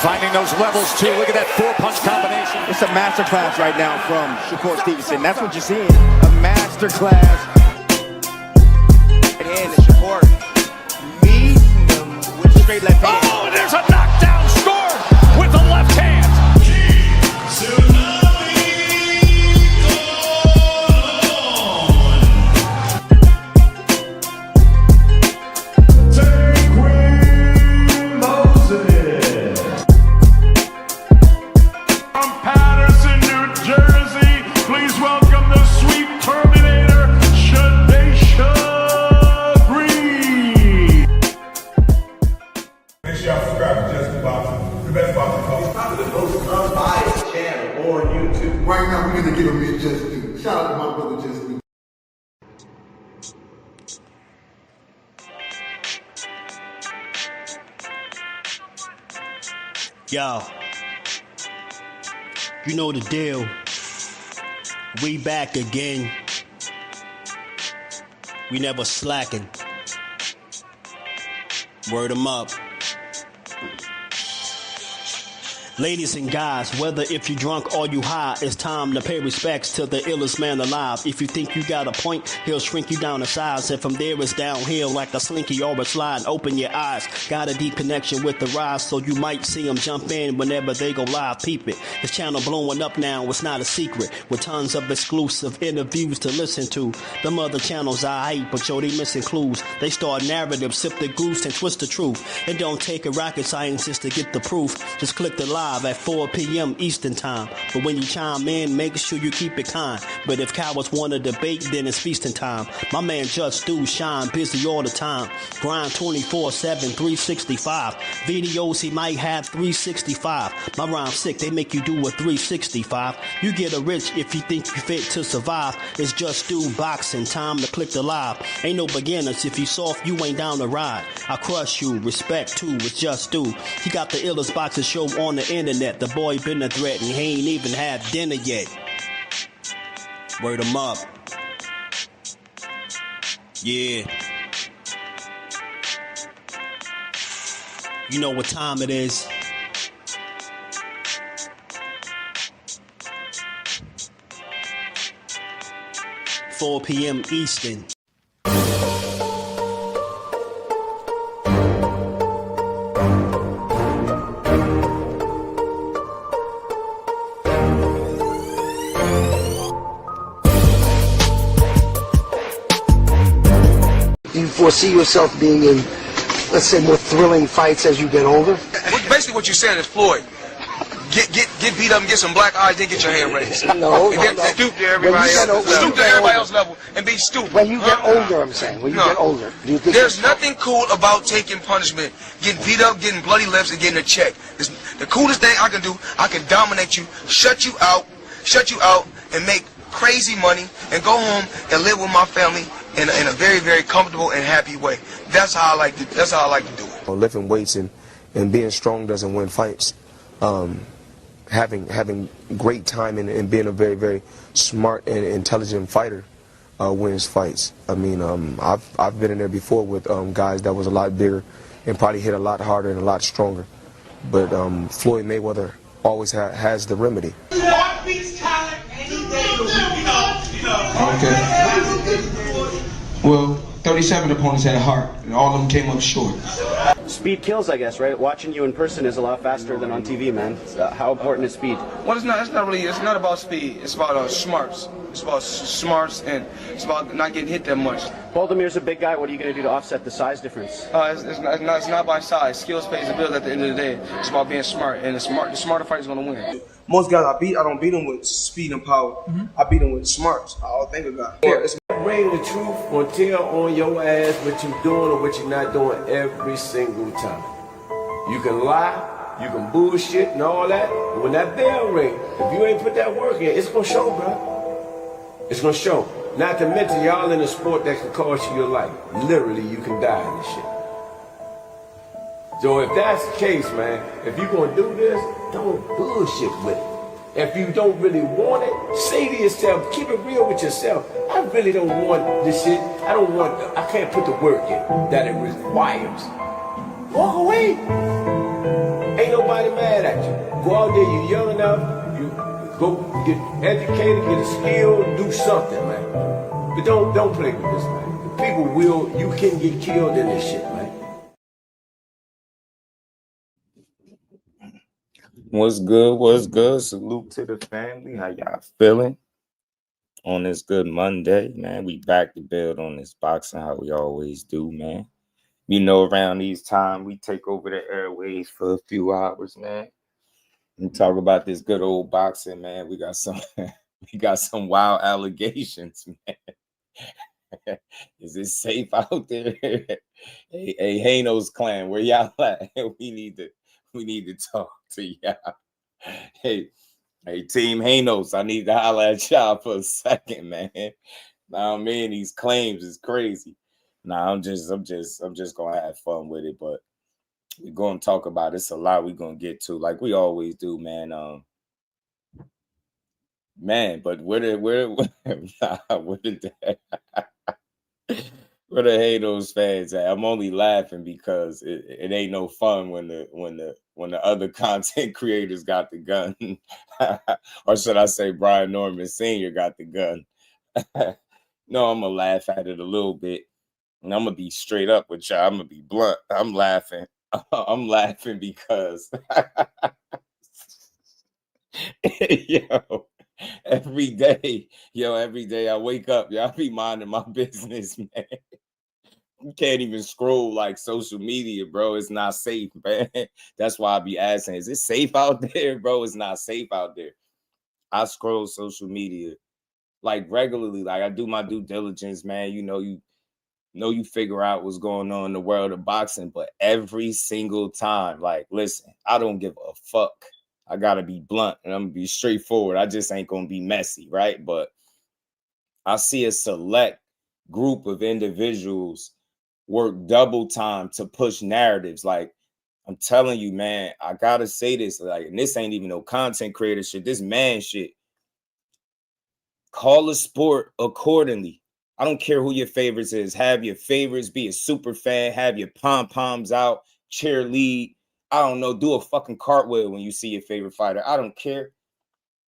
Finding those levels too. Look at that four-punch combination. It's a masterclass right now from Shakur Stevenson. That's what you're seeing. A masterclass. And Shakur meeting him with a straight left hand. Oh, and there's a knockdown scored with the left hand. Right now, we're going to give him his just due. Shout out to my brother, Just Due. Yo, you know the deal. We back again. We never slacking. Word 'em up. Ladies and guys, whether if you drunk or you high, it's time to pay respects to the illest man alive. If you think you got a point, he'll shrink you down to size. And from there it's downhill like a slinky or a slide. Open your eyes, got a deep connection with the rise, so you might see them jump in whenever they go live. Peep it, his channel blowing up now, it's not a secret. With tons of exclusive interviews to listen to. Them other channels I hate, but yo, they missing clues. They start narratives, sip the goose and twist the truth. It don't take a rocket scientist to get the proof. Just click the live at 4 p.m. Eastern time. But when you chime in, make sure you keep it kind. But if cowards want to debate, then it's feasting time. My man Just Do shine, busy all the time. Grind 24/7, 365. Videos he might have 365. My rhyme sick, they make you do a 365. You get a rich if you think you fit to survive. It's Just Do boxing, time to click the live. Ain't no beginners, if you soft, you ain't down to ride. I crush you, respect too, it's Just Do. He got the illest boxing show on the internet. The boy been a threat and he ain't even had dinner yet. Word 'em up. Yeah. You know what time it is. $4 p.m. Eastern. Do you foresee yourself being in, let's say, more thrilling fights as you get older? Basically what you're saying is, Floyd, get beat up and get some black eyes, then get your hand raised. No, Stoop to everybody else. Stoop to everybody else's level and be stupid. When you get older, I'm saying, when you get older, do you think there's nothing cool about taking punishment, getting beat up, getting bloody lips, and getting a check. The coolest thing I can do, I can dominate you, shut you out, and make crazy money, and go home and live with my family in a very, very comfortable and happy way. That's how I like to do it. Lifting weights and being strong doesn't win fights. Having great timing and being a very, very smart and intelligent fighter wins fights. I mean, I've been in there before with guys that was a lot bigger and probably hit a lot harder and a lot stronger. But Floyd Mayweather always has the remedy. Okay. Well, 37 opponents had a heart, and all of them came up short. Speed kills, I guess, right? Watching you in person is a lot faster than on TV, man. How important is speed? Well, it's not about speed. It's about smarts. It's about smarts, and it's about not getting hit that much. Baldamir's a big guy. What are you going to do to offset the size difference? It's not by size. Skills pays the bills at the end of the day. It's about being smart, and the smarter fighter is going to win. Most guys I don't beat them with speed and power. I beat them with smarts. I think about it. Bring the truth or tell on your ass what you're doing or what you're not doing every single time. You can lie, you can bullshit and all that, but when that bell ring, if you ain't put that work in, it's gonna show, bro. It's gonna show. Not to mention y'all in a sport that can cost you your life. Literally, you can die in this shit. So if that's the case, man, if you're gonna do this, don't bullshit with it. If you don't really want it, say to yourself, keep it real with yourself. I really don't want this shit. I can't put the work in that it requires. Walk away. Ain't nobody mad at you. Go out there, you young enough, you go get educated, get a skill, do something, man. But don't play with this, man. You can get killed in this shit, man. What's good? What's good? Salute to the family. How y'all feeling on this good Monday, man? We back to build on this boxing how we always do, man. You know, around these times, we take over the airways for a few hours, man. And talk about this good old boxing, man. We got some wild allegations, man. Is it safe out there? Hey, Hanos clan, where y'all at? We need to talk to y'all. Hey, Team Hanos, I need to holler at y'all for a second, man. Now, man, these claims is crazy. Nah, I'm just gonna have fun with it, but we're gonna talk about it. It's a lot we're gonna get to, like we always do, man. But where did where the Hanos fans at? I'm only laughing because it ain't no fun when the other content creators got the gun. Or should I say Brian Norman Sr. got the gun. No, I'm gonna laugh at it a little bit. And I'm gonna be straight up with y'all. I'm gonna be blunt. I'm laughing. I'm laughing because every day I wake up, y'all be minding my business, man. You can't even scroll like social media, bro. It's not safe, man. That's why I be asking, is it safe out there, bro? It's not safe out there. I scroll social media like regularly, like I do my due diligence, man. You figure out what's going on in the world of boxing, but every single time, like, listen, I don't give a fuck. I gotta be blunt and I'm gonna be straightforward. I just ain't gonna be messy, right? But I see a select group of individuals work double time to push narratives. Like, I'm telling you, man, I gotta say this, like, and this ain't even no content creator shit, this man shit. Call a sport accordingly. I don't care who your favorites is. Have your favorites, be a super fan, have your pom-poms out, cheerlead. I don't know, do a fucking cartwheel when you see your favorite fighter. I don't care.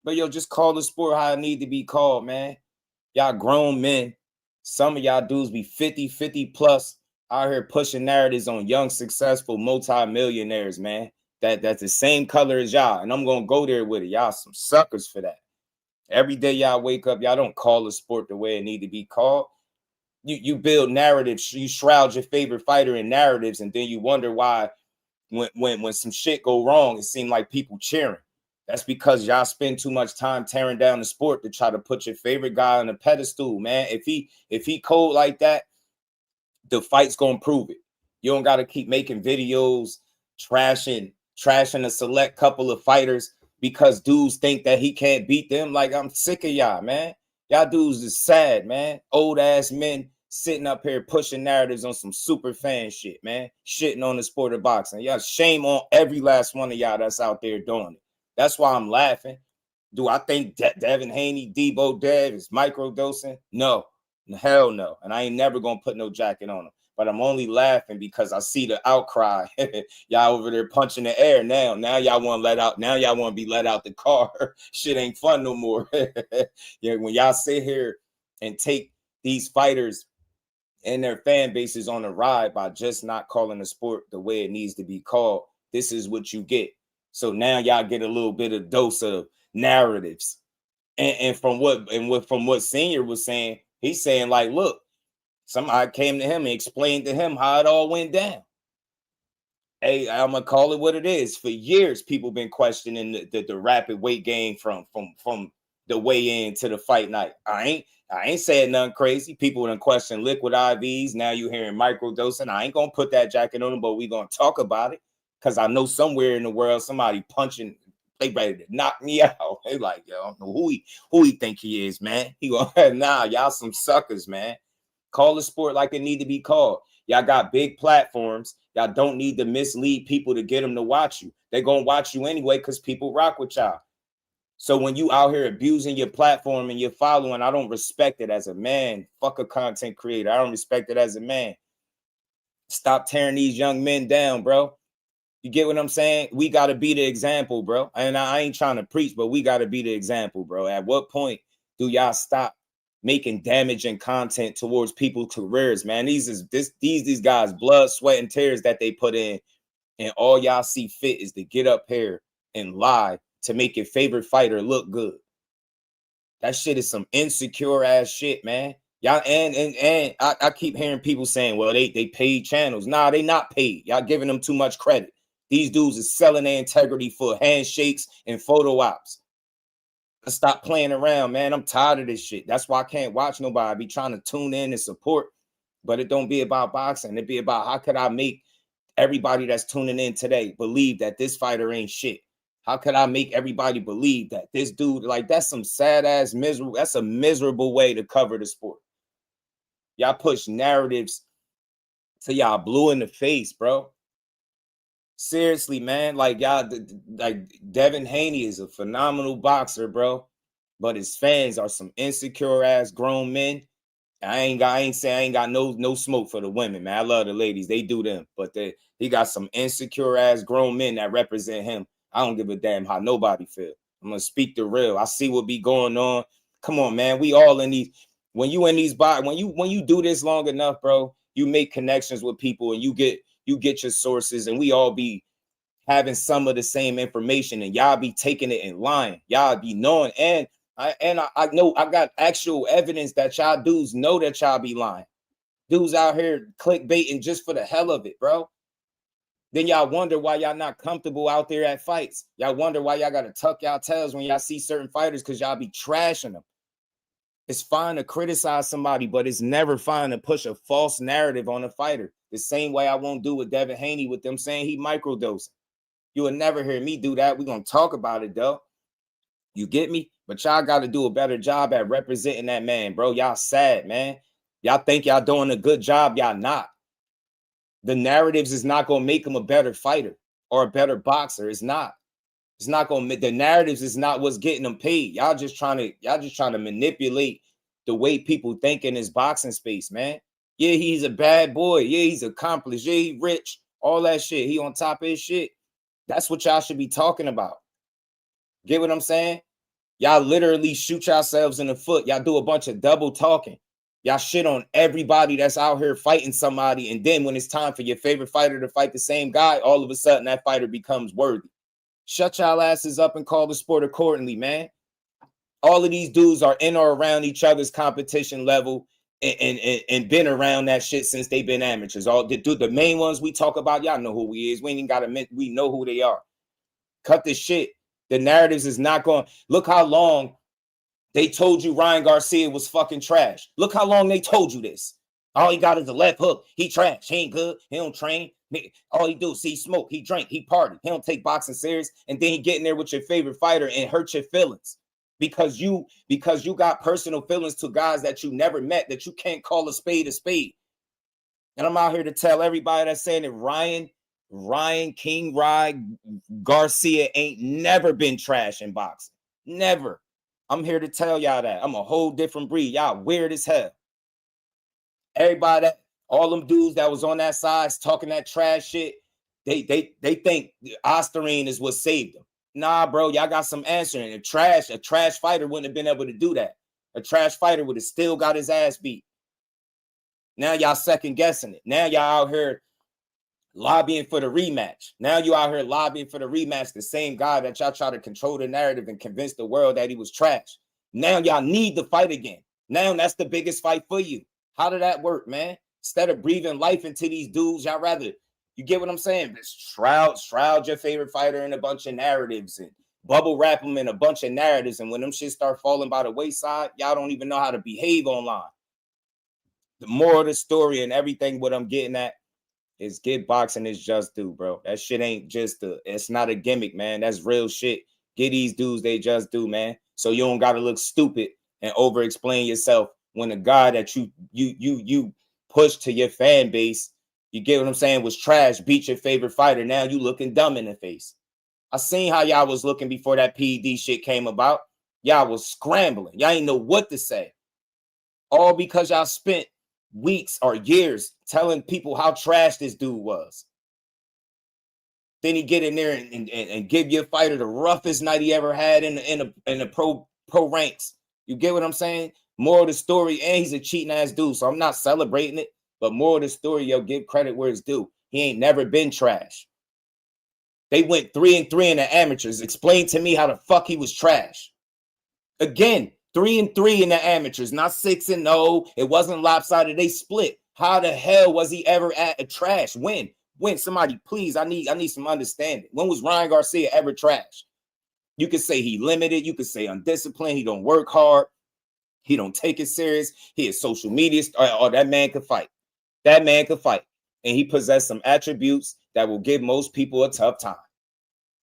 But just call the sport how it need to be called, man. Y'all grown men. Some of y'all dudes be 50 plus out here pushing narratives on young, successful multi-millionaires, man. That's the same color as y'all. And I'm going to go there with it. Y'all some suckers for that. Every day y'all wake up, y'all don't call the sport the way it need to be called. You build narratives, you shroud your favorite fighter in narratives, and then you wonder why when some shit go wrong, it seems like people cheering. That's because y'all spend too much time tearing down the sport to try to put your favorite guy on a pedestal, man. If he cold like that, the fight's gonna prove it. You don't gotta keep making videos trashing a select couple of fighters because dudes think that he can't beat them. Like, I'm sick of y'all, man. Y'all dudes is sad, man. Old ass men sitting up here pushing narratives on some super fan shit, man. Shitting on the sport of boxing. Y'all, shame on every last one of y'all that's out there doing it. That's why I'm laughing. Do I think Devin Haney, DEEBO Dev is microdosing? No. Hell no. And I ain't never gonna put no jacket on him. But I'm only laughing because I see the outcry. Y'all over there punching the air now. Now y'all want to let out. Now y'all want to be let out the car. Shit ain't fun no more. Yeah, when y'all sit here and take these fighters and their fan bases on a ride by just not calling the sport the way it needs to be called, this is what you get. So now y'all get a little bit of dose of narratives. And from what Senior was saying, he's saying, like, look, somebody came to him and explained to him how it all went down. Hey, I'm gonna call it what it is. For years, people been questioning the rapid weight gain from the weigh-in to the fight night. I ain't saying nothing crazy. People done question liquid IVs. Now you hearing microdosing. I ain't gonna put that jacket on them, but we gonna talk about it because I know somewhere in the world somebody punching. They ready to knock me out. They like, yo, I don't know who he think he is, man. He gonna nah, y'all some suckers, man. Call the sport like it need to be called. Y'all got big platforms. Y'all don't need to mislead people to get them to watch you. They're going to watch you anyway because people rock with y'all. So when you out here abusing your platform and your following, I don't respect it as a man. Fuck a content creator. I don't respect it as a man. Stop tearing these young men down, bro. You get what I'm saying? We got to be the example, bro. And I ain't trying to preach, but we got to be the example, bro. At what point do y'all stop making damaging content towards people's careers, man? These guys' blood, sweat, and tears that they put in, and all y'all see fit is to get up here and lie to make your favorite fighter look good. That shit is some insecure ass shit, man. Y'all and I keep hearing people saying, well, they paid channels. Nah, they not paid. Y'all giving them too much credit. These dudes is selling their integrity for handshakes and photo ops. Let's stop playing around, man. I'm tired of this shit. That's why I can't watch nobody. I be trying to tune in and support, but it don't be about boxing. It be about how could I make everybody that's tuning in today believe that this fighter ain't shit. How could I make everybody believe that this dude, like, that's some sad ass miserable, that's a miserable way to cover the sport. Y'all push narratives till y'all blue in the face, bro. Seriously, man. Like, y'all, like, Devin Haney is a phenomenal boxer, bro, but his fans are some insecure ass grown men. I ain't saying I ain't got no smoke for the women, man. I love the ladies, they do them, but he got some insecure ass grown men that represent him. I don't give a damn how nobody feel. I'm gonna speak the real. I see what be going on. Come on, man. We all in these. When you in these when you do this long enough, bro, you make connections with people and you get your sources, and we all be having some of the same information, and y'all be taking it and lying. Y'all be knowing, and I know I got actual evidence that y'all dudes know that y'all be lying. Dudes out here clickbaiting just for the hell of it, bro. Then y'all wonder why y'all not comfortable out there at fights. Y'all wonder why y'all got to tuck y'all tails when y'all see certain fighters, because y'all be trashing them. It's fine to criticize somebody, but it's never fine to push a false narrative on a fighter. The same way I won't do with Devin Haney with them saying he microdosing. You will never hear me do that. We're going to talk about it, though. You get me? But y'all got to do a better job at representing that man, bro. Y'all sad, man. Y'all think y'all doing a good job. Y'all not. The narratives is not going to make him a better fighter or a better boxer. It's not. It's not going to. The narratives is not what's getting them paid. Y'all just trying to manipulate the way people think in this boxing space, man. Yeah, he's a bad boy. Yeah, he's accomplished. Yeah, he rich. All that shit. He on top of his shit. That's what y'all should be talking about. Get what I'm saying? Y'all literally shoot yourselves in the foot. Y'all do a bunch of double talking. Y'all shit on everybody that's out here fighting somebody. And then when it's time for your favorite fighter to fight the same guy, all of a sudden that fighter becomes worthy. Shut y'all asses up and call the sport accordingly, man. All of these dudes are in or around each other's competition level and been around that shit since they've been amateurs. All the main ones we talk about, y'all know who we is. We ain't even got to, we know who they are. Cut this shit. The narratives is not going. Look how long they told you Ryan Garcia was fucking trash. Look how long they told you this. All he got is a left hook. He trash. He ain't good. He don't train. All he do is see smoke. He drink. He party. He don't take boxing serious. And then he get in there with your favorite fighter and hurt your feelings because you got personal feelings to guys that you never met, that you can't call a spade a spade. And I'm out here to tell everybody that's saying that Ryan King Garcia ain't never been trash in boxing. Never. I'm here to tell y'all that. I'm a whole different breed. Y'all weird as hell. Everybody, all them dudes that was on that side talking that trash shit, they think Osterine is what saved them. Nah, bro, y'all got some answering. A trash fighter wouldn't have been able to do that. A trash fighter would have still got his ass beat. Now y'all second guessing it. Now y'all out here lobbying for the rematch. Now you out here lobbying for the rematch, the same guy that y'all try to control the narrative and convince the world that he was trash. Now y'all need the fight again. Now that's the biggest fight for you. How did that work, man? Instead of breathing life into these dudes, y'all rather, you get what I'm saying? Shroud your favorite fighter in a bunch of narratives and bubble wrap them in a bunch of narratives. And when them shit start falling by the wayside, y'all don't even know how to behave online. The moral of the story and everything what I'm getting at is get boxing is just due, bro. That shit ain't just it's not a gimmick, man. That's real shit. Get these dudes they just do, man. So you don't gotta look stupid and over explain yourself when the guy that you push to your fan base, you get what I'm saying, was trash, beat your favorite fighter. Now you looking dumb in the face. I seen how y'all was looking before that PED shit came about. Y'all was scrambling. Y'all ain't know what to say. All because y'all spent weeks or years telling people how trash this dude was. Then he get in there and give your fighter the roughest night he ever had in the pro ranks. You get what I'm saying? More of the story, and he's a cheating ass dude, so I'm not celebrating it. But more of the story, yo, give credit where it's due. He ain't never been trash. They went 3-3 in the amateurs. Explain to me how the fuck he was trash. Again, 3-3 in the amateurs, not 6-0. It wasn't lopsided. They split. How the hell was he ever at a trash? When? Somebody, please, I need some understanding. When was Ryan Garcia ever trash? You could say he limited. You could say undisciplined. He don't work hard. He don't take it serious. He is social media star. Oh, that man could fight. That man could fight. And he possessed some attributes that will give most people a tough time.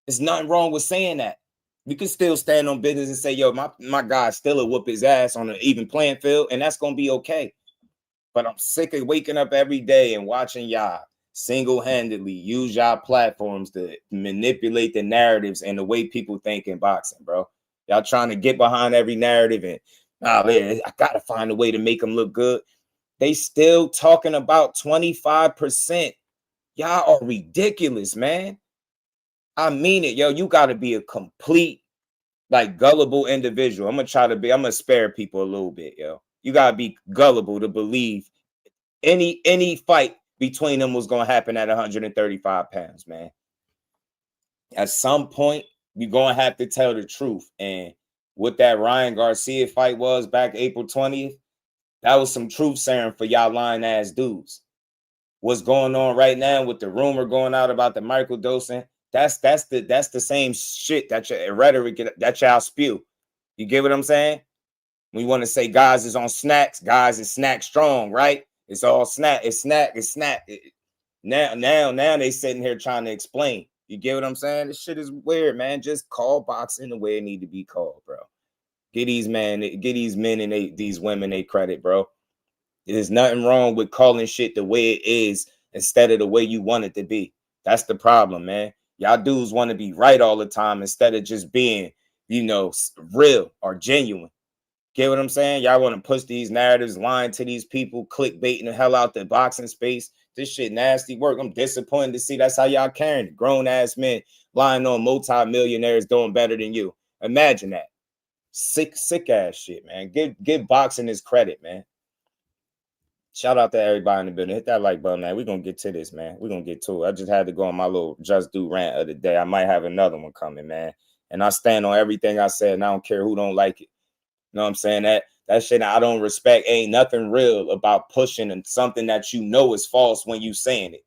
There's nothing wrong with saying that. We can still stand on business and say, yo, my guy still will whoop his ass on an even playing field, and that's going to be okay. But I'm sick of waking up every day and watching y'all single-handedly use y'all platforms to manipulate the narratives and the way people think in boxing, bro. Y'all trying to get behind every narrative and, I got to find a way to make them look good. They still talking about 25%. Y'all are ridiculous, man. I mean it, yo. You got to be a complete, gullible individual. I'm gonna spare people a little bit, yo. You gotta be gullible to believe any fight between them was gonna happen at 135 pounds, man. At some point, you're gonna have to tell the truth. And what that Ryan Garcia fight was back April 20th, that was some truth serum for y'all lying ass dudes. What's going on right now with the rumor going out about the microdosing? That's the same shit that your rhetoric that y'all spew. You get what I'm saying? We want to say guys is on snacks, guys is snack strong, right? It's all snack, it's snack. Now they sitting here trying to explain. You get what I'm saying? This shit is weird, man. Just call boxing the way it need to be called, bro. Get these men and these women they credit, bro. There's nothing wrong with calling shit the way it is instead of the way you want it to be. That's the problem, man. Y'all dudes want to be right all the time instead of just being, real or genuine. Get what I'm saying? Y'all want to push these narratives, lying to these people, clickbaiting the hell out the boxing space. This shit nasty work. I'm disappointed to see that's how y'all carrying it. Grown-ass men lying on multi-millionaires doing better than you. Imagine that. Sick ass shit, man. Give boxing his credit, man. Shout out to everybody in the building. Hit that like button, man. We're going to get to this, man. We're going to get to it. I just had to go on my little Just Do rant of the day. I might have another one coming, man. And I stand on everything I said, and I don't care who don't like it. You know what I'm saying? That shit I don't respect. Ain't nothing real about pushing and something that you know is false when you saying it.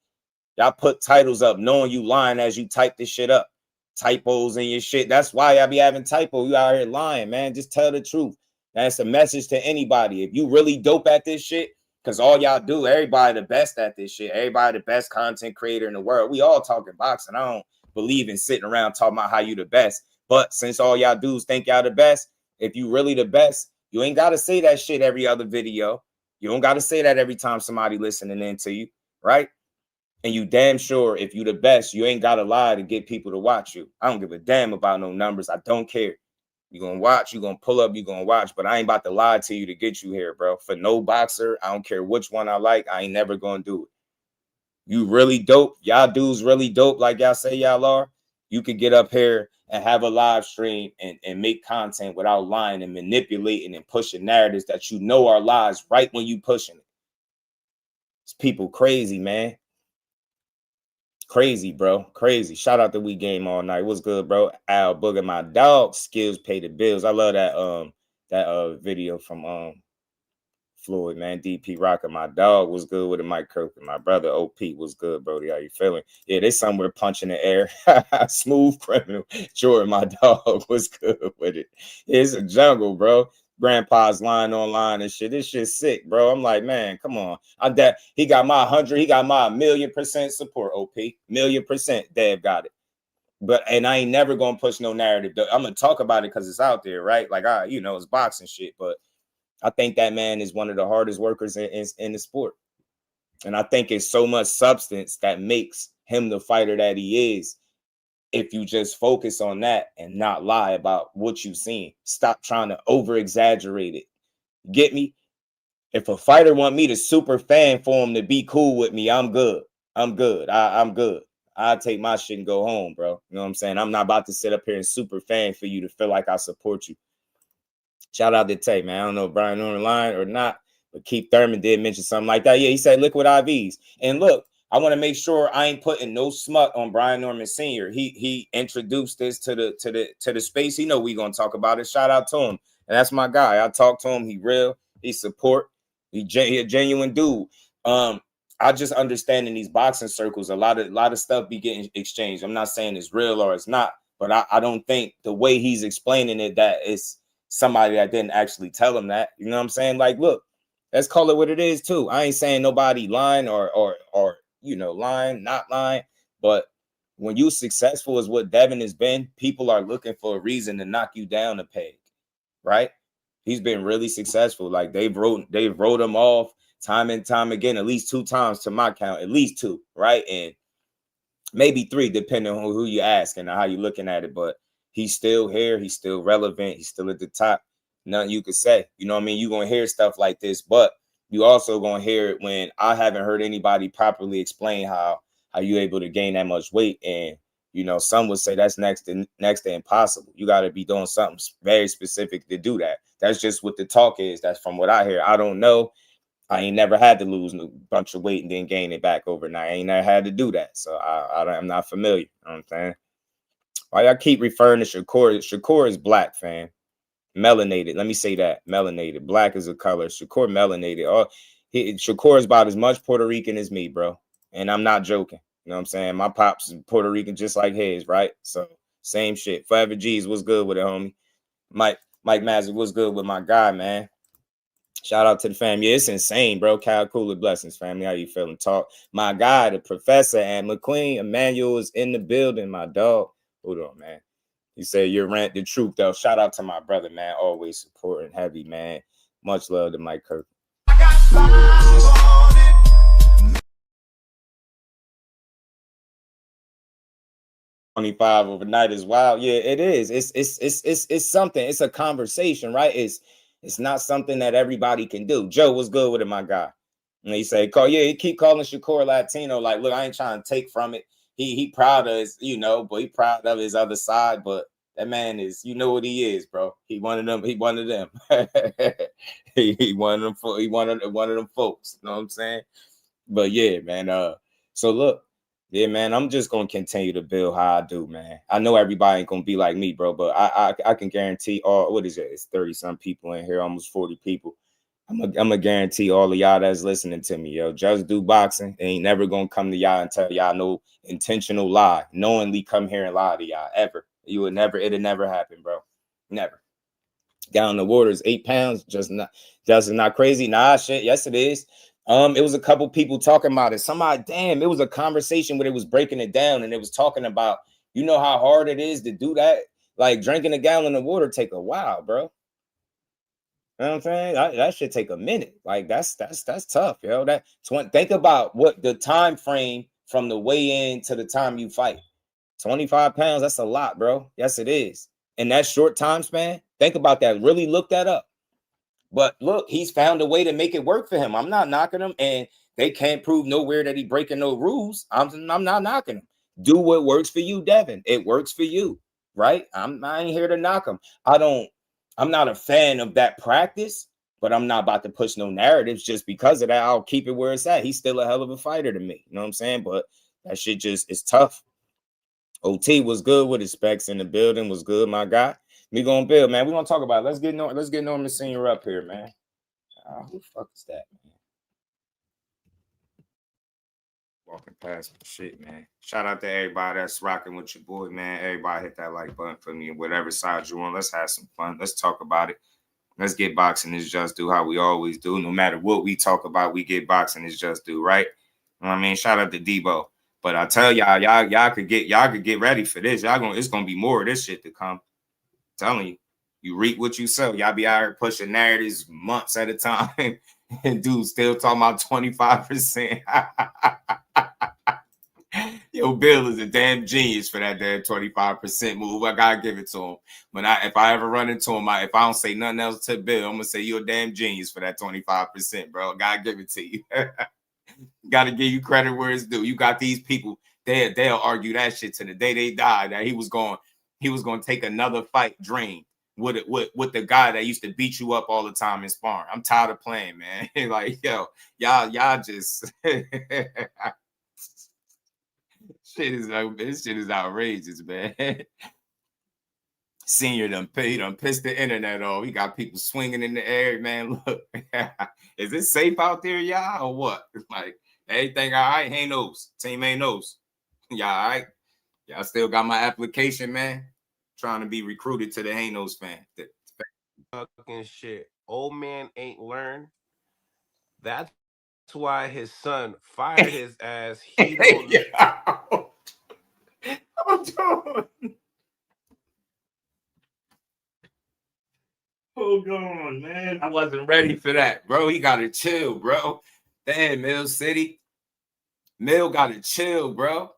Y'all put titles up knowing you lying as you type this shit up. Typos in your shit. That's why y'all be having typos. You out here lying, man. Just tell the truth. That's a message to anybody. If you really dope at this shit, because all y'all do, everybody the best at this shit. Everybody the best content creator in the world. We all talking boxing. I don't believe in sitting around talking about how you the best. But since all y'all dudes think y'all the best, if you really the best, you ain't got to say that shit every other video. You don't got to say that every time somebody listening in to you, right? And you damn sure if you the best, you ain't got to lie to get people to watch you. I don't give a damn about no numbers. I don't care. You're going to watch, you're going to pull up, you're going to watch, but I ain't about to lie to you to get you here, bro. For no boxer, I don't care which one I like, I ain't never going to do it. You really dope, y'all dudes really dope like y'all say y'all are, you could get up here and have a live stream and make content without lying and manipulating and pushing narratives that you know are lies right when you pushing it. It's people crazy, man. Crazy, bro. Crazy. Shout out to We Game All Night. What's good, bro? Al Booger, my dog. Skills pay the bills. I love that video from Floyd, man. DP Rocker, my dog was good with it. Mike Kirk, my brother OP was good, bro. How you feeling? Yeah, they somewhere punching the air. Smooth criminal. Jordan, my dog, was good with it. It's a jungle, bro. Grandpa's lying online and shit. This shit's sick, bro. I'm like, man, come on. He got my 100. He got my 1,000,000% support. OP 1,000,000%. Dave got it. And I ain't never gonna push no narrative. I'm gonna talk about it because it's out there, right? Like it's boxing shit. But I think that man is one of the hardest workers in the sport, and I think it's so much substance that makes him the fighter that he is. If you just focus on that and not lie about what you've seen, stop trying to over exaggerate it. Get me? If a fighter want me to super fan for him to be cool with me, I'm good. I'm good. I'm good. I'll take my shit and go home, bro. You know what I'm saying? I'm not about to sit up here and super fan for you to feel like I support you. Shout out to Tay, man. I don't know if Brian on the line or not, but Keith Thurman did mention something like that. Yeah, he said liquid IVs. And look, I want to make sure I ain't putting no smut on Brian Norman Sr. He introduced this to the space. He know we gonna talk about it. Shout out to him. And that's my guy. I talked to him. He real. He support. He a genuine dude. I just understand in these boxing circles, a lot of stuff be getting exchanged. I'm not saying it's real or it's not, but I don't think the way he's explaining it that it's somebody that didn't actually tell him that. You know what I'm saying? Like, look, let's call it what it is too. I ain't saying nobody lying or you know, lying, not lying, but when you successful as what Devin has been, people are looking for a reason to knock you down a peg, right? He's been really successful. Like they've wrote him off time and time again, at least 2 times to my count, at least 2, right? And maybe 3, depending on who you ask and how you're looking at it. But he's still here. He's still relevant. He's still at the top. Nothing you could say. You know what I mean? You're going to hear stuff like this, but you also going to hear it when I haven't heard anybody properly explain how you able to gain that much weight. And, you know, some would say that's next to impossible. You got to be doing something very specific to do that. That's just what the talk is. That's from what I hear. I don't know. I ain't never had to lose a bunch of weight and then gain it back overnight. I ain't never had to do that. So I'm not familiar. You know what I'm saying? Why y'all keep referring to Shakur? Shakur is black, fam. Melanated. Let me say that. Melanated. Black is a color. Shakur melanated. Shakur is about as much Puerto Rican as me, bro. And I'm not joking. You know what I'm saying? My pops is Puerto Rican just like his, right? So same shit. Forever G's, what's good with it, homie? Mike Mazzy, what's good with my guy, man? Shout out to the fam. Yeah, it's insane, bro. Cal Cooler blessings, family. How you feeling? Talk. My guy, the professor and McQueen Emmanuel is in the building, my dog. Hold on, man. You say you're rant the truth, though. Shout out to my brother, man. Always supporting heavy, man. Much love to Mike Kirk. I got 5 on it. 25 overnight is wild. Yeah, it is. It's something. It's a conversation, right? It's not something that everybody can do. Joe, what's good with it, my guy? And he say, he keep calling Shakur Latino. Like, look, I ain't trying to take from it. He proud of his, you know, but he proud of his other side. But that man is, you know what he is, bro. He one of them. He one of them. he one of them. He one of them folks. You know what I'm saying? But yeah, man. So look, yeah, man. I'm just gonna continue to build how I do, man. I know everybody ain't gonna be like me, bro. But I can guarantee all. What is it? It's 30-some people in here, almost 40 people. I'm gonna guarantee all of y'all that's listening to me, yo, just do boxing. They ain't never gonna come to y'all and tell y'all no intentional lie, knowingly come here and lie to y'all ever. You would never, it'll never happen, bro. Never. Down the waters, 8 pounds, just not crazy. Nah, shit. Yes, it is. It was a couple people talking about it. Somebody, damn, it was a conversation where it was breaking it down and it was talking about, you know how hard it is to do that. Like drinking a gallon of water take a while, bro. You know what I'm saying? That should take a minute. Like that's tough, yo. Think about what the time frame from the weigh-in to the time you fight. 25 pounds, that's a lot, bro. Yes, it is. And that short time span, think about that. Really look that up. But look, he's found a way to make it work for him. I'm not knocking him, and they can't prove nowhere that he breaking no rules. I'm not knocking him. Do what works for you, Devin. It works for you, right? I ain't here to knock him. I'm not a fan of that practice, but I'm not about to push no narratives just because of that. I'll keep it where it's at. He's still a hell of a fighter to me. You know what I'm saying? But that shit just is tough. OT was good with his specs in the building. Was good, my guy. We gonna build, man. We gonna talk about it. Let's get Norman Senior up here, man. Who the fuck is that, man? Walking past my shit, man. Shout out to everybody that's rocking with your boy, man. Everybody hit that like button for me, whatever side you want. Let's have some fun. Let's talk about it. Let's get boxing is just do how we always do. No matter what we talk about, we get boxing is just do, right? You know what I mean? Shout out to DEEBO. But I tell y'all could get ready for this. It's gonna be more of this shit to come. I'm telling you reap what you sow. Y'all be out here pushing narratives months at a time. And dude still talking about 25%. Yo, Bill is a damn genius for that damn 25% move. I gotta give it to him. But if I ever run into him, if I don't say nothing else to Bill, I'm gonna say you're a damn genius for that 25%, bro. I gotta give it to you. Gotta give you credit where it's due. You got these people they'll argue that shit to the day they die, that he was going to take another fight drained with the guy that used to beat you up all the time in sparring. I'm tired of playing, man. Like, yo, y'all just this shit is outrageous, man. Senior done pissed the internet off. We got people swinging in the air, man. Look, is it safe out there, y'all, or what? Like, everything all right? Ain't knows. Team ain't knows. Y'all all right? Y'all still got my application, man. Trying to be recruited to the Hanos fan. Fucking shit. Old man ain't learned. That's why his son fired his ass. He don't know. I'm doing. Hold on, man. I wasn't ready for that, bro. He gotta chill, bro. Damn, Mill City. Mill gotta chill, bro.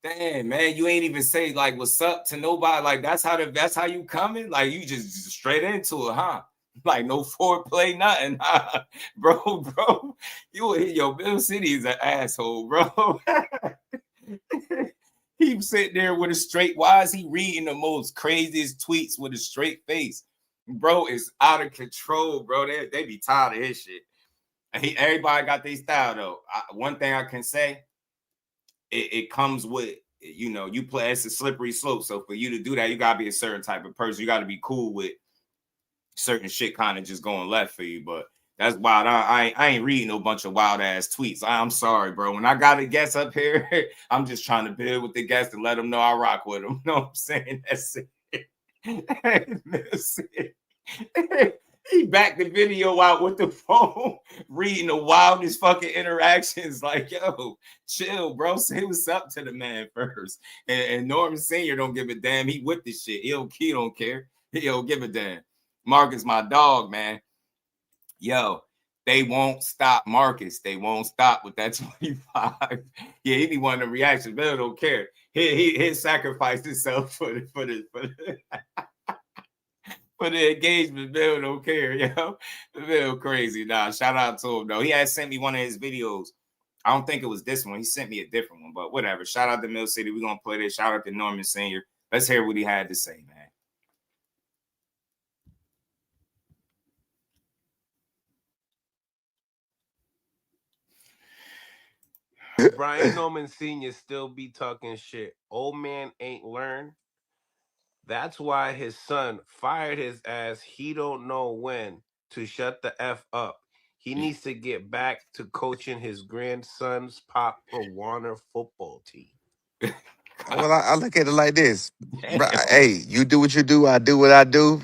Damn, man, you ain't even say like what's up to nobody. Like that's how you coming. Like you just straight into it, huh? Like no foreplay, nothing, huh? Bro. Yo, Mill City is an asshole, bro. He sitting there with a straight. Why is he reading the most craziest tweets with a straight face? Bro, it's out of control, bro. They be tired of his shit. Everybody got their style though. One thing I can say, it comes with, you play. It's a slippery slope. So for you to do that, you gotta be a certain type of person. You gotta be cool with certain shit kind of just going left for you. But that's wild. I ain't reading no bunch of wild ass tweets. I'm sorry, bro. When I got a guest up here, I'm just trying to build with the guest and let them know I rock with them. You know what I'm saying? That's it. He backed the video out with the phone, reading the wildest fucking interactions. Like, yo, chill, bro. Say what's up to the man first. And Norman Sr. don't give a damn. He with this shit. He don't care. He don't give a damn. Marcus, my dog, man. Yo, they won't stop Marcus. They won't stop with that 25. Yeah, he be one of the reactions. Bill don't care. He sacrificed himself for the engagement. Bill don't care, yo. Bill crazy. Nah, shout out to him though. He had sent me one of his videos. I don't think it was this one. He sent me a different one, but whatever. Shout out to Mill City. We're gonna play this. Shout out to Norman Sr. Let's hear what he had to say, man. Brian Norman Sr. still be talking shit. Old man ain't learned. That's why his son fired his ass. He don't know when to shut the F up. He needs to get back to coaching his grandson's Pop Warner football team. Well, I look at it like this. Hey, you do what you do. I do what I do.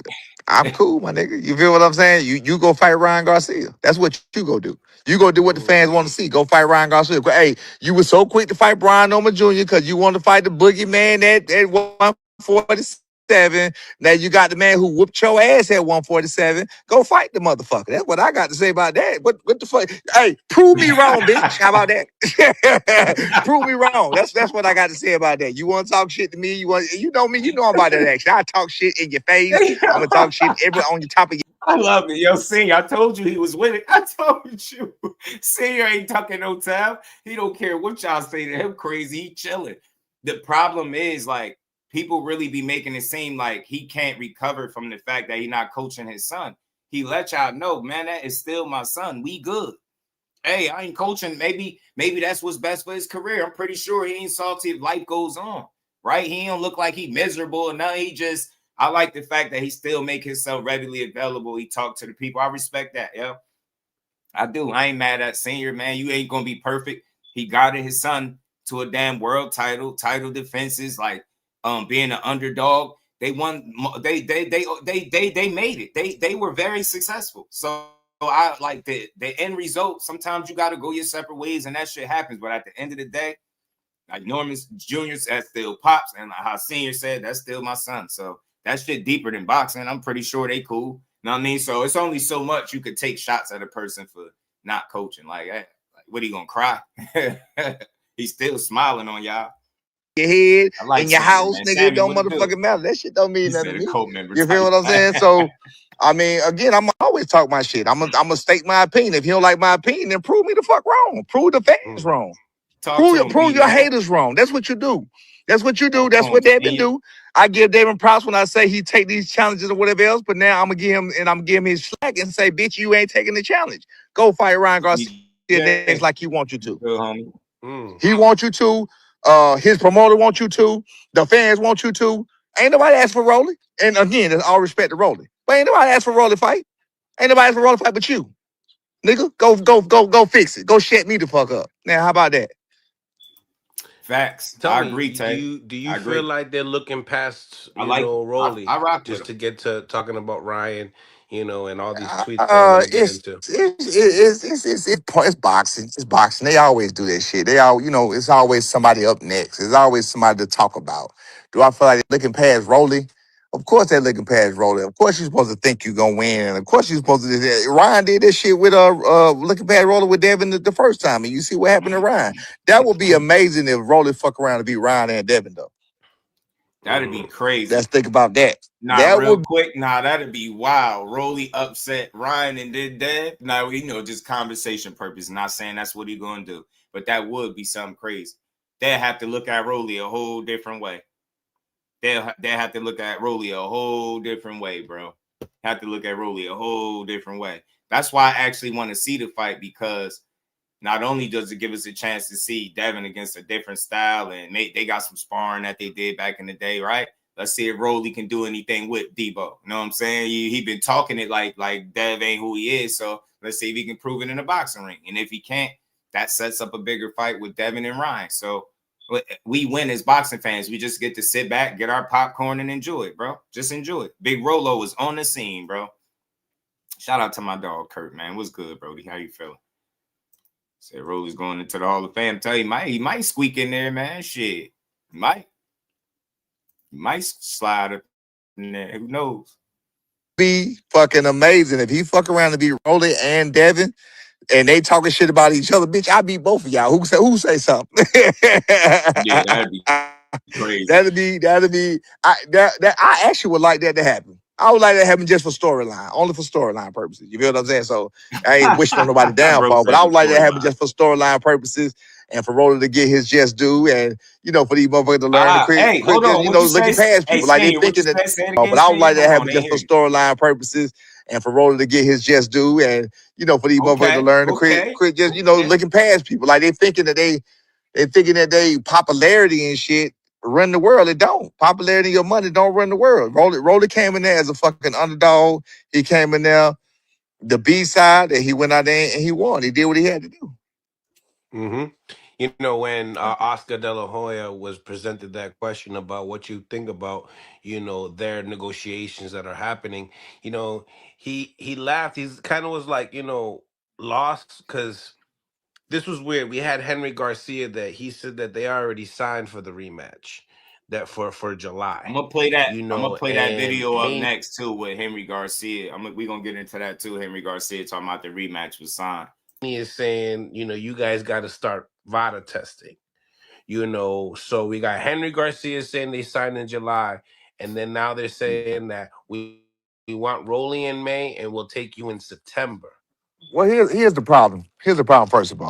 I'm cool, my nigga. You feel what I'm saying? You go fight Ryan Garcia. That's what you go do. You go do what the fans want to see. Go fight Ryan Garcia. Hey, you were so quick to fight Brian Norman Jr. because you want to fight the boogeyman at 147. Now you got the man who whooped your ass at 147. Go fight the motherfucker. That's what I got to say about that. What the fuck? Hey, prove me wrong, bitch. How about that? Prove me wrong. That's what I got to say about that. You want to talk shit to me? You know me. You know about that action. I talk shit in your face. I'm gonna talk shit on your top of your. I love it. Yo, Senior, I told you he was with it. I told you. Senior ain't tucking no time. He don't care what y'all say to him. Crazy. He chilling. The problem is, like, people really be making it seem like he can't recover from the fact that he's not coaching his son. He let y'all know, man, that is still my son. We good. Hey, I ain't coaching. Maybe that's what's best for his career. I'm pretty sure he ain't salty if life goes on, right? He don't look like he miserable or nothing. He just, I like the fact that he still make himself readily available. He talk to the people. I respect that, yo. I do. I ain't mad at Senior, man. You ain't gonna be perfect. He guided his son to a damn world title defenses, like being an underdog. They won. They made it. They were very successful. So I like the end result. Sometimes you got to go your separate ways, and that shit happens. But at the end of the day, like Norman Jr. that's still pops, and like how Senior said, that's still my son. So that shit deeper than boxing. I'm pretty sure they cool. Know what I mean? So it's only so much you could take shots at a person for not coaching. Like what, he gonna cry? He's still smiling on y'all. Your head like in your house, man. nigga, Sammy, it don't motherfucking matter. That shit don't mean nothing to me. You feel what I'm saying? So, I mean, again, I'm always talk my shit. I'm gonna state my opinion. If you don't like my opinion, then prove me the fuck wrong. Prove the fans wrong. Talk to him, Prove your B-Mo. haters wrong. That's what you do. That's what you do. Talk to That's him. what Devin do. I give Devin props when I say he take these challenges or whatever else, but now I'm gonna give him his slack and say, bitch, you ain't taking the challenge. Go fight Ryan Garcia next DJ, like he wants you you to. good, homie. He wants you to. His promoter wants you to. The fans want you to. Ain't nobody asked for Rolly. And again, there's all respect to Rolly. But ain't nobody asked for Rolly fight. Ain't nobody asked for Rolly fight but you. Nigga, go fix it. Go shut me the fuck up. Now, how about that? Facts. Tell I me, agree, Tay. do you I feel agree. like they're looking past, I like. Rolly I rock with just him. to get to talking about Ryan, and all these tweets that I'm gonna get into? It's boxing. It's boxing. They always do that shit. They all, it's always somebody up next. There's always somebody to talk about. Do I feel like they're looking past Rolly? Of course they're looking past Rolly. Of course you're supposed to think you're gonna win, and of course you're supposed to do that. Ryan did this shit with looking past Rolly with Devin the first time, and you see what happened to Ryan. That would be amazing if Rolly fuck around to beat Ryan and Devin though. That'd be crazy. Let's think about that. Nah, That real would quick. Nah, that'd be wild. Rolly upset Ryan and did that. Now, just conversation purpose. Not saying that's what he gonna do, but that would be something crazy. They'll have to look at Rolly a whole different way. They'll have to look at Rolly a whole different way, bro. Have to look at Rolly a whole different way. That's why I actually want to see the fight, because not only does it give us a chance to see Devin against a different style, and they got some sparring that they did back in the day, right? Let's see if Rolly can do anything with DEEBO. You know what I'm saying? He been talking it like Dev ain't who he is. So let's see if he can prove it in a boxing ring. And if he can't, that sets up a bigger fight with Devin and Ryan. So we win as boxing fans. We just get to sit back, get our popcorn, and enjoy it, bro. Just enjoy it. Big Rolo is on the scene, bro. Shout out to my dog, Kurt, man. What's good, Brody? How you feeling? Said Rolly's going into the Hall of Fame. Tell you, he might squeak in there, man. Shit. He might slide up in there. Who knows? be fucking amazing if he fuck around to be Rolly and Devin, and they talking shit about each other. Bitch, I beat both of y'all. Who say something? Yeah, that'd be crazy. That'd be. I actually would like that to happen. I would like that to happen just for storyline, only for storyline purposes. You feel what I'm saying? So I ain't wishing on nobody downfall, but I would like that to happen just for storyline purposes and for Rolly to get his just due, and for these motherfuckers to learn to quit, Hey, hold on. just, looking past people like they thinking that. But I would like that to happen just for storyline purposes and for Rolly to get his just due, and for these motherfuckers to learn to quit just looking past people like they thinking that they popularity and shit run the world. It don't. Popularity and your money don't run the world. Rolly came in there as a fucking underdog. He came in there the B side, and he went out there and he won. He did what he had to do. When Oscar De La Hoya was presented that question about what you think about, their negotiations that are happening, he laughed. He's kind of was like, lost, because this was weird. We had Henry Garcia that he said that they already signed for the rematch that for July. I'm gonna play that. I'm gonna play that and video up Haney next too with Henry Garcia. We're gonna get into that too. Henry Garcia talking about the rematch was signed. is saying, you guys got to start VADA testing. So we got Henry Garcia saying they signed in July, and then now they're saying that we want Rolly in May and we'll take you in September. Well, here's the problem. Here's the problem. First of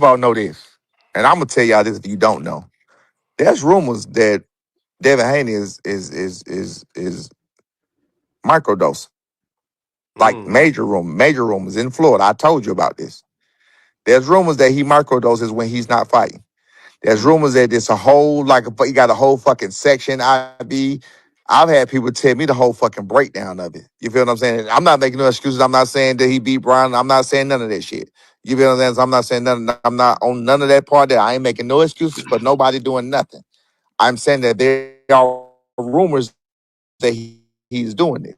all, know this, and I'm gonna tell y'all this if you don't know. There's rumors that Devin Haney is microdosing. Like major rumors in Florida. I told you about this. There's rumors that he microdoses when he's not fighting. There's rumors that it's a whole, he got a whole fucking section IV. I've had people tell me the whole fucking breakdown of it. You feel what I'm saying? I'm not making no excuses. I'm not saying that he beat Brian. I'm not saying none of that shit. You feel what I'm saying? I'm not saying none. I'm not on none of that part there. I ain't making no excuses for nobody doing nothing. I'm saying that there are rumors that he's doing this.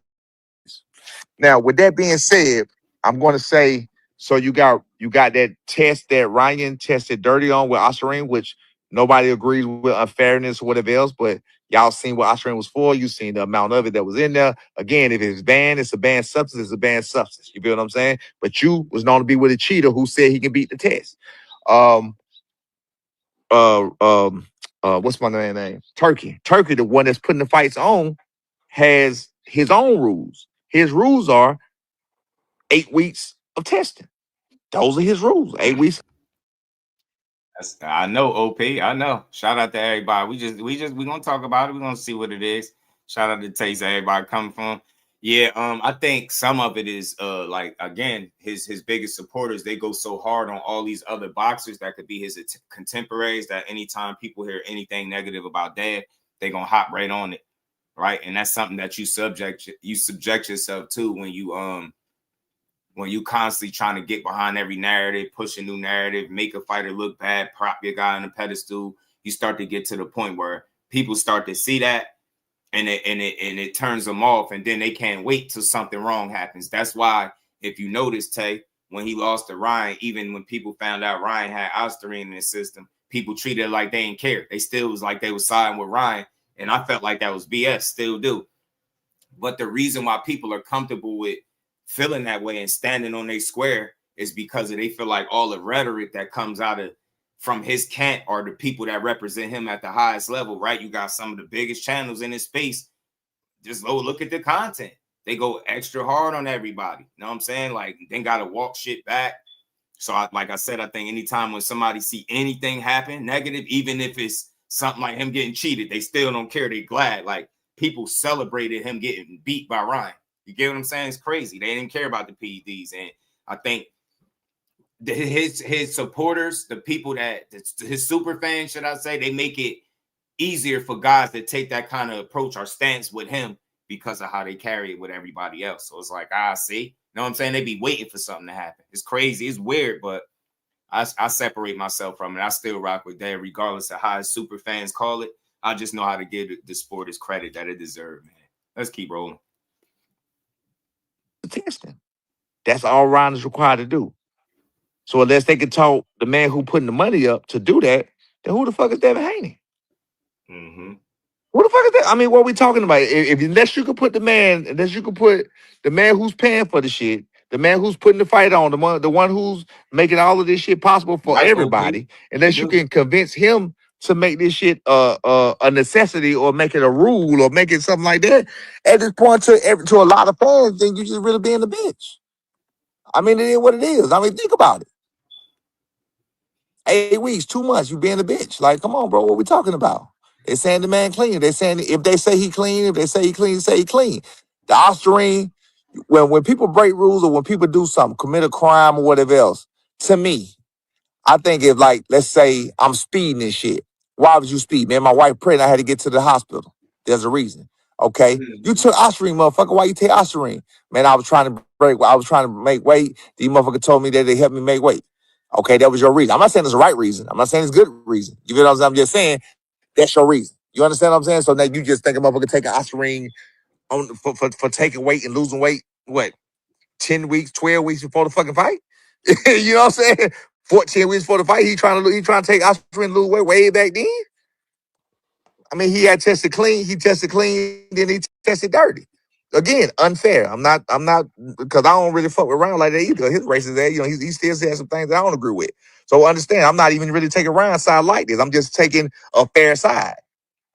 Now, with that being said, I'm going to say, so you got that test that Ryan tested dirty on with Oscarine, which nobody agrees with unfairness or whatever else, but y'all seen what Oscarine was for. You seen the amount of it that was in there. Again, if it's banned, it's a banned substance. It's a banned substance. You feel what I'm saying? But you was known to be with a cheater who said he can beat the test. What's my name? Turkey, the one that's putting the fights on, has his own rules. His rules are 8 weeks of testing. Those are his rules. 8 weeks. I know, OP. I know. Shout out to everybody. We gonna talk about it. We're gonna see what it is. Shout out to Taste, everybody coming from. Yeah, I think some of it is like again, his biggest supporters, they go so hard on all these other boxers that could be his contemporaries that anytime people hear anything negative about Dad, they gonna hop right on it. Right. And that's something that you subject yourself to when you constantly trying to get behind every narrative, push a new narrative, make a fighter look bad, prop your guy on a pedestal. You start to get to the point where people start to see that and it turns them off, and then they can't wait till something wrong happens. That's why if you notice, Tay, when he lost to Ryan, even when people found out Ryan had Osterine in his system, people treated it like they didn't care. They still was like they was siding with Ryan. And I felt like that was BS, still do. But the reason why people are comfortable with feeling that way and standing on their square is because they feel like all the rhetoric that comes out of from his camp are the people that represent him at the highest level, right? You got some of the biggest channels in his space. Just look at the content. They go extra hard on everybody. You know what I'm saying? Like, then got to walk shit back. So, like I said, I think anytime when somebody see anything happen negative, even if it's something like him getting cheated, they still don't care. They glad. Like, people celebrated him getting beat by Ryan. You get what I'm saying? It's crazy. They didn't care about the PEDs. And I think his supporters, the people that his super fans, should I say, they make it easier for guys to take that kind of approach or stance with him because of how they carry it with everybody else. So it's like, see, you know what I'm saying? They be waiting for something to happen. It's crazy. It's weird, but I separate myself from it. I still rock with Dad, regardless of how his super fans call it. I just know how to give the sport its credit that it deserves, man. Let's keep rolling. Testing. That's all Ryan is required to do. So unless they can talk the man who putting the money up to do that, then who the fuck is Devin Haney? Mm-hmm. Who the fuck is that? I mean, what are we talking about? Unless you can put the man who's paying for the shit, the man who's putting the fight on, the one who's making all of this shit possible for Right, everybody, OP. unless you can convince him to make this shit a necessity or make it a rule or make it something like that, at this point to a lot of fans, then you just really being the bitch. I mean, it is what it is. I mean, think about it. 8 weeks, 2 months, you being a bitch. Like, come on, bro, what we talking about? They saying the man clean. They saying if they say he clean, if they say he clean, say he clean. The Osterine, when people break rules or when people do something, commit a crime or whatever else, to me, I think if, like, let's say I'm speeding and shit. Why would you speed? Man, my wife pregnant, I had to get to the hospital. There's a reason. Okay? You took Osterine, motherfucker. Why you take Osterine? Man, I was trying to make weight. These motherfuckers told me that they helped me make weight. Okay, that was your reason. I'm not saying it's the right reason. I'm not saying it's good reason. You feel what I'm saying? I'm just saying that's your reason. You understand what I'm saying? So now you just think a motherfucker taking Osterine for taking weight and losing weight, what, 10 weeks, 12 weeks before the fucking fight? You know what I'm saying? 14 weeks before the fight, he trying to take Osterine and lose weight way back then. I mean, he had tested clean, then he tested dirty. Again, unfair. I'm not because I don't really fuck with Ryan like that either. His racist ass, he still says some things that I don't agree with. So understand, I'm not even really taking Ryan's side like this. I'm just taking a fair side.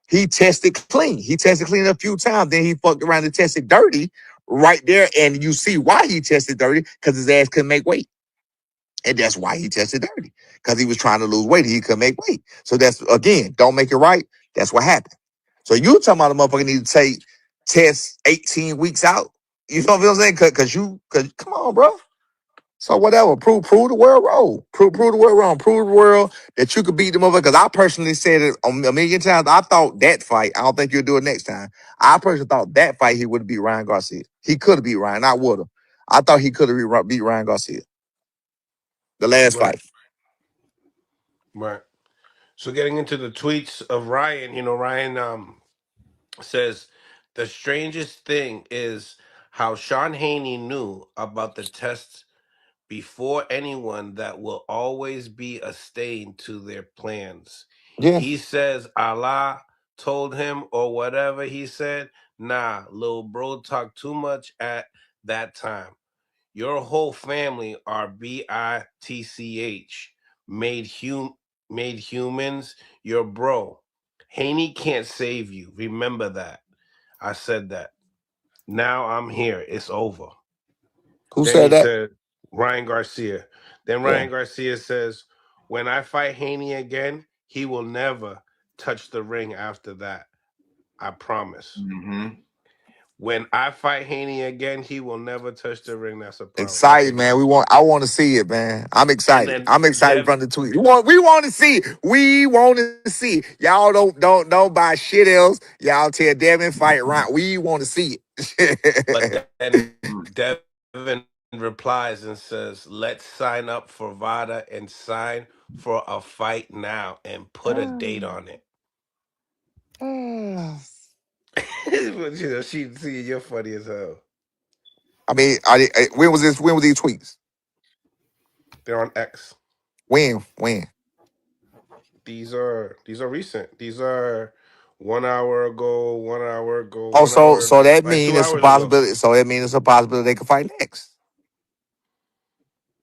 He tested clean. He tested clean a few times. Then he fucked around and tested dirty right there. And you see why he tested dirty, because his ass couldn't make weight. And that's why he tested dirty, because he was trying to lose weight. He couldn't make weight. So that's, again, don't make it right. That's what happened. So you talking about a motherfucker need to take tests 18 weeks out? You know what I'm saying? Because come on, bro. So whatever, prove the world wrong. Prove the world wrong. Prove the world that you could beat the motherfucker. Because I personally said it a million times. I thought that fight, I don't think you'll do it next time. I personally thought that fight he would have beat Ryan Garcia. He could have beat Ryan. I would have. I thought he could have beat Ryan Garcia. The last fight. Right. So getting into the tweets of Ryan, Ryan says the strangest thing is how Sean Haney knew about the tests before anyone that will always be a stain to their plans. Yeah. He says Allah told him or whatever he said. Nah, little bro talked too much at that time. Your whole family are BITCH, made humans. Your bro. Haney can't save you. Remember that. I said that. Now I'm here. It's over. Who Then said he that? said, Ryan Garcia. Then Yeah. Ryan Garcia says, when I fight Haney again, he will never touch the ring after that. I promise. When I fight Haney again, he will never touch the ring. That's a promise. That's a Excited, man. guarantee. I want to see it, man. I'm And excited. then I'm excited Dev, from the tweet. We want to see it. We want to see it. Y'all don't buy shit else. Y'all tell Devin fight Ryan. We want to see but it. then Devin replies and says, "Let's sign up for VADA and sign for a fight now and put a date on it." But, she see you're funny as hell. I mean, when was this? When were these tweets? They're on X. When? These are recent. These are 1 hour ago, 1 hour ago, Oh, 1 hour so ago, that like means two it's a hours ago. possibility. So that means it's a possibility they can fight next.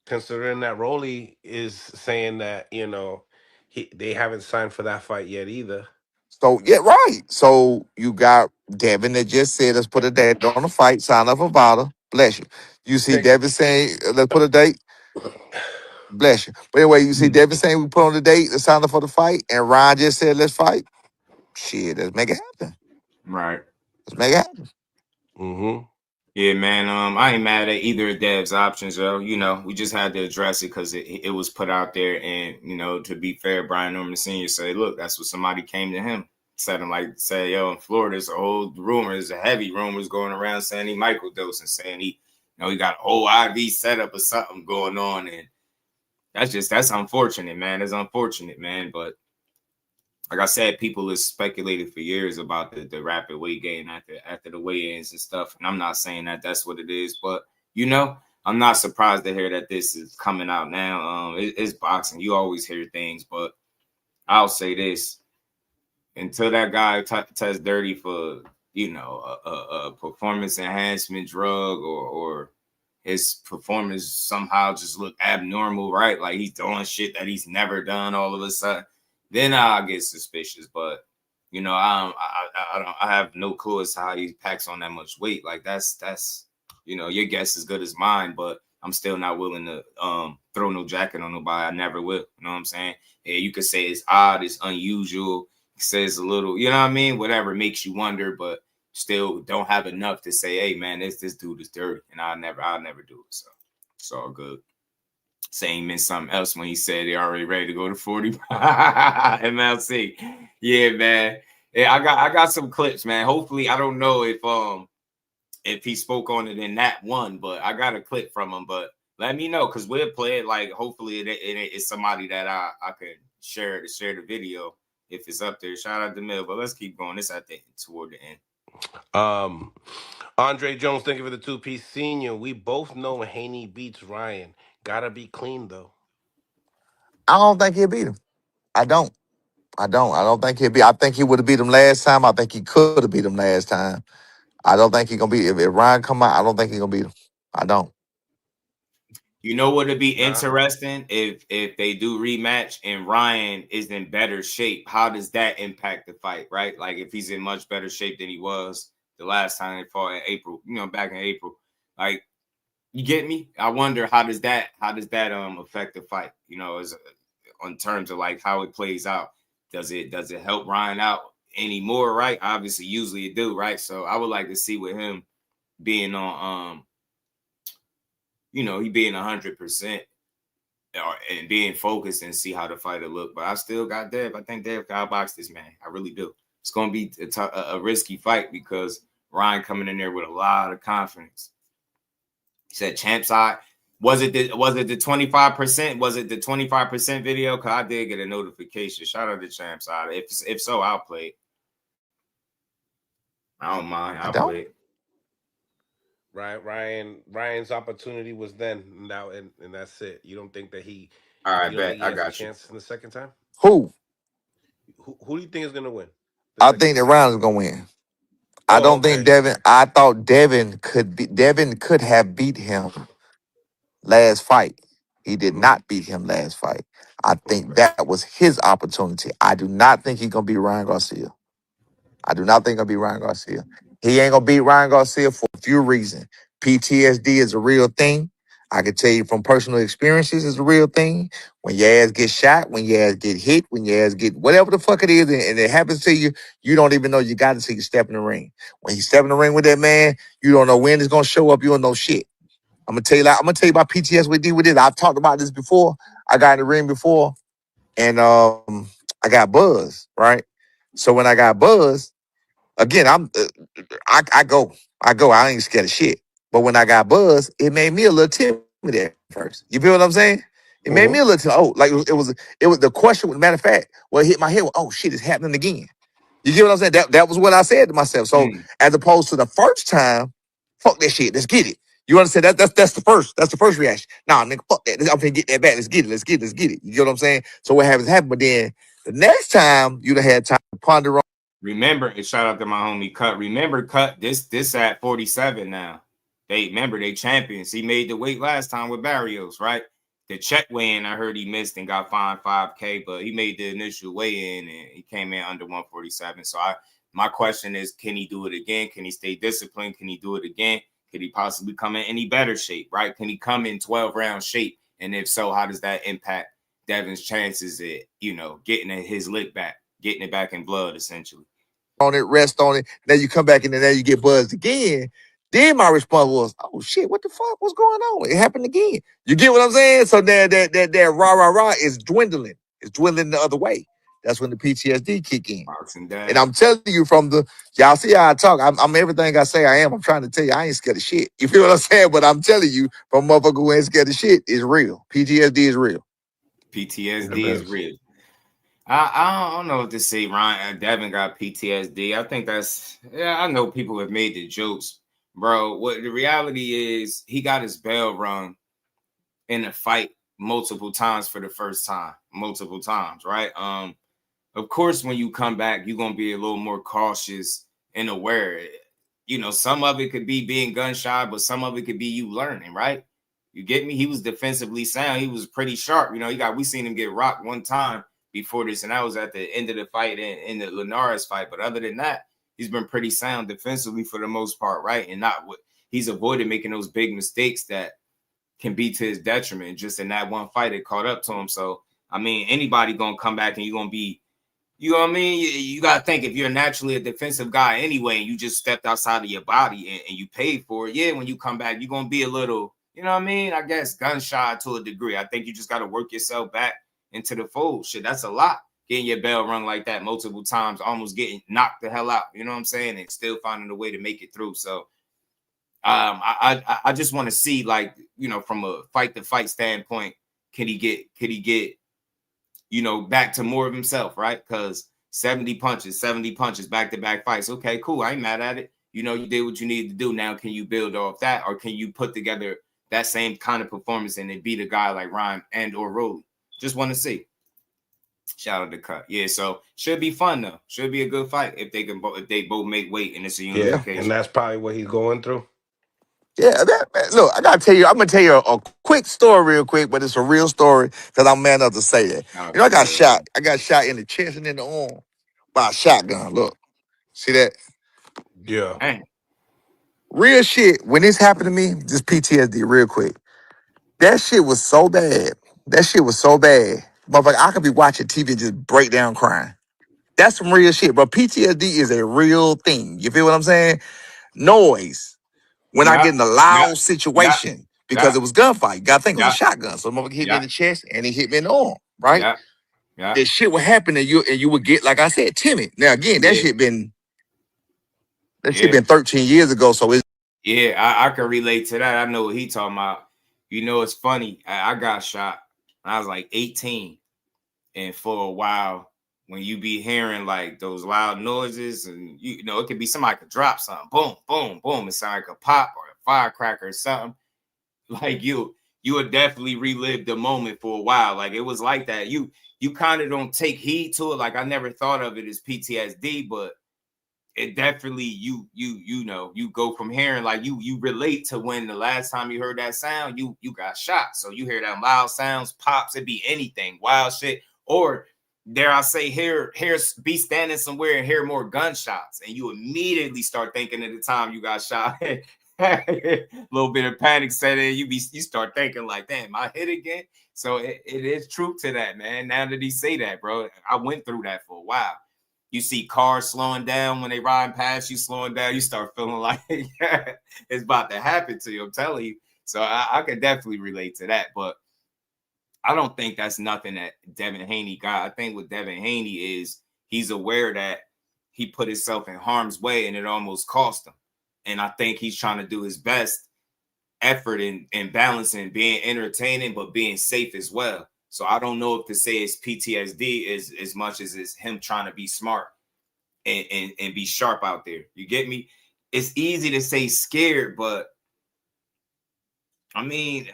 Considering that Rolly is saying that they haven't signed for that fight yet either. So yeah, right. So you got Devin that just said let's put a date on the fight. Sign up for Vada. Bless you. You see Thank you. Devin saying let's put a date. Bless you. But anyway, you see Devin saying we put on the date, let's sign up for the fight, and Ryan just said let's fight. Shit, let's make it happen. Right. Let's make it happen. Yeah, man. I ain't mad at either of Dev's options, though. We just had to address it because it was put out there, and to be fair, Brian Norman Sr. said, "Look, that's what somebody came to him, said, yo, in Florida, there's a whole rumors, a heavy rumors going around saying he microdosing, saying he got a whole IV setup or something going on, and that's unfortunate, man. It's unfortunate, man, but." Like I said, people have speculated for years about the rapid weight gain after the weigh-ins and stuff. And I'm not saying that that's what it is, but I'm not surprised to hear that this is coming out now. It's boxing. You always hear things, but I'll say this: until that guy tests dirty for a performance enhancement drug or his performance somehow just look abnormal, right? Like he's doing shit that he's never done all of a sudden. Then I'll get suspicious, but I have no clue as to how he packs on that much weight. Like that's your guess is good as mine, but I'm still not willing to throw no jacket on nobody. I never will. You know what I'm saying? Yeah, you could say it's odd, it's unusual, it says a little, you know what I mean? Whatever makes you wonder, but still don't have enough to say, hey man, this dude is dirty, and I'll never do it. So it's all good. Saying meant something else when he said they're already ready to go to 40 MLC. Yeah, man. Yeah, I got some clips, man. Hopefully, I don't know if he spoke on it in that one, but I got a clip from him. But let me know because we'll play it. Like hopefully it's somebody that I can share the video if it's up there. Shout out to Mill, but let's keep going. It's toward the end. Andre Jones, thank you for the 2-piece. Senior, we both know Haney beats Ryan. Gotta be clean though. I don't think he'll beat him. I don't think he'll beat. I think he would have beat him last time. I think he could have beat him last time. I don't think he's gonna beat. If Ryan come out, I don't think he's gonna beat him. I don't. You know what would be interesting if they do rematch and Ryan is in better shape? How does that impact the fight, right? Like if he's in much better shape than he was the last time they fought in April, back in April. Like, you get me? I wonder how does that affect the fight? As on terms of like how it plays out. Does it help Ryan out anymore, right? Obviously, usually it do, right? So I would like to see with him being on he being 100% and being focused and see how the fight will look. But I still got Dev. I think Dev can outbox this man. I really do. It's going to be a risky fight because Ryan coming in there with a lot of confidence. He said champ side. Was it the 25%? Was it the 25% video? Because I did get a notification. Shout out to champ side. If so, I'll play it. I don't mind. I'll play it. Ryan's opportunity was then now, and that's it. You don't think that he? All right, bet. I got a chance in the second time. Who do you think is gonna win? I think that Ryan is gonna win. I don't think Devin. I thought Devin could have beat him last fight. He did not beat him last fight. I think that was his opportunity. I do not think he's gonna beat Ryan Garcia. I do not think he'll beat Ryan Garcia. He ain't gonna beat Ryan Garcia for a few reasons. PTSD is a real thing. I can tell you from personal experiences, it's a real thing. When your ass get shot, when your ass get hit, when your ass get whatever the fuck it is, and it happens to you, you don't even know you got it until you step in the ring. When you step in the ring with that man, you don't know when it's gonna show up. You don't know shit. I'm gonna tell you about PTSD with this. I've talked about this before. I got in the ring before, and I got buzzed, right? So when I got buzzed, again, I go. I ain't scared of shit. But when I got buzzed, it made me a little timid at first. You feel what I'm saying? It made me a little like it was the question. Matter of fact, what hit my head was, oh shit, it's happening again. You get what I'm saying? That was what I said to myself. So as opposed to the first time, fuck that shit. Let's get it. You understand? That's the first. That's the first reaction. Nah, nigga, fuck that. I'm finna get that back. Let's get it. Let's get it. Let's get it. You get what I'm saying? So what happens happened. But then the next time you'd have had time to ponder on. Remember, and shout out to my homie Cut. Remember, Cut, this at 47 now. They champions. He made the weight last time with Barrios, right? The check weigh-in, I heard he missed and got fined $5K, but he made the initial weigh-in and he came in under 147. So my question is, can he do it again? Can he stay disciplined? Can he do it again? Could he possibly come in any better shape, right? Can he come in 12-round shape? And if so, how does that impact Devin's chances at, getting his lick back, getting it back in blood, essentially? On it, rest on it. Then you come back and then you get buzzed again. Then my response was, "Oh shit, what the fuck? What's going on? It happened again." You get what I'm saying? So that rah is dwindling. It's dwindling the other way. That's when the PTSD kick in. And I'm telling you from y'all see how I talk. I'm everything I say I am. I'm trying to tell you I ain't scared of shit. You feel what I'm saying? But I'm telling you, from a motherfucker who ain't scared of shit is real. PTSD is real. PTSD is real. I don't know what to say, Ryan. Devin got PTSD. I think I know people have made the jokes, bro. What the reality is, he got his bell rung in a fight multiple times for the first time, multiple times, right? Of course, when you come back, you're gonna be a little more cautious and aware. Some of it could be being gun shy, but some of it could be you learning, right? You get me? He was defensively sound. He was pretty sharp. We seen him get rocked one time before this, and that was at the end of the fight in the Linares fight. But other than that, he's been pretty sound defensively for the most part, right? And he's avoided making those big mistakes that can be to his detriment. Just in that one fight, it caught up to him. So, anybody gonna come back and you're gonna be, you know what I mean? You gotta think, if you're naturally a defensive guy anyway, and you just stepped outside of your body and you paid for it, yeah, when you come back, you're gonna be a little, you know what I mean? I guess gun shy to a degree. I think you just gotta work yourself back into the fold. Shit, that's a lot. Getting your bell rung like that multiple times, almost getting knocked the hell out. You know what I'm saying? And still finding a way to make it through. So I just want to see, from a fight to fight standpoint, can he get back to more of himself, right? Because 70 punches back to back fights. Okay, cool. I ain't mad at it. You did what you needed to do. Now, can you build off that, or can you put together that same kind of performance and then beat a guy like Ryan and or Rolly? Just want to see. Shout out to Cut. Yeah, so should be fun though. Should be a good fight if they both make weight and it's a unification. Yeah, and that's probably what he's going through. Yeah, look, I gotta tell you, I'm gonna tell you a quick story real quick, but it's a real story because I'm man enough to say that. I got shot. I got shot in the chest and in the arm by a shotgun. Look, see that? Yeah. Dang. Real shit. When this happened to me, just PTSD real quick. That shit was so bad. Motherfucker, I could be watching TV and just break down crying. That's some real shit, bro. PTSD is a real thing. You feel what I'm saying? Noise. When I get in a loud situation, because it was gunfight. You gotta think it was a shotgun. So the motherfucker hit me in the chest and he hit me in the arm, right? Yeah. That shit would happen to you and you would get, like I said, timid. Now again, that shit been 13 years ago. So it's I can relate to that. I know what he talking about. It's funny. I got shot when I was like 18. And for a while, when you be hearing like those loud noises, and it could be somebody could drop something, boom, boom, boom. It sound like a pop or a firecracker or something. Like you would definitely relive the moment for a while. Like it was like that. You kind of don't take heed to it. Like I never thought of it as PTSD, but it definitely you go from hearing, like you relate to when the last time you heard that sound, you got shot. So you hear that loud sounds, pops, it be anything, wild shit, or dare I say, be standing somewhere and hear more gunshots, and you immediately start thinking of the time you got shot. A little bit of panic set in. You start thinking like, damn, I hit again. So it is truth to that, man. Now that he say that, bro, I went through that for a while. You see cars slowing down when they riding past you, slowing down. You start feeling like it's about to happen to you. I'm telling you. So I can definitely relate to that. But I don't think that's nothing that Devin Haney got. I think what Devin Haney is, he's aware that he put himself in harm's way and it almost cost him. And I think he's trying to do his best effort in balancing being entertaining, but being safe as well. So I don't know if to say it's PTSD is as much as it's him trying to be smart and be sharp out there. You get me? It's easy to say scared, but I mean,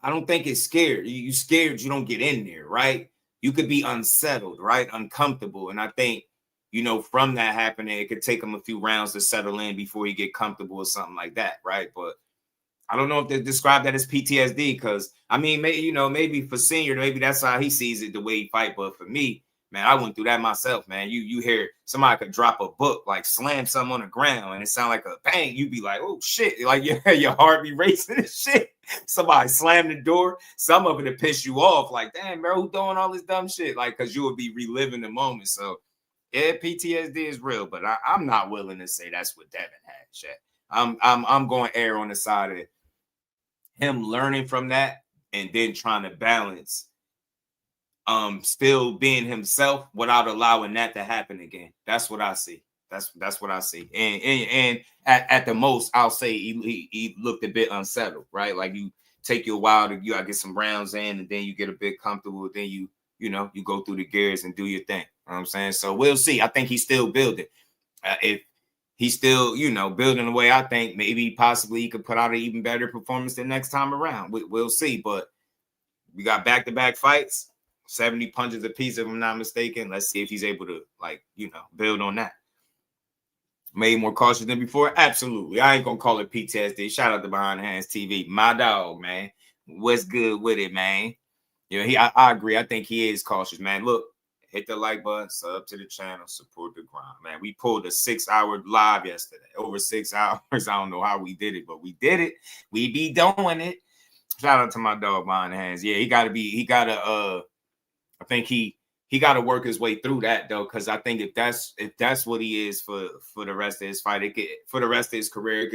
I don't think it's scared. You scared, you don't get in there, right? You could be unsettled, right? Uncomfortable. And I think, you know, from that happening, it could take him a few rounds to settle in before he get comfortable or something like that, right? But I don't know if they describe that as PTSD because, I mean, maybe for Senior, maybe that's how he sees it, the way he fight. But for me, man, I went through that myself, man. You hear somebody could drop a book, like slam something on the ground, and it sound like a bang. You be like, oh, shit. Like, your heart be racing and shit. Somebody slam the door. Some of it will piss you off. Like, damn, bro, who doing all this dumb shit? Like, because you would be reliving the moment. So, yeah, PTSD is real, but I'm not willing to say that's what Devin had, Shaq. I'm going to err on the side of him learning from that and then trying to balance still being himself without allowing that to happen again. That's what I see. That's what I see. And at the most, I'll say he looked a bit unsettled, right? Like you take you a while to gotta get some rounds in, and then you get a bit comfortable. Then you go through the gears and do your thing. You know what I'm saying? So we'll see. I think he's still building. If he's still, building the way I think, maybe possibly he could put out an even better performance the next time around. We'll see. But we got back-to-back fights, 70 punches apiece, if I'm not mistaken. Let's see if he's able to, build on that. Made more cautious than before? Absolutely. I ain't going to call it PTSD. Shout out to Behind the Hands TV. My dog, man. What's good with it, man? I agree. I think he is cautious, man. Look, hit the like button, sub to the channel, support the grind, man. We pulled a 6-hour live yesterday, over 6 hours. I don't know how we did it, but we did it. We be doing it. Shout out to my dog Behind the Hands. Yeah, I think he got to work his way through that though, because I think if that's what he is for the rest of his fight, for the rest of his career,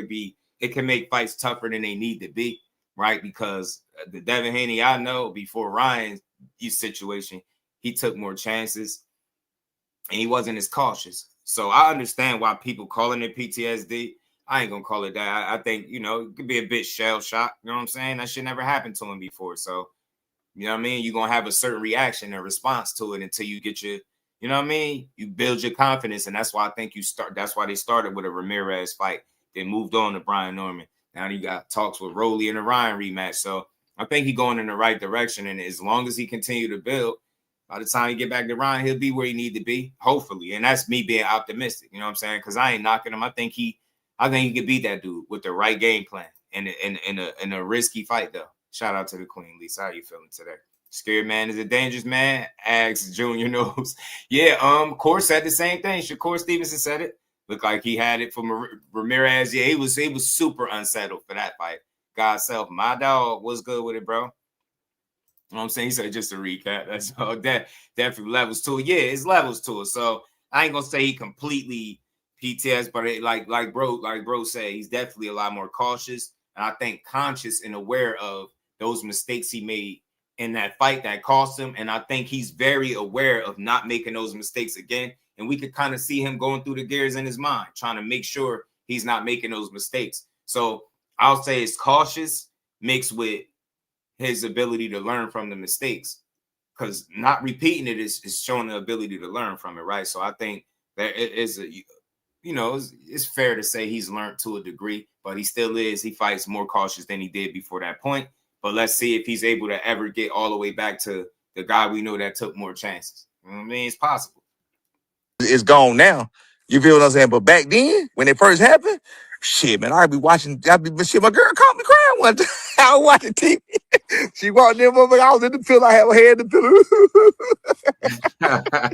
it can make fights tougher than they need to be, right? Because the Devin Haney I know before Ryan's situation, he took more chances and he wasn't as cautious. So I understand why people calling it PTSD. I ain't gonna call it that. I think it could be a bit shell shock. You know what I'm saying? That shit never happened to him before, so. You know what I mean? You're going to have a certain reaction and response to it until you get you know what I mean? You build your confidence, and that's why I think that's why they started with a Ramirez fight. They moved on to Brian Norman. Now you got talks with Rolly and the Ryan rematch. So I think he's going in the right direction, and as long as he continue to build, by the time he get back to Ryan, he'll be where he need to be, hopefully. And that's me being optimistic, you know what I'm saying? Because I ain't knocking him. I think he could beat that dude with the right game plan and in a risky fight, though. Shout out to the Queen, Lisa. How you feeling today? Scared man is a dangerous man. Ask Junior knows. Yeah, Core said the same thing. Shakur Stevenson said it. Looked like he had it from Ramirez. Yeah, he was super unsettled for that fight. God's self, my dog, what's good with it, bro? You know what I'm saying? He said just a recap. That's all. That definitely levels to it. Yeah, it's levels to it. So I ain't gonna say he completely PTS, but like bro said, he's definitely a lot more cautious, and I think conscious and aware of those mistakes he made in that fight that cost him. And I think he's very aware of not making those mistakes again. And we could kind of see him going through the gears in his mind, trying to make sure he's not making those mistakes. So I'll say it's cautious mixed with his ability to learn from the mistakes, because not repeating it is showing the ability to learn from it, right? So I think that it is it's fair to say he's learned to a degree, but he fights more cautious than he did before that point. But let's see if he's able to ever get all the way back to the guy we know that took more chances. You know what I mean? It's possible. It's gone now. You feel what I'm saying? But back then, when it first happened, shit, man, my girl caught me crying one time. I was watching TV. She walked in, I was in the pillow. I had my head in the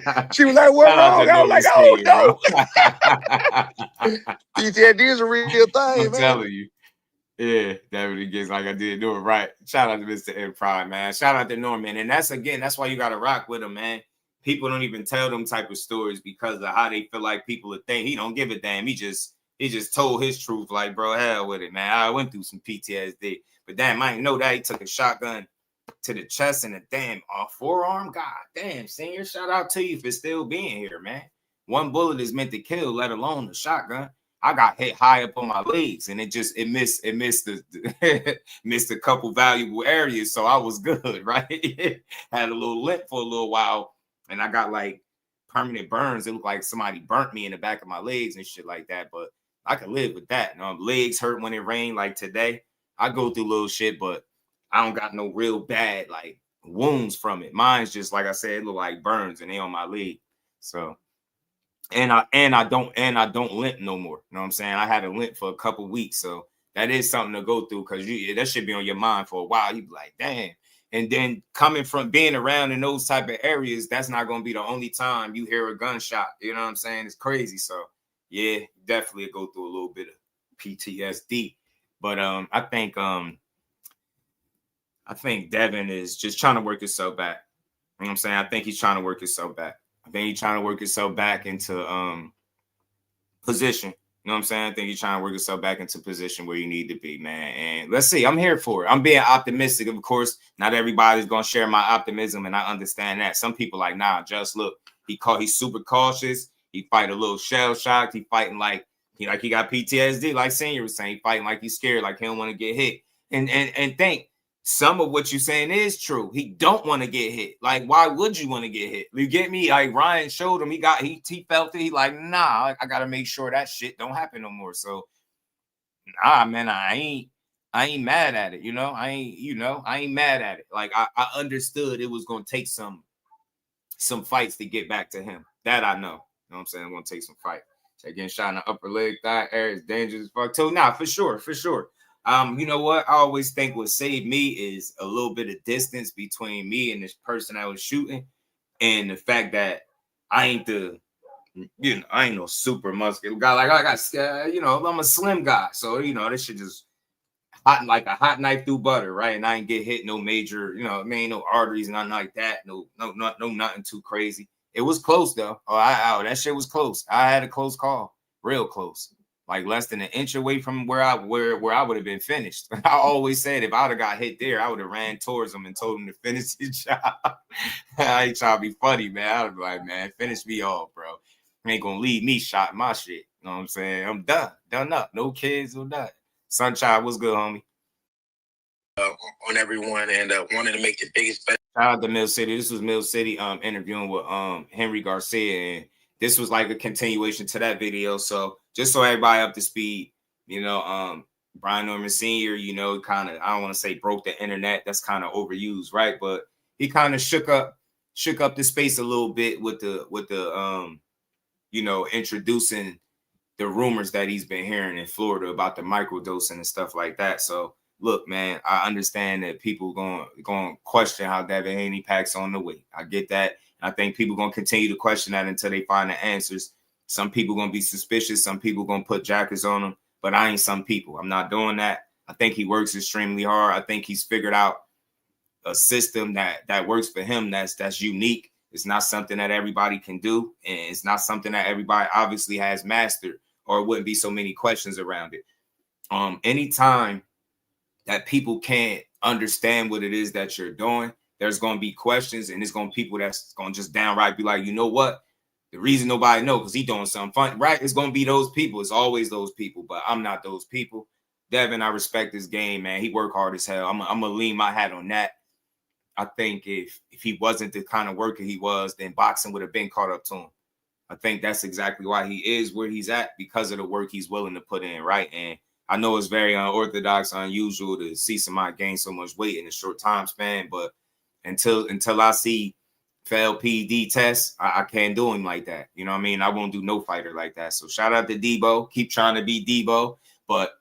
pillow. She was like, what wrong? I was like, oh, no. PTSD is a real thing, I'm telling you. Yeah, definitely gets like I did do it right. Shout out to Mr. Improv, man. Shout out to Norman. And that's why you gotta rock with him, man. People don't even tell them type of stories because of how they feel like people would think. He don't give a damn. He just told his truth, like, bro, hell with it, man. I went through some PTSD. But damn, I didn't know that. He took a shotgun to the chest and a damn forearm. God damn, senior. Shout out to you for still being here, man. One bullet is meant to kill, let alone a shotgun. I got hit high up on my legs, and it missed the missed a couple valuable areas, so I was good, right? Had a little limp for a little while, and I got like permanent burns. It looked like somebody burnt me in the back of my legs and shit like that, but I could live with that. Legs hurt when it rained, like today. I go through little shit, but I don't got no real bad like wounds from it. Mine's just like I said, it look like burns, and they on my leg. So. And I don't limp no more. You know what I'm saying? I had a limp for a couple weeks, so that is something to go through because that should be on your mind for a while. You be like, damn. And then coming from being around in those type of areas, that's not going to be the only time you hear a gunshot. You know what I'm saying? It's crazy. So yeah, definitely go through a little bit of PTSD. But I think Devin is just trying to work himself back. You know what I'm saying? I think he's trying to work himself back. I think he's trying to work himself back into position. You know what I'm saying? I think he's trying to work himself back into position where you need to be, man. And let's see. I'm here for it. I'm being optimistic. Of course, not everybody's going to share my optimism, and I understand that. Some people like, nah, just look. He's super cautious. He fight a little shell-shocked. He fighting like he got PTSD, like Senior was saying. He fighting like he's scared, like he don't want to get hit. And think, some of what you're saying is true. He don't want to get hit. Like, why would you want to get hit? You get me? Like Ryan showed him, he felt it. He like, nah, I gotta make sure that shit don't happen no more. So, nah, man, I ain't mad at it. I ain't mad at it. Like I understood it was gonna take some fights to get back to him. That I know. You know what I'm saying? I'm gonna take some fight. So again, shot in the upper leg, thigh area is dangerous as fuck too. Nah, for sure. You know what? I always think what saved me is a little bit of distance between me and this person I was shooting, and the fact that I ain't no super muscular guy. Like I'm a slim guy, so this shit just hot like a hot knife through butter, right? And I ain't get hit no major, no arteries, nothing like that, no, nothing too crazy. It was close though. That shit was close. I had a close call, real close. Like less than an inch away from where I would have been finished. I always said if I would have got hit there, I would have ran towards him and told him to finish his job. I ain't trying to be funny, man. I would be like, man, finish me off, bro. You ain't gonna leave me shot my shit. You know what I'm saying? I'm done up. No kids or nothing. Sunshine, what's good, homie? On everyone, and wanted to make the biggest bet. Shout out to Mill City. This was Mill City interviewing with Henry Garcia, and this was like a continuation to that video. So just so everybody up to speed, Brian Norman Sr., kind of, I don't want to say broke the internet. That's kind of overused, right? But he kind of shook up the space a little bit with the introducing the rumors that he's been hearing in Florida about the microdosing and stuff like that. So look, man, I understand that people going to question how Devin Haney packs on the weight. I get that. I think people going to continue to question that until they find the answers. Some people going to be suspicious. Some people going to put jackets on them. But I ain't some people. I'm not doing that. I think he works extremely hard. I think he's figured out a system that works for him that's unique. It's not something that everybody can do. And it's not something that everybody obviously has mastered, or it wouldn't be so many questions around it. Anytime that people can't understand what it is that you're doing, there's going to be questions, and it's going to be people that's going to just downright be like, you know what? The reason nobody knows because he doing something fun, right? It's going to be those people. It's always those people, but I'm not those people. Devin, I respect this game, man. He worked hard as hell. I'm going to lean my hat on that. I think if he wasn't the kind of worker he was, then boxing would have been caught up to him. I think that's exactly why he is where he's at, because of the work he's willing to put in, right? And I know it's very unorthodox, unusual to see somebody gain so much weight in a short time span, but until I see failed PED tests, I can't do him like that. You know what I mean? I won't do no fighter like that. So shout out to DEEBO. Keep trying to be DEEBO. But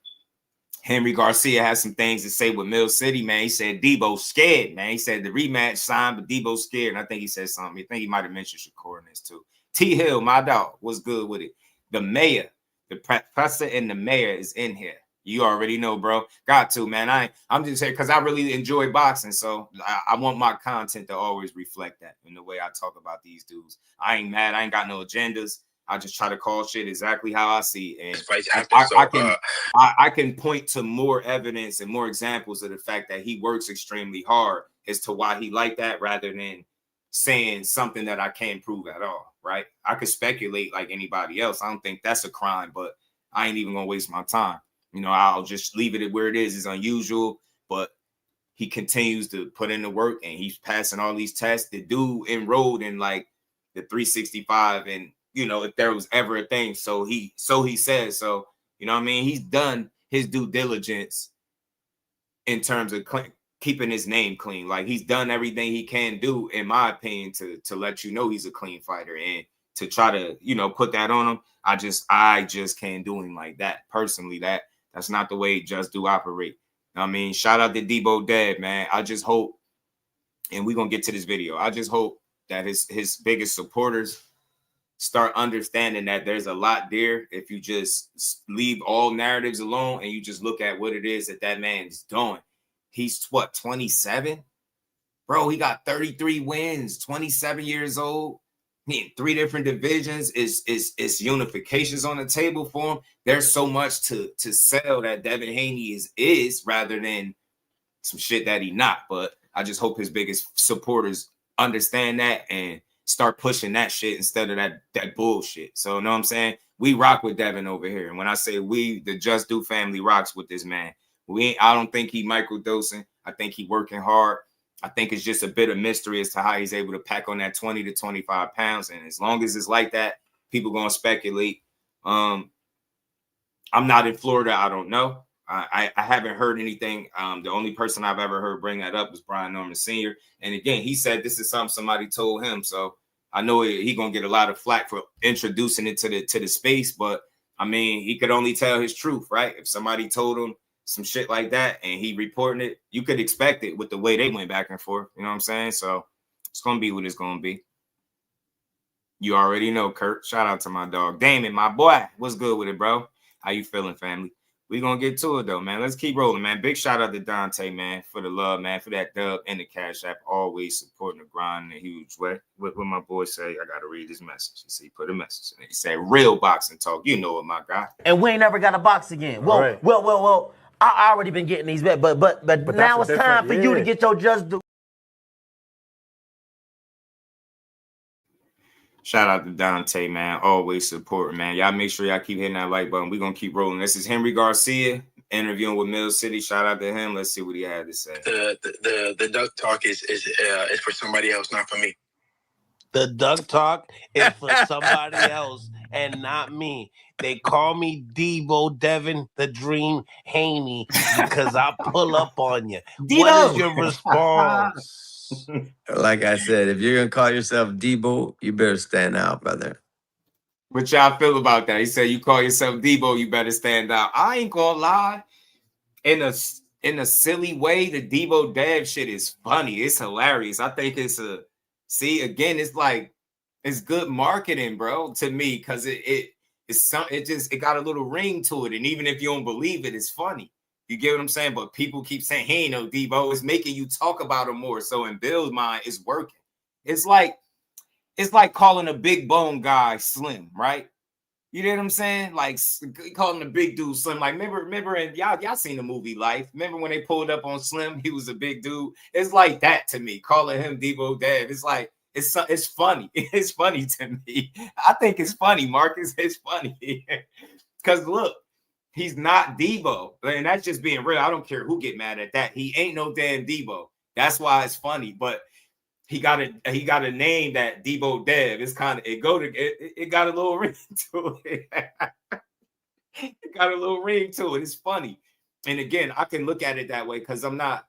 Henry Garcia has some things to say with Mill City, man. He said DEEBO's scared, man. He said the rematch signed, but DEEBO's scared. And I think he said something. I think he might have mentioned Shakur in this too. T Hill, my dog, what's good with it? The mayor, the professor and the mayor is in here. You already know, bro. Got to, man. I'm just saying because I really enjoy boxing, so I want my content to always reflect that in the way I talk about these dudes. I ain't mad. I ain't got no agendas. I just try to call shit exactly how I see it. And I can point to more evidence and more examples of the fact that he works extremely hard as to why he like that, rather than saying something that I can't prove at all, right? I could speculate like anybody else. I don't think that's a crime, but I ain't even gonna waste my time. You know, I'll just leave it at where it is. It's unusual, but he continues to put in the work and he's passing all these tests. The dude enrolled in like the 365, and you know, if there was ever a thing, so he says. So, you know what I mean? He's done his due diligence in terms of keeping his name clean. Like, he's done everything he can do, in my opinion, to let you know he's a clean fighter. And to try to, you know, put that on him, I just can't do him like that. Personally, that's not the way Just Do operate. I mean, shout out to DEEBO Dev, man. I just hope, and we're gonna get to this video, I just hope that his biggest supporters start understanding that there's a lot there if you just leave all narratives alone and you just look at what it is that man's doing. He's what, 27? Bro, he got 33 wins, 27 years old. He in 3 different divisions. Is unifications on the table for him. There's so much to sell that Devin Haney is rather than some shit that he not. But I just hope his biggest supporters understand that and start pushing that shit instead of that bullshit. So, you know what I'm saying? We rock with Devin over here. And when I say we, the Just Do family rocks with this man. I don't think he microdosing. I think he working hard. I think it's just a bit of mystery as to how he's able to pack on that 20 to 25 pounds. And as long as it's like that, people going to speculate. I'm not in Florida. I don't know. I haven't heard anything. The only person I've ever heard bring that up was Brian Norman Sr. And again, he said this is something somebody told him. So I know he gonna get a lot of flack for introducing it to the space. But I mean, he could only tell his truth, right? If somebody told him some shit like that and he reporting it, you could expect it with the way they went back and forth. You know what I'm saying? So it's gonna be what it's gonna be. You already know, Kurt. Shout out to my dog Damon, my boy. What's good with it, bro? How you feeling, family? We're going to get to it, though, man. Let's keep rolling, man. Big shout out to Dante, man, for the love, man, for that dub and the Cash App, always supporting the grind in a huge way. What my boy say, I got to read his message. He said, he put a message in it. He said, real boxing talk. You know it, my guy. And we ain't never got a box again. Well, right. well, I already been getting these bets, but now it's time for you to get your Just Do. Shout out to Dante, man. Always supporting, man. Y'all make sure y'all keep hitting that like button. We're going to keep rolling. This is Henry Garcia interviewing with Mill City. Shout out to him. Let's see what he had to say. The duck talk is for somebody else, not for me. The duck talk is for somebody else and not me. They call me DEEBO Devin the Dream Haney because I pull up on you. What is your response? Like I said, if you're going to call yourself DEEBO, you better stand out, brother. What y'all feel about that? He said, you call yourself DEEBO, you better stand out. I ain't gonna lie. In a silly way, the DEEBO Dev shit is funny. It's hilarious. I think it's it's like, it's good marketing, bro, to me, because it got a little ring to it. And even if you don't believe it, it's funny. You get what I'm saying? But people keep saying, he ain't no DEEBO. It's making you talk about him more. So in Bill's mind, it's working. It's like calling a big bone guy slim, right? You know what I'm saying? Like calling a big dude slim. Like remember, and y'all seen the movie Life. Remember when they pulled up on Slim? He was a big dude. It's like that to me. Calling him DEEBO Dev. It's like it's funny. It's funny to me. I think it's funny, Marcus. It's funny because look. He's not DEEBO, and that's just being real. I don't care who get mad at that. He ain't no damn DEEBO. That's why it's funny. But he got a name that DEEBO Dev. It's kind of it got a little ring to it. It got a little ring to it. It's funny. And again, I can look at it that way because I'm not.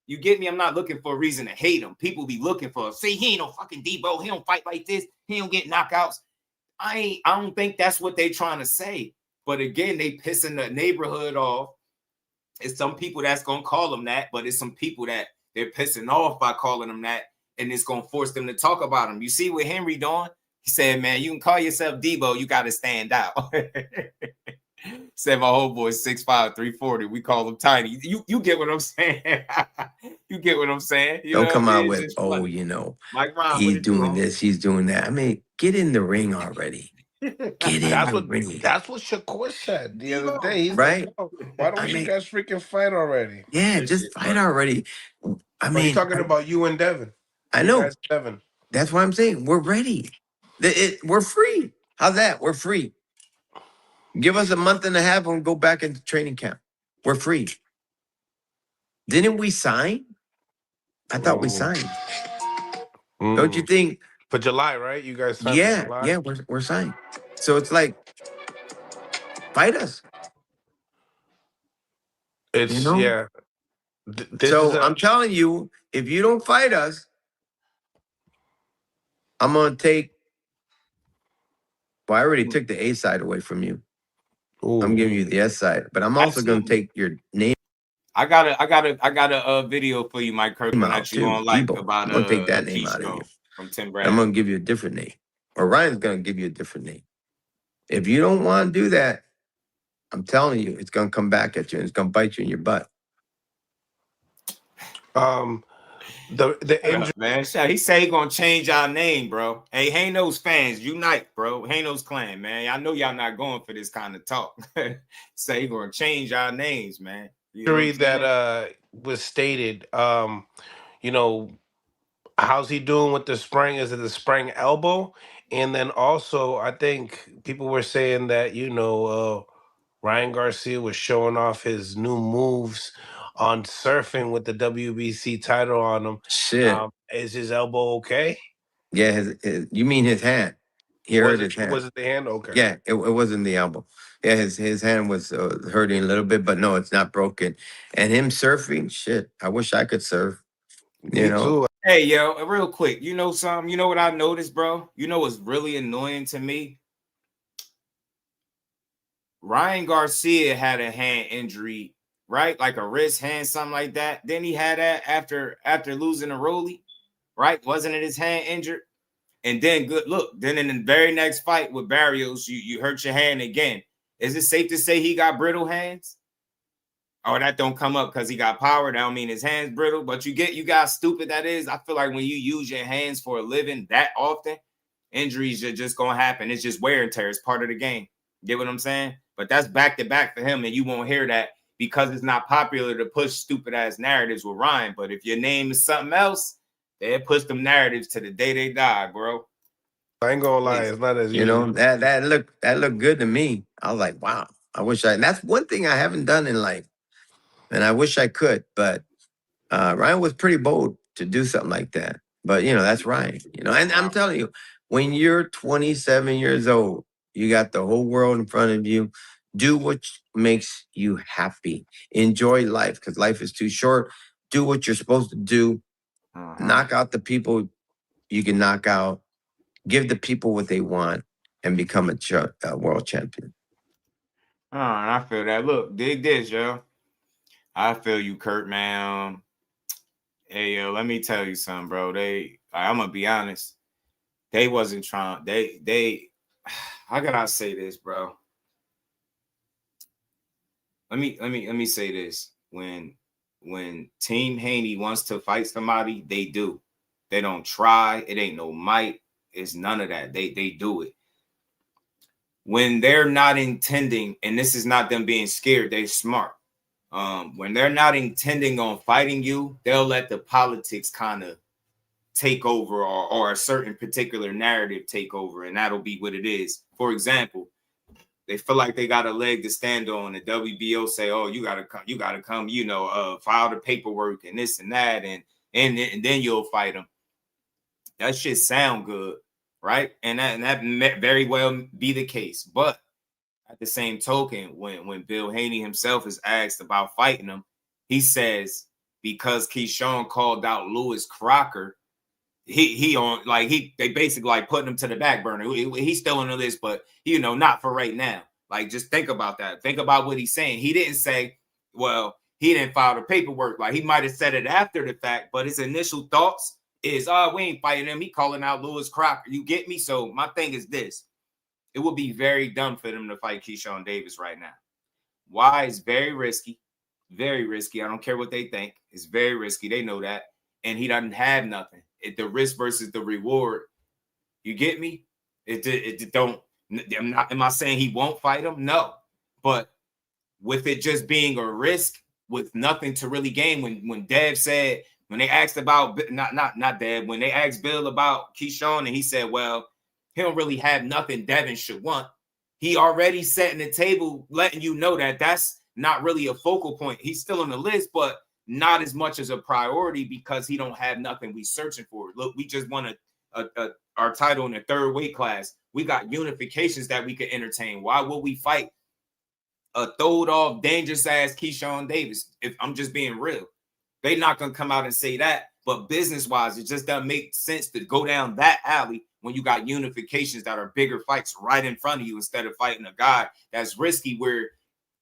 You get me? I'm not looking for a reason to hate him. People be looking for. See, he ain't no fucking DEEBO. He don't fight like this. He don't get knockouts. I don't think that's what they trying to say. But again, they pissing the neighborhood off. It's some people that's going to call them that, but it's some people that they're pissing off by calling them that, and it's going to force them to talk about them. You see what Henry doing? He said, man, you can call yourself DEEBO, you got to stand out. Said my homeboy 6'5", 340. We call him Tiny. You get what I'm saying? You get what I'm saying? You Don't know what come I out mean? It's with, just oh, funny. you know, Mike Ron, what he's it do, doing homie? this, he's doing that. I mean, get in the ring already. Get in the ring. That's what Shakur said the other day. He's Right? like, yo, why I don't you mean, guys freaking fight already? yeah, just fight already. I But he's mean, talking about you and Devin. I You know. guys, Devin. That's what I'm saying. We're ready. We're free. How's that? We're free. Give us a month and a half and go back into training camp. We're free. Didn't we sign? I thought we signed. Don't you think? For July, right? You guys signed for July? Yeah, we're signed. So it's like, fight us. It's, you know? yeah. So I'm telling you, if you don't fight us, I'm gonna take. Well, I already took the A side away from you. I'm giving you the S side, but I'm also gonna take your name. I got a video for you, Mike Kirkland, that you gonna like DEEBO. about I'm gonna take that name out of you. from Tim I'm Brad. gonna give you a different name, or Ryan's gonna give you a different name. If you don't want to do that, I'm telling you, it's gonna come back at you and it's gonna bite you in your butt. The injury, man. He say he gonna change our name, bro. Hey, Haino's fans, unite, bro. Haino's clan, man. I know y'all not going for this kind of talk. Say he gonna change our names, man. You know injury that was stated. You know, how's he doing with the sprain? Is it the sprained elbow? And then also, I think people were saying that, you know, Ryan Garcia was showing off his new moves on surfing with the WBC title on him. Shit. Is his elbow okay? Yeah, you mean his hand? He hurt his hand. Was it the hand? Okay. Yeah, it wasn't the elbow. Yeah, his hand was hurting a little bit, but no, it's not broken. And him surfing, shit. I wish I could surf. You know. Hey, yo, real quick. You know something? You know what I noticed, bro? You know what's really annoying to me? Ryan Garcia had a hand injury, right? Like a wrist, hand, something like that. Then he had that after losing a Rolly, right? Wasn't it his hand injured? And then then in the very next fight with Barrios, you hurt your hand again. Is it safe to say he got brittle hands? Oh, that don't come up because he got power. That don't mean his hands brittle, but you got how stupid that is. I feel like when you use your hands for a living that often, injuries are just gonna happen. It's just wear and tear. It's part of the game. Get what I'm saying? But that's back to back for him, and you won't hear that because it's not popular to push stupid ass narratives with Ryan. But if your name is something else, they push them narratives to the day they die, bro. I ain't gonna lie, it's not as you know that looked good to me. I was like, wow. I wish and that's one thing I haven't done in life, and I wish I could. But Ryan was pretty bold to do something like that. But you know, that's Ryan. You know, and I'm telling you, when you're 27 years old, you got the whole world in front of you. Do what makes you happy. Enjoy life because life is too short. Do what you're supposed to do. Knock out the people you can knock out. Give the people what they want and become a world champion. I feel that. Look, dig this, yo. I feel you, Kurt, man. Hey, yo, let me tell you something, bro. I'm gonna be honest. They wasn't trying. They. How can I say this, bro? Let me say this. When Team Haney wants to fight somebody, they do. They don't try. It ain't no might. It's none of that. They do it. When they're not intending, and this is not them being scared, they're smart. When they're not intending on fighting you, they'll let the politics kind of take over or a certain particular narrative take over, and that'll be what it is. For example, they feel like they got a leg to stand on. The WBO say, "Oh, you gotta come, you know, file the paperwork and this and that, and then you'll fight them." That shit sound good, right? And that may very well be the case. But at the same token, when Bill Haney himself is asked about fighting him, he says because Keyshawn called out Lewis Crocker, they basically like putting him to the back burner. He's still on the list, but you know, not for right now. Like, just think about that. Think about what he's saying. He didn't say, well, he didn't file the paperwork. Like, he might have said it after the fact, but his initial thoughts is, we ain't fighting him. He calling out Lewis Crocker. You get me? So my thing is this. it would be very dumb for them to fight Keyshawn Davis right now. Why? It's very risky. Very risky. I don't care what they think. It's very risky. They know that. And he doesn't have nothing. The risk versus the reward. You get me? It don't. Am I saying he won't fight him? No. But with it just being a risk with nothing to really gain, when Dev said, when they asked about, not Dev, when they asked Bill about Keyshawn and he said, well, he don't really have nothing Devin should want. He already setting the table, letting you know that that's not really a focal point. He's still on the list, but not as much as a priority because he don't have nothing we searching for. Look, we just won our title in the 3rd weight class. We got unifications that we could entertain. Why would we fight a throwed off, dangerous ass Keyshawn Davis? If I'm just being real, they're not gonna come out and say that. But business wise, it just doesn't make sense to go down that alley when you got unifications that are bigger fights right in front of you instead of fighting a guy that's risky where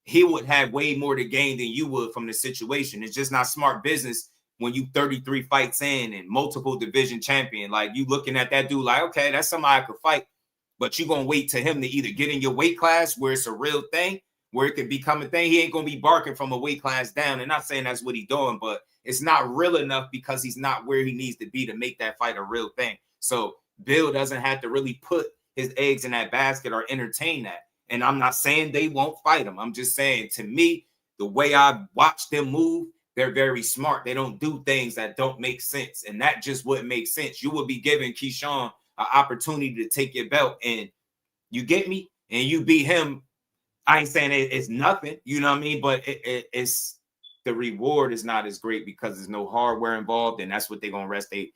he would have way more to gain than you would from the situation. It's just not smart business when you 33 fights in and multiple division champion. Like, you looking at that dude like, okay, that's somebody I could fight, but you're going to wait to him to either get in your weight class where it's a real thing, where it could become a thing. He ain't going to be barking from a weight class down. And not saying that's what he's doing, but it's not real enough because he's not where he needs to be to make that fight a real thing. So Bill doesn't have to really put his eggs in that basket or entertain that. And I'm not saying they won't fight him. I'm just saying, to me, the way I watch them move, they're very smart. They don't do things that don't make sense. And that just wouldn't make sense. You would be giving Keyshawn an opportunity to take your belt, and you get me, and you beat him. I ain't saying it's nothing, you know what I mean? But it's the reward is not as great because there's no hardware involved, and that's what they're going to rest they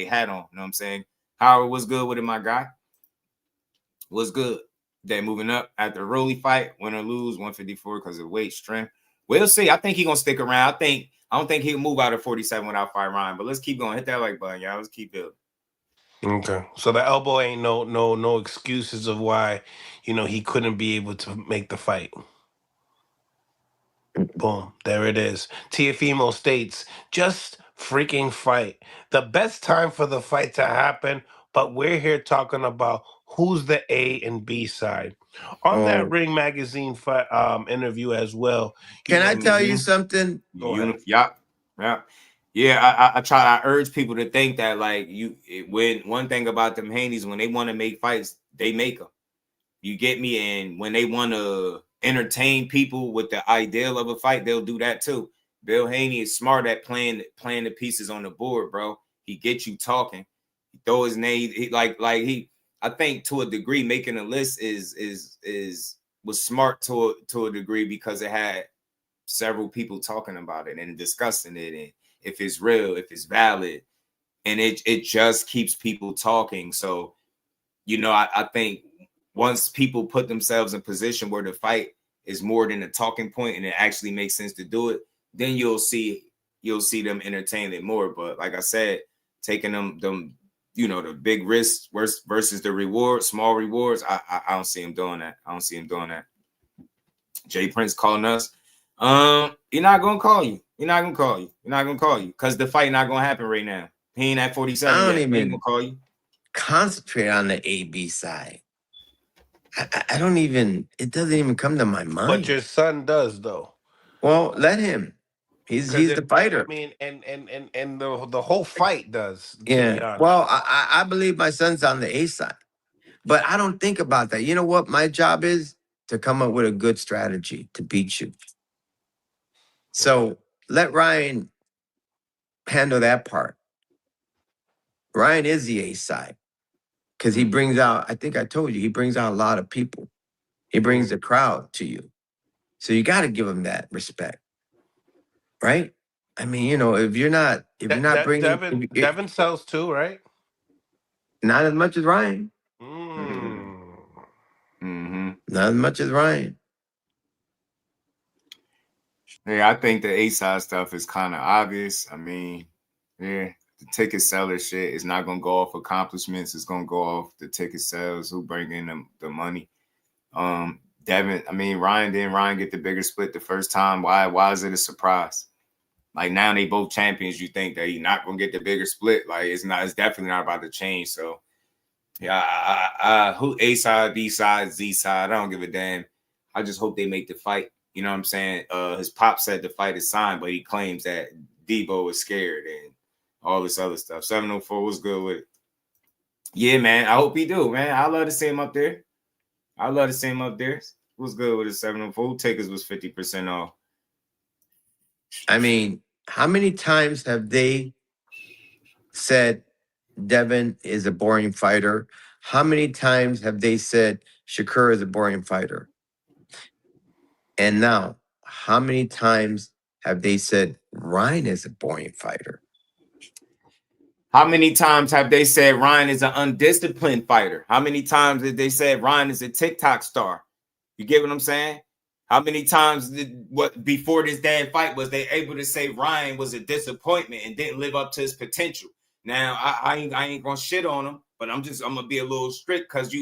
had on. You know what I'm saying? Howard was good with it, my guy. Was good. They moving up after the Rolly fight, win or lose, 154 because of weight strength. We'll see. I think he's gonna stick around. I don't think he'll move out of 47 without fighting Ryan. But let's keep going. Hit that like button, y'all. Let's keep building. Okay. So the elbow ain't no excuses of why, he couldn't be able to make the fight. Boom. There it is. Tiafimo states, just freaking fight. The best time for the fight to happen, but we're here talking about who's the A and B side. On that Ring Magazine interview as well. Can I tell you something? Yeah. I urge people to think that, like, when one thing about them Haney's, when they want to make fights, they make them. You get me? And when they want to entertain people with the ideal of a fight, they'll do that too. Bill Haney is smart at playing the pieces on the board, bro. He gets you talking. He throw his name. I think to a degree, making a list was smart to a degree because it had several people talking about it and discussing it, and if it's real, if it's valid, and it just keeps people talking. So, I think once people put themselves in position where the fight is more than a talking point and it actually makes sense to do it, then you'll see them entertain it more. But like I said, taking them the big risks versus the rewards, small rewards, I don't see him doing that. Jay Prince calling us. He's not gonna call you. Because the fight not gonna happen right now. He ain't at 47. I don't yet. even He ain't gonna call you. Concentrate on the A-B side. I don't even, it doesn't even come to my mind. But your son does, though. Well, let him. He's the fighter. I mean, and the whole fight does. Yeah. Well, I believe my son's on the A side. But I don't think about that. You know what? My job is to come up with a good strategy to beat you. So let Ryan handle that part. Ryan is the A side because he brings out, I think I told you, he brings out a lot of people. He brings the crowd to you. So you got to give him that respect. Right? I mean, if you're not bringing Devin sells too, right? Not as much as Ryan. Not as much as Ryan. Yeah, I think the A side stuff is kind of obvious. I mean, yeah, the ticket seller shit is not gonna go off accomplishments. It's gonna go off the ticket sales, who bring in the money. Devin, I mean, Ryan get the bigger split the first time? Why is it a surprise? Like, now they both champions, you think that he's not gonna get the bigger split? Like, it's definitely not about to change. So Yeah, who A side, B side, Z side? I don't give a damn. I just hope they make the fight. You know what I'm saying? His pop said the fight is signed, but he claims that DEEBO is scared and all this other stuff. 704 was good with it. Yeah, man. I hope he do, man. I love to see him up there. I love to see him up there. What's good with his 704? Tickets was 50% off. I mean, how many times have they said Devin is a boring fighter? How many times have they said Shakur is a boring fighter? And now, how many times have they said Ryan is a boring fighter? How many times have they said Ryan is an undisciplined fighter? How many times did they say Ryan is a TikTok star? You get what I'm saying? How many times before this damn fight was they able to say Ryan was a disappointment and didn't live up to his potential? Now I ain't gonna shit on him, but I'm gonna be a little strict because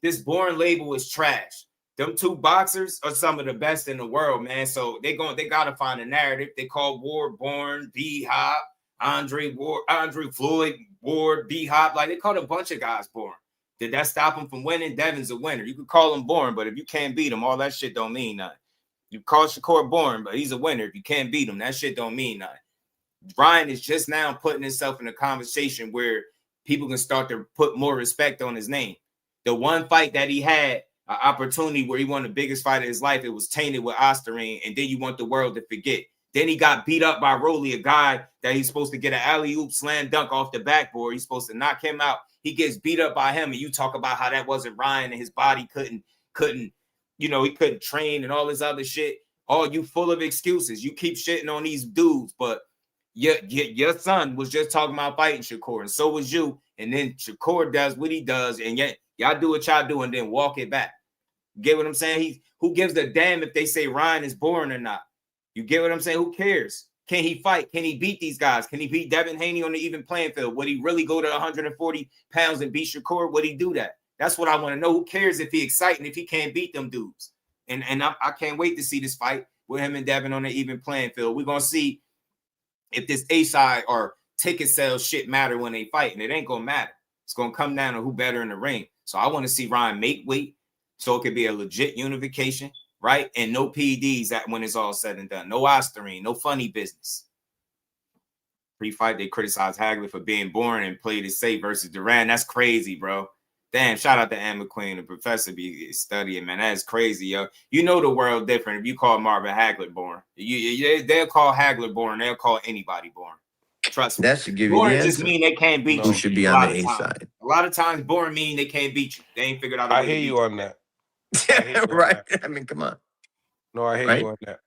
this boring label is trash. Them two boxers are some of the best in the world, man. So they gotta find a narrative. They call Ward Bourne, B-Hop, Andre Floyd, Ward, B-Hop. Like they called a bunch of guys boring. Did that stop him from winning? Devin's a winner. You could call him boring, but if you can't beat him, all that shit don't mean nothing. You call Shakur boring, but he's a winner. If you can't beat him, that shit don't mean nothing. Ryan is just now putting himself in a conversation where people can start to put more respect on his name. The one fight that he had, an opportunity where he won the biggest fight of his life, it was tainted with Osterine, and then you want the world to forget. Then he got beat up by Rolly, a guy that he's supposed to get an alley-oop slam dunk off the backboard. He's supposed to knock him out. He gets beat up by him, and you talk about how that wasn't Ryan and his body couldn't, he couldn't train and all this other shit. Oh, you full of excuses. You keep shitting on these dudes, but your son was just talking about fighting Shakur, and so was you. And then Shakur does what he does, and yet y'all do what y'all do and then walk it back. Get what I'm saying? Who gives a damn if they say Ryan is boring or not? You get what I'm saying? Who cares? Can he fight? Can he beat these guys? Can he beat Devin Haney on the even playing field? Would he really go to 140 pounds and beat Shakur? Would he do that? That's what I want to know. Who cares if he's exciting if he can't beat them dudes? And I can't wait to see this fight with him and Devin on the even playing field. We're going to see if this A-side or ticket sales shit matter when they fight, and it ain't going to matter. It's going to come down to who better in the ring. So I want to see Ryan make weight so it could be a legit unification, right? And no PEDs when it's all said and done. No Osterine, no funny business. Pre-fight, they criticized Hagler for being boring and played it safe versus Duran. That's crazy, bro. Damn, shout out to Ann McQueen, the professor be studying, man. That is crazy, yo. You know the world different if you call Marvin Hagler boring. They'll call Hagler boring. They'll call anybody boring. Trust me. That should give you boring the answer. just mean they can't beat you. Who should be on the A side? A lot of times boring mean they can't beat you. They ain't figured out a way I to hear beat you on that. Right? I mean, come on. No, I hear Right? you on that.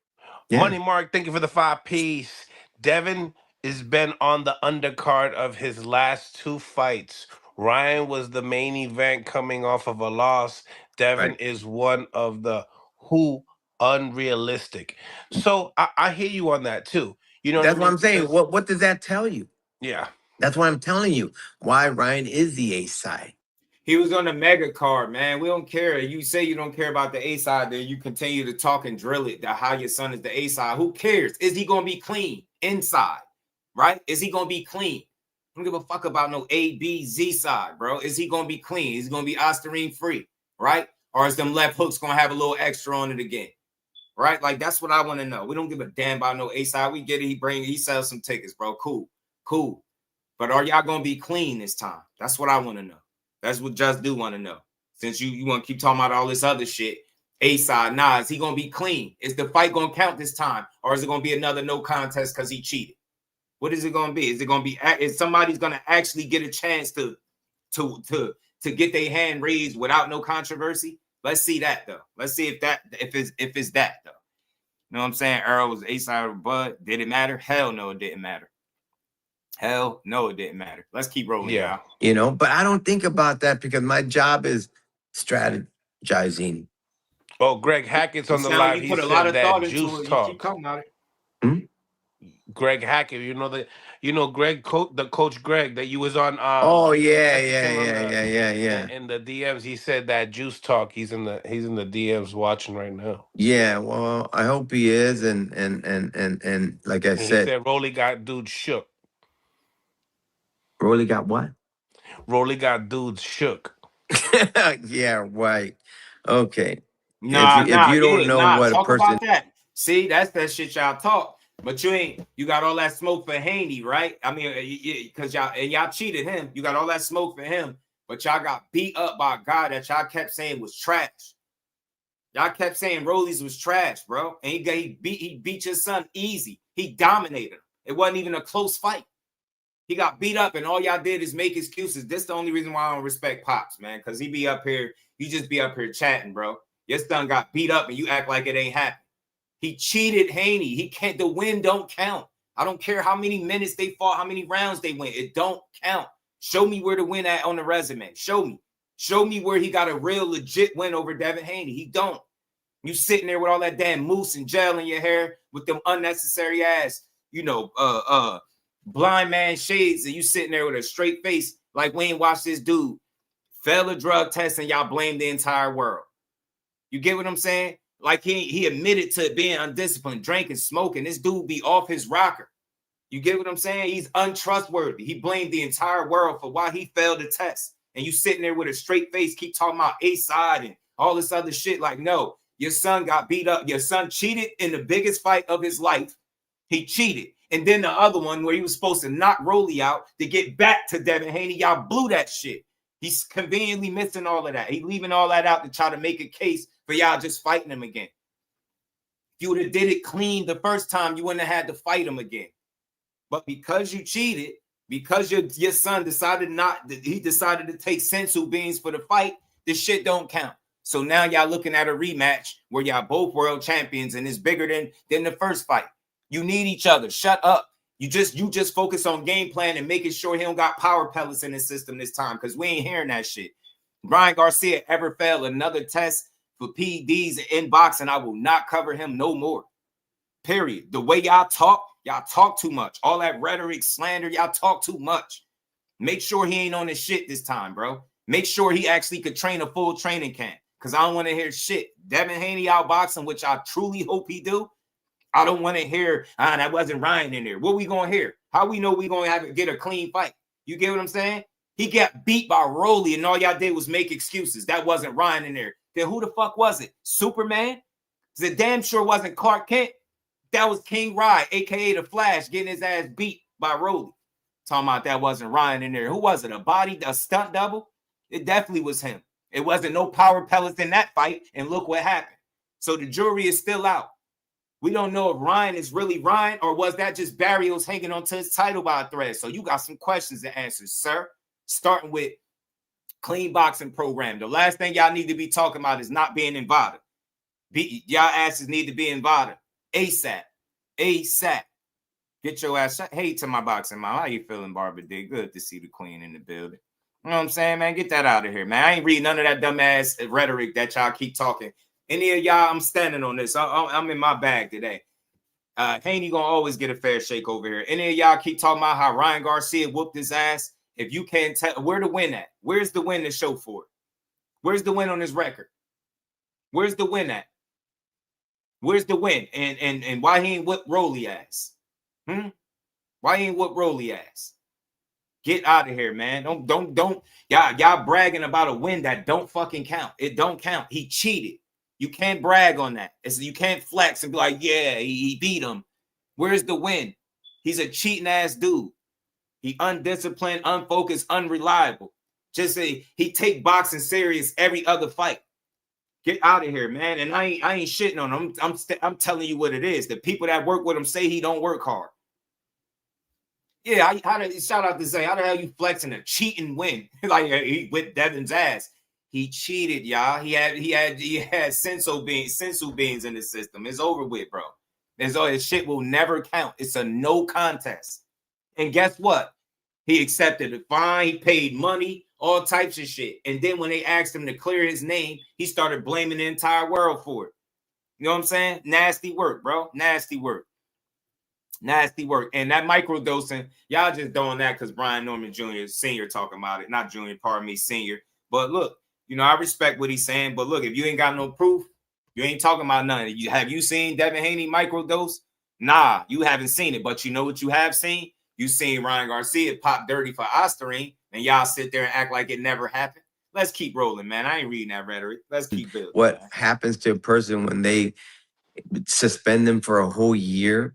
Yeah. Money Mark, thank you for the 5-piece. Devin has been on the undercard of his last 2 fights. Ryan was the main event coming off of a loss. Devin is one of the unrealistic. So I hear you on that too. You know That's what I mean? I'm saying. What does that tell you? Yeah. That's why I'm telling you why Ryan is the A side. He was on the mega card, man. We don't care. You say you don't care about the A side, then you continue to talk and drill it that how your son is the A side. Who cares? Is he gonna be clean inside? Right? Is he gonna be clean? I don't give a fuck about no A, B, Z side, bro. Is he gonna be clean? Is he gonna be Osterine free? Right? Or is them left hooks gonna have a little extra on it again? Right? Like that's what I want to know. We don't give a damn about no A side. We get it. He sells some tickets, bro. Cool. But are y'all gonna be clean this time? That's what I want to know. That's what Just Do want to know. Since you want to keep talking about all this other shit, A-side, is he going to be clean? Is the fight going to count this time? Or is it going to be another no contest because he cheated? What is it going to be? Is it going to be, is somebody's going to actually get a chance to get their hand raised without no controversy? Let's see that, though. Let's see if it's that, though. You know what I'm saying? Earl was A-side of Bud. Did it matter? Hell no, it didn't matter. Hell no, it didn't matter. Let's keep rolling. Yeah. You know, but I don't think about that because my job is strategizing. Oh, Greg Hackett's on the live. He put a said lot of that thought into juice it. You talk. keep talking about it. Greg Hackett, Greg, the coach Greg that you was on. Oh yeah. In the DMs, he said that juice talk. He's in the DMs watching right now. Yeah, well, I hope he is, and like I said, he said Rolly got dude shook. Rolly got what? Rolly got dudes shook. Yeah, right. Okay. Nah, If you don't yeah, know what a talk person, about that. See, that's that shit y'all talk. But you got all that smoke for Haney, right? I mean, because y'all cheated him. You got all that smoke for him, but y'all got beat up by a guy that y'all kept saying was trash. Y'all kept saying Rollies was trash, bro. And he beat your son easy. He dominated him. It wasn't even a close fight. He got beat up, and all y'all did is make excuses. This is the only reason why I don't respect Pops, man, because he be up here, you just be up here chatting, bro. Your son got beat up, and you act like it ain't happened. He cheated Haney. He can't. The win don't count. I don't care how many minutes they fought, how many rounds they went. It don't count. Show me where the win at on the resume. Show me. Show me where he got a real legit win over Devin Haney. He don't. You sitting there with all that damn mousse and gel in your hair with them unnecessary ass, blind man shades, and you sitting there with a straight face like we ain't watched this dude fail a drug test and y'all blame the entire world. You get what I'm saying? Like he admitted to being undisciplined, drinking, smoking. This dude be off his rocker. You get what I'm saying? He's untrustworthy. He blamed the entire world for why he failed the test. And you sitting there with a straight face, keep talking about A-side and all this other shit. Like, no, your son got beat up. Your son cheated in the biggest fight of his life. He cheated. And then the other one where he was supposed to knock Rolly out to get back to Devin Haney, y'all blew that shit. He's conveniently missing all of that. He's leaving all that out to try to make a case for y'all just fighting him again. If you would have did it clean the first time, you wouldn't have had to fight him again. But because you cheated, because your son decided to take sensu beans for the fight, this shit don't count. So now y'all looking at a rematch where y'all both world champions and it's bigger than the first fight. You need each other. Shut up. You just focus on game plan and making sure he don't got power pellets in his system this time, because we ain't hearing that shit. Ryan Garcia ever failed another test for PEDs in boxing, I will not cover him no more. Period. The way y'all talk too much. All that rhetoric, slander, y'all talk too much. Make sure he ain't on his shit this time, bro. Make sure he actually could train a full training camp, because I don't want to hear shit. Devin Haney outboxing, which I truly hope he do. I don't want to hear, that wasn't Ryan in there. What we going to hear? How we know we going to have to get a clean fight? You get what I'm saying? He got beat by Rolly, and all y'all did was make excuses. That wasn't Ryan in there. Then who the fuck was it? Superman? Because it damn sure wasn't Clark Kent. That was King Rye, a.k.a. The Flash, getting his ass beat by Rolly. Talking about that wasn't Ryan in there. Who was it? A stunt double? It definitely was him. It wasn't no power pellets in that fight, and look what happened. So the jury is still out. We don't know if Ryan is really Ryan, or was that just Barrios hanging onto his title by a thread? So you got some questions to answer, sir. Starting with clean boxing program. The last thing y'all need to be talking about is not being in VADA. Y'all asses need to be in VADA. ASAP. ASAP. Get your ass. Hey to my boxing mom. How you feeling, Barbara D? Good to see the queen in the building. You know what I'm saying, man? Get that out of here, man. I ain't reading none of that dumbass rhetoric that y'all keep talking. Any of y'all, I'm standing on this. I'm in my bag today. Haney gonna always get a fair shake over here. Any of y'all keep talking about how Ryan Garcia whooped his ass. If you can't tell where the win at, where's the win to show for it? Where's the win on his record? Where's the win at? Where's the win? And why he ain't whoop Rolly ass? Why he ain't whoop Rolly ass? Get out of here, man. Don't y'all bragging about a win that don't fucking count. It don't count. He cheated. You can't brag on that. You can't flex and be like, yeah, he beat him. Where's the win? He's a cheating ass dude. He undisciplined, unfocused, unreliable. Just say he take boxing serious every other fight. Get out of here, man. And I ain't shitting on him. I'm telling you what it is. The people that work with him say he don't work hard. Yeah, shout out to Zay. How the hell you flexing a cheating win? Like he whipped Devin's ass. He cheated, y'all. He had sensu beans in the system. It's over with, bro. His shit will never count. It's a no contest. And guess what? He accepted a fine. He paid money, all types of shit. And then when they asked him to clear his name, he started blaming the entire world for it. You know what I'm saying? Nasty work, bro. Nasty work. Nasty work. And that microdosing, y'all just doing that because Brian Norman Jr., Sr. talking about it. Not Jr., pardon me, Senior. But look, I respect what he's saying. But look, if you ain't got no proof, you ain't talking about nothing. Have you seen Devin Haney microdose? Nah, you haven't seen it. But you know what you have seen? You seen Ryan Garcia pop dirty for Ostarine. and y'all sit there and act like it never happened. Let's keep rolling, man. I ain't reading that rhetoric. Let's keep building. What man. happens to a person when they suspend them for a whole year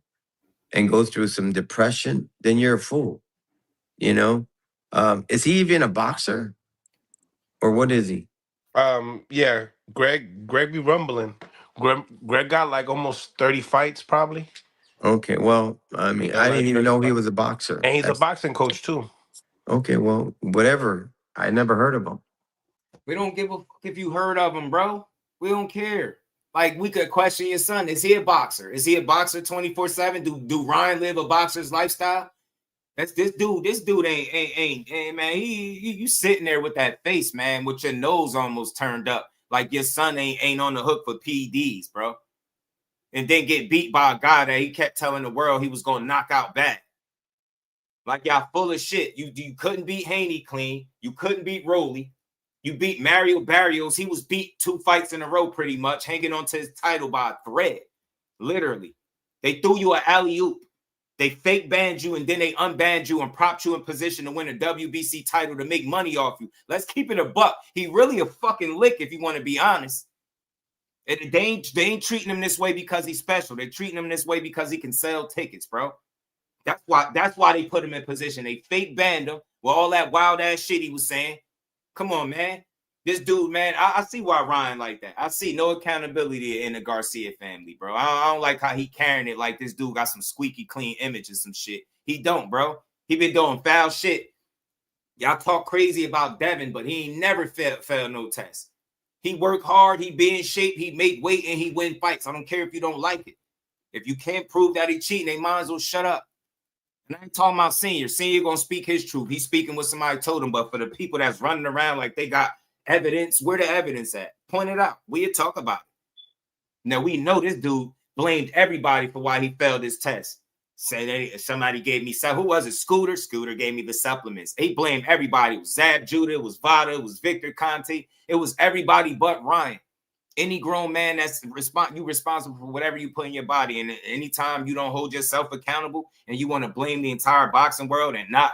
and go through some depression? Then you're a fool. You know, is he even a boxer, or what is he? Yeah, Greg be rumbling. Greg got like almost 30 fights, probably. Okay, well, I mean, Yeah, I like didn't even know he 35. was a boxer. And he's a boxing coach too. Okay, well, whatever. I never heard of him. We don't give a fuck if you heard of him, bro. We don't care. Like, we could question your son. Is he a boxer? Is he a boxer 24/7? Do Ryan live a boxer's lifestyle? That's this dude. This dude ain't man. You sitting there with that face, man, with your nose almost turned up, like your son ain't on the hook for PEDS, bro. And then get beat by a guy that he kept telling the world he was gonna knock out bad. Like, y'all full of shit. You couldn't beat Haney clean. You couldn't beat Rolly. You beat Mario Barrios. He was beat 2 fights in a row, pretty much, hanging onto his title by a thread. Literally. They threw you an alley-oop. They fake banned you, and then they unbanned you and propped you in position to win a WBC title to make money off you. Let's keep it a buck. He really a fucking lick, if you want to be honest. And they ain't treating him this way because he's special. They're treating him this way because he can sell tickets, bro. That's why they put him in position. They fake banned him with all that wild ass shit he was saying. Come on, man. This dude, man, I see why Ryan like that. I see no accountability in the Garcia family, bro. I don't like how he carrying it like this dude got some squeaky clean image and some shit. He don't, bro. He been doing foul shit. Y'all talk crazy about Devin, but he ain't never failed no test. He worked hard. He be in shape. He make weight, and he win fights. I don't care if you don't like it. If you can't prove that he cheating, they might as well shut up. And I ain't talking about Senior. Senior gonna speak his truth. He's speaking what somebody told him. But for the people that's running around like they got evidence, where the evidence at? Point it out. We'll talk about it. Now, we know this dude blamed everybody for why he failed his test. Said that somebody gave me, who was it? Scooter. Scooter gave me the supplements. He blamed everybody. It was Zab Judah, it was Vada, it was Victor Conte. It was everybody but Ryan. Any grown man that's responsible for whatever you put in your body. And anytime you don't hold yourself accountable and you want to blame the entire boxing world and not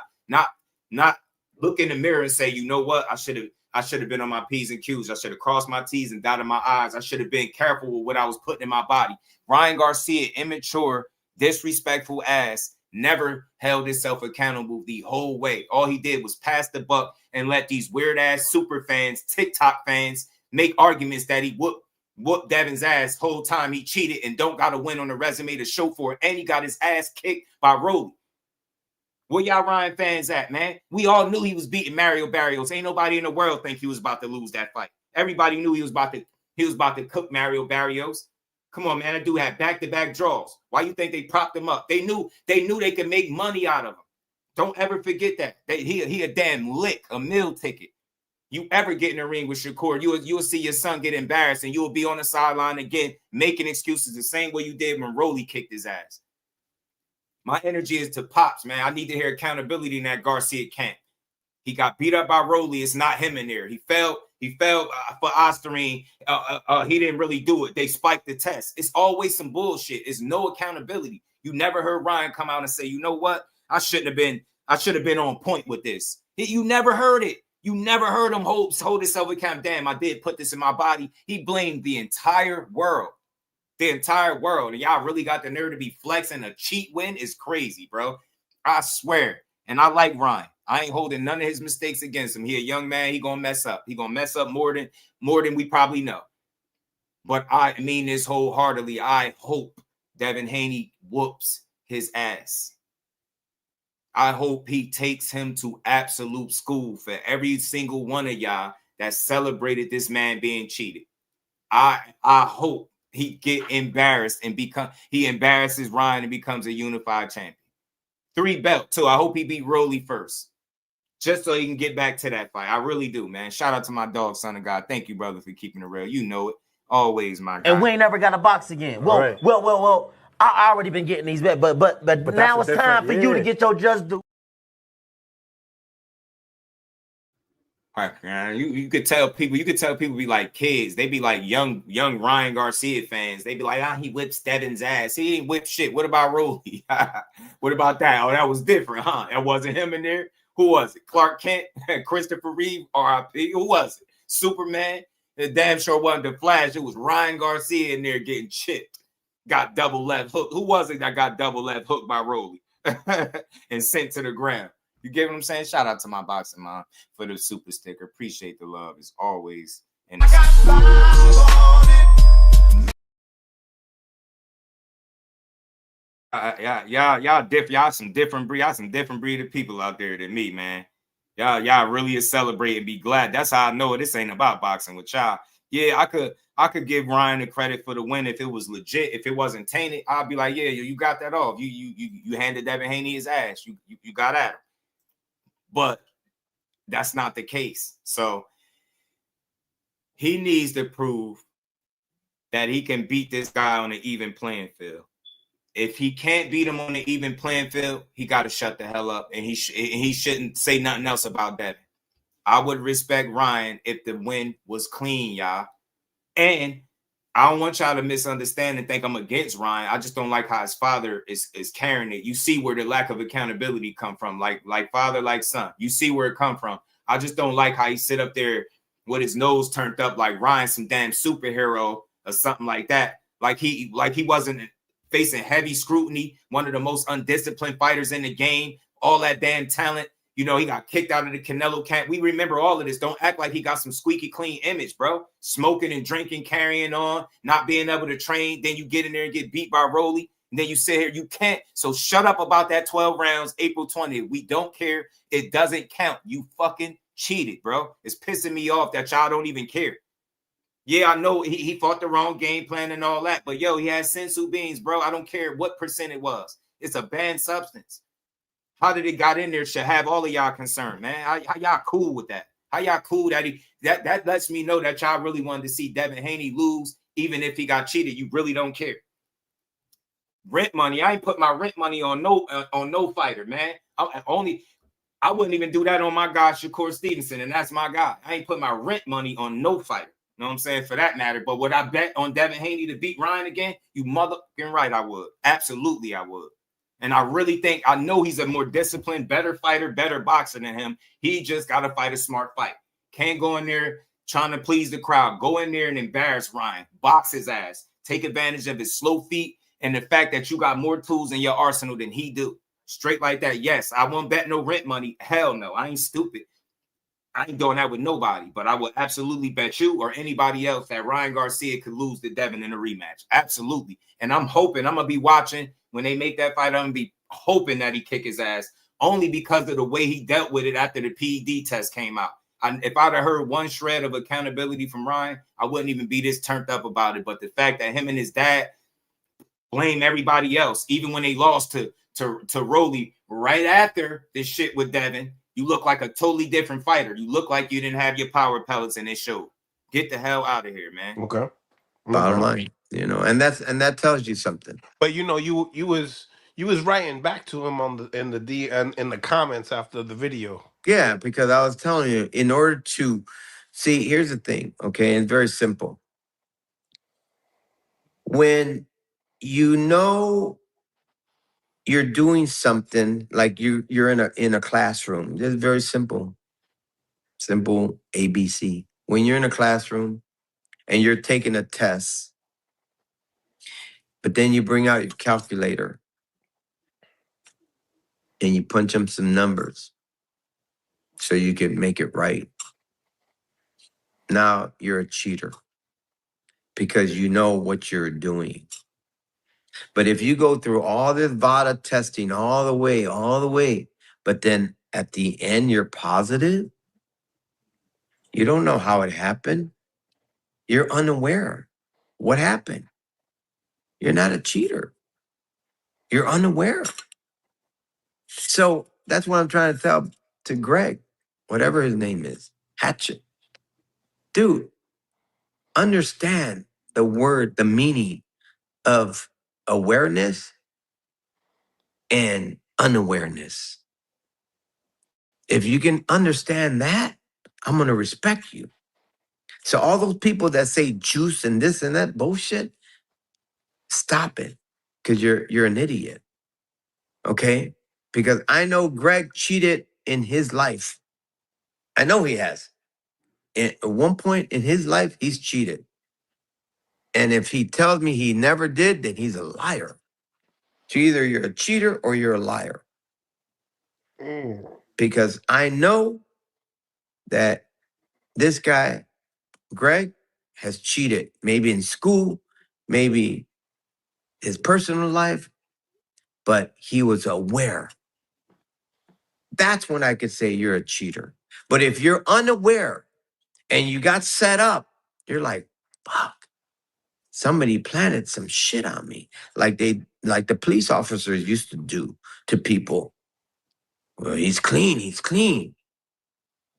look in the mirror and say, you know what, I should have been on my P's and Q's. I should have crossed my T's and dotted my I's. I should have been careful with what I was putting in my body. Ryan Garcia, immature, disrespectful ass, never held himself accountable the whole way. All he did was pass the buck and let these weird ass super fans, TikTok fans, make arguments that he whooped Devin's ass whole time he cheated and don't got to win on the resume to show for it. And he got his ass kicked by Rolly. Where y'all Ryan fans at, man? We all knew he was beating Mario Barrios. Ain't nobody in the world think he was about to lose that fight. Everybody knew he was about to cook Mario Barrios. Come on, man. That dude had back-to-back draws. Why you think they propped him up? They knew they could make money out of him. Don't ever forget that. He a damn lick, a meal ticket. You ever get in the ring with Shakur, you'll see your son get embarrassed and you'll be on the sideline again, making excuses the same way you did when Rolly kicked his ass. My energy is to Pops, man. I need to hear accountability in that Garcia camp. He got beat up by Rolly. It's not him in there. He fell for Osterine. He didn't really do it. They spiked the test. It's always some bullshit. It's no accountability. You never heard Ryan come out and say, you know what? I should have been on point with this. You never heard it. You never heard him hold himself accountable. Damn, I did put this in my body. He blamed the entire world. The entire world. And y'all really got the nerve to be flexing. A cheat win is crazy, bro. I swear. And I like Ryan. I ain't holding none of his mistakes against him. He a young man. He gonna mess up. He gonna mess up more than we probably know. But I mean this wholeheartedly. I hope Devin Haney whoops his ass. I hope he takes him to absolute school for every single one of y'all that celebrated this man being cheated. I hope he get embarrassed and he embarrasses Ryan and becomes a unified champion. 3 belt too. I hope he beat Rolly first, just so he can get back to that fight. I really do, man. Shout out to my dog, son of God. Thank you, brother, for keeping it real. You know it. Always, my guy. And we ain't never got a box again. Well. I already been getting these bets, but now it's time for you to get your just due. You could tell people be like kids. They be like young Ryan Garcia fans. They be like, he whips Devin's ass. He ain't whipped shit. What about Rolly? What about that? Oh, that was different, huh? That wasn't him in there. Who was it? Clark Kent, Christopher Reeve, R.I.P. Who was it? Superman. It damn sure wasn't the Flash. It was Ryan Garcia in there getting chipped. Got double left hook. Who was it that got double left hook by Rolly and sent to the ground? You get what I'm saying? Shout out to my boxing mom for the super sticker. Appreciate the love as always. And y'all different. Y'all some different breed. Y'all some different breed of people out there than me, man. Y'all really is celebrate and be glad. That's how I know this ain't about boxing with y'all. Yeah, I could give Ryan the credit for the win if it was legit. If it wasn't tainted, I'd be like, yeah, you got that off. You handed Devin Haney his ass. You got at him. But that's not the case. So he needs to prove that he can beat this guy on an even playing field. If he can't beat him on an even playing field, he got to shut the hell up, and he shouldn't say nothing else about Devin. I would respect Ryan if the win was clean, y'all. And I don't want y'all to misunderstand and think I'm against Ryan. I just don't like how his father is carrying it. You see where the lack of accountability come from, like father, like son. You see where it come from. I just don't like how he sit up there with his nose turned up like Ryan, some damn superhero or something like that. Like he wasn't facing heavy scrutiny, one of the most undisciplined fighters in the game, all that damn talent. You know, he got kicked out of the Canelo camp. We remember all of this. Don't act like he got some squeaky clean image, bro. Smoking and drinking, carrying on, not being able to train. Then you get in there and get beat by Rolly. And then you sit here, you can't. So shut up about that 12 rounds, April 20th. We don't care. It doesn't count. You fucking cheated, bro. It's pissing me off that y'all don't even care. Yeah, I know he fought the wrong game plan and all that. But, yo, he had sensu beans, bro. I don't care what percent it was. It's a banned substance. How did it got in there should have all of y'all concerned, man. How y'all cool with that? How y'all cool that that lets me know that y'all really wanted to see Devin Haney lose, even if he got cheated. You really don't care. Rent money. I ain't put my rent money on no fighter, man. I wouldn't even do that on my guy Shakur Stevenson, and that's my guy. I ain't put my rent money on no fighter. You know what I'm saying? For that matter. But would I bet on Devin Haney to beat Ryan again? You motherfucking right, I would. Absolutely, I would. And I really think, I know he's a more disciplined, better fighter, better boxer than him. He just got to fight a smart fight. Can't go in there trying to please the crowd. Go in there and embarrass Ryan. Box his ass. Take advantage of his slow feet and the fact that you got more tools in your arsenal than he do. Straight like that. Yes, I won't bet no rent money. Hell no. I ain't stupid. I ain't doing that with nobody. But I would absolutely bet you or anybody else that Ryan Garcia could lose to Devin in a rematch. Absolutely. And I'm hoping, I'm going to be watching when they make that fight. I'm going to be hoping that he kick his ass only because of the way he dealt with it after the PED test came out. If I'd have heard one shred of accountability from Ryan, I wouldn't even be this turned up about it. But the fact that him and his dad blame everybody else, even when they lost to Rolly right after this shit with Devin, you look like a totally different fighter. You look like you didn't have your power pellets and it showed. Get the hell out of here, man. Okay. Bottom line, you know, and that tells you something. But you know, you was writing back to him in the comments after the video. Yeah, because I was telling you, in order to see, here's the thing, okay, and it's very simple. When you know you're doing something like you're in a classroom, it's very simple ABC. When you're in a classroom and you're taking a test, but then you bring out your calculator and you punch them some numbers so you can make it right. Now you're a cheater because you know what you're doing. But if you go through all this VADA testing all the way, but then at the end you're positive, you don't know how it happened. You're unaware. What happened? You're not a cheater. You're unaware. So that's what I'm trying to tell to Greg, whatever his name is, Hatchet. Dude, understand the word, the meaning of awareness and unawareness. If you can understand that, I'm going to respect you. So all those people that say juice and this and that bullshit, stop it, because you're an idiot. Okay? Because I know Greg cheated in his life, I know he has. At one point in his life, he's cheated. And if he tells me he never did, then he's a liar. So either you're a cheater or you're a liar. Because I know that this guy, Greg, has cheated. Maybe in school, maybe his personal life, but he was aware. That's when I could say you're a cheater. But if you're unaware and you got set up, you're like, fuck, somebody planted some shit on me. Like the police officers used to do to people. Well, he's clean, he's clean.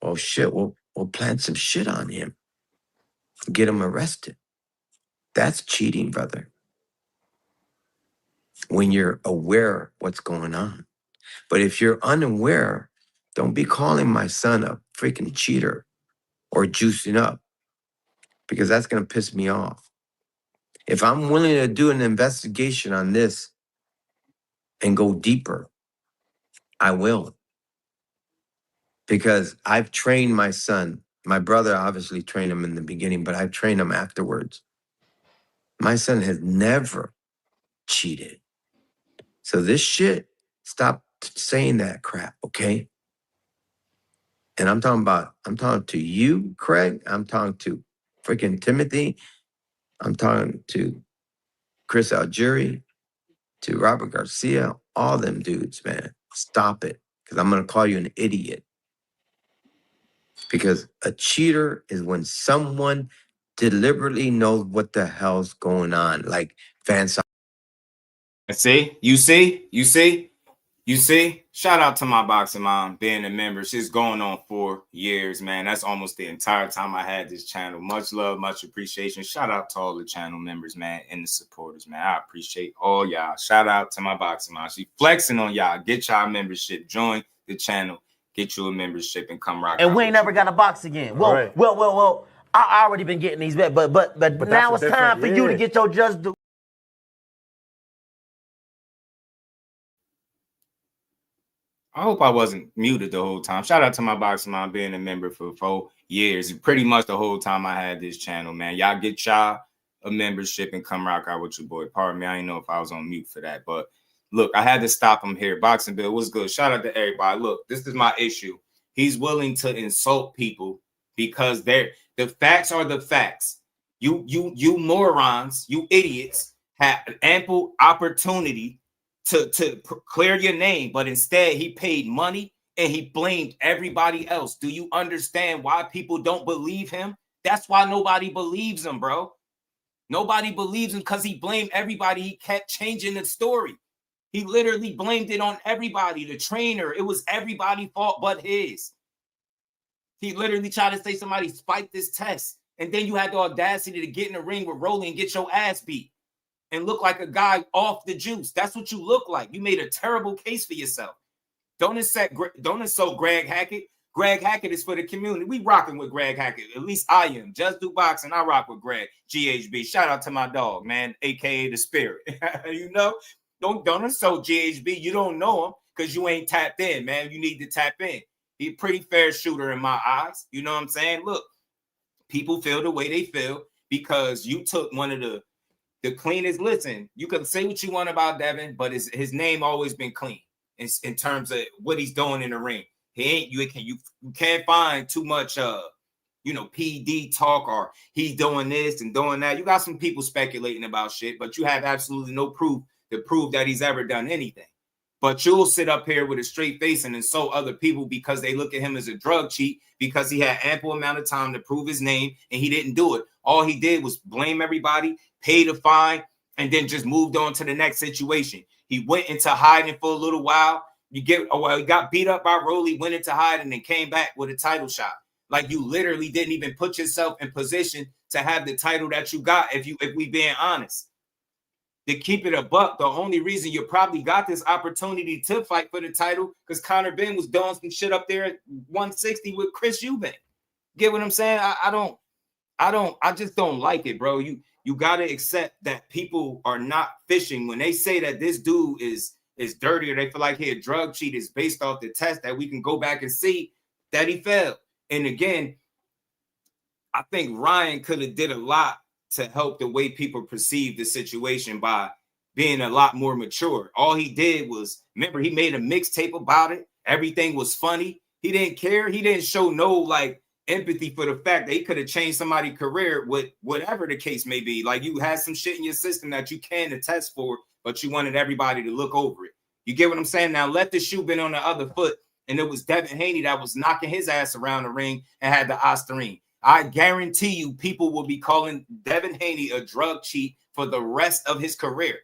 Oh shit, we'll plant some shit on him. Get him arrested. That's cheating, brother. When you're aware what's going on. But if you're unaware, don't be calling my son a freaking cheater or juicing up, because that's going to piss me off. If I'm willing to do an investigation on this and go deeper, I will. Because I've trained my son. My brother obviously trained him in the beginning, but I've trained him afterwards. My son has never cheated. So this shit, stop saying that crap, okay? And I'm talking to you, Craig. I'm talking to freaking Timothy. I'm talking to Chris Algieri, to Robert Garcia, all them dudes, man. Stop it, because I'm going to call you an idiot. Because a cheater is when someone deliberately knows what the hell's going on, like Van. See, you see. Shout out to my boxing mom being a member. She's going on 4 years, man. That's almost the entire time I had this channel. Much love, much appreciation. Shout out to all the channel members, man, and the supporters, man. I appreciate all y'all. Shout out to my boxing mom. She flexing on y'all. Get y'all membership. Join the channel. Get you a membership and come rock. And we ain't never got a box again. Well. I already been getting these bets, but now it's time for you to get your just due. I hope I wasn't muted the whole time. Shout out to my boxing mom being a member for 4 years. Pretty much the whole time I had this channel, man. Y'all get y'all a membership and come rock out with your boy. Pardon me, I didn't know if I was on mute for that. But look, I had to stop him here. Boxing Bill, what's good? Shout out to everybody. Look, this is my issue. He's willing to insult people because the facts are the facts. You morons, you idiots, have ample opportunity to clear your name, but instead he paid money and he blamed everybody else. Do you understand why people don't believe him? That's why nobody believes him, bro. Nobody believes him because he blamed everybody. He kept changing the story. He literally blamed it on everybody. The trainer, it was everybody's fault but his. He literally tried to say somebody spiked this test, and then you had the audacity to get in the ring with Rolly and get your ass beat and look like a guy off the juice. That's what you look like. You made a terrible case for yourself. Don't insult Greg Hackett. Greg Hackett is for the community. We rocking with Greg Hackett. At least I am. Just do boxing. I rock with Greg. GHB. Shout out to my dog, man, aka the Spirit. You know, don't insult GHB. You don't know him because you ain't tapped in, man. You need to tap in. He's a pretty fair shooter in my eyes. You know what I'm saying? Look, people feel the way they feel because you took one of the cleanest. Listen, you can say what you want about Devin, but his name always been clean in terms of what he's doing in the ring. He ain't you can't find too much PD talk or he's doing this and doing that. You got some people speculating about shit, but you have absolutely no proof to prove that he's ever done anything. But you'll sit up here with a straight face and insult other people because they look at him as a drug cheat because he had ample amount of time to prove his name and he didn't do it. All he did was blame everybody, paid a fine, and then just moved on to the next situation. He went into hiding for a little while. He got beat up by Rolly, went into hiding, and came back with a title shot. Like you literally didn't even put yourself in position to have the title that you got. If we being honest, to keep it a buck, the only reason you probably got this opportunity to fight for the title because Conor Ben was doing some shit up there at 160 with Chris Eubank. Get what I'm saying? I just don't like it, bro. You got to accept that people are not fishing when they say that this dude is is dirty, or they feel like he a drug cheat, is based off the test that we can go back and see that he failed. And again, I think Ryan could have did a lot to help the way people perceive the situation by being a lot more mature. All he did was, remember, he made a mixtape about it. Everything was funny. He didn't care. He didn't show no like empathy for the fact that he could have changed somebody's career with whatever the case may be. Like, you had some shit in your system that you can attest for, but you wanted everybody to look over it. You get what I'm saying? Now let the shoe been on the other foot, and it was Devin Haney that was knocking his ass around the ring and had the Ostarine. I guarantee you people will be calling Devin Haney a drug cheat for the rest of his career.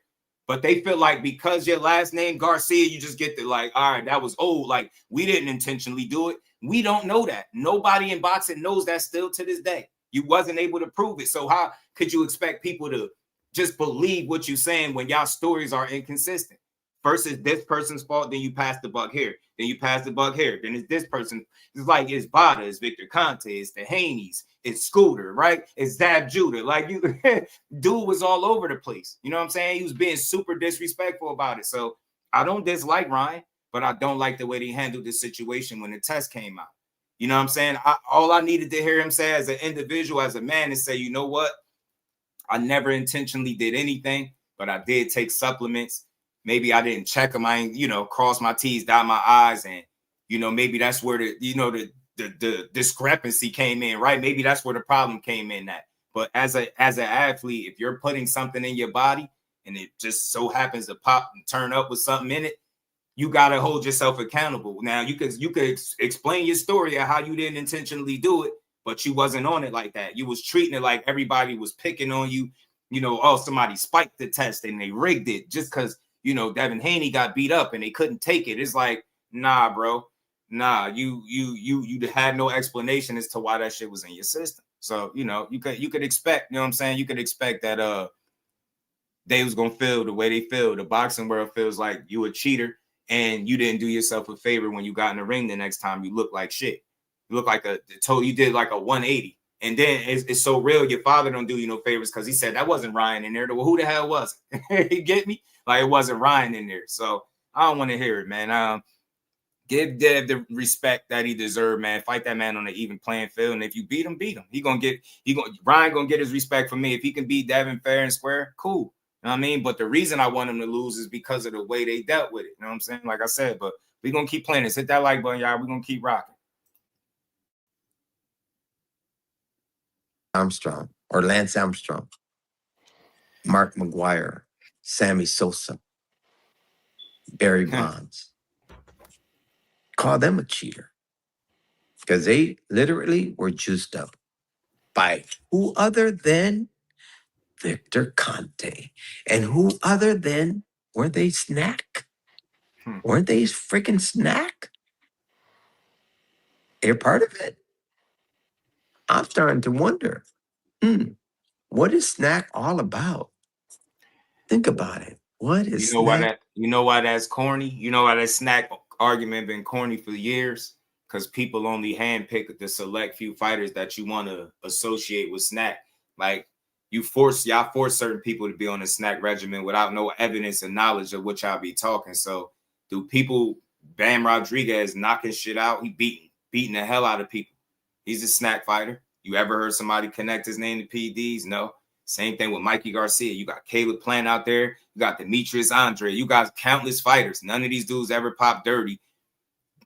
But they feel like because your last name Garcia, you just get the like, all right, that was old. Like, we didn't intentionally do it. We don't know that. Nobody in boxing knows that still to this day. You wasn't able to prove it. So how could you expect people to just believe what you're saying when y'all stories are inconsistent? First it's this person's fault, then you pass the buck here. Then you pass the buck here. Then it's this person. It's like it's Bada, it's Victor Conte, it's the Haneys, it's Scooter, right? It's Zab Judah. Like, you, dude was all over the place. You know what I'm saying? He was being super disrespectful about it. So I don't dislike Ryan, but I don't like the way he handled this situation when the test came out. You know what I'm saying? All I needed to hear him say as an individual, as a man, is say, you know what? I never intentionally did anything, but I did take supplements. Maybe I didn't check them. I ain't, you know, cross my T's, dot my I's. And, you know, maybe that's where the, you know, the discrepancy came in, right? Maybe that's where the problem came in at. But as an athlete, if you're putting something in your body and it just so happens to pop and turn up with something in it, you got to hold yourself accountable. Now, you could explain your story of how you didn't intentionally do it, but you wasn't on it like that. You was treating it like everybody was picking on you. You know, oh, somebody spiked the test and they rigged it just because, you know, Devin Haney got beat up and they couldn't take it. It's like, nah, bro. Nah, you had no explanation as to why that shit was in your system. So, you know, you could expect, you know what I'm saying? You could expect that they was gonna feel the way they feel. The boxing world feels like you a cheater and you didn't do yourself a favor when you got in the ring the next time. You look like shit. You look like you did like a 180. And then it's so real. Your father don't do you no favors because he said that wasn't Ryan in there. Well, who the hell was it? You get me? Like, it wasn't Ryan in there. So I don't want to hear it, man. Give Dev the respect that he deserved, man. Fight that man on an even playing field. And if you beat him, beat him. Ryan gonna get his respect from me. If he can beat Devin fair and square, cool. You know what I mean? But the reason I want him to lose is because of the way they dealt with it. You know what I'm saying? Like I said, but we're gonna keep playing this. Hit that like button, y'all. We're gonna keep rocking. Armstrong or Lance Armstrong, Mark McGuire, Sammy Sosa, Barry Bonds. Call them a cheater because they literally were juiced up by who other than Victor Conte, and who other than weren't they Snack? Weren't they freaking Snack? They're part of it. I'm starting to wonder, what is Snack all about? Think about it. What is Snack? You know why that's corny? You know why that Snack argument been corny for years? Because people only handpick the select few fighters that you want to associate with Snack. Like, y'all force certain people to be on a Snack regimen without no evidence and knowledge of what y'all be talking. So do people, Bam Rodriguez knocking shit out, he beating the hell out of people. He's a Snack fighter. You ever heard somebody connect his name to PEDS? No. Same thing with Mikey Garcia. You got Caleb Plant out there. You got Demetrius Andre. You got countless fighters. None of these dudes ever pop dirty.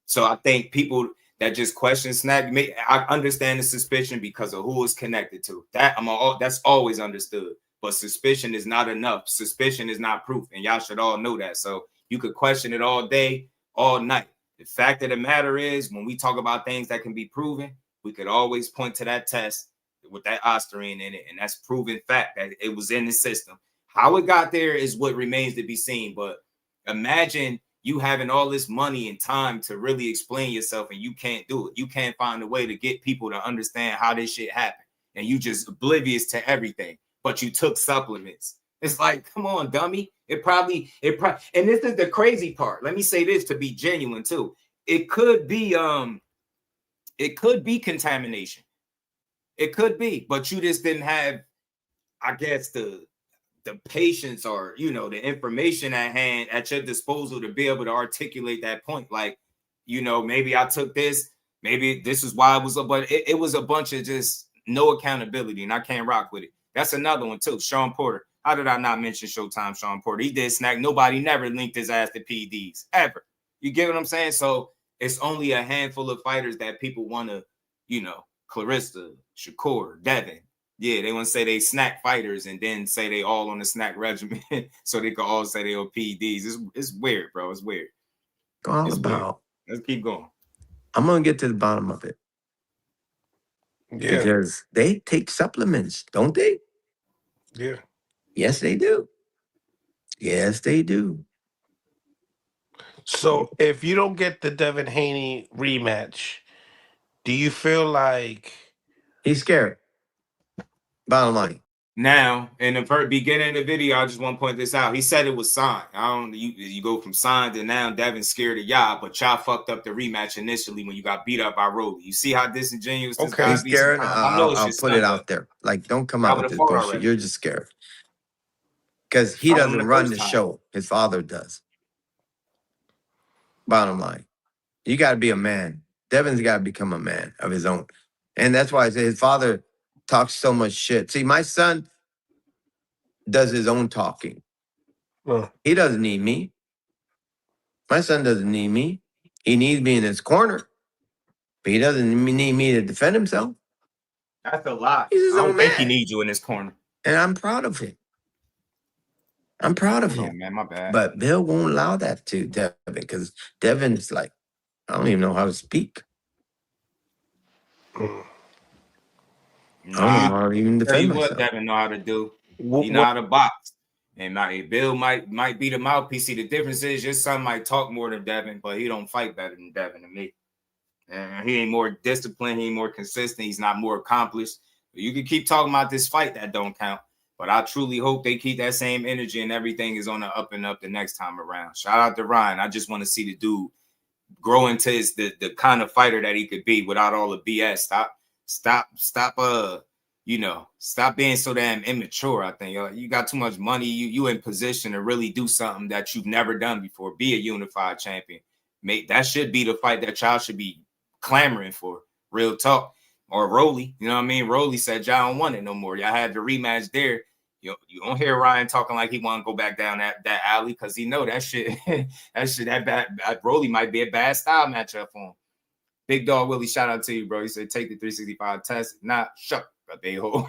So I think people that just question Snack, I understand the suspicion because of who it's connected to. That's always understood. But suspicion is not enough. Suspicion is not proof. And y'all should all know that. So you could question it all day, all night. The fact of the matter is, when we talk about things that can be proven, we could always point to that test with that Ostarine in it, and that's proven fact that it was in the system. How it got there is what remains to be seen. But imagine you having all this money and time to really explain yourself, and you can't do it. You can't find a way to get people to understand how this shit happened, and you just oblivious to everything. But you took supplements. It's like, come on, dummy. It probably, and this is the crazy part. Let me say this to be genuine too. It could be contamination. It could be, but you just didn't have, I guess, the the patience or, you know, the information at hand at your disposal to be able to articulate that point. Like, you know, maybe I took this, maybe this is why it was, but it was a bunch of just no accountability, and I can't rock with it. That's another one too. Sean Porter. How did I not mention Showtime Sean Porter? He did snack. Nobody never linked his ass to PEDs ever. You get what I'm saying? So it's only a handful of fighters that people want to, you know, Clarissa, Shakur, Devin. Yeah, they want to say they snack fighters and then say they all on the snack regimen so they can all say they on PEDs. It's weird, bro. It's weird. All about. Let's keep going. I'm gonna get to the bottom of it. Yeah. Because they take supplements, don't they? Yeah. Yes, they do. Yes, they do. So if you don't get the Devin Haney rematch, do you feel like he's scared? Bottom line. Now, in the very beginning of the video, I just want to point this out. He said it was signed. You go from signed to now Devin's scared of y'all, but y'all fucked up the rematch initially when you got beat up by Rolly. You see how disingenuous this guy He's scared. I know I'll put it out there. Like, don't come out with this bullshit. Already. You're just scared. Because he doesn't run the show. His father does. Bottom line. You got to be a man. Devin's got to become a man of his own. And that's why I say his father talks so much shit. See, my son does his own talking. He doesn't need me. My son doesn't need me. He needs me in his corner. But he doesn't need me to defend himself. That's a lot. He's his I don't own think man. he needs you in his corner. And I'm proud of him. I'm proud of him. Oh, man, my bad. But Bill won't allow that to Devin because Devin is like, I don't even know how to speak. I don't know how to even Tell defend you myself. what Devin know how to do. He know how to box. And Bill might be the mouthpiece. See, the difference is your son might talk more than Devin, but he don't fight better than Devin to me. And he ain't more disciplined. He ain't more consistent. He's not more accomplished. You can keep talking about this fight that don't count. But I truly hope they keep that same energy and everything is on the up and up the next time around. Shout out to Ryan. I just want to see the dude grow into the kind of fighter that he could be without all the BS. Stop being so damn immature. I think you got too much money. You in position to really do something that you've never done before. Be a unified champion. That should be the fight that y'all should be clamoring for. Real talk. Or Rolly, you know what I mean? Rolly said y'all don't want it no more. Y'all had the rematch there. You don't hear Ryan talking like he want to go back down that alley because he know that shit. that bad. Rolly might be a bad style matchup for him. Big Dog Willie, shout out to you, bro. He said take the 365 test. Not shut up, a-hole.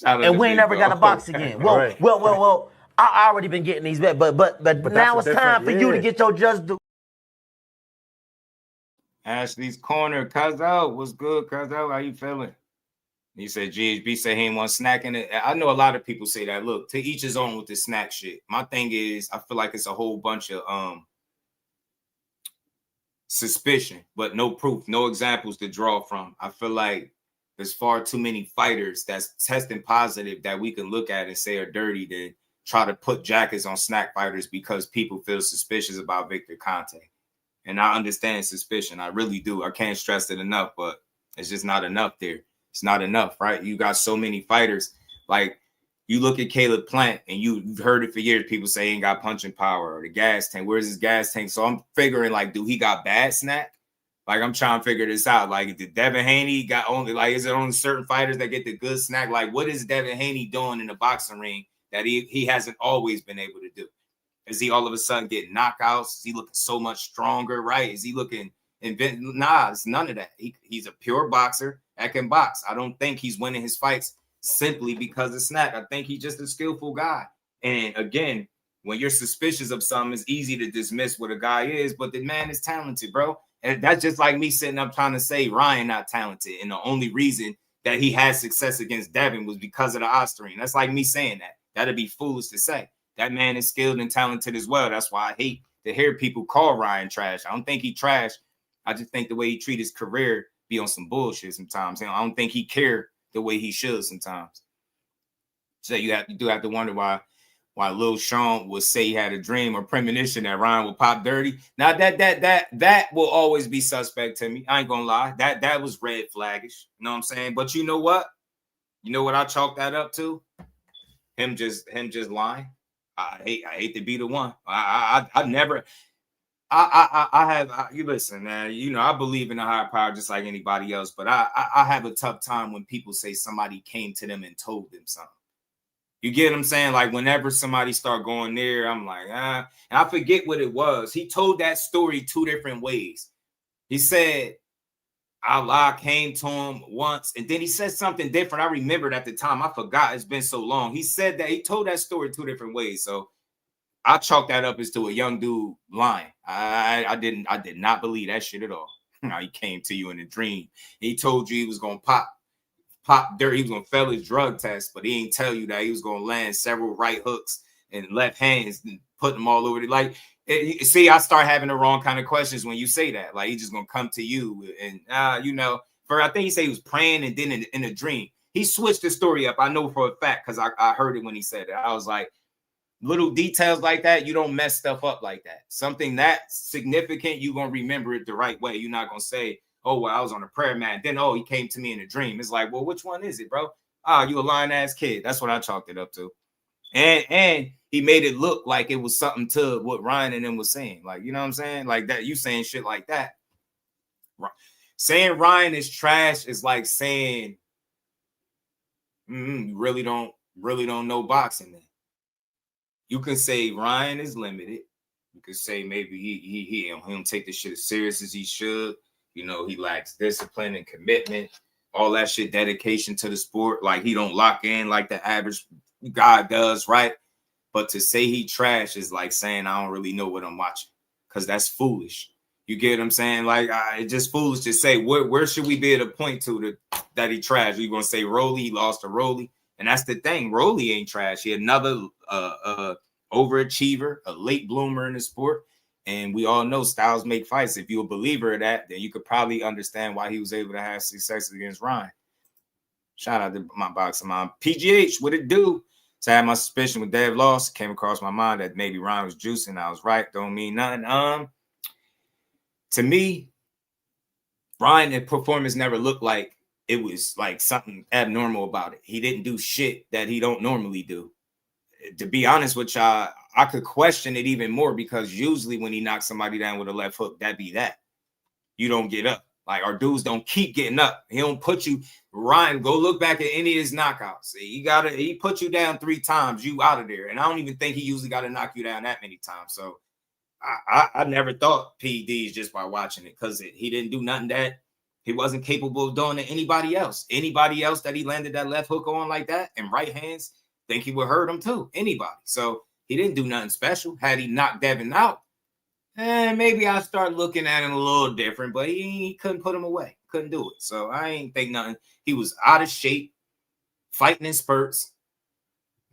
And we ain't never got a box again. Well. I already been getting these back, but now it's time for you to get your just due. Ashley's Corner, Cuzzo, what's good, Cuzzo? How you feeling? He said GHB said he ain't want snacking it. I know a lot of people say that. Look, to each his own with the snack shit. My thing is, I feel like it's a whole bunch of suspicion, but no proof, no examples to draw from. I feel like there's far too many fighters that's testing positive that we can look at and say are dirty to try to put jackets on snack fighters because people feel suspicious about Victor Conte. And I understand suspicion. I really do. I can't stress it enough, but it's just not enough there. It's not enough, right? You got so many fighters. Like, you look at Caleb Plant, and you've heard it for years. People say he ain't got punching power or the gas tank. Where's his gas tank? So I'm figuring, like, do he got bad snack? Like, I'm trying to figure this out. Like, did Devin Haney got only, like, is it only certain fighters that get the good snack? Like, what is Devin Haney doing in the boxing ring that he hasn't always been able to do? Is he all of a sudden getting knockouts? Is he looking so much stronger, right? Is he looking Nah, it's none of that. He's a pure boxer that can box. I don't think he's winning his fights simply because of snack. I think he's just a skillful guy. And again, when you're suspicious of something, it's easy to dismiss what a guy is, but the man is talented, bro. And that's just like me sitting up trying to say Ryan not talented. And the only reason that he had success against Devin was because of the Osterine. That's like me saying that. That'd be foolish to say. That man is skilled and talented as well. That's why I hate to hear people call Ryan trash. I don't think he trash. I just think the way he treat his career be on some bullshit sometimes. I don't think he care the way he should sometimes. So you do have to wonder why Lil Sean would say he had a dream or premonition that Ryan would pop dirty. Now that will always be suspect to me. I ain't gonna lie. That was red flaggish. You know what I'm saying? But you know what? You know what I chalk that up to? Him just lying. I hate to be the one. I you listen, man. You know, I believe in a higher power just like anybody else, but I have a tough time when people say somebody came to them and told them something. You get what I'm saying? Like whenever somebody start going there, I'm like, and I forget what it was. He told that story 2 different ways. He said Allah came to him once, and then he said something different. I remembered at the time. I forgot. It's been so long. He said that he told that story 2 different ways. So I chalk that up as to a young dude lying. I did not believe that shit at all. He came to you in a dream. He told you he was gonna pop dirt. He was gonna fail his drug test, but he didn't tell you that he was gonna land several right hooks and left hands and put them all over the like. See, I start having the wrong kind of questions when you say that. Like he's just gonna come to you and you know. For I think he said he was praying and then in a dream he switched the story up. I know for a fact because I heard it when he said it. I was like, little details like that, you don't mess stuff up like that. Something that significant, you're gonna remember it the right way. You're not gonna say, oh, well, I was on a prayer mat. Then, oh, he came to me in a dream. It's like, well, which one is it, bro? You a lying ass kid. That's what I chalked it up to. And he made it look like it was something to what Ryan and them was saying. Like, you know what I'm saying? Like that, you saying shit like that. Saying Ryan is trash is like saying, you really don't know boxing then. You can say Ryan is limited. You can say maybe he don't take this shit as serious as he should. You know, he lacks discipline and commitment, all that shit, dedication to the sport. Like he don't lock in like the average guy does, right? But to say he trash is like saying I don't really know what I'm watching, because that's foolish. You get what I'm saying? Like it's just foolish to say where should we be able to point to that he trash? You gonna say Rolly? He lost to Rolly. And that's the thing. Rolly ain't trash. He another overachiever, a late bloomer in the sport. And we all know styles make fights. If you're a believer of that, then you could probably understand why he was able to have success against Ryan. Shout out to my boxing mom. PGH, what it do? So I had my suspicion with Dave lost. Came across my mind that maybe Ryan was juicing. I was right. Don't mean nothing. To me, Ryan's performance never looked like it was like something abnormal about it. He didn't do shit that he don't normally do. To be honest with y'all, I could question it even more because usually when he knocks somebody down with a left hook, that be that. You don't get up. Like our dudes don't keep getting up. He don't put you. Ryan, go look back at any of his knockouts. He put you down 3 times, you out of there. And I don't even think he usually got to knock you down that many times. So I never thought PEDs just by watching it, because he didn't do nothing that he wasn't capable of doing to anybody else. Anybody else that he landed that left hook on like that and right hands, think he would hurt him too. Anybody. So he didn't do nothing special. Had he knocked Devin out, maybe I start looking at him a little different, but he couldn't put him away. Couldn't do it. So I ain't think nothing. He was out of shape, fighting in spurts.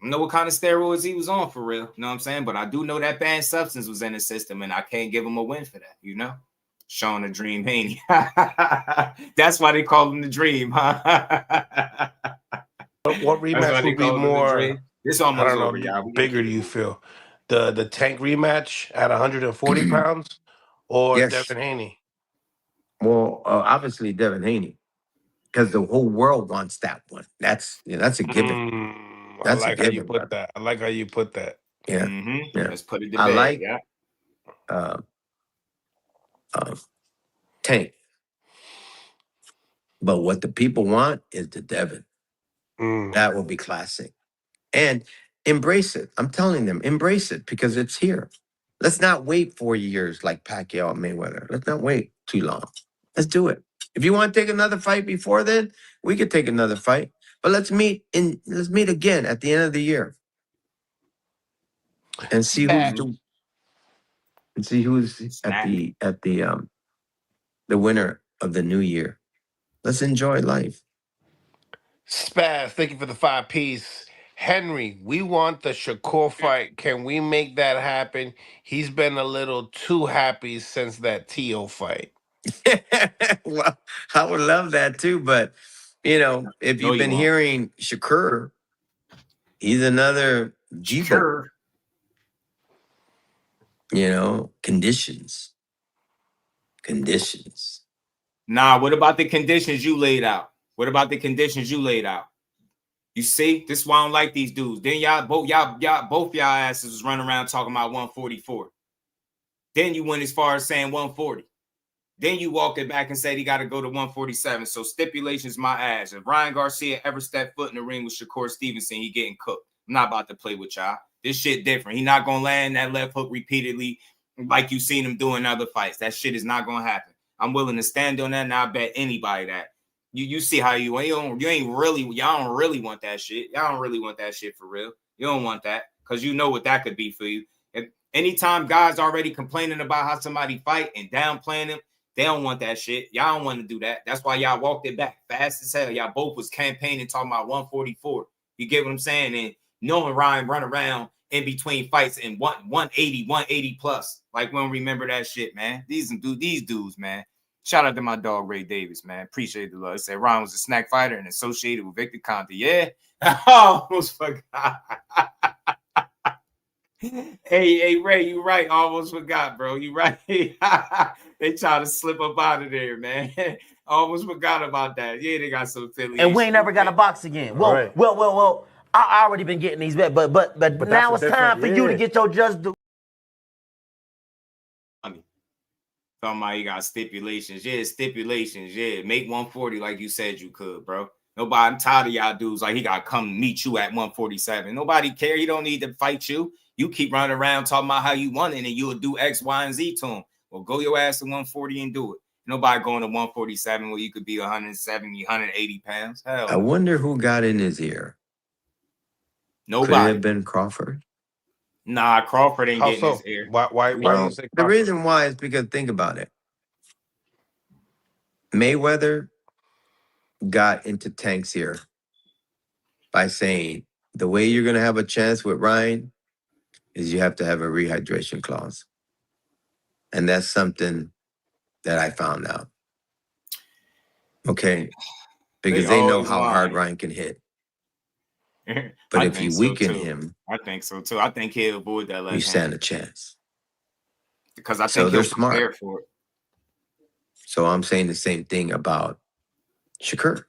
I don't know what kind of steroids he was on for real. You know what I'm saying? But I do know that banned substance was in his system, and I can't give him a win for that, you know? Showing the Dream Haney. That's why they call him the Dream, huh? What rematch would be more? It's almost over, y'all. Bigger do you feel? The Tank rematch at 140 pounds or Yes. Devin Haney? Well, obviously Devin Haney, because the whole world wants that one. That's a given. I like how you put that. I like how you put that. Yeah. Mm-hmm. Yeah. Let's put it to I bed. like Yeah. Tank. But what the people want is the Devin. That will be classic. And embrace it. I'm telling them, embrace it, because it's here. Let's not wait 4 years like Pacquiao and Mayweather. Let's not wait too long. Let's do it. If you want to take another fight before then, we could take another fight. But let's meet again at the end of the year. And see who's at the winner of the new year. Let's enjoy life. Spaz, thank you for the 5-piece. Henry, we want the Shakur fight. Can we make that happen? He's been a little too happy since that T.O. fight. Well, I would love that too, but if you've been hearing Shakur, he's another DEEBO. Conditions. Nah, what about the conditions you laid out? What about the conditions you laid out? You see, this is why I don't like these dudes. Then both y'all asses was running around talking about 144. Then you went as far as saying 140. Then you walked it back and said he got to go to 147. So stipulations, my ass. If Ryan Garcia ever stepped foot in the ring with Shakur Stevenson, he getting cooked. I'm not about to play with y'all. This shit different. He not gonna land that left hook repeatedly like you seen him do in other fights. That shit is not gonna happen. I'm willing to stand on that, and I bet anybody that. You see how y'all don't really want that shit. Y'all don't really want that shit for real. You don't want that because you know what that could be for you. If anytime guys already complaining about how somebody fight and downplaying them, they don't want that shit. Y'all don't want to do that. That's why y'all walked it back fast as hell. Y'all both was campaigning talking about 144. You get what I'm saying? And knowing Ryan run around in between fights and 180 plus. Like, we don't remember that shit, man. These dudes, man. Shout out to my dog, Ray Davis, man. Appreciate the love. It said Ryan was a snack fighter and associated with Victor Conte. Yeah, I almost forgot. Hey, Ray, you right. Almost forgot, bro. You right. They try to slip up out of there, man. Almost forgot about that. Yeah, they got some Philly. And we ain't never got a box again. Well. I already been getting these bets, but now it's time for you to get your just due. Talking about you got stipulations. Yeah, stipulations. Yeah, make 140 like you said you could, bro. Nobody, I'm tired of y'all dudes like he got to come meet you at 147. Nobody care. He don't need to fight you. You keep running around talking about how you want it and you'll do X, Y, and Z to him. Well, go your ass to 140 and do it. Nobody going to 147 where you could be 170, 180 pounds. Hell. I wonder who got in his ear. Nobody. Could it have been Crawford? Nah, Crawford ain't getting his ear. Why do you say Crawford? The reason why is because think about it. Mayweather got into Tank's ear by saying the way you're going to have a chance with Ryan is you have to have a rehydration clause. And that's something that I found out. Okay. Because they know how hard Ryan can hit. But if you weaken him, I think so too. I think he'll avoid that left hand. You stand a chance. Because I think they're he'll prepare for it. So I'm saying the same thing about Shakur.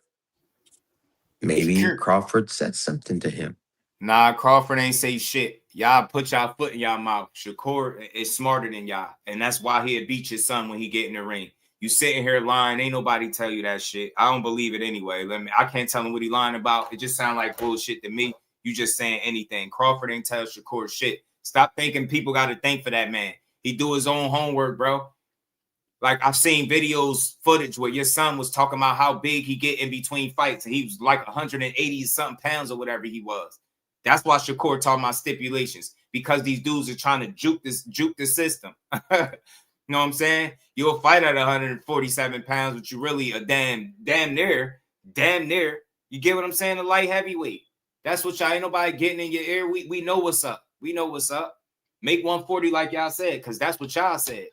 Maybe Crawford said something to him. Nah, Crawford ain't say shit. Y'all put y'all foot in y'all mouth. Shakur is smarter than y'all. And that's why he'll beat your son when he get in the ring. You sitting here lying. Ain't nobody tell you that shit. I don't believe it anyway. I can't tell him what he lying about. It just sound like bullshit to me. You just saying anything. Crawford ain't tell Shakur shit. Stop thinking people got to think for that man. He do his own homework, bro. Like, I've seen footage where your son was talking about how big he get in between fights. And he was like 180-something pounds or whatever he was. That's why Shakur talking about stipulations. Because these dudes are trying to juke the system. You know what I'm saying? You'll fight at 147 pounds, but you really a damn near. You get what I'm saying? A light heavyweight. That's what y'all ain't nobody getting in your ear. We know what's up. We know what's up. Make 140 like y'all said, because that's what y'all said.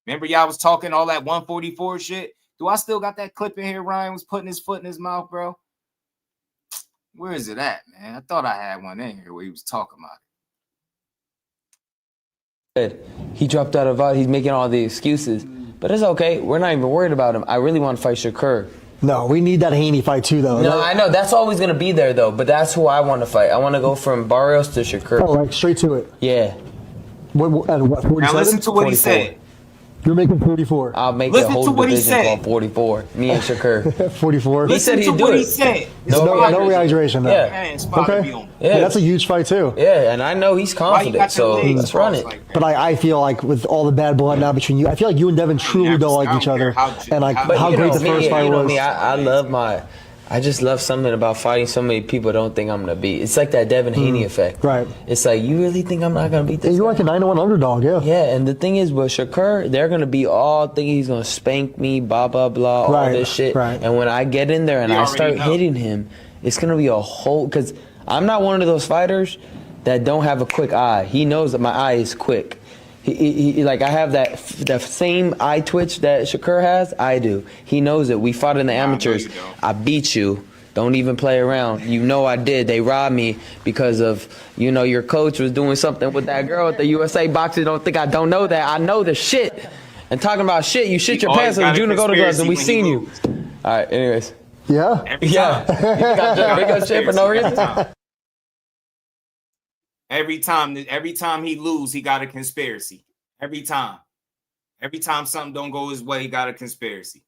Remember y'all was talking all that 144 shit? Do I still got that clip in here? Ryan was putting his foot in his mouth, bro. Where is it at, man? I thought I had one in here where he was talking about it. He dropped out of out. He's making all the excuses, but it's okay. We're not even worried about him. I really want to fight Shakur. No, we need that Haney fight too, though. No, I know that's always gonna be there, though. But that's who I want to fight. I want to go from Barrios to Shakur. Oh, like straight to it. Yeah. What 47? Now listen to what he said. You're making 44. I'll make a whole division called 44. Me and Shakur. 44. He said he'd do it. He said. No rehydration. Though. Yeah. Okay. Yeah, that's a huge fight too. Yeah, and I know he's confident, so let's run it. But I feel like with all the bad blood now between you, I feel like you and Devin truly don't like each other. And like how great the first fight was. I just love something about fighting so many people don't think I'm gonna beat. It's like that Devin Haney effect. Right. It's like, you really think I'm not gonna beat this? You're like a 9-1 underdog, yeah. Yeah, and the thing is with Shakur, they're gonna be all thinking he's gonna spank me, blah blah blah, all this shit. Right. And when I get in there and I start hitting him, it's gonna be a whole. Because I'm not one of those fighters that don't have a quick eye. He knows that my eye is quick. He like I have that same eye twitch that Shakur has. I do. He knows it. We fought in the amateurs. I beat you. Don't even play around. You know I did. They robbed me because of, you know, your coach was doing something with that girl at the USA boxing. Don't think I don't know that. I know the shit. And talking about shit, you shit your pants on the junior go to gloves, and we seen you. All right. Anyways. Yeah. Every time. You got shit for no reason. Every time he lose, he got a conspiracy. Every time something don't go his way, he got a conspiracy.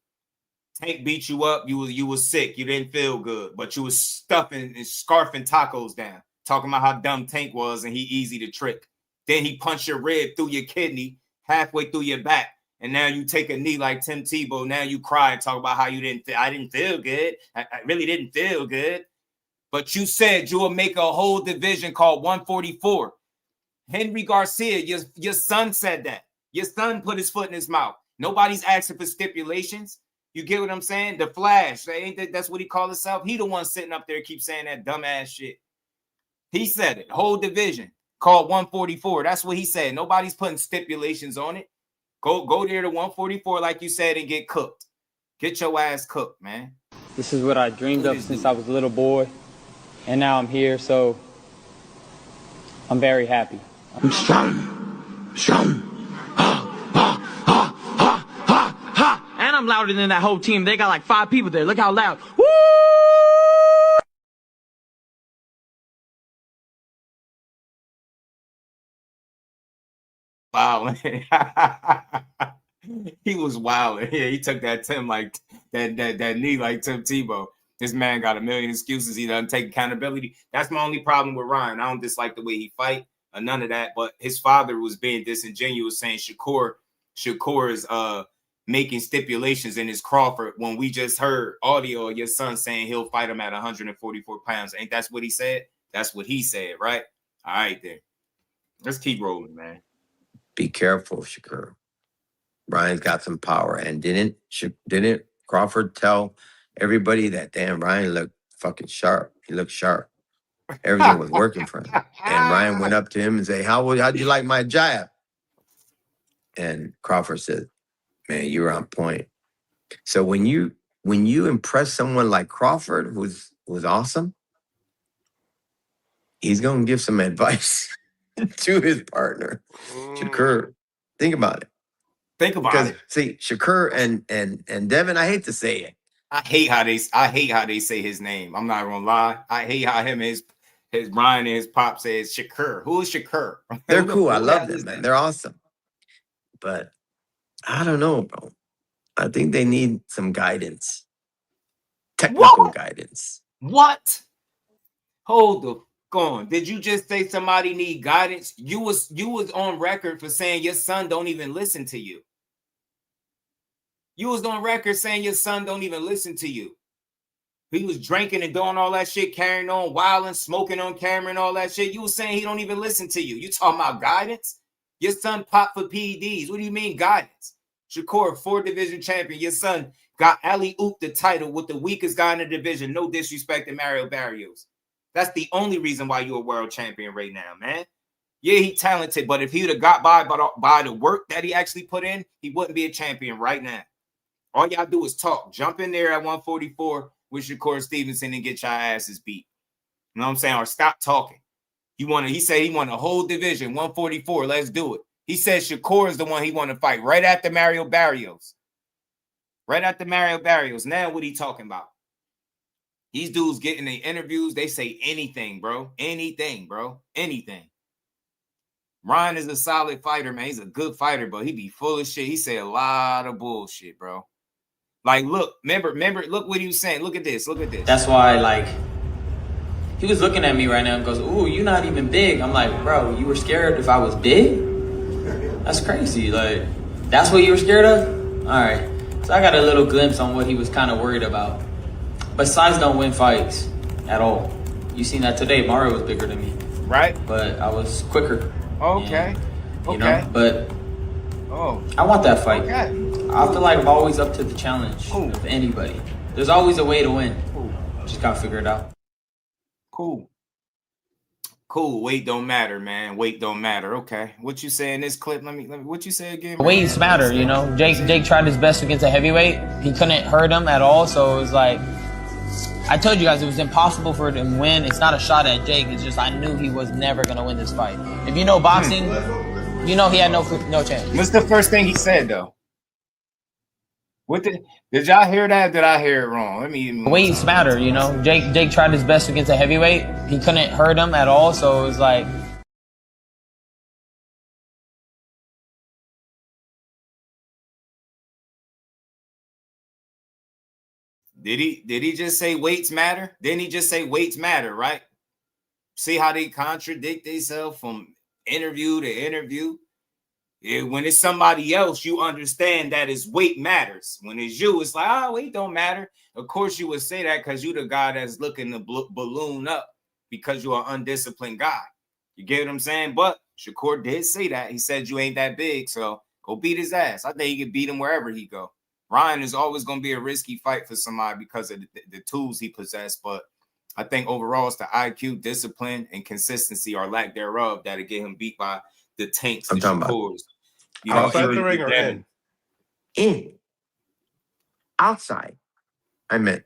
Tank beat you up, you was sick, you didn't feel good, but you was stuffing and scarfing tacos down, talking about how dumb Tank was and he easy to trick. Then he punched your rib through your kidney, halfway through your back, and now you take a knee like Tim Tebow. Now you cry and talk about how I didn't feel good. I really didn't feel good. But you said you would make a whole division called 144. Henry Garcia, your son said that. Your son put his foot in his mouth. Nobody's asking for stipulations. You get what I'm saying? The Flash, that's what he called himself. He the one sitting up there keep saying that dumbass shit. He said it. Whole division called 144. That's what he said. Nobody's putting stipulations on it. Go there to 144 like you said and get cooked. Get your ass cooked, man. This is what I dreamed of since I was a little boy. And now I'm here, so I'm very happy. I'm strong. And I'm louder than that whole team. They got like 5 people there. Look how loud. Woo! Wow. He was wild. Yeah, he took that Tim like that knee like Tim Tebow. This man got a million excuses. He doesn't take accountability. That's my only problem with Ryan. I don't dislike the way he fight or none of that. But his father was being disingenuous, saying Shakur is making stipulations in his Crawford when we just heard audio of your son saying he'll fight him at 144 pounds. Ain't that's what he said? That's what he said, right? All right, then. Let's keep rolling, man. Be careful, Shakur. Ryan's got some power. And didn't Crawford tell everybody that damn Ryan looked fucking sharp? He looked sharp. Everything was working for him. And Ryan went up to him and said, how'd you like my jab? And Crawford said, man, you were on point. So when you impress someone like Crawford, who's awesome, he's gonna give some advice to his partner. Shakur, think about it. Think about it. See, Shakur and Devin, I hate to say it. I hate how they say his name. I'm not gonna lie. I hate how him and his Ryan and his pop says Shakur. Who is Shakur? They're cool. I love them, man. They're awesome. But I don't know, bro. I think they need some guidance. Technical guidance. What? Hold the on. Did you just say somebody need guidance? You was on record for saying your son don't even listen to you. You was on record saying your son don't even listen to you. He was drinking and doing all that shit, carrying on, wilding, smoking on camera and all that shit. You was saying he don't even listen to you. You talking about guidance? Your son popped for PEDs. What do you mean guidance? Shakur, 4-division champion. Your son got alley-oop the title with the weakest guy in the division. No disrespect to Mario Barrios. That's the only reason why you're a world champion right now, man. Yeah, he's talented, but if he would have got by the work that he actually put in, he wouldn't be a champion right now. All y'all do is talk. Jump in there at 144 with Shakur Stevenson and get your asses beat. You know what I'm saying? Or stop talking. He said he won a whole division, 144. Let's do it. He said Shakur is the one he want to fight right after Mario Barrios. Right after Mario Barrios. Now what he talking about? These dudes getting their interviews. They say anything, bro. Anything, bro. Anything. Ryan is a solid fighter, man. He's a good fighter, but he be full of shit. He say a lot of bullshit, bro. Like, look, remember, look what he was saying. Look at this. Look at this. That's why, like, he was looking at me right now and goes, ooh, you're not even big. I'm like, bro, you were scared if I was big? That's crazy. Like, that's what you were scared of? All right. So I got a little glimpse on what he was kind of worried about. But size don't win fights at all. You seen that today. Mario was bigger than me. Right. But I was quicker. Okay. And, you know, but I want that fight. Okay. I feel like I'm always up to the challenge of anybody. There's always a way to win. Just gotta figure it out. Cool. Weight don't matter, man. Weight don't matter. Okay. What you say in this clip? Let me what you say again? Weights matter, you know. Jake tried his best against a heavyweight. He couldn't hurt him at all. So it was like, I told you guys it was impossible for him to win. It's not a shot at Jake. It's just I knew he was never gonna win this fight. If you know boxing, you know he had no chance. What's the first thing he said though? What did y'all hear that? Did I hear it wrong? Let me. Weights matter, you know. Jake tried his best against a heavyweight. He couldn't hurt him at all, so it was like. Did he just say weights matter? Didn't he just say weights matter, right? See how they contradict themselves from interview to interview? When it's somebody else, you understand that his weight matters. When it's you, it's like, oh, weight don't matter. Of course, you would say that because you're the guy that's looking to balloon up because you're an undisciplined guy. You get what I'm saying? But Shakur did say that. He said you ain't that big, so go beat his ass. I think he could beat him wherever he go. Ryan is always going to be a risky fight for somebody because of the tools he possessed, but I think overall it's the IQ, discipline, and consistency or lack thereof that'll get him beat by the tanks, the Shakurs. You know, outside the ring or in? In. Outside. I meant,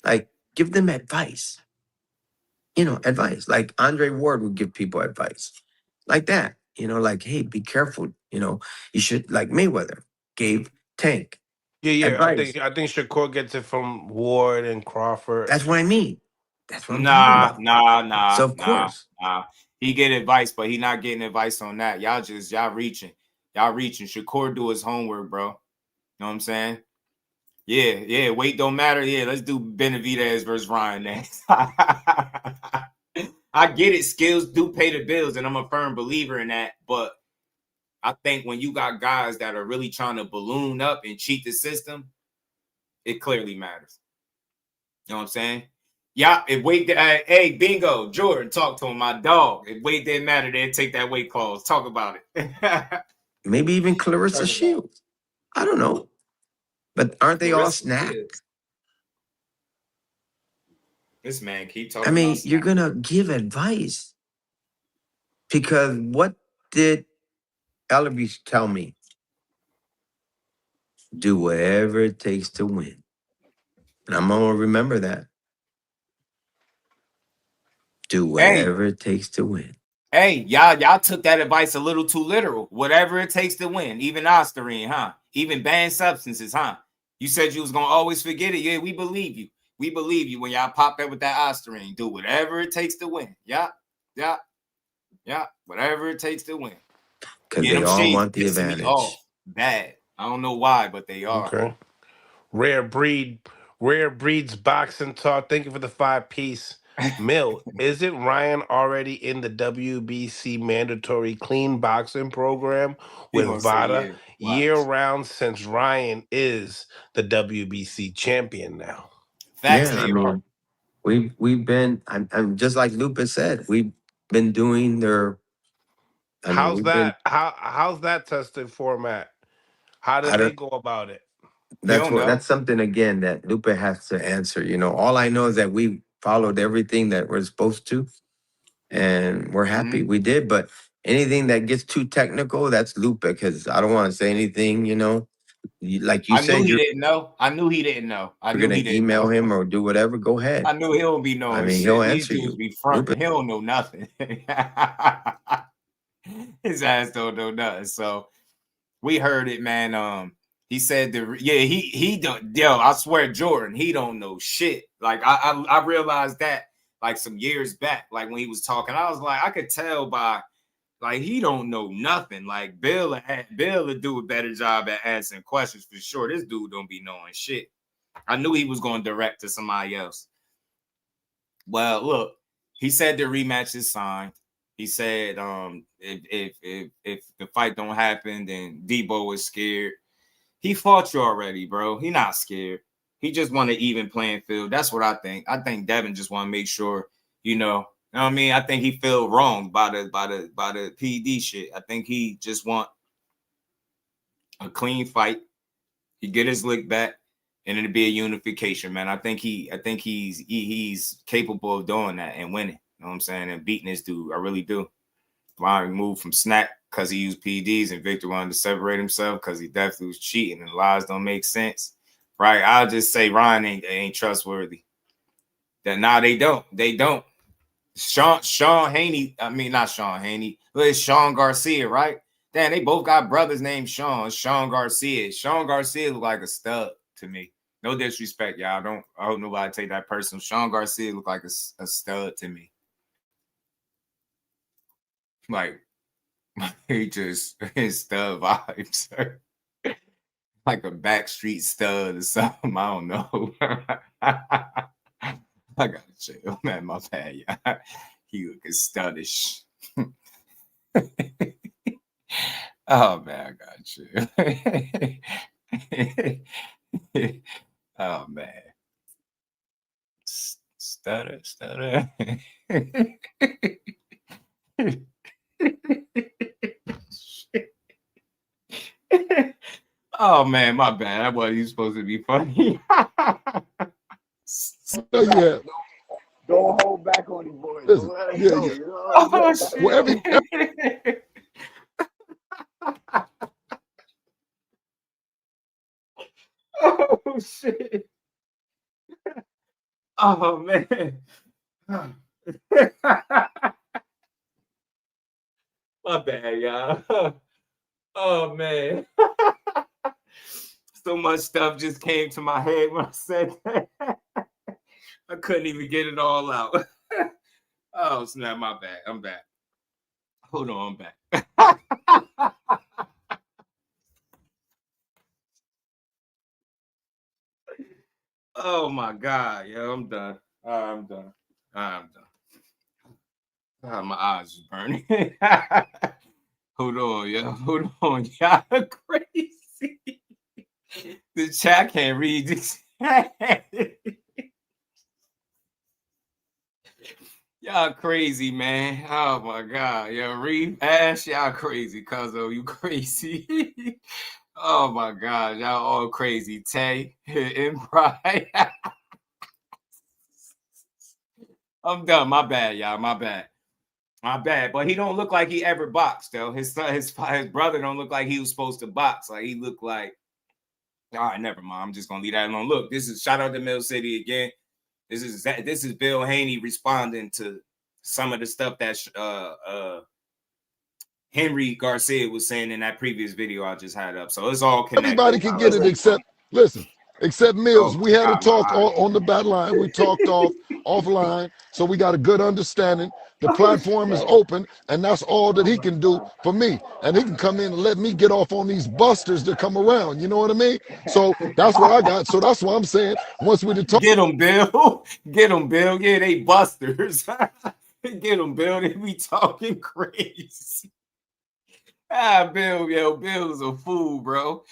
like, give them advice. You know, advice. Like Andre Ward would give people advice. Like that. You know, like, hey, be careful. You know, you should, like Mayweather gave Tank. Yeah. Advice. I think Shakur gets it from Ward and Crawford. That's what I mean. That's what I'm talking about. Nah. So of course. He get advice, but he not getting advice on that. Y'all reaching. Shakur do his homework, bro. You know what I'm saying? Yeah. Weight don't matter. Yeah, let's do Benavidez versus Ryan next. I get it. Skills do pay the bills, and I'm a firm believer in that. But I think when you got guys that are really trying to balloon up and cheat the system, it clearly matters. You know what I'm saying? Yeah, if weight, hey, bingo, Jordan, talk to him, my dog. If weight didn't matter, they'd take that weight clause. Talk about it. Maybe even Clarissa Shields. I don't know. But aren't they all snack? This man keep talking. I mean, you're going to give advice. Because what did Ellaby tell me? Do whatever it takes to win. And I'm going to remember that. Do whatever it takes to win. Hey, y'all took that advice a little too literal. Whatever it takes to win. Even Osterine, huh? Even banned substances, huh? You said you was going to always forget it. Yeah, we believe you. We believe you when y'all pop that with that Osterine. Do whatever it takes to win. Yeah. Whatever it takes to win. Because they all want the advantage. Bad. I don't know why, but they are. Okay. Rare breeds boxing talk. Thank you for the 5-piece meal. Isn't Ryan already in the WBC mandatory clean boxing program with VADA year-round since Ryan is the WBC champion now? Facts, I mean, we've been. I'm just like Lupa said. We've been doing their. How's that tested format? How did they go about it? That's something again that Lupe has to answer. You know, all I know is that we followed everything that we're supposed to, and we're happy we did. But anything that gets too technical, that's Lupe, because I don't want to say anything. You know, like you said, I knew he didn't know. You're gonna email him or do whatever. Go ahead. I knew he'll be knowing. I mean, shit. he'll These answer dudes you. Be fronting. He don't know nothing. His ass don't know nothing. So we heard it, man. He said he don't. Yo, I swear, Jordan, he don't know shit. Like I realized that like some years back, like when he was talking, I was like, I could tell by like he don't know nothing. Like Bill would do a better job at answering questions for sure. This dude don't be knowing shit. I knew he was going direct to somebody else. Well, look, he said the rematch is signed. He said, if the fight don't happen, then DEEBO is scared. He fought you already, bro. He not scared. He just want an even playing field. That's what I think. I think Devin just want to make sure, you know what I mean? I think he feel wronged by the PD shit. I think he just want a clean fight. He get his lick back, and it'll be a unification, man. I think he's capable of doing that and winning. You know what I'm saying? And beating this dude. I really do. Ryan moved from snack because he used PEDs, and Victor wanted to separate himself because he definitely was cheating and lies don't make sense. Right? I'll just say Ryan ain't trustworthy. They don't. Sean Haney, I mean not Sean Haney, but it's Sean Garcia, right? Damn, they both got brothers named Sean. Sean Garcia. Sean Garcia look like a stud to me. No disrespect, y'all. I hope nobody take that personal. Sean Garcia look like a stud to me. Like, he just his stud vibes. Like a backstreet stud or something. I don't know. I gotta chill, man. My bad, yeah. He looking studdish. Oh man, I got you. Oh man. Stutter. Oh man, my bad. That wasn't you supposed to be funny. Yeah. Don't hold back on these boys. Listen, You know? Oh shit. Well, oh shit. Oh man. My bad, y'all. Oh man. So much stuff just came to my head when I said that. I couldn't even get it all out. Oh snap, my bad. I'm back. Hold on, I'm back. Oh my God, yo, I'm done. I'm done. My eyes is burning. Hold on, yo. Hold on. Y'all crazy. The chat can't read this. Y'all crazy, man. Oh my God. Yo, Reeve Ash, y'all crazy, cuzzo. You crazy. Oh my God. Y'all all crazy. Tay and Pride. I'm done. My bad, y'all. My bad. But he don't look like he ever boxed, though. His brother don't look like he was supposed to box. Like he looked like. All right, never mind. I'm just gonna leave that alone. Look, this is shout out to Mill City again. This is Bill Haney responding to some of the stuff that Henry Garcia was saying in that previous video I just had up. So it's all connected. Everybody can get it except Mills. We had a talk on the battle line. We talked offline, so we got a good understanding. The platform is open, and that's all that he can do for me. And he can come in and let me get off on these busters that come around. You know what I mean? So that's what I got. So that's what I'm saying. Once we talk, get them, Bill. Get them, Bill. Yeah, they busters. Get them, Bill. They be talking crazy. Bill, Bill is a fool, bro.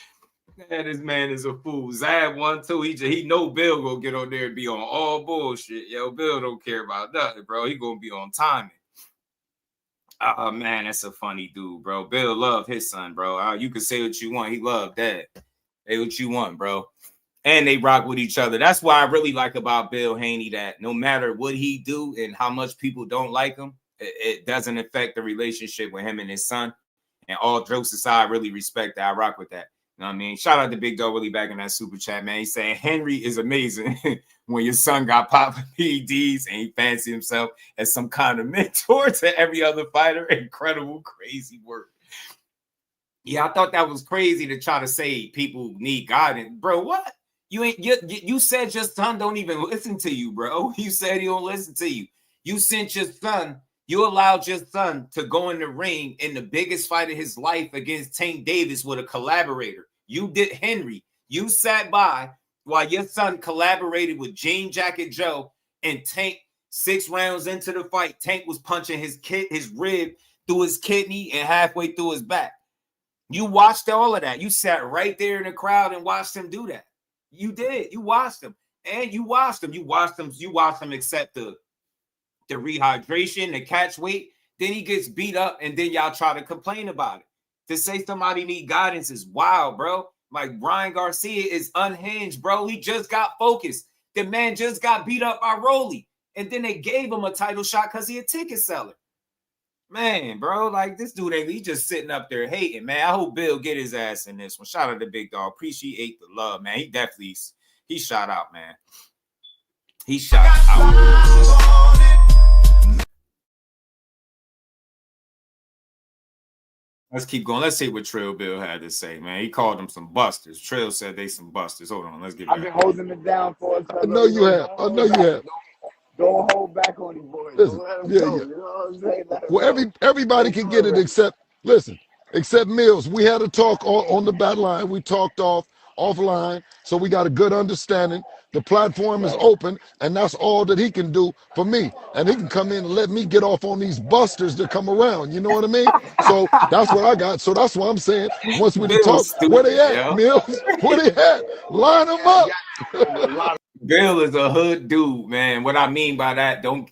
Man, this man is a fool. Zab 1-2. He know Bill gonna get on there and be on all bullshit. Yo, Bill don't care about nothing, bro. He gonna be on timing. Oh man, that's a funny dude, bro. Bill love his son, bro. You can say what you want. He loved that. Say what you want, bro. And they rock with each other. That's why I really like about Bill Haney, that no matter what he do and how much people don't like him, it doesn't affect the relationship with him and his son. And all jokes aside, I really respect that. I rock with that. You know what I mean? Shout out to Big Dog Willie back in that super chat, man. He's saying Henry is amazing when your son got popped with PEDs and he fancied himself as some kind of mentor to every other fighter. Incredible, crazy work. Yeah, I thought that was crazy to try to say people need guidance. Bro, what? You said your son don't even listen to you, bro. You said he don't listen to you. You sent your son. You allowed your son to go in the ring in the biggest fight of his life against Tank Davis with a collaborator. You did, Henry. You sat by while your son collaborated with Jean Jacket Joe, and Tank, 6 rounds into the fight, Tank was punching his rib through his kidney and halfway through his back. You watched all of that. You sat right there in the crowd and watched him do that. You did. You watched him. And you watched him. You watched him accept the rehydration, the catch weight. Then he gets beat up, and then y'all try to complain about it. To say somebody need guidance is wild, bro. Like, Ryan Garcia is unhinged, bro. He just got focused. The man just got beat up by Rolly, and then they gave him a title shot because he a ticket seller. Man, bro, like, this dude ain't, he just sitting up there hating, man. I hope Bill get his ass in this one. Shout out to Big Dog. Appreciate the love, man. He shot out, man. He shot out. Let's keep going. Let's see what Trill Bill had to say, man. He called them some busters. Trill said they some busters. Hold on, let's get back. I've been holding it down for us. I know you have. I know you have. Don't hold back on these boys. Listen, Don't let them yeah, go. yeah. You know what I'm saying? Well, everybody can get it except Mills. We had a talk on the bat line. We talked offline, so we got a good understanding. The platform is open, and that's all that he can do for me. And he can come in and let me get off on these busters that come around. You know what I mean? So that's what I got. So that's what I'm saying. Once we talk, where they at, Mills? Where they at? Line them up. Bill is a hood dude, man. What I mean by that, don't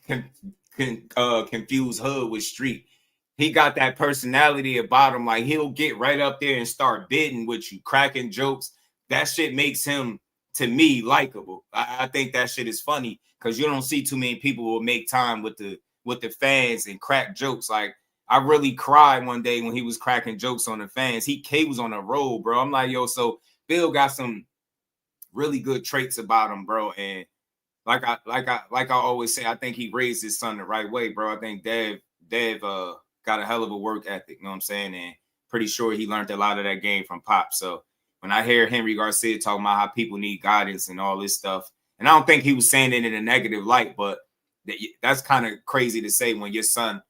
confuse hood with street. He got that personality about him. Like, he'll get right up there and start bidding with you, cracking jokes. That shit makes him, to me, likable. I think that shit is funny because you don't see too many people who will make time with the fans and crack jokes. Like, I really cried one day when he was cracking jokes on the fans. He was on a roll, bro. I'm like, yo, so Bill got some really good traits about him, bro. And like I always say, I think he raised his son the right way, bro. I think Dev got a hell of a work ethic, you know what I'm saying? And pretty sure he learned a lot of that game from Pop. So when I hear Henry Garcia talking about how people need guidance and all this stuff, and I don't think he was saying it in a negative light, but that's kind of crazy to say when your son,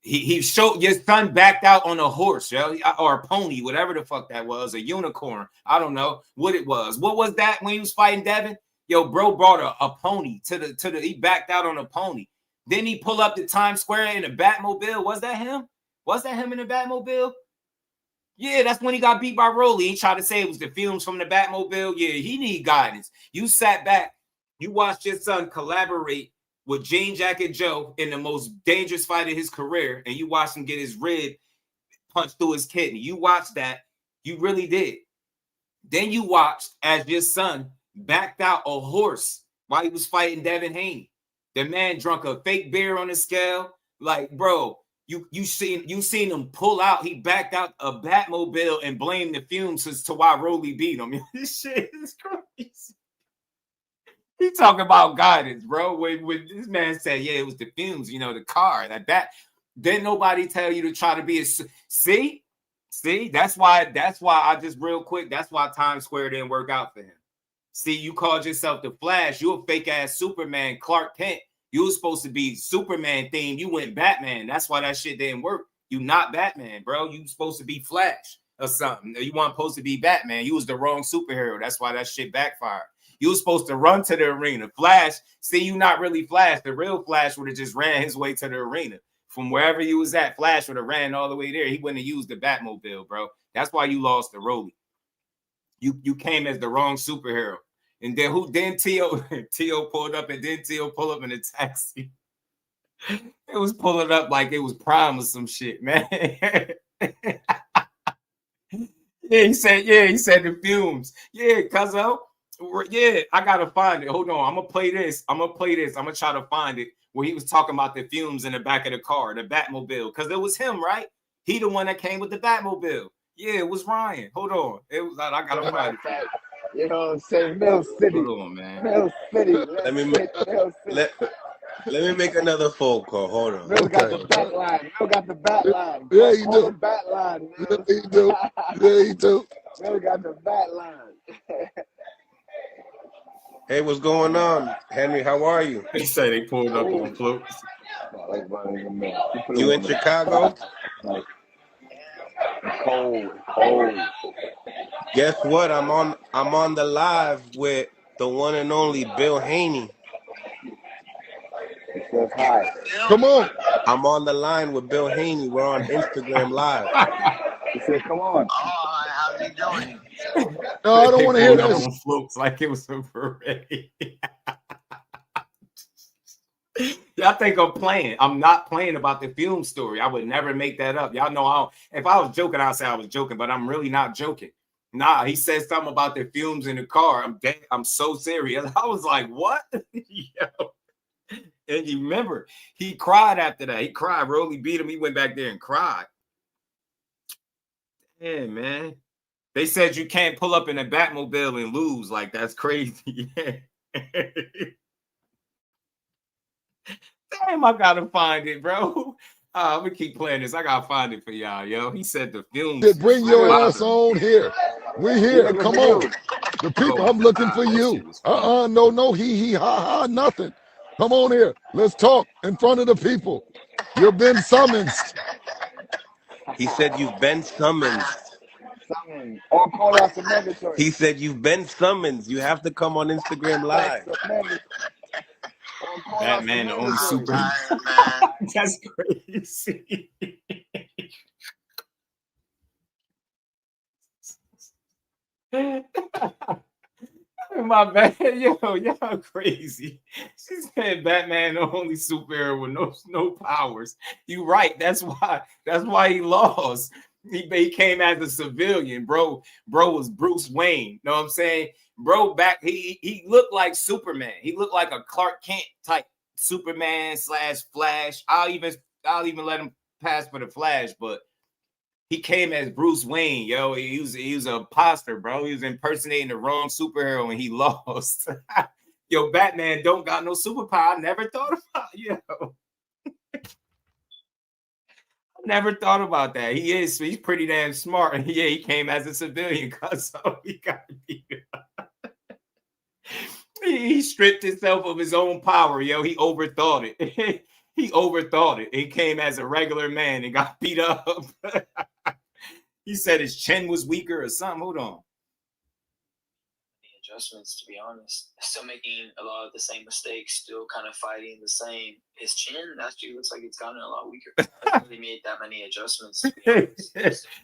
he showed your son backed out on a horse, yo, or a pony, whatever the fuck that was, a unicorn. I don't know what it was. What was that when he was fighting Devin? Yo, bro brought a pony to the he backed out on a pony. Then he pull up to Times Square in a Batmobile. Was that him? Was that him in the Batmobile? Yeah, that's when he got beat by Rolly. He tried to say it was the fumes from the Batmobile. Yeah, he need guidance. You sat back, you watched your son collaborate with Jean Jacket Joe in the most dangerous fight of his career, and you watched him get his rib punched through his kidney. You watched that. You really did. Then you watched as your son backed out a horse while he was fighting Devin Haney. The man drunk a fake beer on the scale. Like, bro, you seen him pull out. He backed out a Batmobile and blamed the fumes as to why Rolly beat him. This shit is crazy. He talking about guidance, bro. When this man said, yeah, it was the fumes, you know, the car, that. Then nobody tell you to try to be a see. That's why I just real quick. That's why Times Square didn't work out for him. See, you called yourself the Flash. You a fake ass Superman, Clark Kent. You was supposed to be Superman themed. You went Batman. That's why that shit didn't work. You not Batman, bro. You supposed to be Flash or something. You weren't supposed to be Batman. You was the wrong superhero. That's why that shit backfired. You was supposed to run to the arena. Flash, see, you not really Flash. The real Flash would have just ran his way to the arena. From wherever you was at, Flash would have ran all the way there. He wouldn't have used the Batmobile, bro. That's why you lost to Rolly. You came as the wrong superhero. And then T.O. pulled up, and then T.O. pulled up in a taxi. It was pulling up like it was Prime or some shit, man. He said the fumes. Yeah, cuzzo. Yeah, I gotta find it. Hold on. I'm gonna play this. I'm gonna try to find it where he was talking about the fumes in the back of the car, the Batmobile. Because it was him, right? He the one that came with the Batmobile. Yeah, it was Ryan. Hold on. It was I gotta find it. You know what I'm saying? Mill City. Hold on, man. Mill City. Let me make another phone call. Hold on. Mill got the bat line. Mill got the bat line. Yeah, you do. The bat line. Yeah, you do. Yeah, you do. Mill got the bat line. Hey, what's going on, Henry? How are you? He said they pulled up on floats. You in Chicago? Cold. Guess what? I'm on the live with the one and only Bill Haney. Hi. Come on. I'm on the line with Bill Haney. We're on Instagram Live. He said, come on. Oh, how's he doing? No, I don't want to hear this. On floats like it was a parade. Y'all think I'm playing. I'm not playing about the fume story. I would never make that up. Y'all know if I was joking, I'd say I was joking, but I'm really not joking. Nah, he said something about the fumes in the car. I'm dead. I'm so serious. I was like, what? Yo. And you remember, he cried after that. He cried. Rolly beat him. He went back there and cried. Yeah, man. They said you can't pull up in a Batmobile and lose. Like, that's crazy. Damn, I gotta find it, bro. I'm gonna keep playing this. I gotta find it for y'all, yo. He said the fumes. Bring your ass on here. We here. Come on. The people, I'm looking for you. No, he, ha, nothing. Come on here. Let's talk in front of the people. You've been summoned. He said you've been summoned. Or call out some mandatory. He said you've been summoned. You have to come on Instagram Live. Batman, the only super. That's crazy. My bad, y'all crazy. She said Batman the only superhero with no powers. You right. That's why he lost. He came as a civilian, bro. Bro was Bruce Wayne. Know what I'm saying? Bro, he looked like Superman. He looked like a Clark Kent type Superman / Flash. I'll even let him pass for the Flash, but he came as Bruce Wayne, yo. He was an imposter, bro. He was impersonating the wrong superhero and he lost. Yo, Batman don't got no superpower. I never thought about Never thought about that. He's pretty damn smart. And yeah, he came as a civilian, so he got beat up. He stripped himself of his own power, yo. He overthought it. He overthought it. He came as a regular man and got beat up. He said his chin was weaker or something. Hold on. Adjustments, to be honest. Still making a lot of the same mistakes, still kind of fighting the same. His chin actually looks like it's gotten a lot weaker. I haven't really made that many adjustments.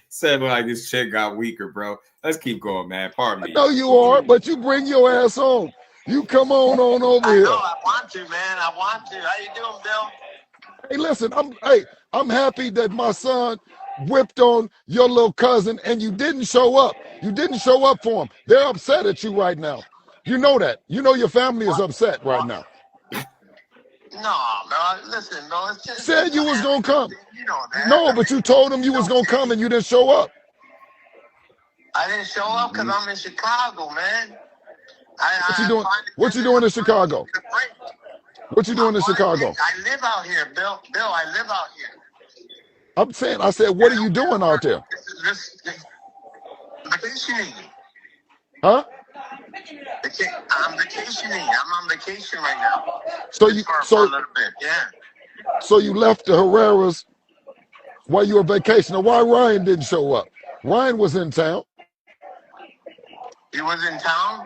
Said like his chin got weaker, bro. Let's keep going, man. Pardon me. I know you are, but you bring your ass on. You come on over here. I want to, man. I want to. How you doing, Bill? Hey, listen, I'm happy that my son whipped on your little cousin and you didn't show up. You didn't show up for him. They're upset at you right now. You know that. You know your family is upset right now. No, listen, no, it's just... Said you was going to come. You know that. No, but you told them you was going to come and you didn't show up. I didn't show up because I'm in Chicago, man. What you doing in Chicago? What you doing in Chicago? I live out here, Bill. I live out here. I said, what are you doing out there? Vacationing. Huh? I'm vacationing. I'm on vacation right now. So for a little bit, yeah. So you left the Herreras while you were vacationing. Why Ryan didn't show up? Ryan was in town. He was in town?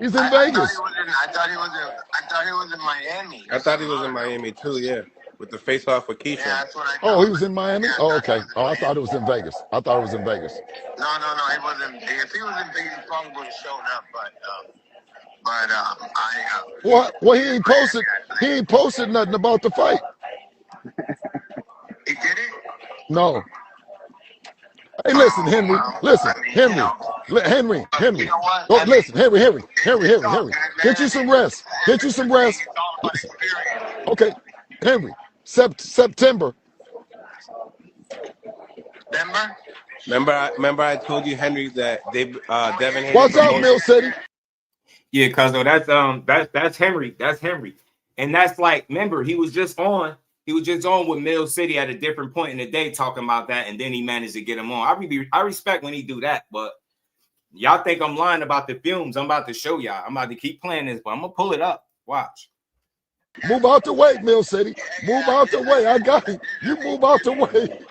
He's in Vegas. I thought he was in Miami. I thought he was in Miami too, yeah. With the face off with Keisha. Yeah, that's what I thought. Oh, he was in Miami? Oh, okay. Oh, I thought it was in Vegas. No, he wasn't. If he was in Vegas, he probably would have shown up, Well, he ain't posted. He ain't posted nothing about the fight. He did it? No. Hey, listen, Henry. Listen, Henry. Henry. Oh, listen, Henry. Get you some rest. Listen. Okay, Henry. September. Remember I told you, Henry, that Devin Haney. Watch out, Mill City. Yeah, cuz that's Henry. That's Henry. And that's like, remember, he was just on with Mill City at a different point in the day talking about that, and then he managed to get him on. I respect when he do that, but y'all think I'm lying about the fumes. I'm about to show y'all. I'm about to keep playing this, but I'm gonna pull it up. Watch. Move out the way, Mill City. Move out the way. I got it. You move out the way.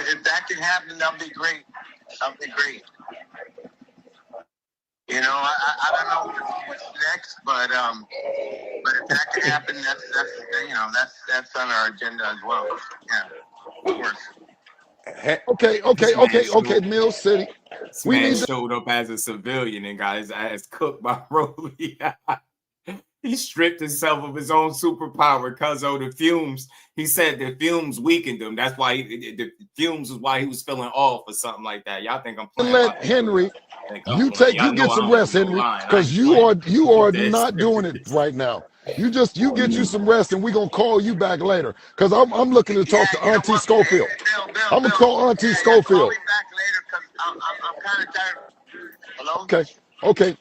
If that can happen, that'll be great. You know, I don't know what's next, but if that can happen, that's on our agenda as well. Yeah, of course. Okay, Mill City. This man showed up as a civilian and got his ass cooked by Rolly. He stripped himself of his own superpower because of the fumes. He said the fumes weakened him. That's why the fumes was why he was feeling off or something like that. Y'all think I'm playing? Let Henry, you get some rest, Henry, because you are not doing it right now. You get you some rest, and we're gonna call you back later because I'm looking to talk to Auntie Schofield. I'm gonna call Auntie Schofield. I'm kind of tired. Hello? Okay.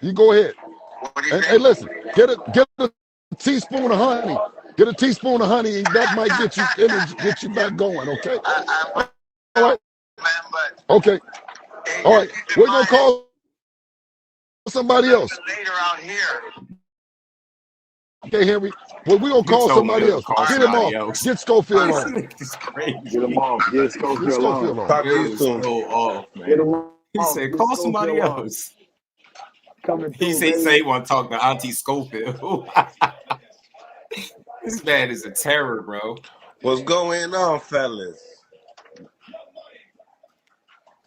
You go ahead. What do you And think? hey, listen, get a teaspoon of honey. Get a teaspoon of honey, and that might get you energy, get you back going. Okay. I All right. man, but Okay. hey, All just right. keep in We're gonna mind it's call somebody a little else. bit later out here. Okay, Henry. Well, we're gonna You call told me somebody to else. call Get him somebody off. else. Get Schofield This on. nigga's Get him crazy. off. Get Get Schofield Schofield on. on. Talk to you Bill's soon. so off, Get man. him He off. said, Get call somebody Schofield on. else. Coming He through, say he baby. want to talk to Auntie Schofield. This man is a terror, bro. What's going on, fellas?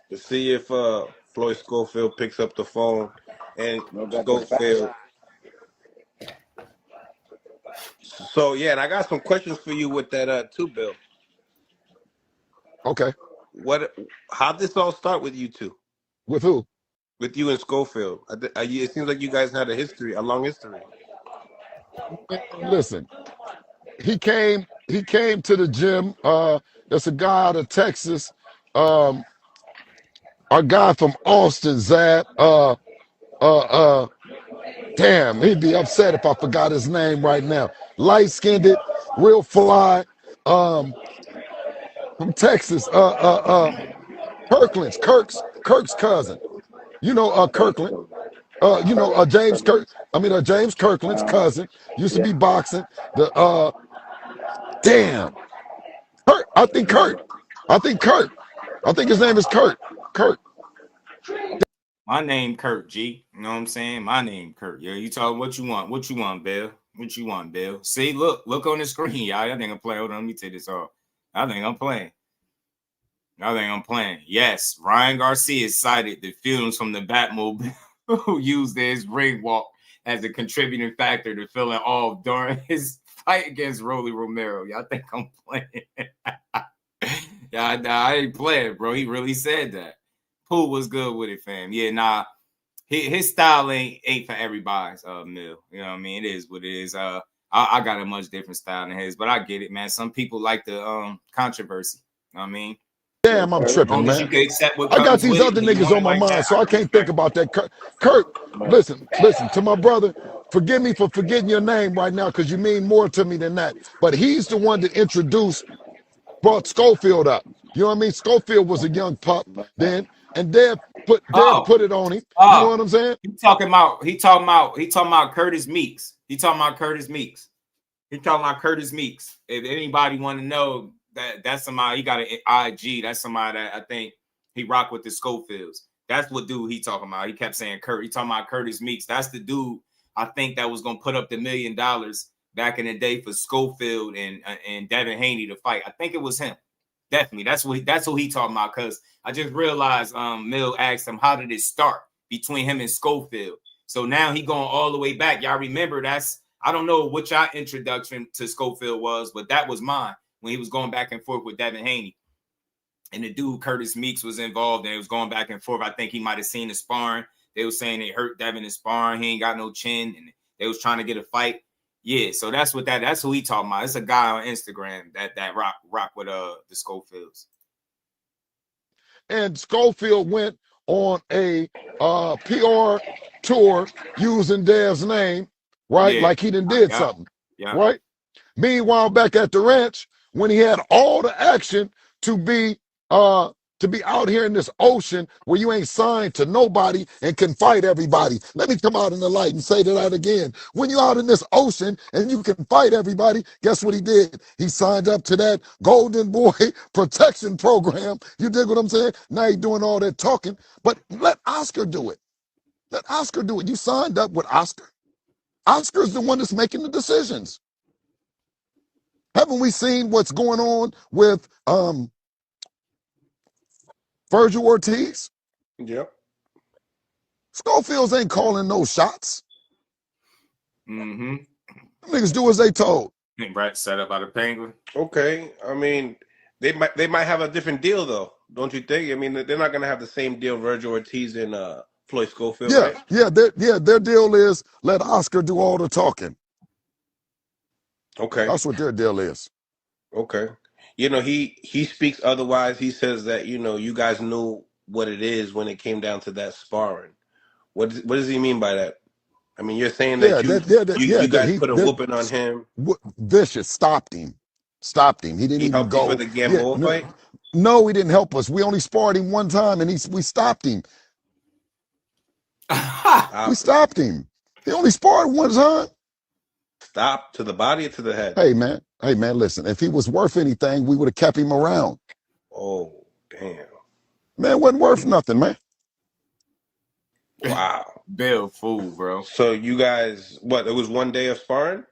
To see if Floyd Schofield picks up the phone and No got the fat Schofield. line. So yeah, and I got some questions for you with that too, Bill. Okay. How did this all start with you two? With who? With you and Schofield. It seems like you guys had a long history. Listen, he came to the gym. There's a guy out of Texas. Our guy from Austin, Zad. Damn, he'd be upset if I forgot his name right now. Light-skinned, real fly, from Texas. Kirk's cousin. You know, Kirkland. James Kirkland's cousin. Used to be boxing. Damn. Kurt. I think Kurt. I think his name is Kurt. Kurt. My name Kurt, G. You know what I'm saying? My name Kurt. Yeah, you talk what you want. What you want, Bill? What you want, Bill? See, look on the screen, y'all. I think I'm playing. Hold on, let me take this off. I think I'm playing. Yes, Ryan Garcia cited the fumes from the Batmobile who used his ring walk as a contributing factor to feeling off during his fight against Rolly Romero. Y'all think I'm playing? Yeah, I ain't playing, bro. He really said that. Poole was good with it, fam. Yeah, nah. His style ain't for everybody's Mill. You know what I mean? It is what it is. I got a much different style than his, but I get it, man. Some people like the controversy. You know what I mean? Damn, I'm tripping, man. I got these other niggas on my mind, so I can't think about that. Kurt, listen to my brother. Forgive me for forgetting your name right now because you mean more to me than that. But he's the one that brought Schofield up. You know what I mean? Schofield was a young pup then, and Dev put it on him. You know what I'm saying? He talking about Curtis Meeks. He talking about Curtis Meeks. If anybody want to know that's somebody, he got an IG. That's somebody that I think he rock with the Schofields. That's what dude he talking about. He kept saying Kurt. He talking about Curtis Meeks. That's the dude I think that was gonna put up the $1 million back in the day for Schofield and Devin Haney to fight. I think it was him. Definitely. That's who he talking about. Cause I just realized Mill asked him how did it start between him and Schofield. So now he going all the way back. Y'all remember I don't know what y'all introduction to Schofield was, but that was mine when he was going back and forth with Devin Haney. And the dude, Curtis Meeks, was involved and it was going back and forth. I think he might have seen the sparring. They were saying they hurt Devin in sparring. He ain't got no chin. And they was trying to get a fight. Yeah, so that's who he talking about. It's a guy on Instagram that rock with the Schofields. And Schofield went on a PR tour using Dev's name, right? Yeah. Like he did something, yeah. right? Meanwhile, back at the ranch, when he had all the action to be out here in this ocean where you ain't signed to nobody and can fight everybody. Let me come out in the light and say that again. When you out in this ocean and you can fight everybody, guess what he did? He signed up to that Golden Boy protection program. You dig what I'm saying? Now he's doing all that talking, but let Oscar do it. Let Oscar do it. You signed up with Oscar. Oscar's the one that's making the decisions. Haven't we seen what's going on with Virgil Ortiz? Yep. Schofields ain't calling no shots. Mm-hmm. Niggas do as they told. Right, set up by the Penguin. Okay. I mean, they might have a different deal though, don't you think? I mean, they're not gonna have the same deal Virgil Ortiz and Floyd Schofield, right? Yeah, their deal is let Oscar do all the talking. Okay. That's what their deal is. Okay. You know, he speaks otherwise. He says that, you guys knew what it is when it came down to that sparring. What does he mean by that? I mean, you're saying that you guys put a whooping on him. Vicious stopped him. He didn't even helped you go. for the Gamboa fight? No, he didn't help us. We only sparred him one time, and we stopped him. We stopped him. He only sparred one time. Stop to the body or to the head? Hey man, listen. If he was worth anything, we would have kept him around. Oh, damn. Man, wasn't worth nothing, man. Wow. Bill fool, bro. So you guys, what? It was one day of sparring?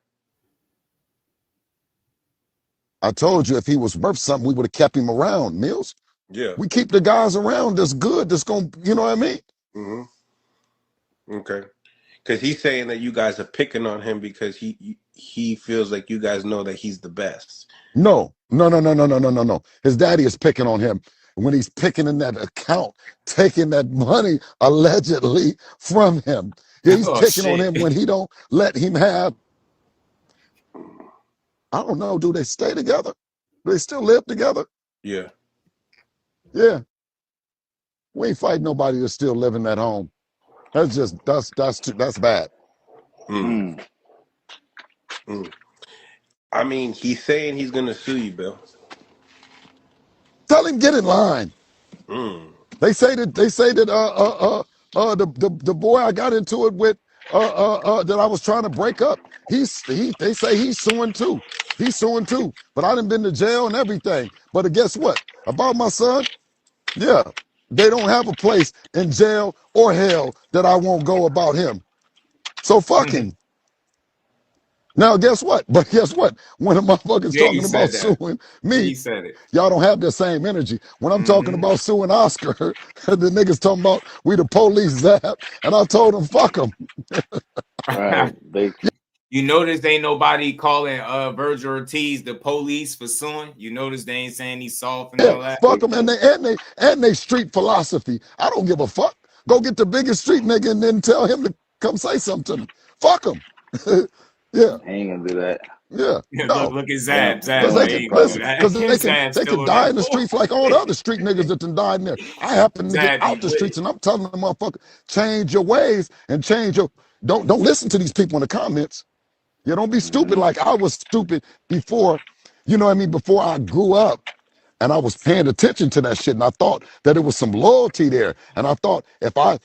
I told you if he was worth something, we would have kept him around, Mills. Yeah. We keep the guys around that's good, that's going to, you know what I mean? Mm-hmm. Okay. Because he's saying that you guys are picking on him because he feels like you guys know that he's the best. No. His daddy is picking on him when he's picking in that account, taking that money allegedly from him. Yeah, he's picking on him when he don't let him have. I don't know. Do they stay together? Do they still live together? Yeah. Yeah. We ain't fighting nobody that's still living at home. That's just that's bad. Mm. I mean, he's saying he's gonna sue you, Bill. Tell him get in line. They say that the boy I got into it with that I was trying to break up. They say he's suing too. He's suing too. But I done been to jail and everything. But guess what? About my son, yeah, they don't have a place in jail or hell that I won't go about him. So fuck him. Now, guess what? But guess what? When a motherfucker's talking about suing me, y'all don't have the same energy. When I'm talking about suing Oscar, the niggas talking about we the police, Zap, and I told them, fuck them. You notice ain't nobody calling Virgil Ortiz the police for suing. You notice they ain't saying he's soft and all that. Fuck them, and they street philosophy. I don't give a fuck. Go get the biggest street nigga and then tell him to come say something to me. Fuck him. Yeah. I ain't gonna do that. Yeah. No. Look at Zab. Because they can die in the streets like all the other street niggas that done died in there. I happen to get out the streets and I'm telling the motherfucker, change your ways and change your don't listen to these people in the comments. Yeah, don't be stupid like I was stupid before, you know what I mean, before I grew up. And I was paying attention to that shit. And I thought that it was some loyalty there. And I thought if I,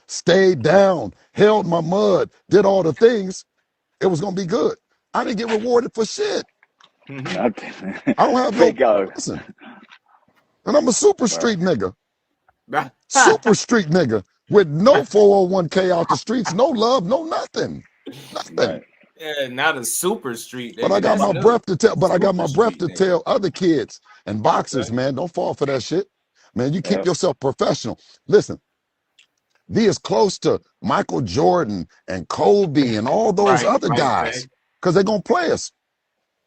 stayed down, held my mud, did all the things, it was going to be good. I didn't get rewarded for shit. I don't have no listen. And I'm a super street nigga. Super street nigga with no 401k out the streets, no love, no nothing. Nothing. Yeah, not a super street. But I got my breath to tell. But I got my breath to tell other kids and boxers, man, don't fall for that shit. Man, you keep yourself professional. Listen, be as close to Michael Jordan and Kobe and all those other guys, because they're gonna play us.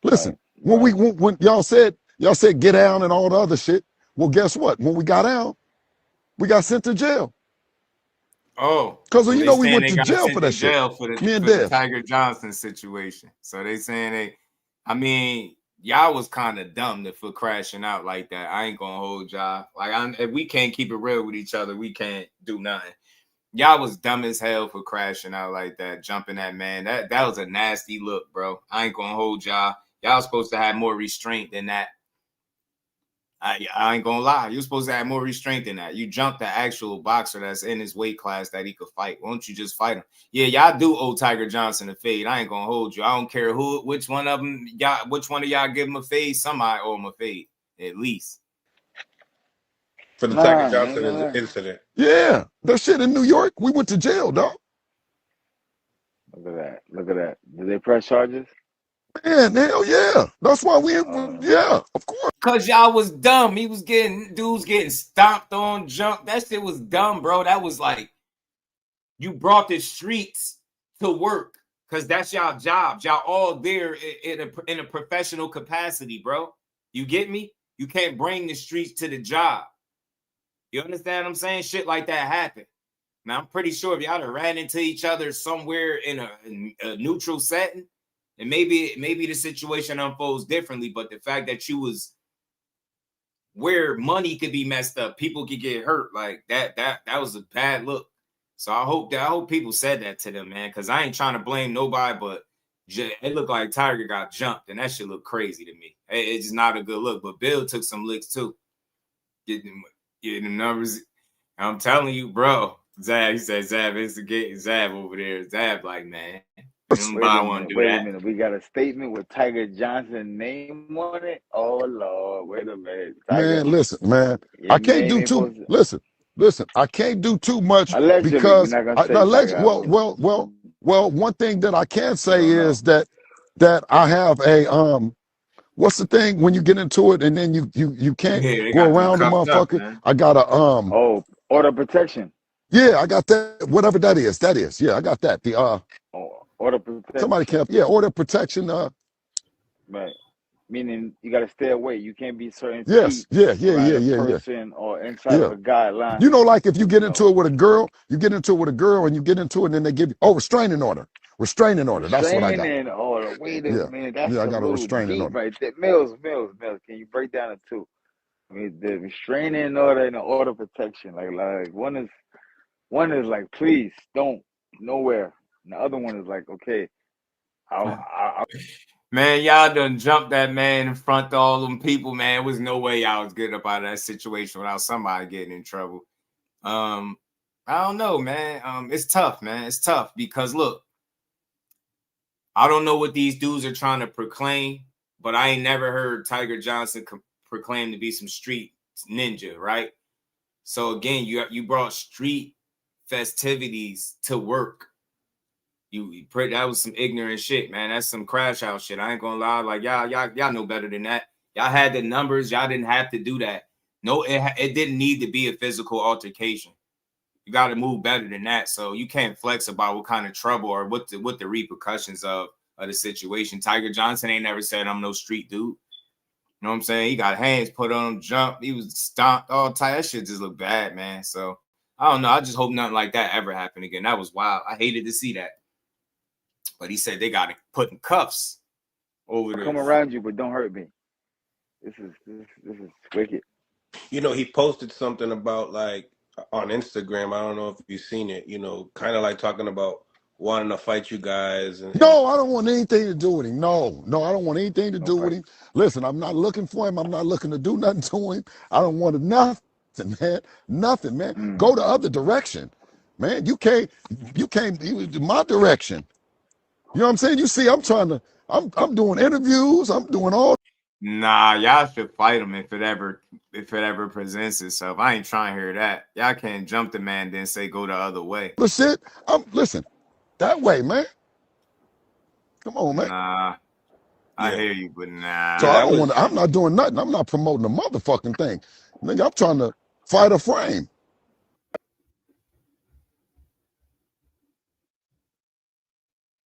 Listen, when y'all said get down and all the other shit. Well, guess what? When we got down, we got sent to jail. Oh, because we went to jail for that shit. Me and the Tiger Johnson situation. So they saying y'all was kind of dumb for crashing out like that. I ain't gonna hold y'all. If we can't keep it real with each other, we can't do nothing. Y'all was dumb as hell for crashing out like that, jumping that man. That was a nasty look, bro. I ain't gonna hold y'all. Y'all supposed to have more restraint than that. I ain't gonna lie. You're supposed to have more restraint than that. You jumped the actual boxer that's in his weight class that he could fight. Why don't you just fight him? Yeah, y'all do owe Tiger Johnson a fade. I ain't gonna hold you. I don't care which one of y'all give him a fade. Somebody owe him a fade, at least. For the Tiger Johnson incident. Yeah, that shit in New York. We went to jail, dog. Look at that. Did they press charges? Man, hell yeah. That's why of course. Cause y'all was dumb. Dudes getting stomped on, jumped. That shit was dumb, bro. That was like, you brought the streets to work. Cause that's y'all jobs. Y'all all there in a professional capacity, bro. You get me? You can't bring the streets to the job. You understand what I'm saying? Shit like that happened. Now I'm pretty sure if y'all ran into each other somewhere in a neutral setting, and maybe the situation unfolds differently, but the fact that you was where money could be messed up, people could get hurt, like that was a bad look. So I hope people said that to them, man, because I ain't trying to blame nobody, but it looked like Tiger got jumped, and that shit looked crazy to me. It's just not a good look. But Bill took some licks too, getting the numbers. I'm telling you, bro. Zab, he said Zab instigating Zab over there. Zab, like, man, Wait a minute. We got a statement with Tiger Johnson name on it. Oh Lord, wait a minute. Tiger, Man, listen, man. I can't do too. Listen. I can't do too much allegedly. because We're not gonna say Tiger. well. One thing that I can say is that I have a What's the thing when you get into it and then you can't go around the motherfucker? I got a Oh, order protection. Yeah, I got that. Whatever that is. Yeah, I got that. The order protection. Somebody can't. Yeah, order protection. Right. Meaning you got to stay away. You can't be certain Yes. feet Yeah. person or inside of a guideline. You know, like if you get into it with a girl, and you get into it, and then they give you restraining order. Restraining order. That's what I got. Restraining order. Wait a minute. That's I got a restraining order. Right there. Mills. Can you break down the two? I mean, the restraining order and the order protection. Like one is like, please don't nowhere. And the other one is like, okay, man, y'all done jumped that man in front of all them people, man. There was no way y'all was getting up out of that situation without somebody getting in trouble. I don't know, man. It's tough, man. It's tough because look, I don't know what these dudes are trying to proclaim, but I ain't never heard Tiger Johnson proclaim to be some street ninja, right? So again, you brought street festivities to work. That was some ignorant shit, man. That's some crash house shit. I ain't gonna lie. Like y'all know better than that. Y'all had the numbers. Y'all didn't have to do that. No, it didn't need to be a physical altercation. You got to move better than that. So you can't flex about what kind of trouble or what the repercussions of the situation. Tiger Johnson ain't never said I'm no street dude. You know what I'm saying? He got hands put on him, jumped. He was stomped all tight. That shit just looked bad, man. So I don't know. I just hope nothing like that ever happened again. That was wild. I hated to see that. But he said they got to put in cuffs over there. Come around you, but don't hurt me. This is wicked. You know, he posted something about like on Instagram. I don't know if you've seen it. You know, kind of like talking about wanting to fight you guys. No, I don't want anything to do with him. No, I don't want anything to do with him. Listen, I'm not looking for him. I'm not looking to do nothing to him. I don't want nothing, man. Nothing, man. Go the other direction, man. You can't my direction. You know what I'm saying? You see, I'm doing interviews. I'm doing all. Nah, y'all should fight him if it ever presents itself. I ain't trying to hear that. Y'all can't jump the man then say go the other way. But shit, listen, that way, man. Come on, man. Nah, I hear you, but nah. So I'm not doing nothing. I'm not promoting a motherfucking thing. Nigga, I'm trying to fight a frame.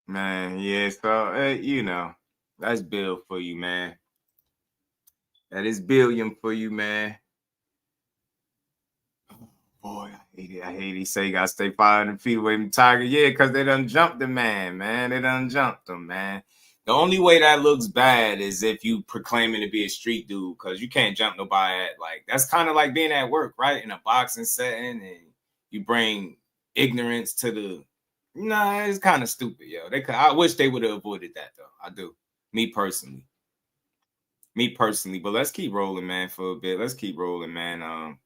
Man, yeah, so, you know, that's Bill for you, man. That is billion for you, man. Boy, I hate he say you got to stay 500 feet away from Tiger. Yeah, because they done jumped the man. They done jumped him, man. The only way that looks bad is if you proclaiming to be a street dude, because you can't jump nobody that's kind of like being at work, right? In a boxing setting, and you bring ignorance to the... Nah, it's kind of stupid, yo. I wish they would have avoided that, though. I do. Me personally. But let's keep rolling, man, for a bit. Let's keep rolling, man.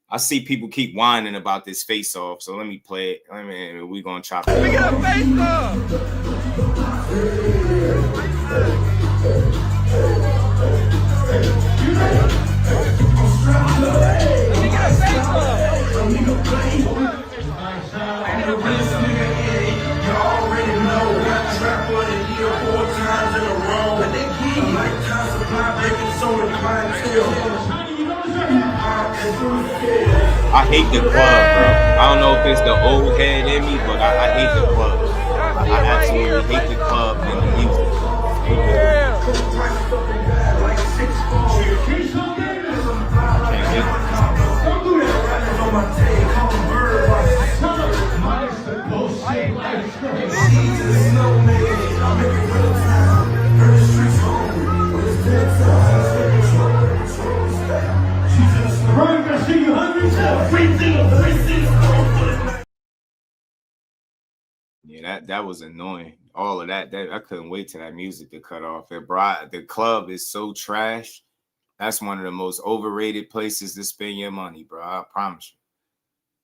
I see people keep whining about this face-off, so let me play it. We're going to chop it. We got a face-off! I hate the club, bro. I don't know if it's the old head in me, but I hate the club. I absolutely hate the club and the music. Garcia, 100 free thing. Yeah, that was annoying. All of that I couldn't wait till that music to cut off. It brought the club is so trash. That's one of the most overrated places to spend your money, bro. I promise you.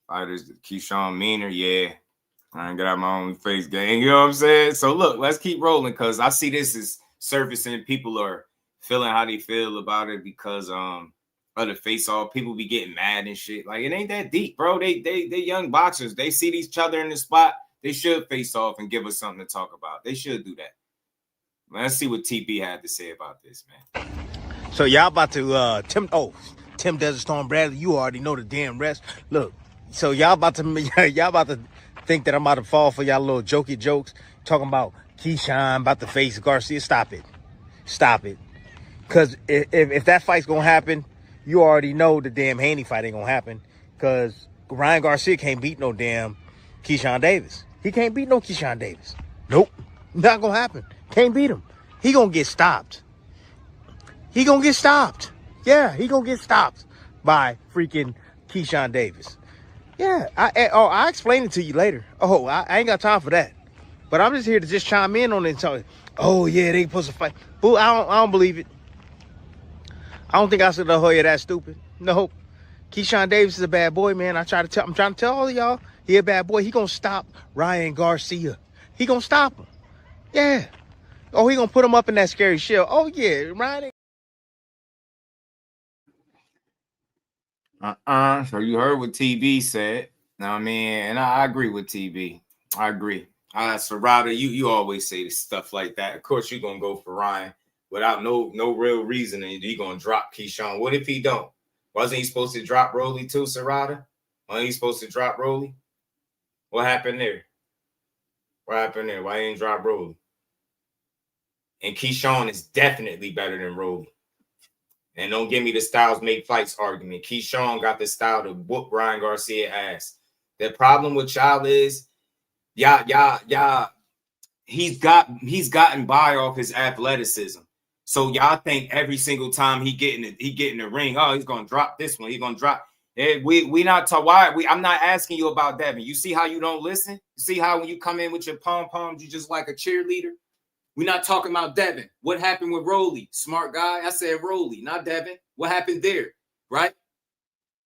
Fighters, Keyshawn Meaner, yeah. I ain't got out my own face gang. You know what I'm saying? So look, let's keep rolling because I see this is surfacing. People are feeling how they feel about it because of the face off. People be getting mad and shit. Like it ain't that deep, bro. They young boxers. They see each other in the spot. They should face off and give us something to talk about. They should do that. Let's see what TP had to say about this, man. So y'all about to Tim Desert Storm Bradley, you already know the damn rest. Look, so y'all about to think that I'm about to fall for y'all little jokey jokes talking about Keyshawn about to face Garcia. Stop it. Because if that fight's gonna happen, you already know the damn Haney fight ain't gonna happen. Because Ryan Garcia can't beat no damn Keyshawn Davis. He can't beat no Keyshawn Davis. Nope. Not gonna happen. Can't beat him. He gonna get stopped. Yeah, he gonna get stopped by freaking Keyshawn Davis. Yeah, I explain it to you later. I ain't got time for that. But I'm just here to just chime in on it and tell you, yeah, they supposed to fight. Boo, I don't believe it. I don't think I said La Hoya that stupid. No. Keyshawn Davis is a bad boy, man. I'm trying to tell all of y'all, he a bad boy. He gonna stop Ryan Garcia. He gonna stop him. Yeah. He gonna put him up in that scary shell. Oh yeah, Ryan. So you heard what TB said. Now I mean, and I agree with TB. I agree. Serrata, you always say stuff like that. Of course, you're gonna go for Ryan without no real reason, and you're gonna drop Keyshawn. What if he don't? Wasn't he supposed to drop Rolly too, Serrata? Wasn't he supposed to drop Rolly? What happened there? Why he ain't drop Rolly? And Keyshawn is definitely better than Rolly. And don't give me the styles make fights argument. Keyshawn got the style to whoop Ryan Garcia ass. The problem with y'all is, he's gotten by off his athleticism. So y'all think every single time he get in the ring, he's gonna drop this one. He's gonna drop. We not talk. Why? I'm not asking you about Devin. You see how you don't listen? You see how when you come in with your pom-poms, you just like a cheerleader? We're not talking about Devin. What happened with Rolly? Smart guy. I said Rolly, not Devin. What happened there? Right?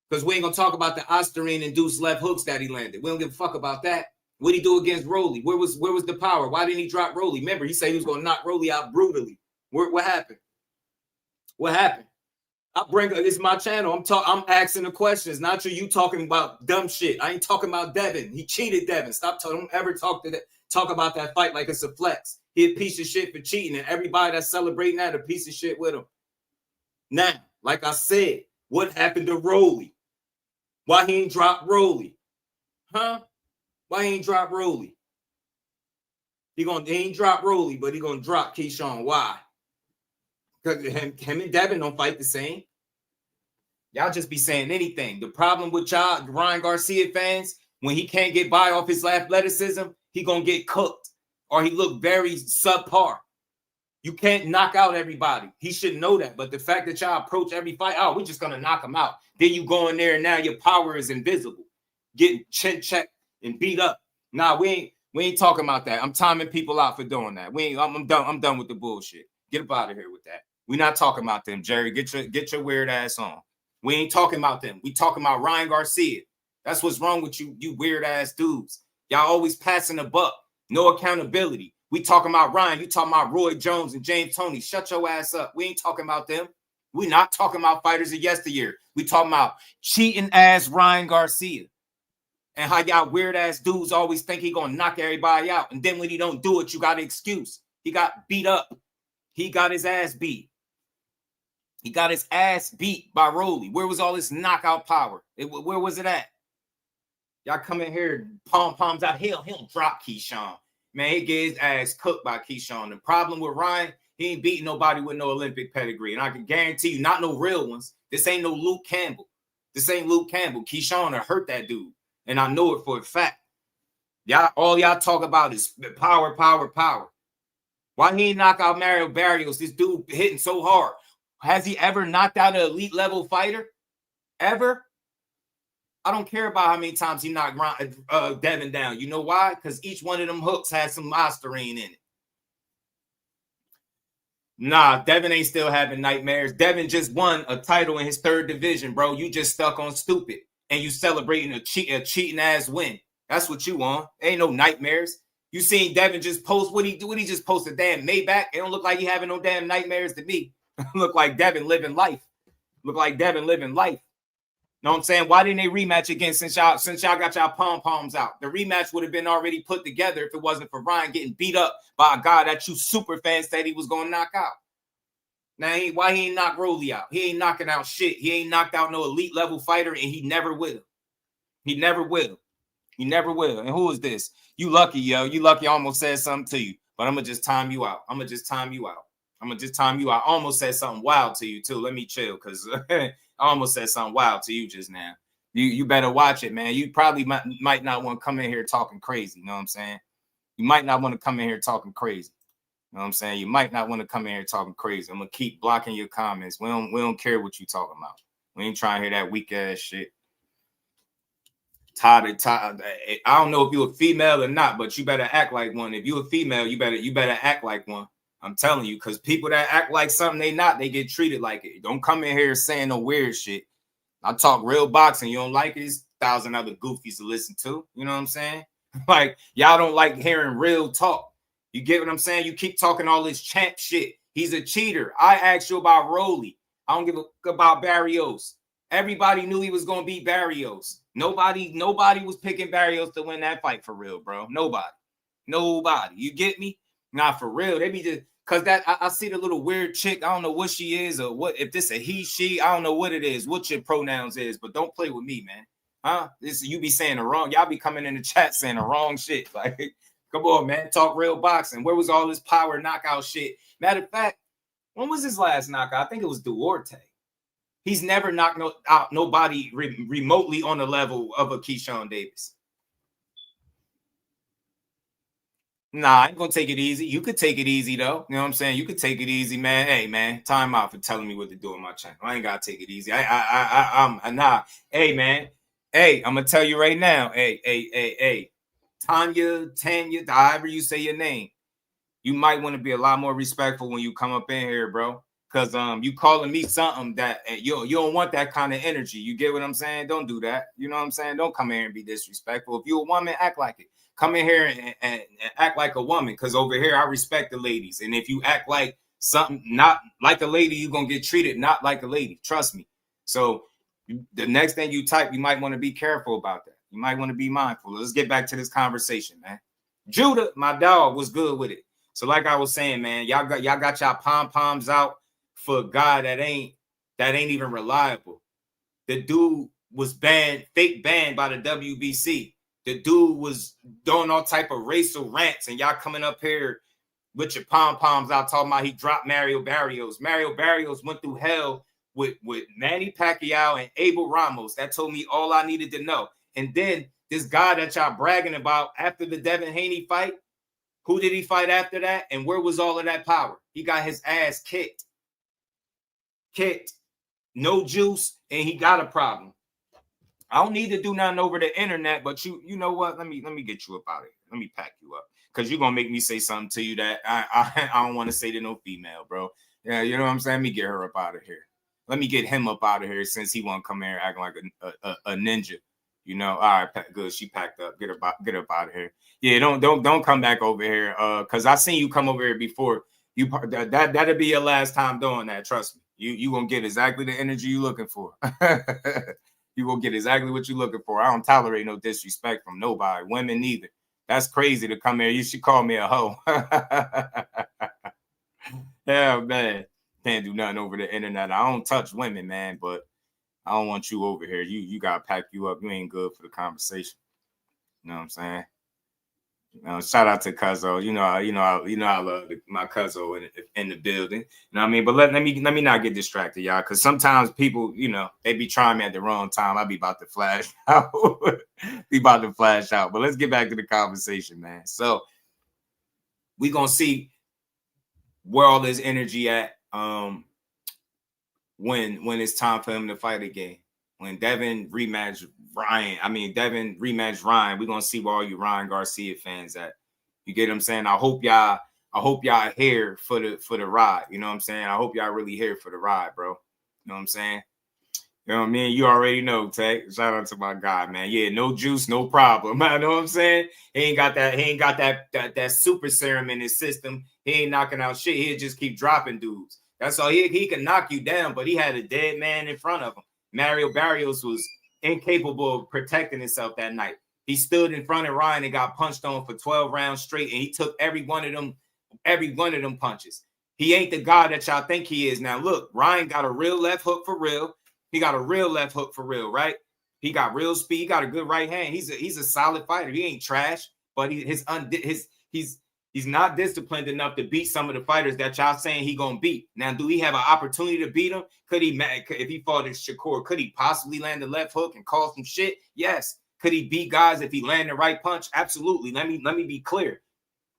Because we ain't gonna talk about the Osterine-induced left hooks that he landed. We don't give a fuck about that. What did he do against Rolly? Where was the power? Why didn't he drop Rolly? Remember, he said he was gonna knock Rolly out brutally. What happened? What happened? This is my channel. I'm asking the questions. Not you talking about dumb shit. I ain't talking about Devin. He cheated Devin. Don't ever talk about that fight like it's a flex. He a piece of shit for cheating, and everybody that's celebrating that a piece of shit with him. Now, like I said, what happened to Rolly? Why he ain't drop Rolly? Huh? Why he ain't drop Rolly? He ain't drop Rolly, but he gonna drop Keyshawn. Why? Because him and Devin don't fight the same. Y'all just be saying anything. The problem with y'all, Ryan Garcia fans, when he can't get by off his athleticism, he gonna get cooked. Or he look very subpar. You can't knock out everybody. He should know that. But the fact that y'all approach every fight, we're just going to knock him out. Then you go in there and now your power is invisible. Getting chin checked and beat up. Nah, we ain't talking about that. I'm timing people out for doing that. I'm done with the bullshit. Get up out of here with that. We're not talking about them, Jerry. Get your weird ass on. We ain't talking about them. We talking about Ryan Garcia. That's what's wrong with you weird ass dudes. Y'all always passing the buck. No accountability. We talking about Ryan. You talking about Roy Jones and James Toney. Shut your ass up. We ain't talking about them. We not talking about fighters of yesteryear. We talking about cheating ass Ryan Garcia. And how y'all weird ass dudes always think he gonna knock everybody out. And then when he don't do it, you got an excuse. He got beat up. He got his ass beat. He got his ass beat by Rolly. Where was all this knockout power? Where was it at? Y'all come in here, pom-poms out. He'll drop Keyshawn. Man, he get his ass cooked by Keyshawn. The problem with Ryan, he ain't beating nobody with no Olympic pedigree. And I can guarantee you, not no real ones. This ain't no Luke Campbell. Keyshawn will hurt that dude. And I know it for a fact. All y'all talk about is power. Why he ain't knock out Mario Barrios? This dude hitting so hard. Has he ever knocked out an elite level fighter? Ever? I don't care about how many times he knocked Devin down. You know why? Because each one of them hooks had some Listerine in it. Nah, Devin ain't still having nightmares. Devin just won a title in his 3rd division, bro. You just stuck on stupid. And you celebrating a cheating ass win. That's what you on. Ain't no nightmares. You seen Devin just post what he do? What he just posted? Damn Maybach. It don't look like he having no damn nightmares to me. Look like Devin living life. Look like Devin living life. Know what I'm saying? Why didn't they rematch again since y'all got y'all pom-poms out? The rematch would have been already put together if it wasn't for Ryan getting beat up by a guy that you super fans said he was going to knock out. Now, why he ain't knock Rolly out? He ain't knocking out shit. He ain't knocked out no elite level fighter, and he never will. He never will. He never will. And who is this? You lucky, yo. You lucky I almost said something to you, but I'm going to just time you out. I'm going to just time you out. I almost said something wild to you, too. Let me chill, because I almost said something wild to you just now. You better watch it, man. You probably might not want to come in here talking crazy. You know what I'm saying? You might not want to come in here talking crazy. You know what I'm saying? You might not want to come in here talking crazy. I'm going to keep blocking your comments. We don't care what you talking about. We ain't trying to hear that weak ass shit. I don't know if you're a female or not, but you better act like one. If you're a female, you better act like one. I'm telling you, because people that act like something they not, they get treated like it. Don't come in here saying no weird shit. I talk real boxing. You don't like it? There's 1,000 other goofies to listen to. You know what I'm saying? Like, y'all don't like hearing real talk. You get what I'm saying? You keep talking all this champ shit. He's a cheater. I asked you about Rolly. I don't give a fuck about Barrios. Everybody knew he was going to beat Barrios. Nobody was picking Barrios to win that fight for real, bro. Nobody. You get me? Not for real. They be just because that I see the little weird chick. I don't know what she is or what, if this a he, she, I don't know what it is, what your pronouns is, but don't play with me, man. Huh? This you be saying the wrong, y'all be coming in the chat saying the wrong shit. Like, come on, man. Talk real boxing. Where was all this power knockout shit? Matter of fact, when was his last knockout? I think it was Duarte. He's never knocked out nobody remotely on the level of a Keyshawn Davis. Nah, I ain't gonna take it easy. You could take it easy though. You know what I'm saying? You could take it easy, man. Hey, man, time out for telling me what to do on my channel. I ain't gotta take it easy. I'm nah. Hey, man. Hey, I'm gonna tell you right now. Hey. Tanya, however you say your name, you might want to be a lot more respectful when you come up in here, bro. Cause you calling me something that you don't want that kind of energy. You get what I'm saying? Don't do that. You know what I'm saying? Don't come here and be disrespectful. If you're a woman, act like it. Come in here and act like a woman. Cause over here I respect the ladies. And if you act like something not like a lady, you're gonna get treated not like a lady. Trust me. So the next thing you type, you might want to be careful about that. You might want to be mindful. Let's get back to this conversation, man. Judah, my dog, was good with it. So like I was saying, man, y'all got y'all pom-poms out for a guy that ain't even reliable. The dude was fake banned by the WBC. The dude was doing all type of racial rants, and y'all coming up here with your pom-poms out talking about he dropped Mario Barrios. Mario Barrios went through hell with Manny Pacquiao and Abel Ramos. That told me all I needed to know. And then this guy that y'all bragging about after the Devin Haney fight, who did he fight after that? And where was all of that power? He got his ass kicked. No juice, and he got a problem. I don't need to do nothing over the internet, but you know what? Let me get you up out of here. Let me pack you up, because you're gonna make me say something to you that I don't want to say to no female, bro. Yeah, you know what I'm saying? Let me get her up out of here. Let me get him up out of here, since he won't come here acting like a ninja. You know, all right, good. She packed up. Get up out of here. Yeah, don't come back over here. Because I seen you come over here before. That'll be your last time doing that. Trust me. You gonna get exactly the energy you looking for. You gonna get exactly what you're looking for. I don't tolerate no disrespect from nobody, women neither. That's crazy to come here. You should call me a hoe. Yeah, man. Can't do nothing over the internet. I don't touch women, man, but I don't want you over here. You gotta pack you up. You ain't good for the conversation. You know what I'm saying? Shout out to Cuzzo. You know I love my Cuzzo in the building. You know what I mean? But let me not get distracted, y'all, because sometimes people, they be trying me at the wrong time. I be about to flash out. But let's get back to the conversation, man. So we gonna see where all this energy at when it's time for him to fight again. When Devin rematch Ryan, we're gonna see where all you Ryan Garcia fans at. You get what I'm saying? I hope y'all here for the ride. You know what I'm saying? I hope y'all really here for the ride, bro. You know what I'm saying? You know what I mean? You already know, Tech. Shout out to my guy, man. Yeah, no juice, no problem. I know what I'm saying? He ain't got that super serum in his system. He ain't knocking out shit. He'll just keep dropping dudes. That's all. He can knock you down, but he had a dead man in front of him. Mario Barrios was incapable of protecting himself that night. He stood in front of Ryan and got punched on for 12 rounds straight, and he took every one of them punches. He ain't the guy that y'all think he is. Now, look, Ryan got a real left hook for real. He got a real left hook for real, right? He got real speed. He got a good right hand. He's a solid fighter. He ain't trash, but he's not disciplined enough to beat some of the fighters that y'all saying he gonna beat. Now, do he have an opportunity to beat him? Could he, if he fought at Shakur, could he possibly land the left hook and cause some shit? Yes. Could he beat guys if he land the right punch? Absolutely. Let me be clear.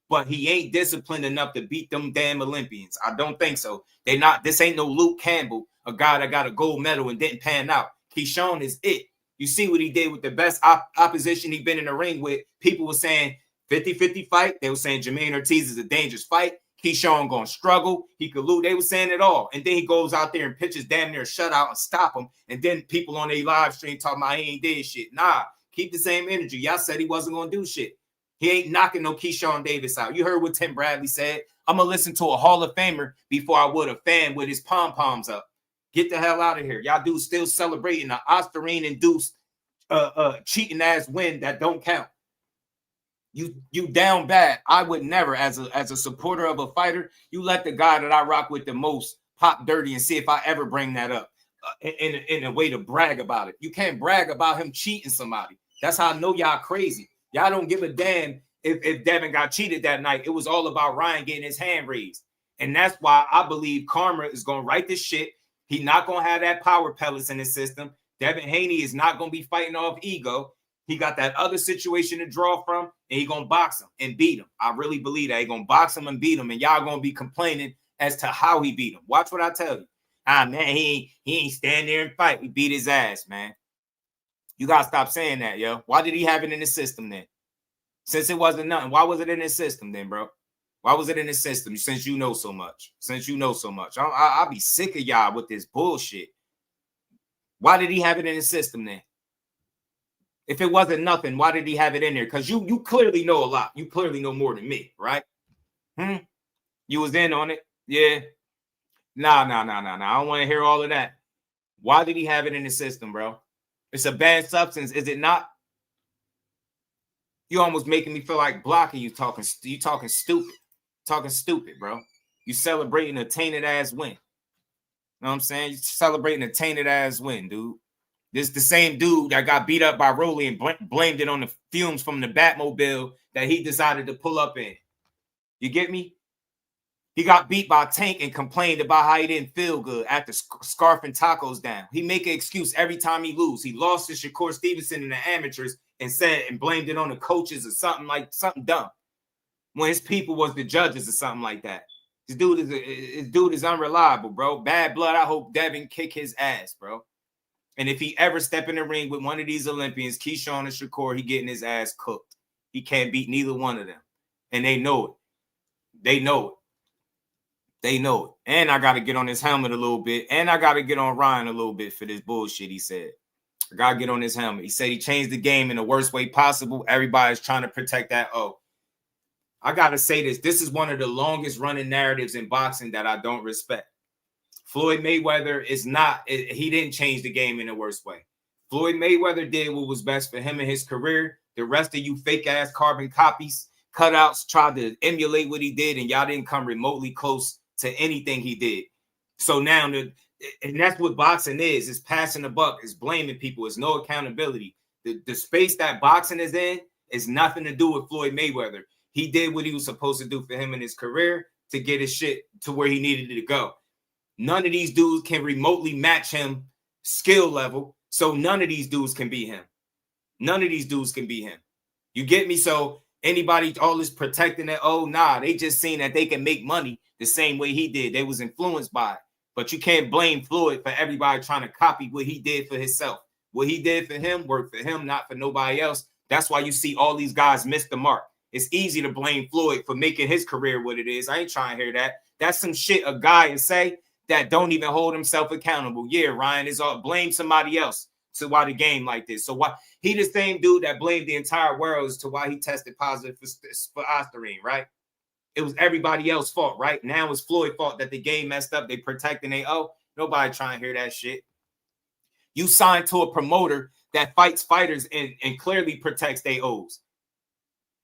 But he ain't disciplined enough to beat them damn Olympians. I don't think so. This ain't no Luke Campbell, a guy that got a gold medal and didn't pan out. Keyshawn is it. You see what he did with the best opposition he been in the ring with. People were saying 50-50 fight. They were saying Jermaine Ortiz is a dangerous fight. Keyshawn gonna struggle. He could lose. They were saying it all. And then he goes out there and pitches damn near a shutout and stop him. And then people on their live stream talking about he ain't did shit. Nah, keep the same energy. Y'all said he wasn't gonna do shit. He ain't knocking no Keyshawn Davis out. You heard what Tim Bradley said. I'm going to listen to a Hall of Famer before I would a fan with his pom-poms up. Get the hell out of here. Y'all dudes still celebrating an Ostarine-induced cheating-ass win that don't count. You down bad. I would never, as a supporter of a fighter, you let the guy that I rock with the most pop dirty and see if I ever bring that up in a way to brag about it. You can't brag about him cheating somebody. That's how I know y'all crazy. Y'all don't give a damn if Devin got cheated that night. It was all about Ryan getting his hand raised. And that's why I believe Karma is going to write this shit. He's not going to have that power pellets in his system. Devin Haney is not going to be fighting off ego. He got that other situation to draw from, and he's going to box him and beat him. I really believe that. He's going to box him and beat him, and y'all going to be complaining as to how he beat him. Watch what I tell you. Man, he ain't stand there and fight. He beat his ass, man. You got to stop saying that, yo. Why did he have it in his system then? Since it wasn't nothing, why was it in his system then, bro? Why was it in his system since you know so much? I'll be sick of y'all with this bullshit. Why did he have it in his system then? If it wasn't nothing, why did he have it in there? Because you clearly know a lot. You clearly know more than me, right? You was in on it? Yeah. Nah. I don't want to hear all of that. Why did he have it in his system, bro? It's a bad substance, is it not? You almost making me feel like blocking you talking stupid. Talking stupid, bro. You celebrating a tainted ass win. You know what I'm saying? You celebrating a tainted ass win, dude. This is the same dude that got beat up by Rolly and blamed it on the fumes from the Batmobile that he decided to pull up in. You get me? He got beat by Tank and complained about how he didn't feel good after scarfing tacos down. He make an excuse every time he lose. He lost to Shakur Stevenson in the amateurs and blamed it on the coaches or something dumb. When his people was the judges or something like that. This dude is unreliable, bro. Bad blood. I hope Devin kick his ass, bro. And if he ever step in the ring with one of these Olympians, Keyshawn or Shakur, he getting his ass cooked. He can't beat neither one of them. And they know it. They know it. They know it. And I got to get on his helmet a little bit. And I got to get on Ryan a little bit for this bullshit he said. I got to get on his helmet. He said he changed the game in the worst way possible. Everybody's trying to protect that. Oh, I got to say this. This is one of the longest running narratives in boxing that I don't respect. Floyd Mayweather is not, he didn't change the game in the worst way. Floyd Mayweather did what was best for him in his career. The rest of you fake ass carbon copies, cutouts, tried to emulate what he did, and y'all didn't come remotely close to anything he did. So now, and that's what boxing is. It's passing the buck. It's blaming people. It's no accountability. The space that boxing is in is nothing to do with Floyd Mayweather. He did what he was supposed to do for him in his career to get his shit to where he needed it to go. None of these dudes can remotely match him skill level, so none of these dudes can be him. None of these dudes can be him. You get me? So anybody, all this protecting it, oh, nah, they just seen that they can make money the same way he did. They was influenced by it. But you can't blame Floyd for everybody trying to copy what he did for himself. What he did for him worked for him, not for nobody else. That's why you see all these guys miss the mark. It's easy to blame Floyd for making his career what it is. I ain't trying to hear that. That's some shit a guy would say that don't even hold himself accountable. Yeah, Ryan is all blame somebody else to why the game like this. So why he the same dude that blamed the entire world as to why he tested positive for Ostarine, right? It was everybody else's fault, right? Now it's Floyd's fault that the game messed up. They protecting they nobody trying to hear that shit. You signed to a promoter that fights fighters and clearly protects their O's.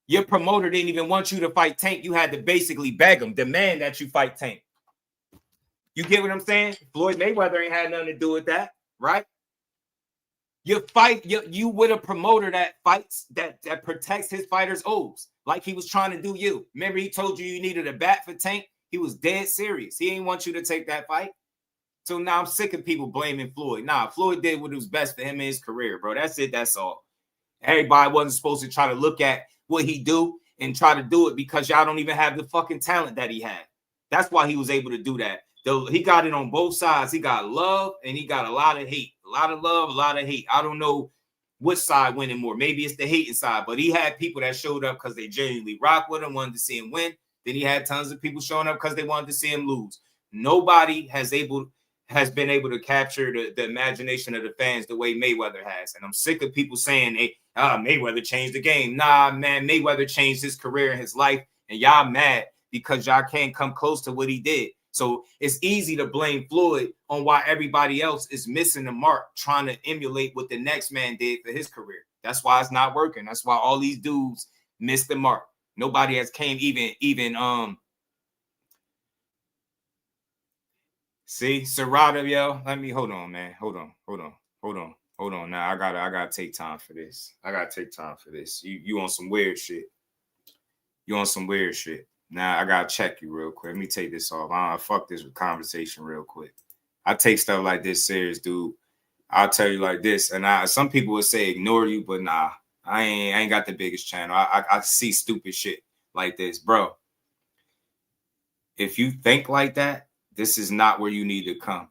Your promoter didn't even want you to fight Tank. You had to basically beg him, demand that you fight Tank. You get what I'm saying? Floyd Mayweather ain't had nothing to do with that, right? You with a promoter that fights, that protects his fighters' O's, like he was trying to do you. Remember, he told you needed a bat for Tank? He was dead serious. He ain't want you to take that fight. So now I'm sick of people blaming Floyd. Nah, Floyd did what was best for him in his career, bro. That's it. That's all. Everybody wasn't supposed to try to look at what he do and try to do it because y'all don't even have the fucking talent that he had. That's why he was able to do that. He got it on both sides. He got love and he got a lot of hate. A lot of love, a lot of hate. I don't know which side winning more. Maybe it's the hating side, but he had people that showed up because they genuinely rock with him, wanted to see him win. Then he had tons of people showing up because they wanted to see him lose. Nobody has been able to capture the imagination of the fans the way Mayweather has. And I'm sick of people saying, hey, Mayweather changed the game. Nah, man, Mayweather changed his career and his life. And y'all mad because y'all can't come close to what he did. So it's easy to blame Floyd on why everybody else is missing the mark, trying to emulate what the next man did for his career. That's why it's not working. That's why all these dudes missed the mark. Nobody has came even see, Serrata, yo. Let me hold on, man. Hold on. Now I gotta take time for this. You on some weird shit. Now I gotta check you real quick. Let me take this off. I fuck this conversation real quick. I take stuff like this serious, dude. I'll tell you like this, and some people would say ignore you, but nah, I ain't got the biggest channel. I see stupid shit like this, bro. If you think like that, this is not where you need to come.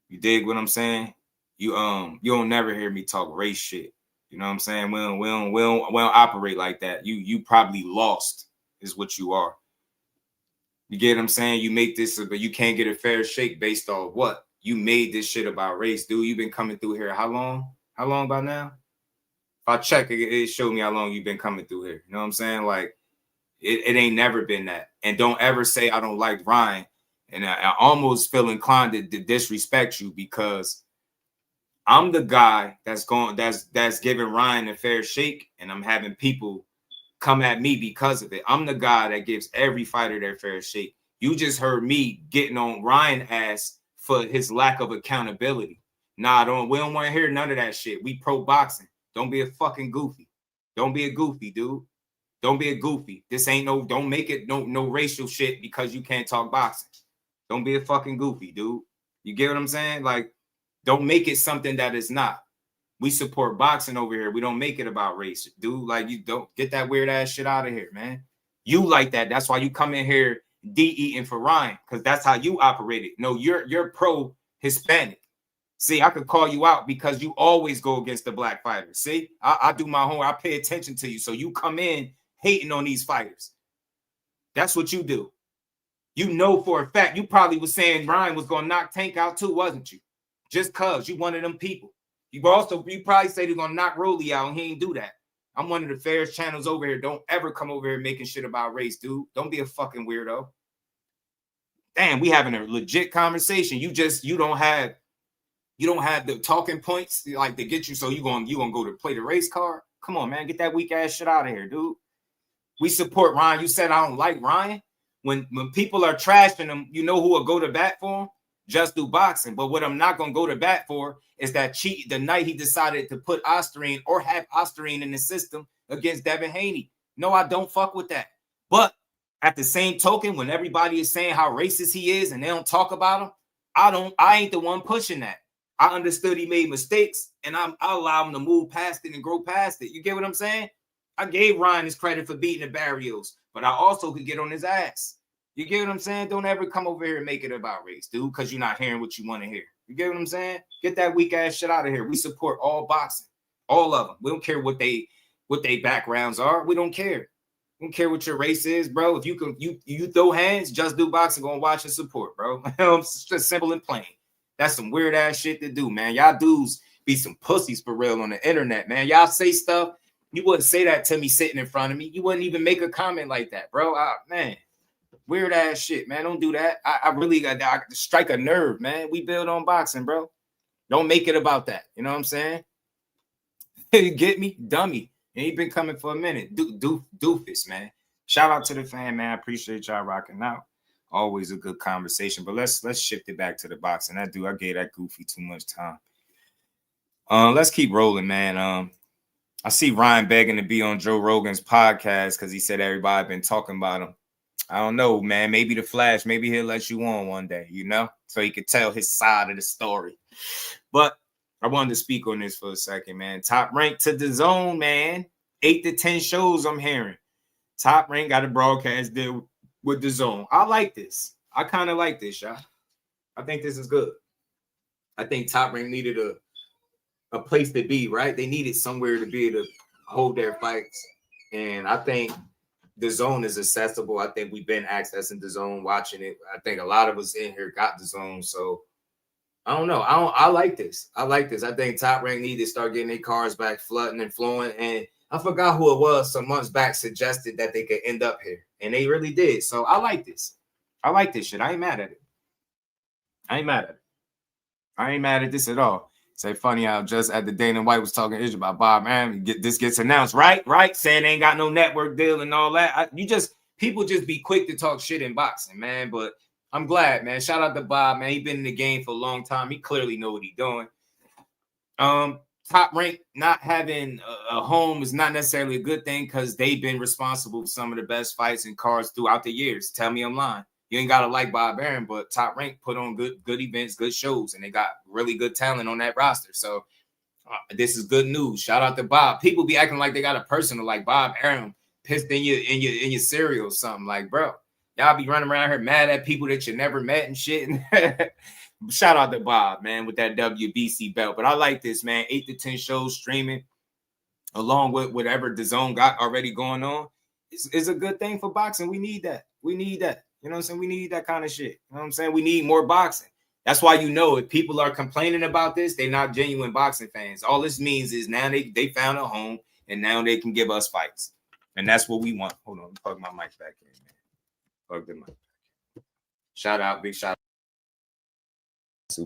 You dig what I'm saying? You don't never hear me talk race shit. You know what I'm saying? We don't operate like that. You probably lost is what you are. You get what I'm saying? You make this, but you can't get a fair shake based off what? You made this shit about race, dude. You've been coming through here how long? How long by now? If I check, it showed me how long you've been coming through here. You know what I'm saying? Like, it ain't never been that. And don't ever say I don't like Ryan. And I almost feel inclined to disrespect you because I'm the guy that's giving Ryan a fair shake, and I'm having people come at me because of it. I'm the guy that gives every fighter their fair shake. You just heard me getting on Ryan ass for his lack of accountability. Nah, we don't want to hear none of that shit. We pro boxing. Don't be a fucking goofy. Don't be a goofy, dude. Don't be a goofy. This ain't don't make it no racial shit because you can't talk boxing. Don't be a fucking goofy, dude. You get what I'm saying? Like, don't make it something that is not. We support boxing over here. We don't make it about race, dude. Like, you don't get that weird ass shit out of here, man. You like that. That's why you come in here eating for Ryan, because that's how you operate it. No, you're pro Hispanic. See, I could call you out because you always go against the black fighters. See, I do my homework. I pay attention to you. So you come in hating on these fighters. That's what you do. You know for a fact, you probably was saying Ryan was going to knock Tank out too, wasn't you? Just because you one of them people. You probably say they're going to knock Rolly out, and he ain't do that. I'm one of the fairest channels over here. Don't ever come over here making shit about race, dude. Don't be a fucking weirdo. Damn, we having a legit conversation. You don't have the talking points like to get you, so you gonna go to play the race card. Come on, man, get that weak ass shit out of here, dude. We support Ryan. You said I don't like Ryan. When people are trashing him, you know who will go to bat for him? Just Do Boxing. But what I'm not gonna go to bat for is that the night he decided to put Ostarine or have Ostarine in the system against Devin Haney. No, I don't fuck with that. But at the same token, when everybody is saying how racist he is and they don't talk about him, I ain't the one pushing that. I understood he made mistakes, and I allow him to move past it and grow past it. You get what I'm saying? I gave Ryan his credit for beating the Barrios, but I also could get on his ass. You get what I'm saying? Don't ever come over here and make it about race, dude, because you're not hearing what you want to hear. You get what I'm saying? Get that weak ass shit out of here. We support all boxing, all of them. We don't care what they backgrounds are. We don't care. We don't care what your race is, bro. If you can, you throw hands, just do boxing. Gonna watch and support, bro. It's just simple and plain. That's some weird ass shit to do, man. Y'all dudes be some pussies for real on the internet, man. Y'all say stuff. You wouldn't say that to me sitting in front of me. You wouldn't even make a comment like that, bro. Man, weird ass shit, man. Don't do that. I really got to strike a nerve, man. We build on boxing, bro. Don't make it about that. You know what I'm saying? You get me? Dummy. And he been coming for a minute. Doofus, man. Shout out to the fan, man. I appreciate y'all rocking out. Always a good conversation. But let's shift it back to the boxing. I gave that goofy too much time. Let's keep rolling, man. I see Ryan begging to be on Joe Rogan's podcast because he said everybody been talking about him. I don't know, man. Maybe the Flash, maybe he'll let you on one day, you know, so he could tell his side of the story. But I wanted to speak on this for a second, man. Top Rank to the Zone, man. 8 to 10 shows I'm hearing. Top Rank got a broadcast deal with the Zone. I like this. I kind of like this, y'all. I think this is good. I think Top Rank needed a place to be, right? They needed somewhere to be able to hold their fights. And I think the Zone is accessible. I think we've been accessing the Zone, watching it. I think a lot of us in here got the Zone. So I don't know. I like this. I like this. I think Top Rank need to start getting their cars back flooding and flowing. And I forgot who it was some months back suggested that they could end up here. And they really did. So I like this. I like this shit. I ain't mad at it. I ain't mad at this at all. Say funny how just at the Dana White was talking ish about Bob, man, this gets announced, right? Saying they ain't got no network deal and all that. People just be quick to talk shit in boxing, man. But I'm glad, man. Shout out to Bob, man. He been in the game for a long time. He clearly know what he's doing. Top Rank not having a home is not necessarily a good thing because they've been responsible for some of the best fights and cards throughout the years. Tell me I'm lying. You ain't gotta like Bob Arum, but Top Rank put on good events, good shows, and they got really good talent on that roster. So this is good news. Shout out to Bob. People be acting like they got a person like Bob Arum pissed in your cereal or something. Like, bro, y'all be running around here mad at people that you never met and shit. Shout out to Bob, man, with that WBC belt. But I like this, man. 8 to 10 shows streaming, along with whatever the Zone got already going on. It's a good thing for boxing. We need that. We need that. You know what I'm saying? We need that kind of shit. You know what I'm saying? We need more boxing. That's why, you know, if people are complaining about this, they're not genuine boxing fans. All this means is now they found a home and now they can give us fights. And that's what we want. Hold on. Plug my mic back in, man. Plug the mic back in. Shout out. Big shout out.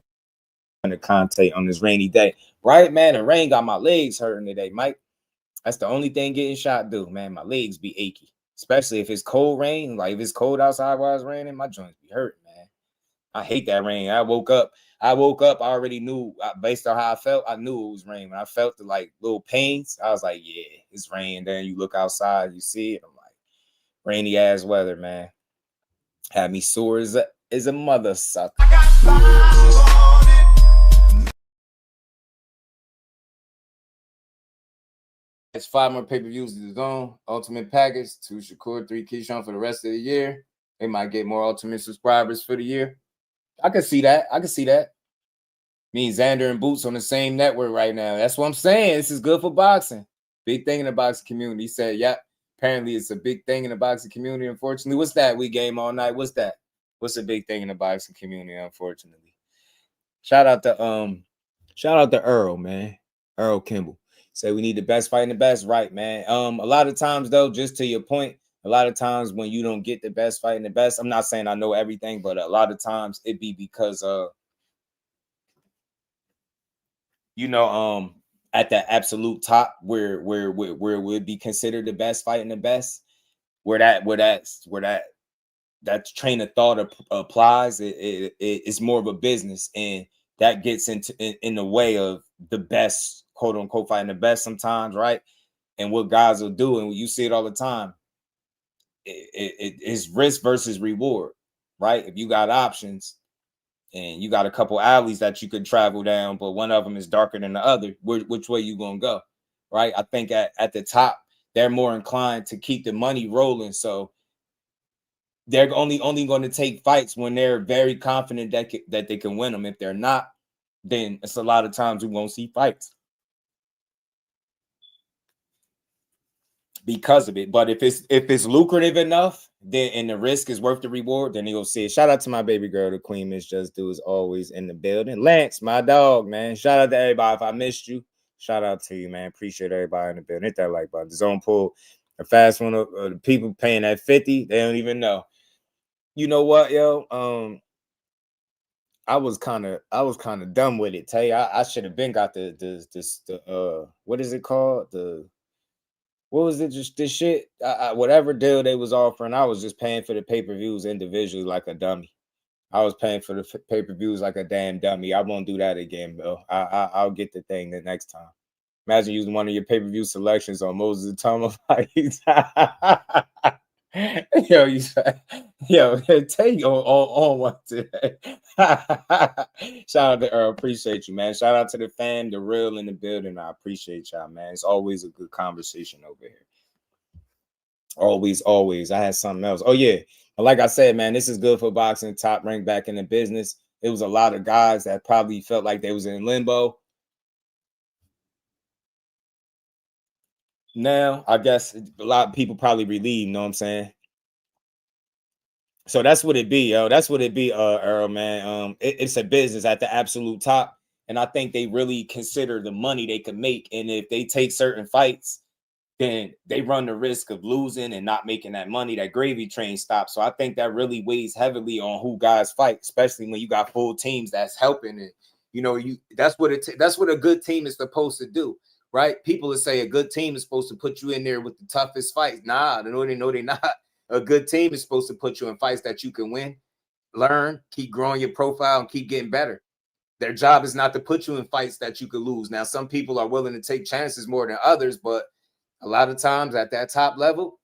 The content on this rainy day. Right, man? The rain got my legs hurting today, Mike. That's the only thing getting shot do, man. My legs be achy. Especially if it's cold rain, like if it's cold outside while it's raining, my joints be hurting, man. I hate that rain. I woke up, I already knew, based on how I felt, I knew it was rain. When I felt the like little pains, I was like, yeah, it's rain. Then you look outside, you see it. I'm like, rainy ass weather, man. Had me sore as a mother sucker. I got 5 on it. It's 5 more pay-per-views to the Zone. Ultimate package, 2 Shakur, 3 Keyshawn for the rest of the year. They might get more Ultimate subscribers for the year. I can see that. Me and Xander and Boots on the same network right now. That's what I'm saying. This is good for boxing. Big thing in the boxing community. He said, yeah, apparently it's a big thing in the boxing community, unfortunately. What's that? We game all night. What's that? What's a big thing in the boxing community, unfortunately? Shout out to Earl, man. Earl Kimball. Say we need the best fight in the best, right, man? A lot of times, though, just to your point, a lot of times when you don't get the best fight in the best, I'm not saying I know everything, but a lot of times it be because at the absolute top where it would be considered the best fight in the best, where that train of thought applies, it's more of a business, and that gets in the way of the best, quote unquote, fighting the best sometimes, right? And what guys will do, and you see it all the time, it's risk versus reward, right? If you got options and you got a couple alleys that you could travel down, but one of them is darker than the other, which way you gonna go, right? I think at the top, they're more inclined to keep the money rolling, so they're only going to take fights when they're very confident that they can win them. If they're not, then it's a lot of times we won't see fights because of it. But if it's lucrative enough, then and the risk is worth the reward, then you'll see it. Shout out to my baby girl, the Queen Miss Just Do is always in the building. Lance, my dog, man. Shout out to everybody. If I missed you, shout out to you, man. Appreciate everybody in the building. Hit that like button. The Zone Pull, a fast one of the people paying that 50, they don't even know. You know what, yo? I was kind of dumb with it, Tay. I should have been got the what is it called? What was it? Just this shit? Whatever deal they was offering, I was just paying for the pay-per-views individually like a dummy. I was paying for the pay-per-views like a damn dummy. I won't do that again, bro. I'll get the thing the next time. Imagine using one of your pay-per-view selections on Moses Atama fights. Yo, you said, yo, take on one today. Shout out to Earl. Appreciate you, man. Shout out to the fan, the real in the building. I appreciate y'all, man. It's always a good conversation over here. Always, always. I had something else. Oh, yeah. Like I said, man, this is good for boxing. Top Rank back in the business. It was a lot of guys that probably felt like they was in limbo. Now, I guess a lot of people probably relieved, you know what I'm saying? So that's what it be, yo. That's what it be, Earl, man. It's a business at the absolute top. And I think they really consider the money they can make. And if they take certain fights, then they run the risk of losing and not making that money. That gravy train stops. So I think that really weighs heavily on who guys fight, especially when you got full teams that's helping it. You know, that's what a good team is supposed to do. Right? People would say a good team is supposed to put you in there with the toughest fights. Nah, no, they're not. A good team is supposed to put you in fights that you can win, learn, keep growing your profile, and keep getting better. Their job is not to put you in fights that you could lose. Now, some people are willing to take chances more than others, but a lot of times at that top level,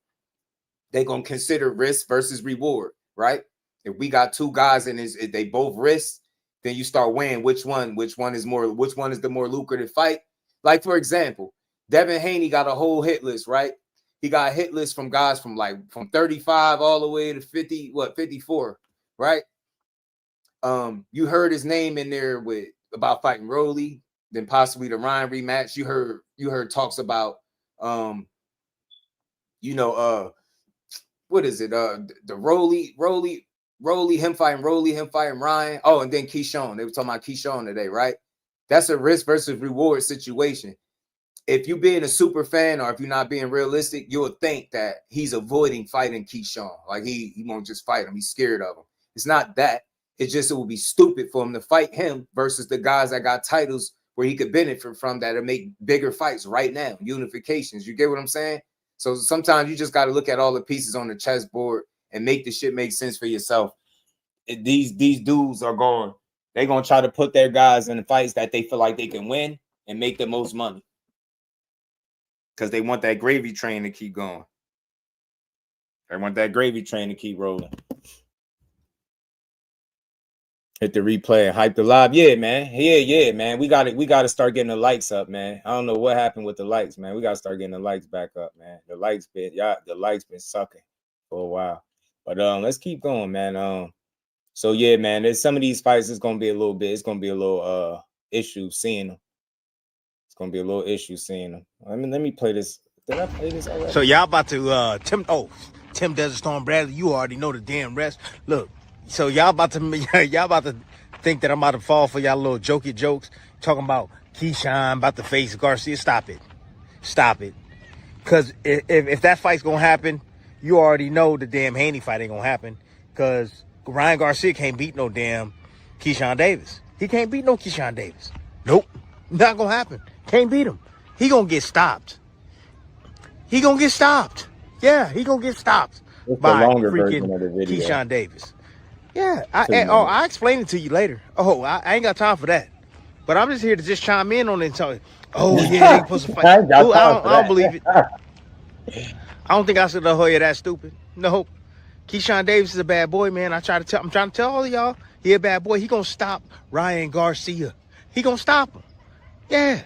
they're going to consider risk versus reward, right? If we got two guys and if they both risk, then you start weighing which one is the more lucrative fight. Like, for example, Devin Haney got a whole hit list, right? He got a hit list from guys from 35 all the way to 54, right? You heard his name in there about fighting Rolly, then possibly the Ryan rematch. You heard talks about what is it? The Rolly, him fighting Ryan. Oh, and then Keyshawn. They were talking about Keyshawn today, right? That's a risk versus reward situation. If you being a super fan or if you're not being realistic, you'll think that he's avoiding fighting Keyshawn. Like he won't just fight him. He's scared of him. It's not that. It's just it would be stupid for him to fight him versus the guys that got titles where he could benefit from that and make bigger fights right now, unifications. You get what I'm saying? So sometimes you just got to look at all the pieces on the chessboard and make the shit make sense for yourself. These dudes are they're going to try to put their guys in the fights that they feel like they can win and make the most money. Because they want that gravy train to keep going. They want that gravy train to keep rolling. Hit the replay and hype the live. Yeah, man. Yeah, man. We got to start getting the likes up, man. I don't know what happened with the likes, man. We got to start getting the likes back up, man. The likes been sucking for a while. But let's keep going, man. So yeah, man, there's some of these fights, it's gonna be a little issue seeing them. It's gonna be a little issue seeing them. Let me play this. Did I play this already? So y'all about to Tim Desert Storm Bradley, you already know the damn rest. Look, so y'all about to think that I'm about to fall for y'all little jokey jokes, talking about Keyshawn about to face Garcia. Stop it. Because if that fight's gonna happen, you already know the damn Haney fight ain't gonna happen. Because Ryan Garcia can't beat no damn Keyshawn Davis. He can't beat no Keyshawn Davis. Nope. Not gonna happen. Can't beat him. He gonna get stopped. Yeah, he gonna get stopped by freaking Keyshawn Davis. Yeah, I explain it to you later. I ain't got time for that. But I'm just here to just chime in on it and tell you, they supposed to fight. I don't believe it. I don't think I said the Hoya that stupid. No. Keyshawn Davis is a bad boy, man. I'm trying to tell all of y'all, he a bad boy. He gonna stop Ryan Garcia. He gonna stop him. Yeah.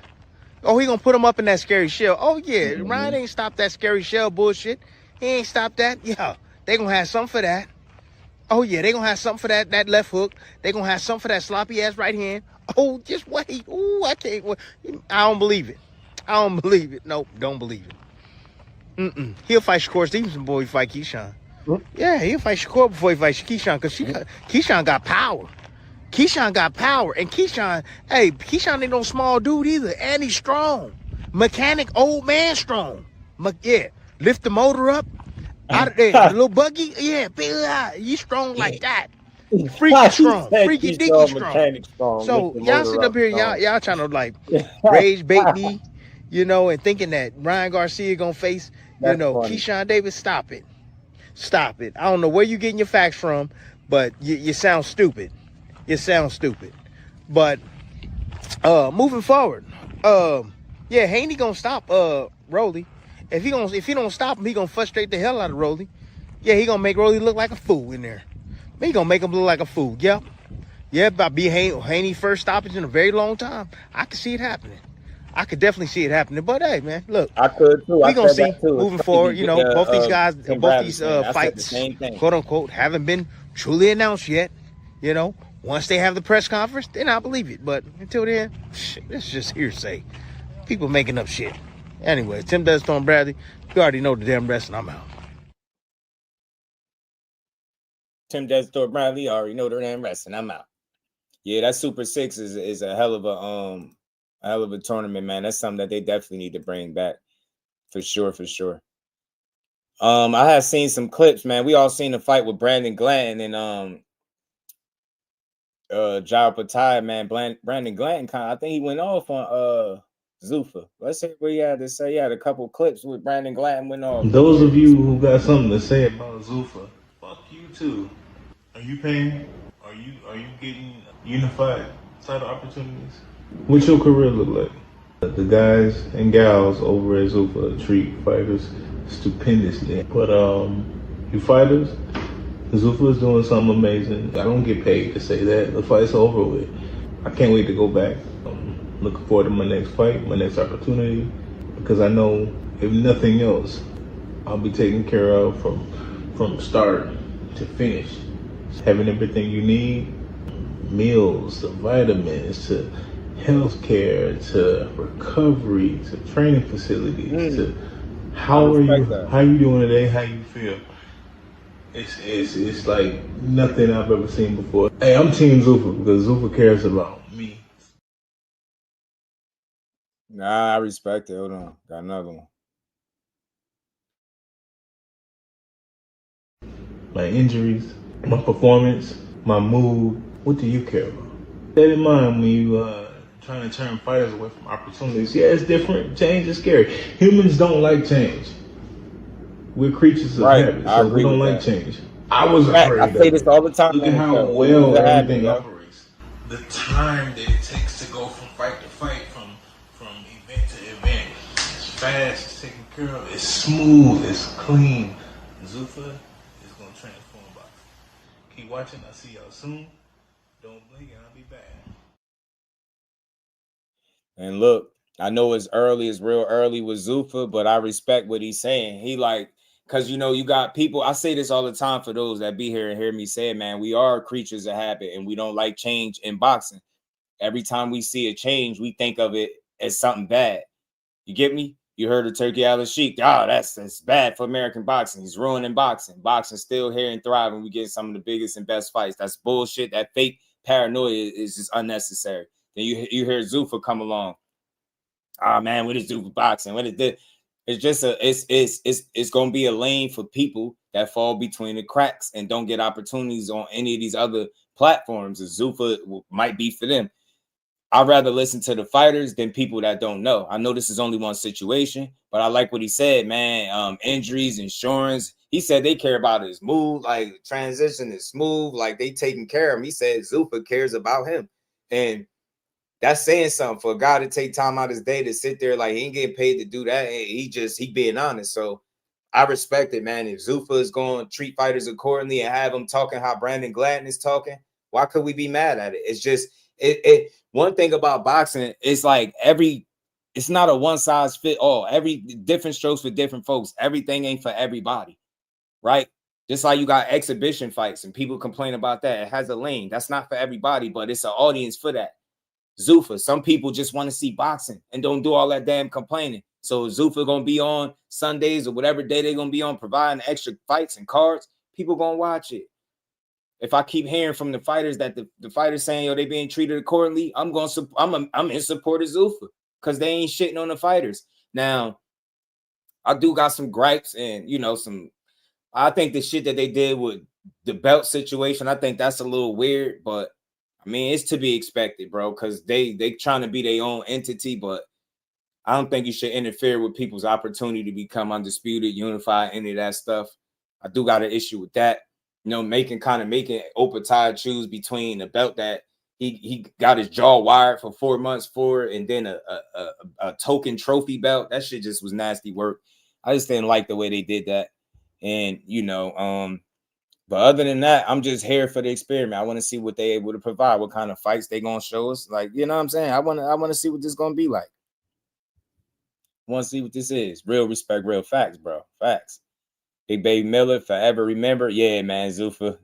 Oh, he gonna put him up in that scary shell. Oh, yeah. Ryan ain't stopped that scary shell bullshit. He ain't stopped that. Yeah. They gonna have something for that. Oh, yeah. They gonna have something for that left hook. They gonna have something for that sloppy ass right hand. Oh, just wait. Oh, I can't wait. I don't believe it. I don't believe it. Nope, don't believe it. He'll fight Shakur Stevenson before he fight Keyshawn. Yeah, he'll fight Shakur before he fights Keyshawn because Keyshawn got power. Keyshawn got power. And Keyshawn ain't no small dude either. And he's strong. Mechanic, old man strong. Yeah, lift the motor up out of there. The little buggy, yeah, he's strong like that. Freaky strong. Freaky dicky strong. So y'all sitting up here, y'all trying to like rage bait me, and thinking that Ryan Garcia gonna face, Keyshawn Davis. Stop it. Stop it. I don't know where you getting your facts from, but you sound stupid. You sound stupid. But moving forward, Haney gonna stop Rolly. If he don't stop him, he gonna frustrate the hell out of Rolly. Yeah, he gonna make Rolly look like a fool in there. He gonna make him look like a fool. Yep. Yeah, about be Haney first stoppage in a very long time. I could see it happening. I could definitely see it happening. But hey, man, look, I could too. We gonna see moving forward. Both these guys, both these fights, quote unquote, haven't been truly announced yet. Once they have the press conference, then I believe it. But until then, it's just hearsay. People making up shit. Anyway, Tim Destorm Bradley, you already know the damn rest, and I'm out. Tim Destorm Bradley, already know the damn rest, and I'm out. Yeah, that Super 6 is a hell of a tournament, man. That's something that they definitely need to bring back, for sure. I have seen some clips, man. We all seen the fight with Brandon Glanton and Jao Patai, man. Brandon Glanton I think he went off on Zuffa. Let's see what he had to say. He had a couple clips with Brandon Glanton went off. Those of you who got something to say about Zuffa, fuck you too. Are you paying? Are you getting unified title opportunities? What's your career look like? The guys and gals over at Zuffa treat fighters stupendously. But you fighters, Zuffa is doing something amazing. I don't get paid to say that. The fight's over with. I can't wait to go back. I'm looking forward to my next fight, my next opportunity, because I know if nothing else, I'll be taken care of from start to finish. Having everything you need, meals, to vitamins, to healthcare, to recovery, to training facilities, to how are you doing today, how you feel. It's like nothing I've ever seen before. Hey, I'm Team Zuffa because Zuffa cares about me. Nah, I respect it. Hold on. Got another one. My injuries, my performance, my mood, what do you care about? That in mind when you trying to turn fighters away from opportunities. Yeah, it's different. Change is scary. Humans don't like change. We're creatures of habit, so we don't like change. I was afraid I say this all the time. Look at how well everything operates. The time that it takes to go from fight to fight, from event to event. It's fast, it's taken care of, it's smooth, it's clean. Zuffa is going to transform boxing. Keep watching. I'll see y'all soon. Don't blink and I'll be back. And look, I know it's real early with Zuffa, but I respect what he's saying. He because you got people, I say this all the time for those that be here and hear me say it, man, we are creatures of habit and we don't like change in boxing. Every time we see a change, we think of it as something bad. You get me? You heard of Turkey Al Sheik. That's bad for American boxing. He's ruining boxing. Boxing's still here and thriving. We get some of the biggest and best fights. That's bullshit. That fake paranoia is just unnecessary. Then you hear Zuffa come along. Man, what is Zuffa boxing? What is this? It's just it's gonna be a lane for people that fall between the cracks and don't get opportunities on any of these other platforms. Zuffa might be for them. I'd rather listen to the fighters than people that don't know. I know this is only one situation, but I like what he said, man. Injuries, insurance. He said they care about his move, like transition is smooth, like they taking care of him. He said Zuffa cares about him. And that's saying something for a guy to take time out his day to sit there, like he ain't getting paid to do that. He being honest. So I respect it, man. If Zuffa is going to treat fighters accordingly and have them talking how Brandon Glanton is talking, why could we be mad at it? It's just one thing about boxing is like it's not a one size fit all. Every different strokes for different folks. Everything ain't for everybody, right? Just like you got exhibition fights and people complain about that. It has a lane. That's not for everybody, but it's an audience for that. Zuffa. Some people just want to see boxing and don't do all that damn complaining. So Zuffa gonna be on Sundays or whatever day they're gonna be on, providing extra fights and cards. People gonna watch it. If I keep hearing from the fighters that the fighters saying, yo, they being treated accordingly, I'm in support of Zuffa because they ain't shitting on the fighters. Now, I do got some gripes and, you know, I think the shit that they did with the belt situation, I think that's a little weird, but I mean, it's to be expected, bro, because they trying to be their own entity, but I don't think you should interfere with people's opportunity to become undisputed, unified, any of that stuff. I do got an issue with that. You know, making open tie choose between a belt that he got his jaw wired for 4 months for, and then a token trophy belt. That shit just was nasty work. I just didn't like the way they did that. And, you know, but other than that, I'm just here for the experiment. I want to see what they able to provide, what kind of fights they gonna show us. Like, you know what I'm saying? I want to see what this gonna be like. Want to see what this is. Real respect, real facts, bro. Facts. Big Baby Miller, forever remember. Yeah, man, Zuffa.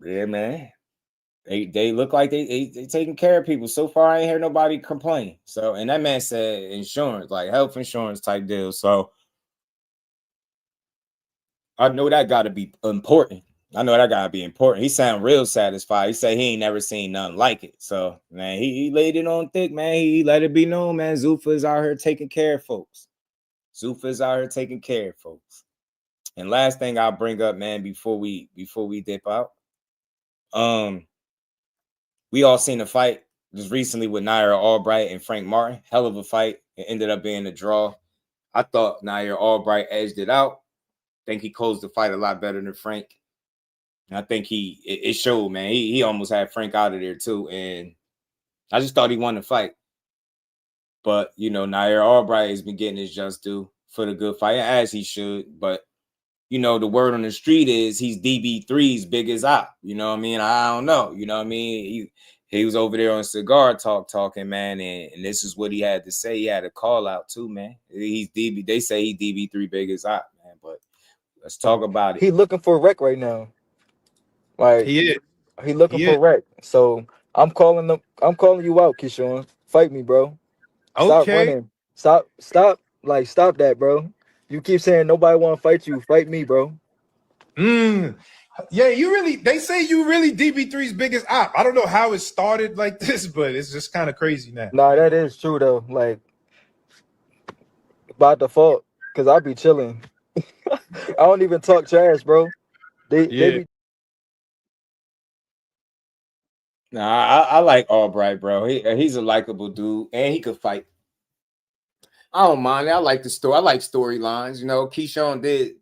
Yeah, man. They look like they taking care of people. So far, I ain't heard nobody complain. So, and that man said insurance, like health insurance type deal. So I know that got to be important. He sound real satisfied. He said he ain't never seen nothing like it. So, man, he laid it on thick, man. He let it be known, man. Zuffa is out here taking care of folks. And last thing I'll bring up, man, before we dip out. We all seen a fight just recently with Nair Albright and Frank Martin. Hell of a fight. It ended up being a draw. I thought Nair Albright edged it out. I think he closed the fight a lot better than Frank. And I think it showed, man. He almost had Frank out of there too. And I just thought he won the fight. But, you know, Nair Albright has been getting his just due for the good fight, as he should. But, you know, the word on the street is he's DB3's biggest op. You know what I mean? I don't know. You know what I mean? He was over there on Cigar Talk talking, man, and this is what he had to say. He had a call out too, man. They say he's DB3 biggest op, man. But let's talk about it. He looking for a wreck right now. Like he looking for a wreck. So I'm calling you out, Keyshawn. Fight me, bro. Stop running. Stop that, bro. You keep saying nobody want to fight you. Fight me, bro. Yeah, they say you really DB3's biggest op. I don't know how it started like this, but it's just kind of crazy now. Nah, that is true though. Like by default, because I be chilling. I don't even talk trash, bro. They be. Nah, I like Albright, bro. He's a likable dude, and he could fight. I don't mind. I like the story. I like storylines. You know, Keyshawn did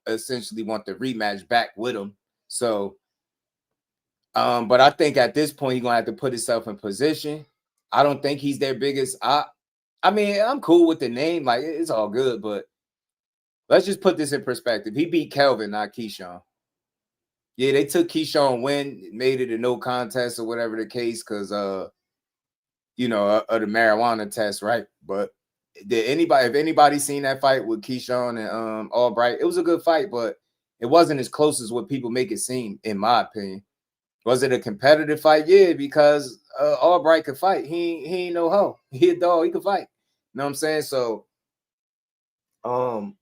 essentially want the rematch back with him. So, but I think at this point he's gonna have to put himself in position. I don't think he's their biggest op. I mean, I'm cool with the name. Like, it's all good, but let's just put this in perspective. He beat Kelvin, not Keyshawn. Yeah, they took Keyshawn win, made it a no contest or whatever the case, because you know, of the marijuana test, right? But if anybody seen that fight with Keyshawn and Albright, it was a good fight, but it wasn't as close as what people make it seem, in my opinion. Was it a competitive fight? Yeah, because Albright could fight. He ain't no hoe. He a dog. He could fight. You know what I'm saying? So, I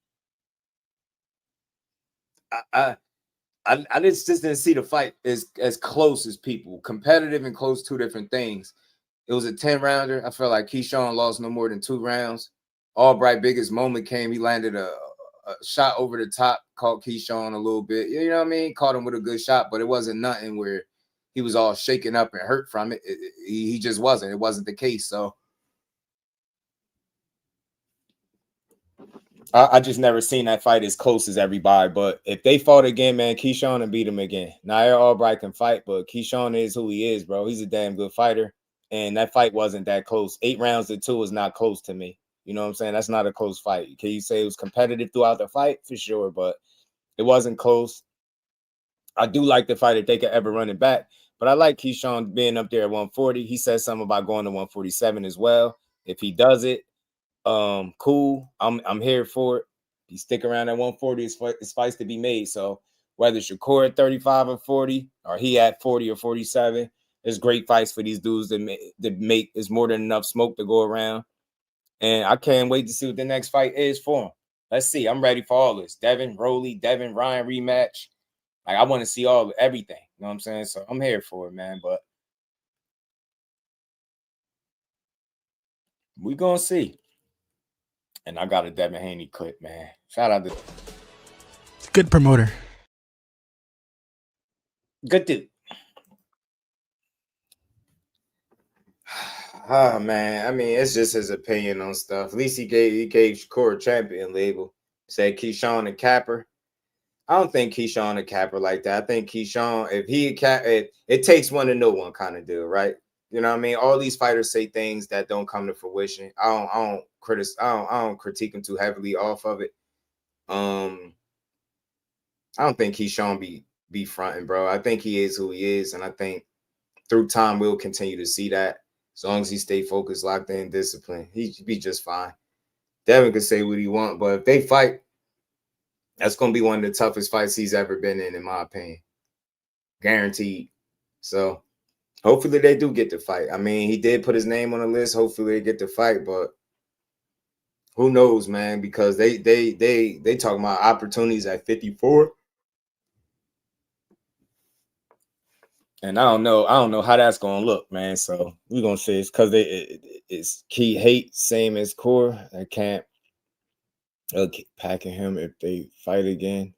just didn't see the fight as close as people. Competitive and close, two different things. It was a 10-rounder. I felt like Keyshawn lost no more than 2 rounds. Albright biggest moment came. He landed a shot over the top, caught Keyshawn a little bit. You know what I mean? Caught him with a good shot, but it wasn't nothing where he was all shaken up and hurt from it. He just wasn't. It wasn't the case. So I just never seen that fight as close as everybody. But if they fought again, man, Keyshawn and beat him again. Nair Albright can fight, but Keyshawn is who he is, bro. He's a damn good fighter. And that fight wasn't that close. 8 rounds to 2 is not close to me. You know what I'm saying? That's not a close fight. Can you say it was competitive throughout the fight? For sure, but it wasn't close. I do like the fight if they could ever run it back. But I like Keyshawn being up there at 140. He said something about going to 147 as well. If he does it, cool. I'm here for it. You stick around at 140, it's fights to be made. So whether Shakur at 35 or 40, or he at 40 or 47. There's great fights for these dudes that make is more than enough smoke to go around. And I can't wait to see what the next fight is for him. Let's see. I'm ready for all this. Devin, Rolly, Devin, Ryan rematch. Like, I want to see everything. You know what I'm saying? So I'm here for it, man. But we gonna see. And I got a Devin Haney clip, man. Shout out to good promoter. Good dude. Oh man, I mean, it's just his opinion on stuff. At least he gave Shakur a champion label. Said Keyshawn and Capper. I don't think Keyshawn a capper like that. I think Keyshawn, if he it takes one to know one kind of deal, right? You know what I mean? All these fighters say things that don't come to fruition. I don't critique him too heavily off of it. I don't think Keyshawn be fronting, bro. I think he is who he is, and I think through time we'll continue to see that. As long as he stay focused, locked in, disciplined, he'd be just fine. Devin could say what he want, but if they fight, that's going to be one of the toughest fights he's ever been in my opinion. Guaranteed. So hopefully they do get to fight. I mean, he did put his name on the list. Hopefully they get to fight, but who knows, man? Because they talking about opportunities at 54. And I don't know how that's gonna look, man. So we're gonna see. It's because it's Key hate, same as Core. I can't keep packing him if they fight again.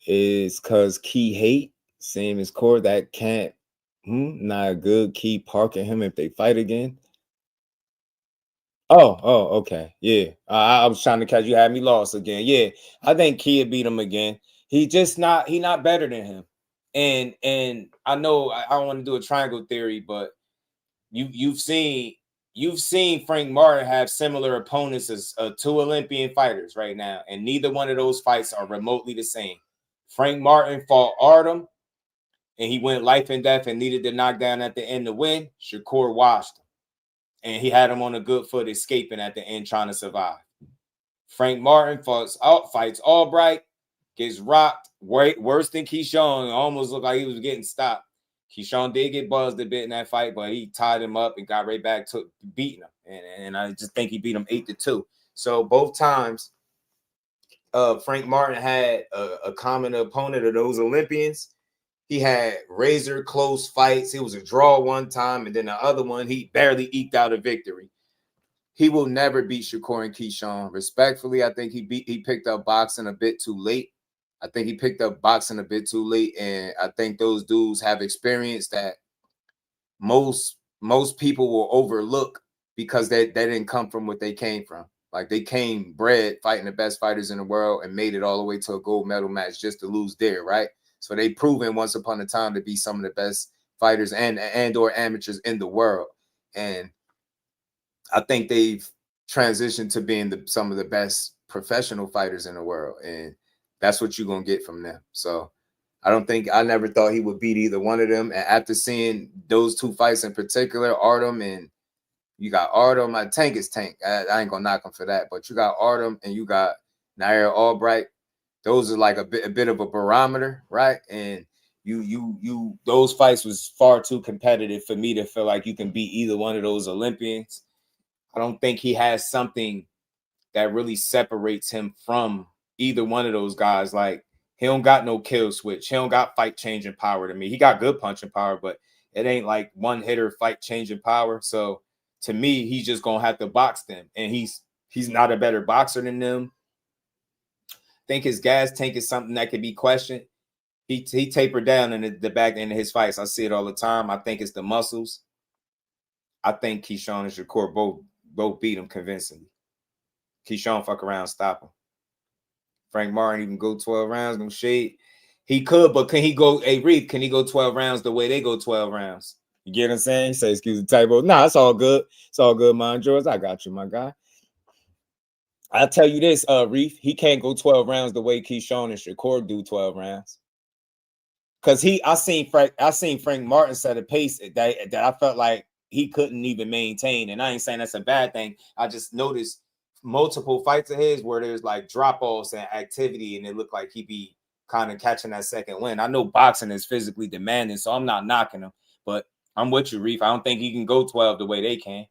Is because Key hate, same as Core. That can't not a good Key parking him if they fight again. Oh, okay. Yeah. I was trying to catch you, had me lost again. Yeah, I think Key beat him again. He not better than him. And I know I don't want to do a triangle theory, but you've seen Frank Martin have similar opponents as two Olympian fighters right now, and neither one of those fights are remotely the same. Frank Martin fought Artem, and he went life and death and needed the knockdown at the end to win. Shakur washed him, and he had him on a good foot, escaping at the end, trying to survive. Frank Martin fights Albright, gets rocked worse than Keyshawn. Almost looked like he was getting stopped. Keyshawn did get buzzed a bit in that fight, but he tied him up and got right back to beating him. And I just think he beat him 8-2. So both times, Frank Martin had a common opponent of those Olympians. He had razor close fights. It was a draw one time, and then the other one, he barely eked out a victory. He will never beat Shakur and Keyshawn. Respectfully, I think he picked up boxing a bit too late. And I think those dudes have experience that most people will overlook because they didn't come from what they came from. Like, they came bred fighting the best fighters in the world and made it all the way to a gold medal match just to lose there, right? So they proven once upon a time to be some of the best fighters and or amateurs in the world. And I think they've transitioned to being some of the best professional fighters in the world. And that's what you're going to get from them. So I never thought he would beat either one of them. And after seeing those two fights in particular, Artem and you got Artem, Tank is Tank. I ain't going to knock him for that. But you got Artem and you got Nair Albright. Those are like a bit of a barometer, right? And those fights was far too competitive for me to feel like you can beat either one of those Olympians. I don't think he has something that really separates him from either one of those guys. Like, he don't got no kill switch. He don't got fight changing power to me. He got good punching power, but it ain't like one hitter fight changing power. So to me, he's just gonna have to box them, and he's not a better boxer than them. I think his gas tank is something that could be questioned. He tapered down in the back end of his fights. I see it all the time. I think it's the muscles. I think Keyshawn and Shakur both beat him convincingly. Keyshawn fuck around, stop him. Frank Martin even go 12 rounds, no shade. He could, but can he go, Reed, can he go 12 rounds the way they go 12 rounds? You get what I'm saying? Say, excuse the typo. Nah, it's all good. It's all good, man. George, I got you, my guy. I'll tell you this, Reef, he can't go 12 rounds the way Keyshawn and Shakur do 12 rounds. Because I seen Frank Martin set a pace that I felt like he couldn't even maintain. And I ain't saying that's a bad thing. I just noticed multiple fights of his where there's like drop-offs and activity, and it looked like he be kind of catching that second win. I know boxing is physically demanding, so I'm not knocking him, but I'm with you, Reef. I don't think he can go 12 the way they can.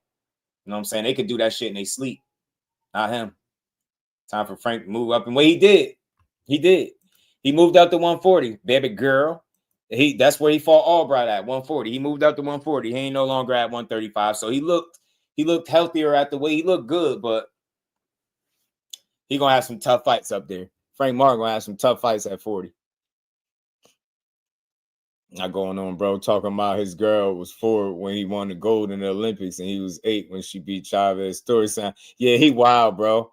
You know what I'm saying? They could do that shit in they sleep. Not him. Time for Frank to move up. And what he did. He moved up to 140, baby girl. That's where he fought Albright at 140. He moved up to 140. He ain't no longer at 135. So he looked healthier at the weight. He looked good, but he gonna have some tough fights up there. Frank Martin gonna have some tough fights at 40. Not going on, bro. Talking about his girl was 4 when he won the gold in the Olympics, and he was 8 when she beat Chavez. Story sound. Yeah, he wild, bro.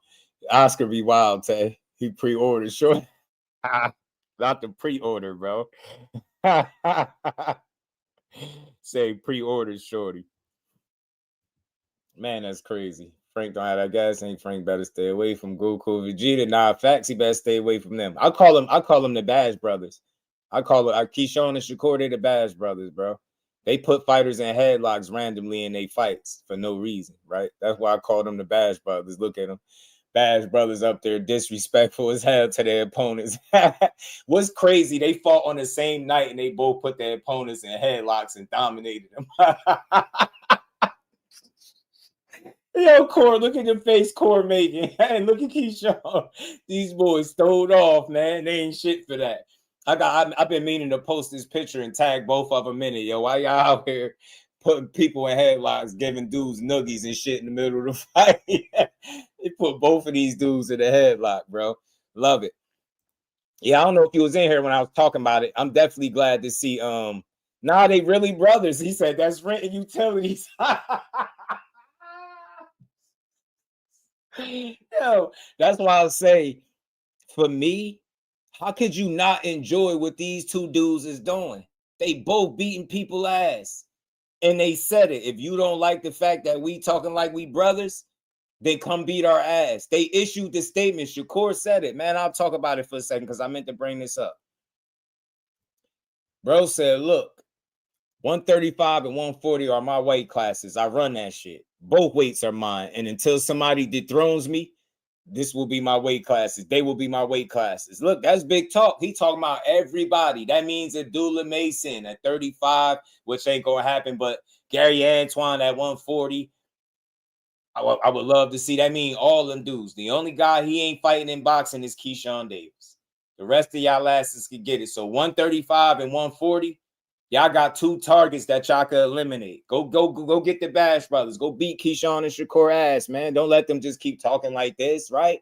Oscar be wild, Tay. He pre-ordered, sure. Not the pre-order, bro. Say pre-order, shorty. Man, that's crazy. Frank don't have that gas. Ain't Frank better stay away from Goku, Vegeta? Nah, facts. He better stay away from them. I call them the Bash Brothers. Keyshawn and Shakur, they the Bash Brothers, bro. They put fighters in headlocks randomly in their fights for no reason, right? That's why I call them the Bash Brothers. Look at them. Bash Brothers up there, disrespectful as hell to their opponents. What's crazy, they fought on the same night and they both put their opponents in headlocks and dominated them. Yo, Core, look at the face Core making. Hey, look at Keyshawn. These boys stole off, man. They ain't shit for that. I've been meaning to post this picture and tag both of them in it. Yo, why y'all out here putting people in headlocks, giving dudes noogies and shit in the middle of the fight? They put both of these dudes in the headlock, bro. Love it. Yeah, I don't know if you was in here when I was talking about it. I'm definitely glad to see. Nah, they really brothers. He said that's rent and utilities. Yo, that's why I'll say, for me, how could you not enjoy what these two dudes is doing? They both beating people ass. And they said it. If you don't like the fact that we talking like we brothers, then come beat our ass. They issued the statement. Shakur said it. Man, I'll talk about it for a second because I meant to bring this up. Bro said, look, 135 and 140 are my weight classes. I run that shit. Both weights are mine. And until somebody dethrones me, this will be my weight classes. They will be my weight classes. Look, that's big talk. He talking about everybody. That means Abdullah Mason at 35, which ain't going to happen, but Gary Antoine at 140. I would love to see. That mean all them dudes. The only guy he ain't fighting in boxing is Keyshawn Davis. The rest of y'all asses can get it. So 135 and 140, y'all got 2 targets that y'all could eliminate. Go get the Bash Brothers. Go beat Keyshawn and Shakur ass, man. Don't let them just keep talking like this, right?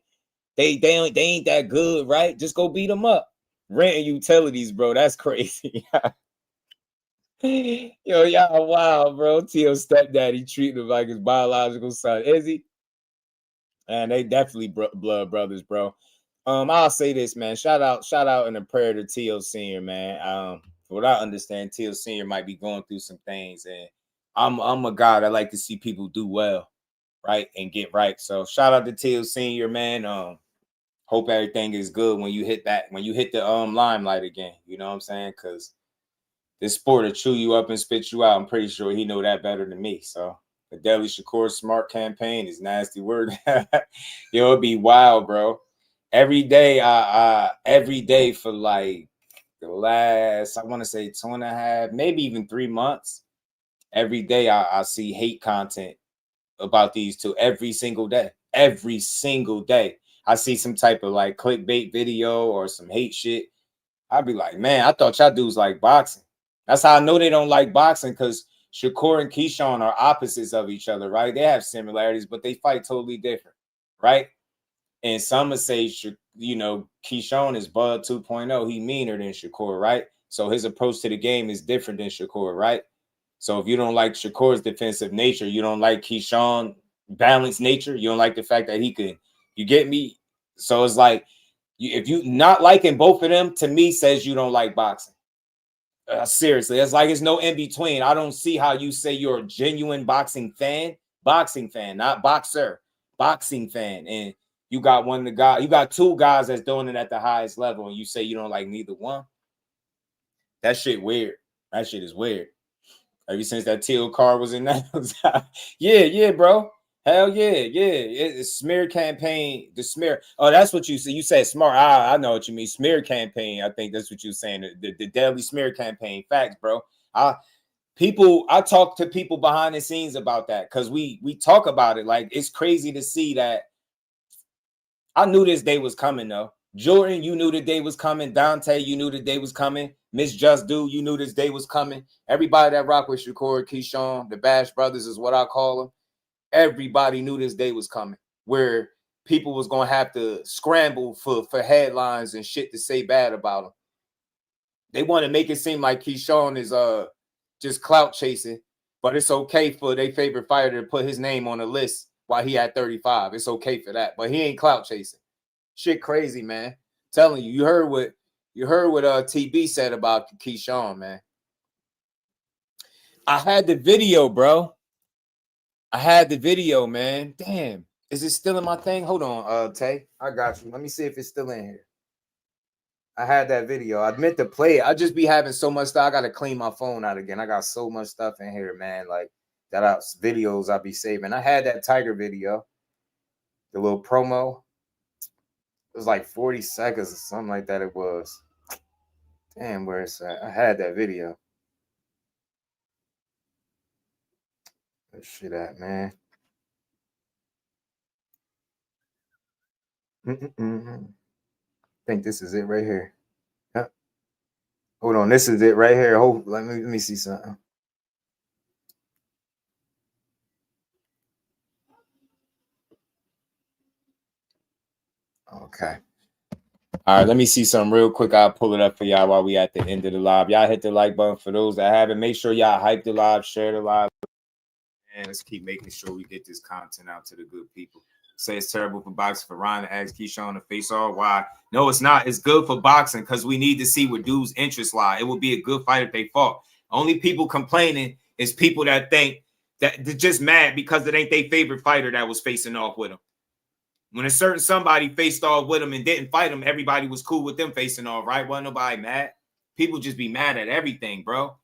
They ain't that good, right? Just go beat them up. Rent and utilities, bro. That's crazy. Yo, y'all wild, bro. T.O. stepdaddy treating him like his biological son. Is he? And they definitely blood brothers, bro. I'll say this, man. Shout out and a prayer to T.O. Senior, man. For what I understand, T.O. Senior might be going through some things, and I'm a guy that like to see people do well, right, and get right. So shout out to T.O. Senior, man. Hope everything is good when you hit the limelight again. You know what I'm saying? Because this sport will chew you up and spit you out. I'm pretty sure he know that better than me. So the Deli Shakur Smart campaign is nasty word. Yo, it'd be wild, bro. Every day for like the last, I want to say 2.5, maybe even 3 months. Every day I see hate content about these two every single day. Every single day. I see some type of like clickbait video or some hate shit. I'd be like, man, I thought y'all dudes like boxing. That's how I know they don't like boxing, because Shakur and Keyshawn are opposites of each other, right? They have similarities, but they fight totally different, right? And some would say, you know, Keyshawn is Bud 2.0. He meaner than Shakur, right? So his approach to the game is different than Shakur, right? So if you don't like Shakur's defensive nature, you don't like Keyshawn balanced nature, you don't like the fact that he can, you get me? So it's like, if you not liking both of them, to me, says you don't like boxing. Seriously, it's like it's no in between. I don't see how you say you're a genuine boxing fan, not boxer, boxing fan, and you got you got 2 guys that's doing it at the highest level, and you say you don't like neither one. That shit weird. That shit is weird. Ever since that teal car was in that, yeah, bro. Hell yeah, it's smear campaign. The smear. Oh, that's what you said. You said smart. I know what you mean. Smear campaign. I think that's what you're saying. The deadly smear campaign. Facts, bro. I talk to people behind the scenes about that because we talk about it. Like, it's crazy to see that. I knew this day was coming though. Jordan, you knew the day was coming. Dante, you knew the day was coming. Miss Just Do, you knew this day was coming. Everybody that rock with Shakur, Keyshawn, the Bash Brothers is what I call them. Everybody knew this day was coming, where people was gonna have to scramble for headlines and shit to say bad about them. They want to make it seem like Keyshawn is just clout chasing, but it's okay for their favorite fighter to put his name on the list while he had 35. It's okay for that, but he ain't clout chasing. Shit crazy, man. Telling you, you heard what TB said about Keyshawn, man. I had the video, bro. I had the video, man. Damn. Is it still in my thing? Hold on, Tay. I got you. Let me see if it's still in here. I had that video. I meant to play it. I just be having so much stuff. I got to clean my phone out again. I got so much stuff in here, man. Like, videos I be saving. I had that Tiger video. The little promo. It was like 40 seconds or something like that it was. Damn, where it's at? I had that video. Where's shit at, man? I think this is it right here. Yep. Hold on, this is it right here. Let me see something. Okay. All right, let me see something real quick. I'll pull it up for y'all while we at the end of the live. Y'all hit the like button for those that haven't. Make sure y'all hype the live, share the live. And let's keep making sure we get this content out to the good people. Say it's terrible for boxing for Ryan to ask Keyshawn to face off. Why? No, it's not. It's good for boxing because we need to see where dudes' interests lie. It would be a good fight if they fought. Only people complaining is people that think that they're just mad because it ain't their favorite fighter that was facing off with them. When a certain somebody faced off with them and didn't fight them, everybody was cool with them facing off, right? Wasn't nobody mad. People just be mad at everything, bro.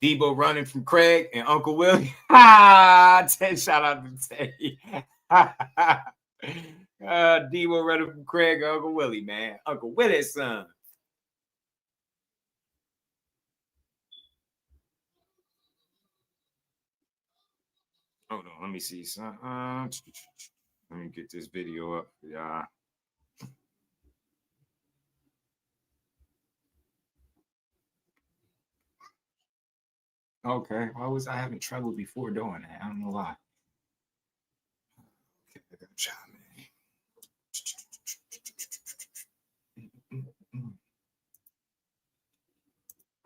DEEBO running from Craig and Uncle Willie. Shout out to Teddy. DEEBO running from Craig and Uncle Willie, man. Uncle Willie's son. Hold on, let me see something. Let me get this video up for y'all. Okay, why was I having trouble before doing that? I don't know why. Okay, I gotta try, man.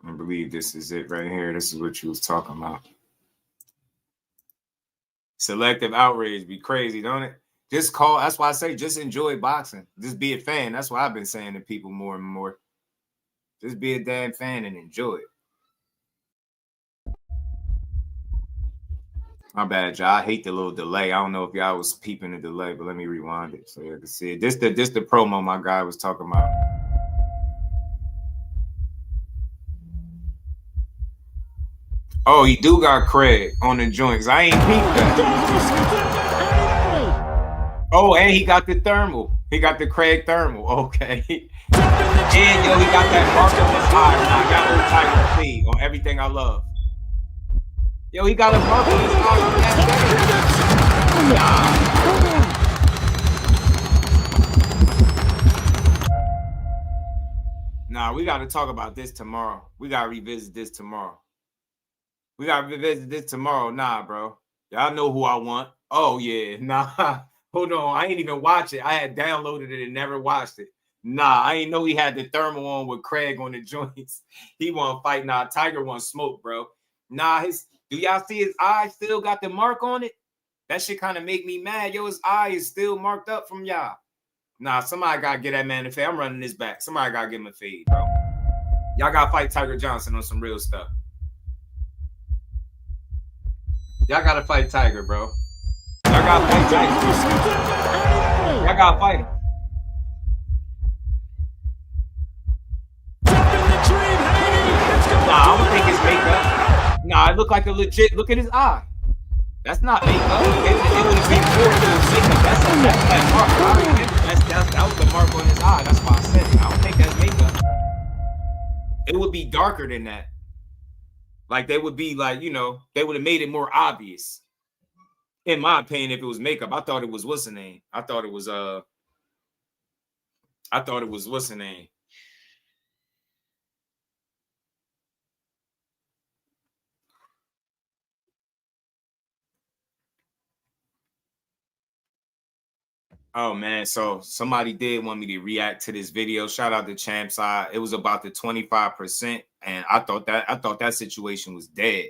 I believe this is it right here. This is what you was talking about. Selective outrage be crazy, don't it? Just call. That's why I say just enjoy boxing. Just be a fan. That's what I've been saying to people more and more. Just be a damn fan and enjoy it. My bad, y'all. I hate the little delay. I don't know if y'all was peeping the delay, but let me rewind it so you can see it. This the promo my guy was talking about. Oh, he do got Craig on the joints. I ain't peeped that. Oh, and he got the thermal. He got the Craig thermal. Okay. And yo, he got that mark on his eye. I got old Tiger feed on everything I love. Yo, he got a mark on his eye. Nah, we got to talk about this tomorrow. We got to revisit this tomorrow. Nah, bro. Y'all know who I want. Oh, yeah. Nah. Hold on. I ain't even watch it. I had downloaded it and never watched it. Nah, I ain't know he had the thermal on with Craig on the joints. He want to fight. Nah, Tiger want smoke, bro. Nah, do y'all see his eye still got the mark on it? That shit kind of make me mad. Yo, his eye is still marked up from y'all. Nah, somebody got to get that man a fade. I'm running this back. Somebody got to give him a fade, bro. Y'all got to fight Tiger Johnson on some real stuff. Y'all got to fight Tiger, bro. Y'all got to fight Tiger. Y'all got to fight him. Nah, I don't think it's makeup. Nah, it look like a legit. Look at his eye. That's not makeup. It would have been more if it was makeup. That's that mark. I remember that was the mark on his eye. That's why I said it. I don't think that's makeup. It would be darker than that. Like they would be like, you know, they would have made it more obvious. In my opinion, if it was makeup, I thought it was what's the name? I thought it was what's the name? Oh man, so somebody did want me to react to this video. Shout out to Champs Eye. It was about the 25%, and I thought that situation was dead,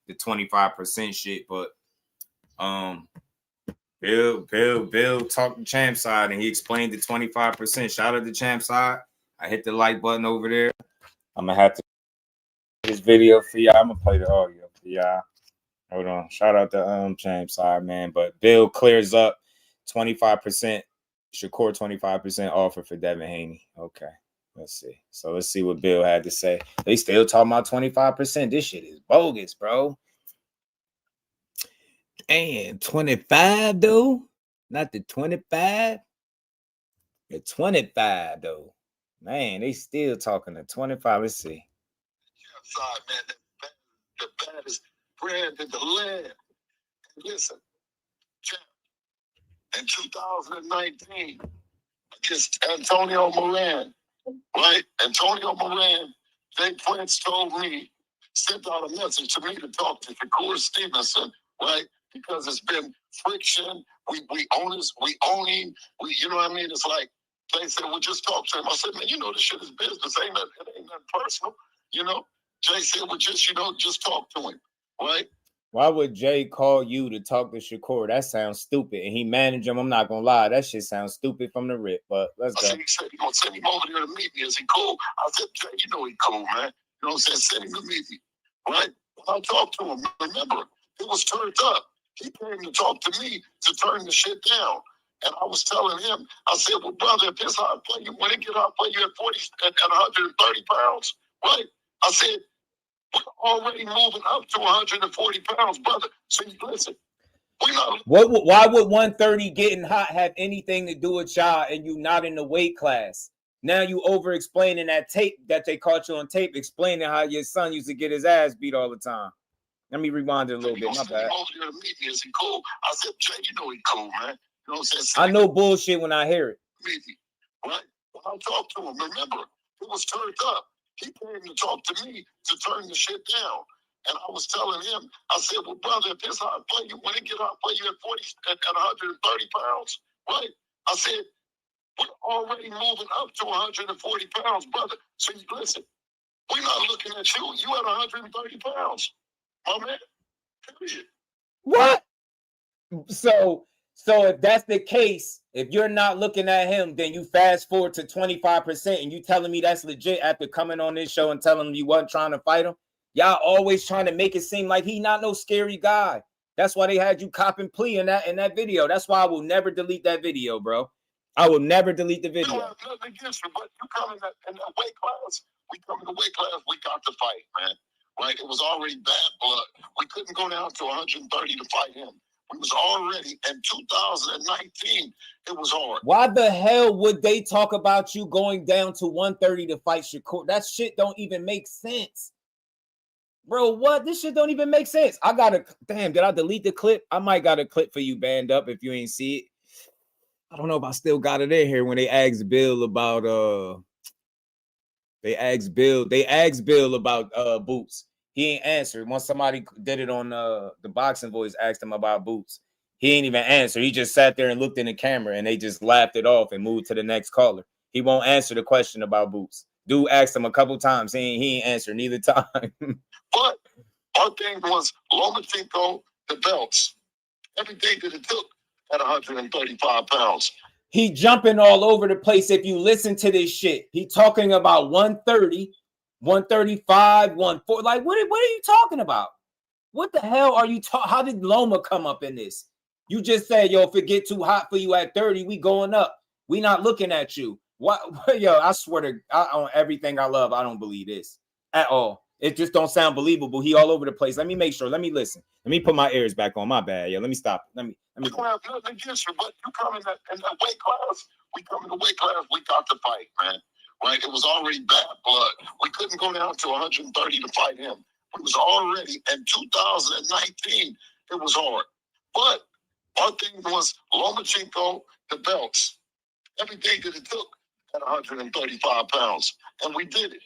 the 25% shit. But Bill talked to Champs Side and he explained the 25%. Shout out to Champs Side. I hit the like button over there. I'm gonna have to this video for y'all. I'm gonna play the audio for y'all. Hold on. Shout out to Champs Side, man. But Bill clears up 25%. Shakur 25% offer for Devin Haney. Okay. Let's see. So let's see what Bill had to say. They still talking about 25%. This shit is bogus, bro. And 25 though, not the 25. The 25 though, man. They still talking to 25. Let's see. Outside, man, the baddest brand in the land. Listen, in 2019 against Antonio Moran, right? Antonio Moran, Jay Prince told me, sent out a message to me to talk to Shakur Stevenson, right? Because it's been friction. We own him. You know what I mean? It's like they said, well, just talk to him. I said, man, you know, this shit is business. It ain't nothing personal. You know? Jay said, well, just talk to him, right? Why would Jay call you to talk to Shakur? That sounds stupid. And he managed him. I'm not gonna lie, that shit sounds stupid from the rip. But let's go. He said he gonna send him over there to meet me. Is he cool? I said, Jay, you know he cool, man. You know what I'm saying? Send him to meet me, right? When I talked to him, remember, it was turned up. He came to talk to me to turn the shit down. And I was telling him, I said, well, brother, if this how I play you, when it get out, play you at 130 pounds, right? I said, we're already moving up to 140 pounds, brother. So listen, we're not. Why would 130 getting hot have anything to do with y'all and you not in the weight class? Now you over explaining that tape that they caught you on tape, explaining how your son used to get his ass beat all the time. Let me rewind it a little bit. My bad. Over there to meet me. Is he cool? I said, Jay, you know he cool, man. You know what I'm saying? I know bullshit when I hear it. Meet me, right? When I talked to him, remember, it was turned up. He came to talk to me to turn the shit down. And I was telling him, I said, well, brother, if this how I play you, when it get out, play you at 130 pounds, right? I said, we're already moving up to 140 pounds, brother. So listen, we're not looking at you. You at 130 pounds, my man. Period. What? So if that's the case, if you're not looking at him, then you fast forward to 25% and you telling me that's legit after coming on this show and telling him you wasn't trying to fight him? Y'all always trying to make it seem like he not no scary guy. That's why they had you cop and plea in that video. That's why I will never delete that video, bro. I will never delete the video. You don't have nothing against you, but you come in that weight class. We come in the weight class, we got to fight, man. Right? It was already bad blood. We couldn't go down to 130 to fight him. We was already in 2019. It was hard. Why the hell would they talk about you going down to 130 to fight Shakur? That shit don't even make sense. Bro, what? This shit don't even make sense. Damn, did I delete the clip? I might got a clip for you banned up if you ain't see it. I don't know if I still got it in here when they asked Bill about Boots. He ain't answered. Once somebody did it on the Boxing Voice, asked him about Boots. He ain't even answer. He just sat there and looked in the camera and they just laughed it off and moved to the next caller. He won't answer the question about Boots. Dude asked him a couple times. He ain't answered neither time. But our thing was Lomachenko, the belts. Everything that it took at 135 pounds. He jumping all over the place. If you listen to this shit, he talking about 130, 135, 140. Like, what are you talking about? What the hell are you talking? How did Loma come up in this? You just said, yo, if it get too hot for you at 30, we going up. We not looking at you. What? Yo, I swear to on everything I love, I don't believe this at all. It just don't sound believable. He all over the place. Let me make sure. Let me listen. Let me put my ears back on. My bad. Yeah, let me stop. Let me. We don't have nothing against you, but you come in that weight class. We come in the weight class. We got to fight, man. Right? It was already bad blood. We couldn't go down to 130 to fight him. It was already in 2019. It was hard, but our thing was Lomachenko, the belts, everything that it took at 135 pounds, and we did it.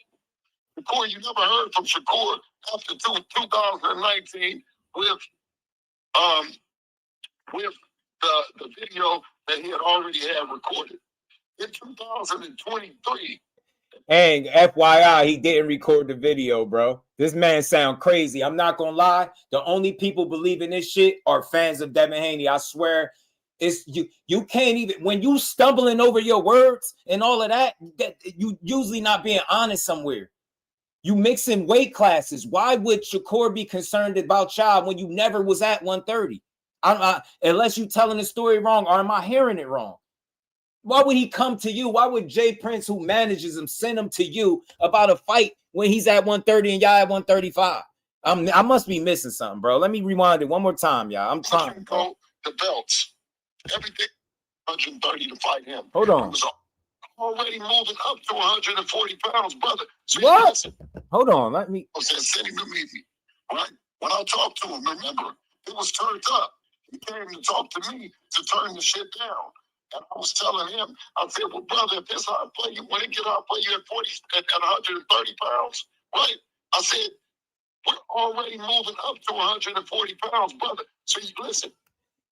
Shakur, you never heard from Shakur after 2019 with the video that he had already had recorded. In 2023. And FYI, he didn't record the video, bro. This man sound crazy. I'm not gonna lie. The only people believing this shit are fans of Devin Haney. I swear, it's you. You can't even when you stumbling over your words and all of that. That you usually not being honest somewhere. You mixing weight classes. Why would Shakur be concerned about y'all when you never was at 130? Unless you telling the story wrong, or am I hearing it wrong? Why would he come to you? Why would Jay Prince, who manages him, send him to you about a fight when he's at 130 and y'all at 135? I must be missing something, bro. Let me rewind it one more time, y'all. I'm trying. Go the belts, everything 130 to fight him. Hold on. It was already moving up to 140 pounds, brother. So what? Hold on. Let me. I said, send him to meet me. Right? When I talked to him, remember, it was turned up. He came to talk to me to turn the shit down. And I was telling him, I said, well, brother, if this how I play you, when it get out, play you at 130 pounds, right? I said, we're already moving up to 140 pounds, brother. So you listen.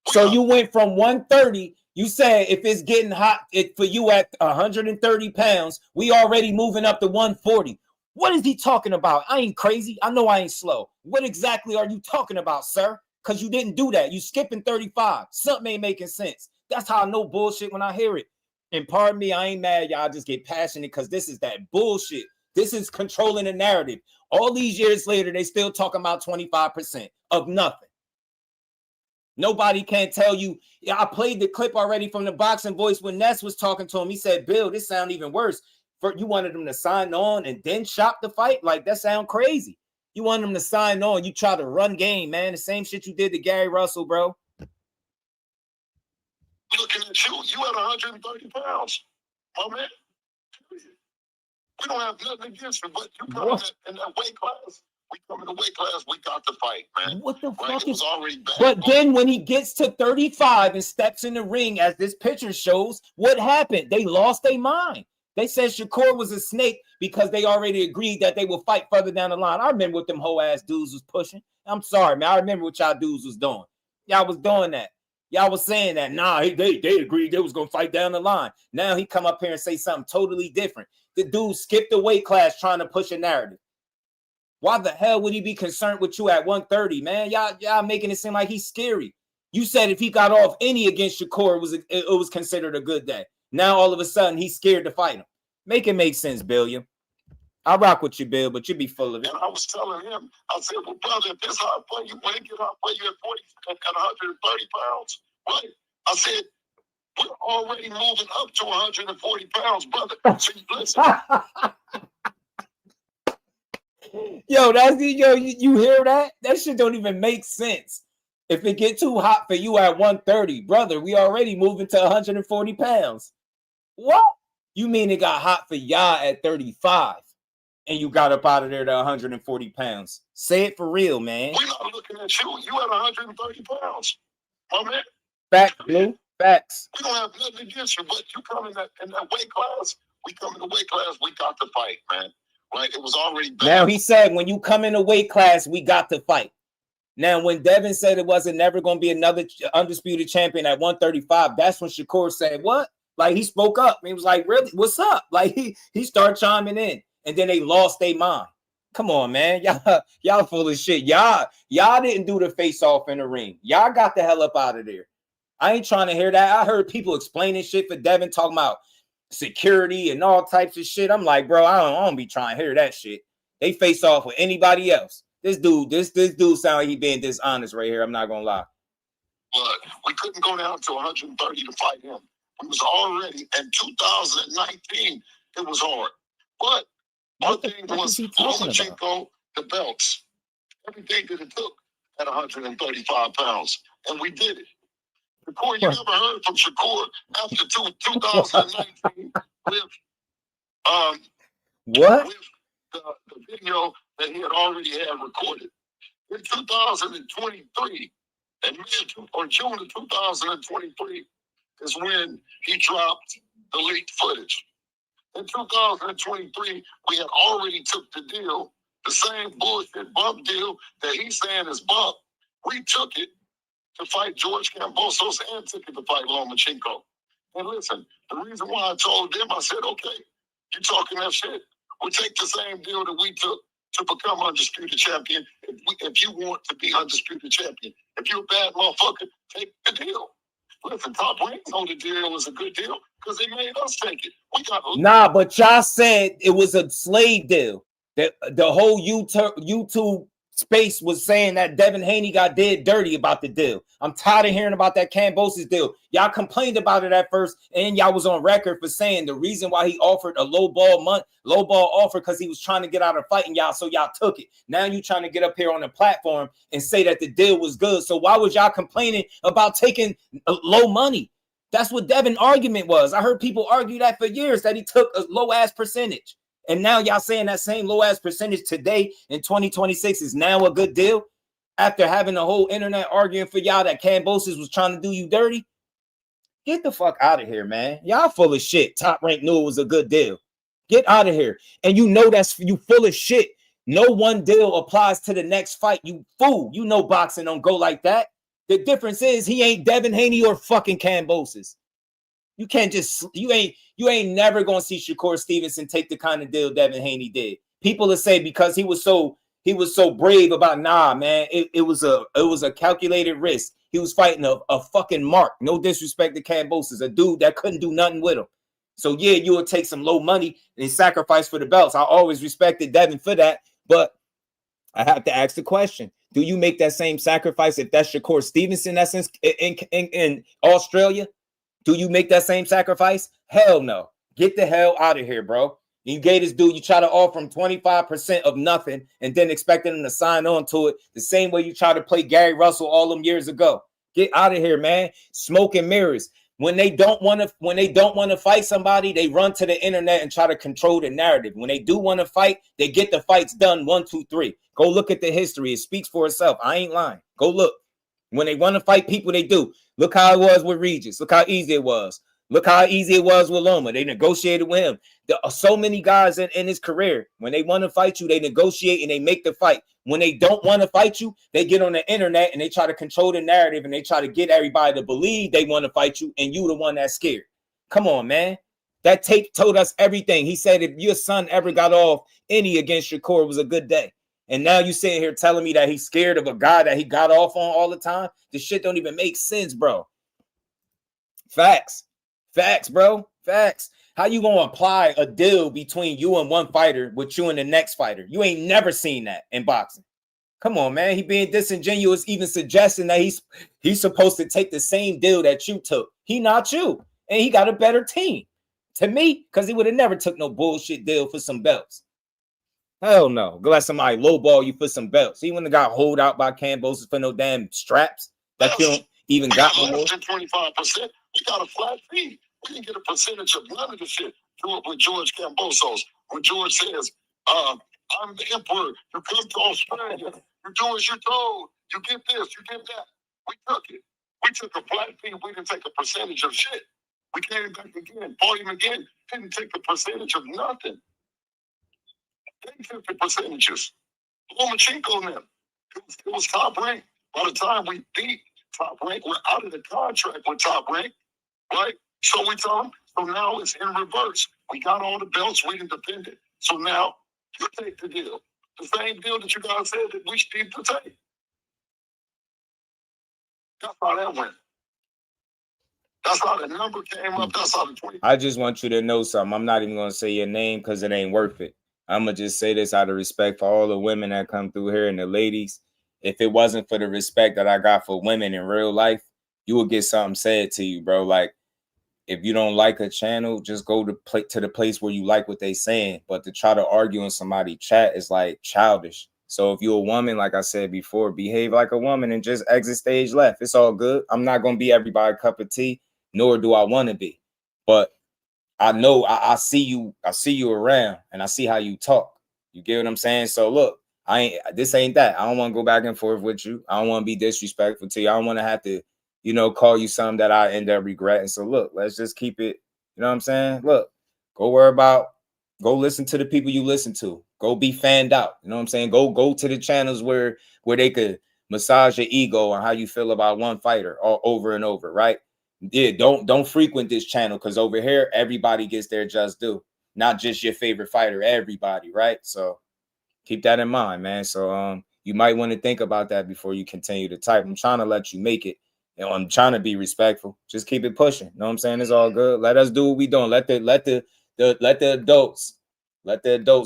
So you went from 130. You said if it's getting hot for you at 130 pounds, we already moving up to 140. What is he talking about? I ain't crazy. I know I ain't slow. What exactly are you talking about, sir? Because you didn't do that. You skipping 35. Something ain't making sense. That's how I know bullshit when I hear it. And pardon me, I ain't mad. Y'all just get passionate because this is that bullshit. This is controlling the narrative. All these years later, they still talking about 25% of nothing. Nobody can tell you. I played the clip already from the Boxing Voice when Ness was talking to him. He said, Bill, this sound even worse. You wanted him to sign on and then shop the fight? Like, that sound crazy. You want him to sign on. You try to run game, man. The same shit you did to Gary Russell, bro. Looking at you at 130 pounds, my man. We don't have nothing against you, but you come in that weight class. We come in the weight class, we got to fight, man. What the fuck is already bad. But then when he gets to 35 and steps in the ring, as this picture shows, what happened? They lost their mind. They said Shakur was a snake because they already agreed that they would fight further down the line. I remember what them whole ass dudes was pushing. I'm sorry, man. I remember what y'all dudes was doing. Y'all was doing that. Y'all was saying that, nah, they agreed they was going to fight down the line. Now he come up here and say something totally different. The dude skipped the weight class trying to push a narrative. Why the hell would he be concerned with you at 130, man? Y'all making it seem like he's scary. You said if he got off any against Shakur, it was considered a good day. Now all of a sudden he's scared to fight him. Make it make sense, Billiam. I rock with you, Bill, but you be full of it. And I was telling him, I said, well, brother, if this how I play you, when it get out, play you at 130 pounds, right? I said, we're already moving up to 140 pounds, brother. So you listen. You hear that? That shit don't even make sense. If it get too hot for you at 130, brother, we already moving to 140 pounds. What? You mean it got hot for y'all at 35 and you got up out of there to 140 pounds? Say it for real, man. We're not looking at you. You at 130 pounds, my man. Facts, Blue. Facts. We don't have nothing against you, but you come in that weight class. We come in the weight class. We got to fight, man. Right? It was already bad. Now he said, when you come in the weight class, we got to fight. Now, when Devin said it wasn't never going to be another undisputed champion at 135, that's when Shakur said, what? Like, he spoke up. He was like, really? What's up? Like, he started chiming in. And then they lost their mind. Come on, man. Y'all full of shit. Y'all didn't do the face-off in the ring. Y'all got the hell up out of there. I ain't trying to hear that. I heard people explaining shit for Devin, talking about security and all types of shit. I'm like, bro, I don't be trying to hear that shit. They face off with anybody else. This dude sound like he being dishonest right here. I'm not gonna lie. But we couldn't go down to 130 to fight him. It was already in 2019. It was hard. But our thing was Lomachenko, the belts, everything that it took at 135 pounds. And we did it. Shakur, you never heard from Shakur after 2019 with what? With the video that he had already had recorded. In 2023, and June of 2023 is when he dropped the leaked footage. In 2023, we had already took the deal, the same bullshit bump deal that he's saying is bump. We took it to fight George Kambosos and took it to fight Lomachenko. And listen, the reason why I told them, I said, okay, you talking that shit. We'll take the same deal that we took to become undisputed champion if you want to be undisputed champion. If you're a bad motherfucker, take the deal. Listen, Top Rank know the deal was a good deal because they made us take it. We got Nah, but y'all said it was a slave deal. That the whole YouTube space was saying that Devin Haney got dead dirty about the deal. I'm tired of hearing about that Kambosos deal. Y'all complained about it at first, and y'all was on record for saying the reason why he offered a low ball offer because he was trying to get out of fighting y'all, so y'all took it. Now you trying to get up here on the platform and say that the deal was good. So why was y'all complaining about taking low money? That's what Devin argument was. I heard people argue that for years, that he took a low ass percentage. And now y'all saying that same low ass percentage today in 2026 is now a good deal after having the whole internet arguing for y'all that Kambosos was trying to do you dirty? Get the fuck out of here, man. Y'all full of shit. Top Rank knew it was a good deal. Get out of here. And you know that's you full of shit. No one deal applies to the next fight. You fool. You know boxing don't go like that. The difference is he ain't Devin Haney or fucking Kambosos. You can't just you ain't never gonna see Shakur Stevenson take the kind of deal Devin Haney did. People will say because he was so brave about man. It was a calculated risk. He was fighting a fucking mark. No disrespect to Kambosos, a dude that couldn't do nothing with him. So yeah, you would take some low money and sacrifice for the belts. I always respected Devin for that, but I have to ask the question: do you make that same sacrifice if that's Shakur Stevenson that's in Australia? Do you make that same sacrifice? Hell no. Get the hell out of here, bro. You gave this dude, you try to offer him 25% of nothing and then expecting him to sign on to it the same way you try to play Gary Russell all them years ago. Get out of here, man. Smoke and mirrors. When they don't want to fight somebody, they run to the internet and try to control the narrative. When they do want to fight, they get the fights done 1, 2, 3. Go look at the history. It speaks for itself. I ain't lying. Go look. When they want to fight people, they do. Look how it was with Regis. Look how easy it was. Look how easy it was with Loma. They negotiated with him. There are so many guys in his career. When they want to fight you, they negotiate and they make the fight. When they don't want to fight you, they get on the internet and they try to control the narrative and they try to get everybody to believe they want to fight you and you the one that's scared. Come on, man. That tape told us everything. He said if your son ever got off any against Shakur, it was a good day. And now you sitting here telling me that he's scared of a guy that he got off on all the time. This shit don't even make sense, bro. Facts. Facts, bro. Facts. How you gonna apply a deal between you and one fighter with you and the next fighter? You ain't never seen that in boxing. Come on, man. He being disingenuous, even suggesting that he's supposed to take the same deal that you took. He not you. And he got a better team. To me, because he would have never took no bullshit deal for some belts. Hell no. Go let somebody lowball you for some belts. He wouldn't have got holed out by Kambosos for no damn straps that you don't even got no more. 25%. We got a flat fee. We didn't get a percentage of none of the shit. Do it with George Kambosos. When George says, I'm the emperor. You come to Australia. You do as you're told. You get this. You get that. We took it. We took a flat fee. We didn't take a percentage of shit. We came back again. Fought him again. Didn't take a percentage of nothing. They took the percentages. Lomachenko and them. It was Top Rank. By the time we beat Top Rank, we're out of the contract with Top Rank, right? So we told them, so now it's in reverse. We got all the belts, we didn't defend it. So now you take the deal. The same deal that you guys said that we should need to take. That's how that went. That's how the number came up. That's how the 20. I just want you to know something. I'm not even going to say your name because it ain't worth it. I'm going to just say this out of respect for all the women that come through here and the ladies. If it wasn't for the respect that I got for women in real life, you would get something said to you, bro. Like, if you don't like a channel, just go to the place where you like what they saying. But to try to argue in somebody's chat is like childish. So if you're a woman, like I said before, behave like a woman and just exit stage left. It's all good. I'm not gonna be everybody's cup of tea, nor do I want to be. But I know I see you around, and I see how you talk. You get what I'm saying? So look, this ain't that. I don't want to go back and forth with you. I don't want to be disrespectful to you. I don't want to have to, call you something that I end up regretting. So look, let's just keep it. You know what I'm saying? Look, go listen to the people you listen to. Go be fanned out. You know what I'm saying? Go to the channels where they could massage your ego and how you feel about one fighter all over and over, right? Yeah, don't frequent this channel, because over here everybody gets their just due, not just your favorite fighter, everybody, right? So keep that in mind, man. So you might want to think about that before you continue to type. I'm trying to let you make it. I'm trying to be respectful. Just keep it pushing. You know what I'm saying? It's all good. Let us do what we doing. Let the adults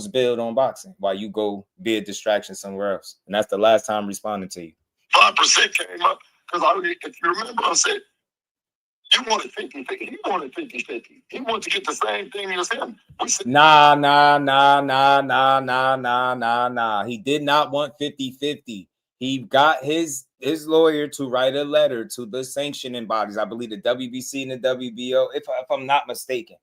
build on boxing while you go be a distraction somewhere else. And that's the last time responding to you. 5% came up because if you remember, I said, you wanted 50-50. He wanted 50-50. He wanted to get the same thing as him. Nah. He did not want 50-50. He got his lawyer to write a letter to the sanctioning bodies. I believe the WBC and the WBO, if I'm not mistaken.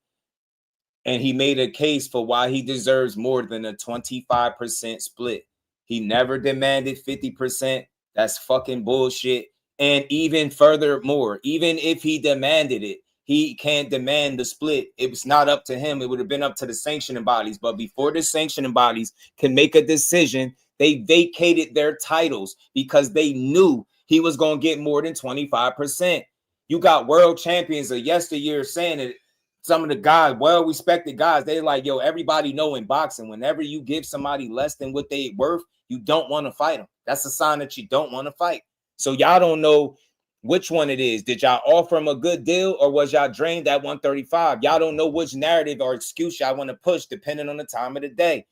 And he made a case for why he deserves more than a 25% split. He never demanded 50%. That's fucking bullshit. And even furthermore, even if he demanded it, he can't demand the split. It was not up to him. It would have been up to the sanctioning bodies. But before the sanctioning bodies can make a decision, they vacated their titles because they knew he was going to get more than 25%. You got world champions of yesteryear saying it. Some of the guys, well-respected guys, they're like, yo, everybody know in boxing, whenever you give somebody less than what they worth, you don't want to fight them. That's a sign that you don't want to fight. So y'all don't know which one it is. Did y'all offer him a good deal, or was y'all drained at 135? Y'all don't know which narrative or excuse y'all want to push depending on the time of the day.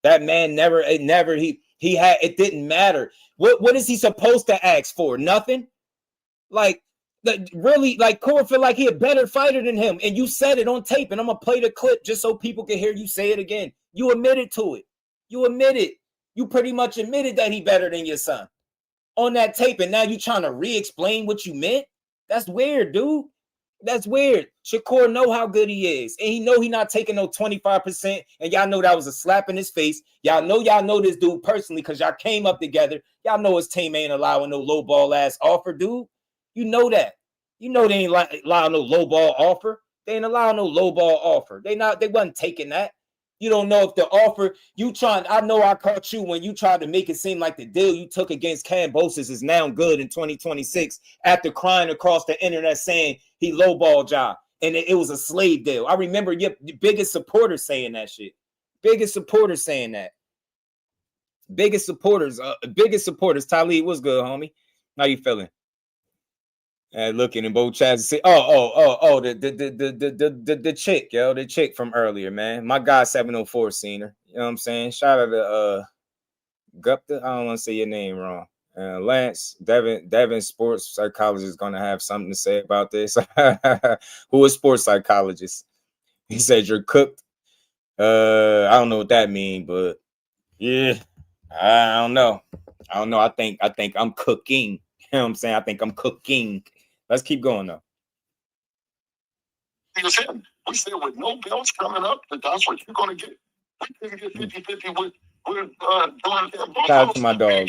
That man it didn't matter. What is he supposed to ask for? Nothing? Really, Cora feel like he a better fighter than him. And you said it on tape, and I'm going to play the clip just so people can hear you say it again. You admitted to it. You admitted. You pretty much admitted that he better than your son on that tape, and now you trying to re-explain what you meant? That's weird, dude. That's weird. Shakur know how good he is, and he know he not taking no 25%, and y'all know that was a slap in his face. Y'all know this dude personally because y'all came up together. Y'all know his team ain't allowing no low ball ass offer, dude. You know that. You know they ain't allowing no low ball offer. They ain't allowing no low ball offer. They wasn't taking that. You don't know if the offer I know I caught you when you tried to make it seem like the deal you took against Kambosos is now good in 2026 after crying across the internet saying he lowballed y'all and it was a slave deal. I remember your biggest supporter saying that shit. Biggest supporters saying that. Biggest supporters. Talib, what's good, homie? How you feeling? Looking in both chats and say, the chick, yo, the chick from earlier, man. My guy 704 seen her. You know what I'm saying? Shout out to Gupta. I don't want to say your name wrong. Lance, Devin, sports psychologist, is gonna have something to say about this. Who is sports psychologist? He said you're cooked. I don't know what that means, but yeah, I don't know. I think I'm cooking. You know what I'm saying? I think I'm cooking. Let's keep going, though. We said with no belts coming up, that's what you're going to get. We couldn't get 50-50 with George Kambosos. Shout out to my dog.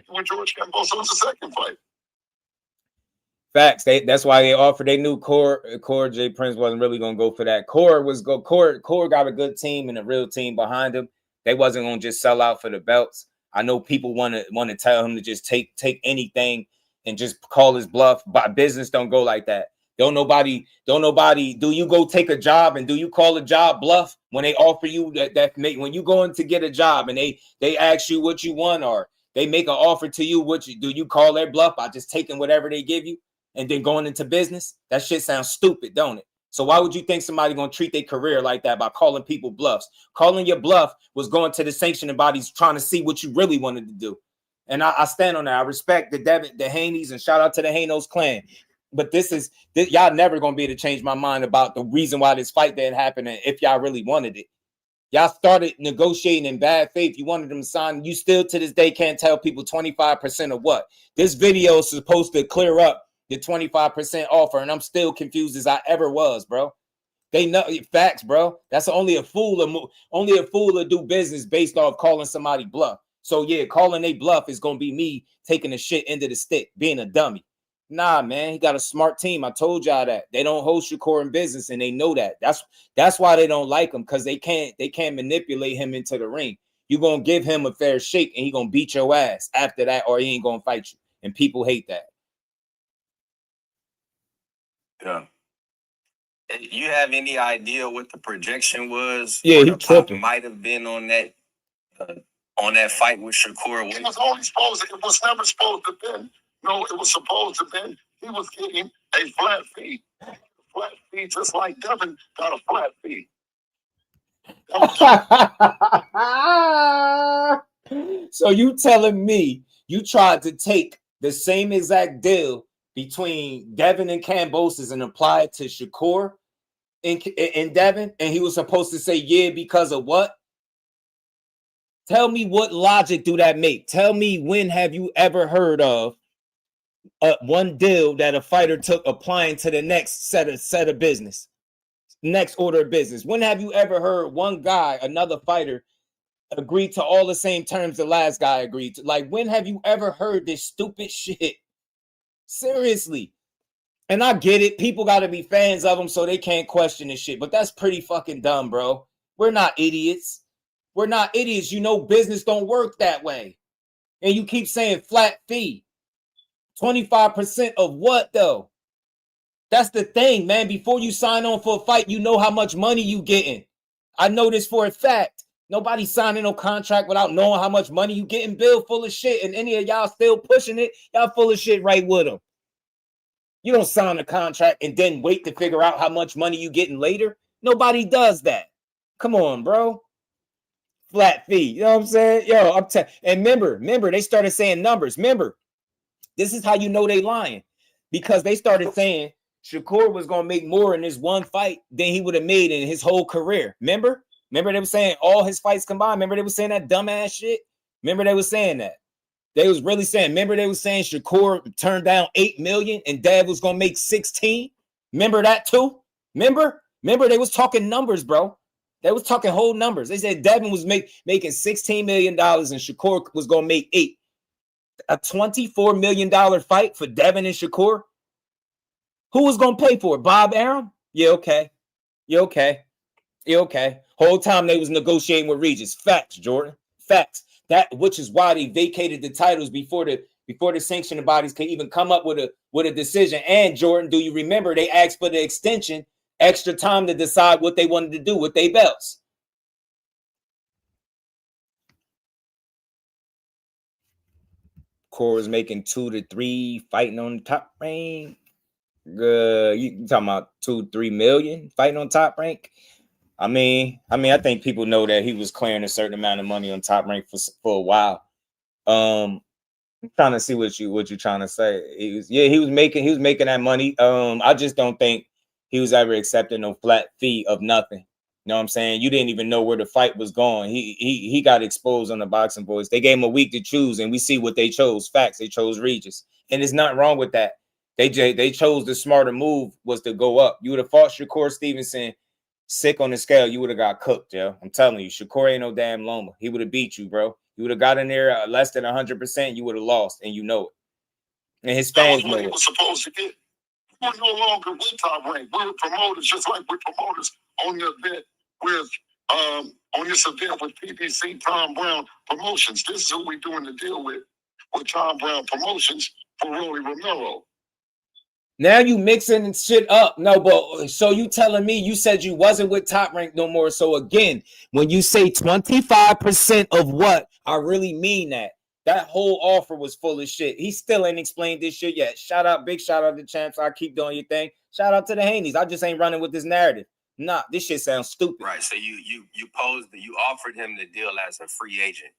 With George Kambosos was the second fight. Facts. That's why they offered. They knew Core J Prince wasn't really going to go for that. Core got a good team and a real team behind him. They wasn't going to just sell out for the belts. I know people want to tell him to just take anything and just call his bluff. But business don't go like that. Don't nobody. Do you go take a job and do you call a job bluff when they offer you when you go in to get a job and they ask you what you want or they make an offer to you? Do you call their bluff by just taking whatever they give you and then going into business? That shit sounds stupid, don't it? So why would you think somebody gonna treat their career like that by calling people bluffs? Calling your bluff was going to the sanctioning bodies trying to see what you really wanted to do. And I stand on that. I respect the Haneys and shout out to the Hanos clan. But y'all never gonna be able to change my mind about the reason why this fight didn't happen and if y'all really wanted it. Y'all started negotiating in bad faith. You wanted them to sign. You still to this day can't tell people 25% of what. This video is supposed to clear up the 25% offer, and I'm still confused as I ever was, bro. They know facts, bro. That's only a fool to do business based off calling somebody bluff. So yeah, calling a bluff is gonna be me taking the shit into the stick, being a dummy. Nah, man, he got a smart team. I told y'all that. They don't hold Shakur in business, and they know that. That's why they don't like him, because they can't manipulate him into the ring. You're gonna give him a fair shake, and he gonna beat your ass after that, or he ain't gonna fight you. And people hate that. Yeah. You have any idea what the projection was? Yeah, he tripping. Might have been on that fight with Shakur. It was only supposed to, it was never supposed to been. No, it was supposed to been. He was getting a flat fee. Flat fee, just like Devin got a flat fee. So you telling me you tried to take the same exact deal between Devin and Kambosos and apply it to Shakur and Devin, and he was supposed to say yeah because of what? Tell me what logic do that make? Tell me, when have you ever heard of one deal that a fighter took applying to the next set of business, next order of business? When have you ever heard one guy, another fighter, agree to all the same terms the last guy agreed to? Like, when have you ever heard this stupid shit? Seriously. And I get it. People got to be fans of them so they can't question this shit. But that's pretty fucking dumb, bro. We're not idiots. We're not idiots. You know, business don't work that way. And you keep saying flat fee. 25% of what, though? That's the thing, man. Before you sign on for a fight, you know how much money you getting. I know this for a fact. Nobody's signing no contract without knowing how much money you getting. Bill full of shit. And any of y'all still pushing it, y'all full of shit right with them. You don't sign a contract and then wait to figure out how much money you getting later. Nobody does that. Come on, bro. Flat fee. You know what I'm saying? Yo, and remember, they started saying numbers. Remember, this is how you know they lying. Because they started saying Shakur was going to make more in this one fight than he would have made in his whole career. Remember they were saying all his fights combined. Remember they were saying that dumbass shit? Remember they were saying that. They was really saying, remember they were saying Shakur turned down $8 million and Dad was going to make 16? Remember that too? Remember they was talking numbers, bro. They was talking whole numbers. They said Devin was making $16 million and Shakur was going to make 8. A $24 million fight for Devin and Shakur? Who was going to pay for it? Bob Arum? Yeah, okay. Whole time they was negotiating with Regis. Facts, Jordan. Facts. That, which is why they vacated the titles before the sanctioning bodies could even come up with a decision. And Jordan, do you remember they asked for the extension, extra time to decide what they wanted to do with their belts? Core was making 2 to 3 fighting on the top rank. You talking about 2-3 million fighting on top rank? I mean, I think people know that he was clearing a certain amount of money on top rank for a while. I'm trying to see what you're trying to say. He was making that money. I just don't think he was ever accepting no flat fee of nothing. You know what I'm saying? You didn't even know where the fight was going. He got exposed on the Boxing Boys. They gave him a week to choose, and we see what they chose. Facts, they chose Regis, and there's nothing wrong with that. They chose the smarter move was to go up. You would have fought Shakur Stevenson sick on the scale, you would have got cooked, yo. I'm telling you, Shakur ain't no damn Loma. He would have beat you, bro. You would have got in there less than 100%, you would have lost, and you know it. And his fans know it. He was supposed to get. We're no longer with Top Rank. We're promoters, just like we're promoters on the event with on this event with PBC Tom Brown Promotions. This is who we're doing the deal with Tom Brown Promotions for Rolly Romero. Now you mixing shit up. No, but so you telling me you said you wasn't with Top Rank no more. So again, when you say 25% of what, I really mean that. That whole offer was full of shit. He still ain't explained this shit yet. Big shout out to Champs. I keep doing your thing. Shout out to the Haneys. I just ain't running with this narrative. Nah, this shit sounds stupid. Right. So you offered him the deal as a free agent.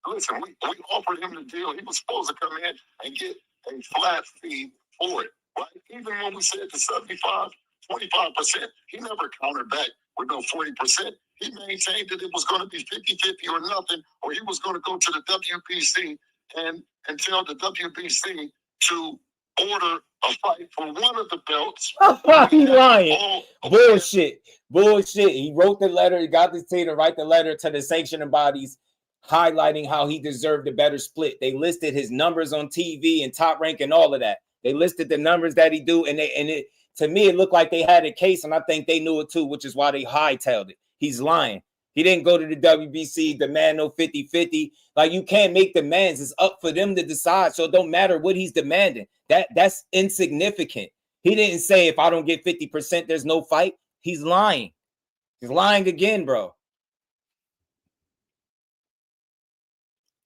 Listen, we offered him the deal. He was supposed to come in and get a flat fee for it, right? Even when we said the 75, 25%, he never countered back with no 40%. He maintained that it was going to be 50-50 or nothing, or he was going to go to the WBC and tell the WBC to order a fight for one of the belts. He lying. Bullshit. He wrote the letter. He got the team to write the letter to the sanctioning bodies, highlighting how he deserved a better split. They listed his numbers on TV and Top Rank and all of that. They listed the numbers that he do, and to me, it looked like they had a case, and I think they knew it too, which is why they hightailed it. He's lying. He didn't go to the WBC, demand no 50-50. Like, you can't make demands. It's up for them to decide. So it don't matter what he's demanding. That's insignificant. He didn't say, if I don't get 50%, there's no fight. He's lying. He's lying again, bro.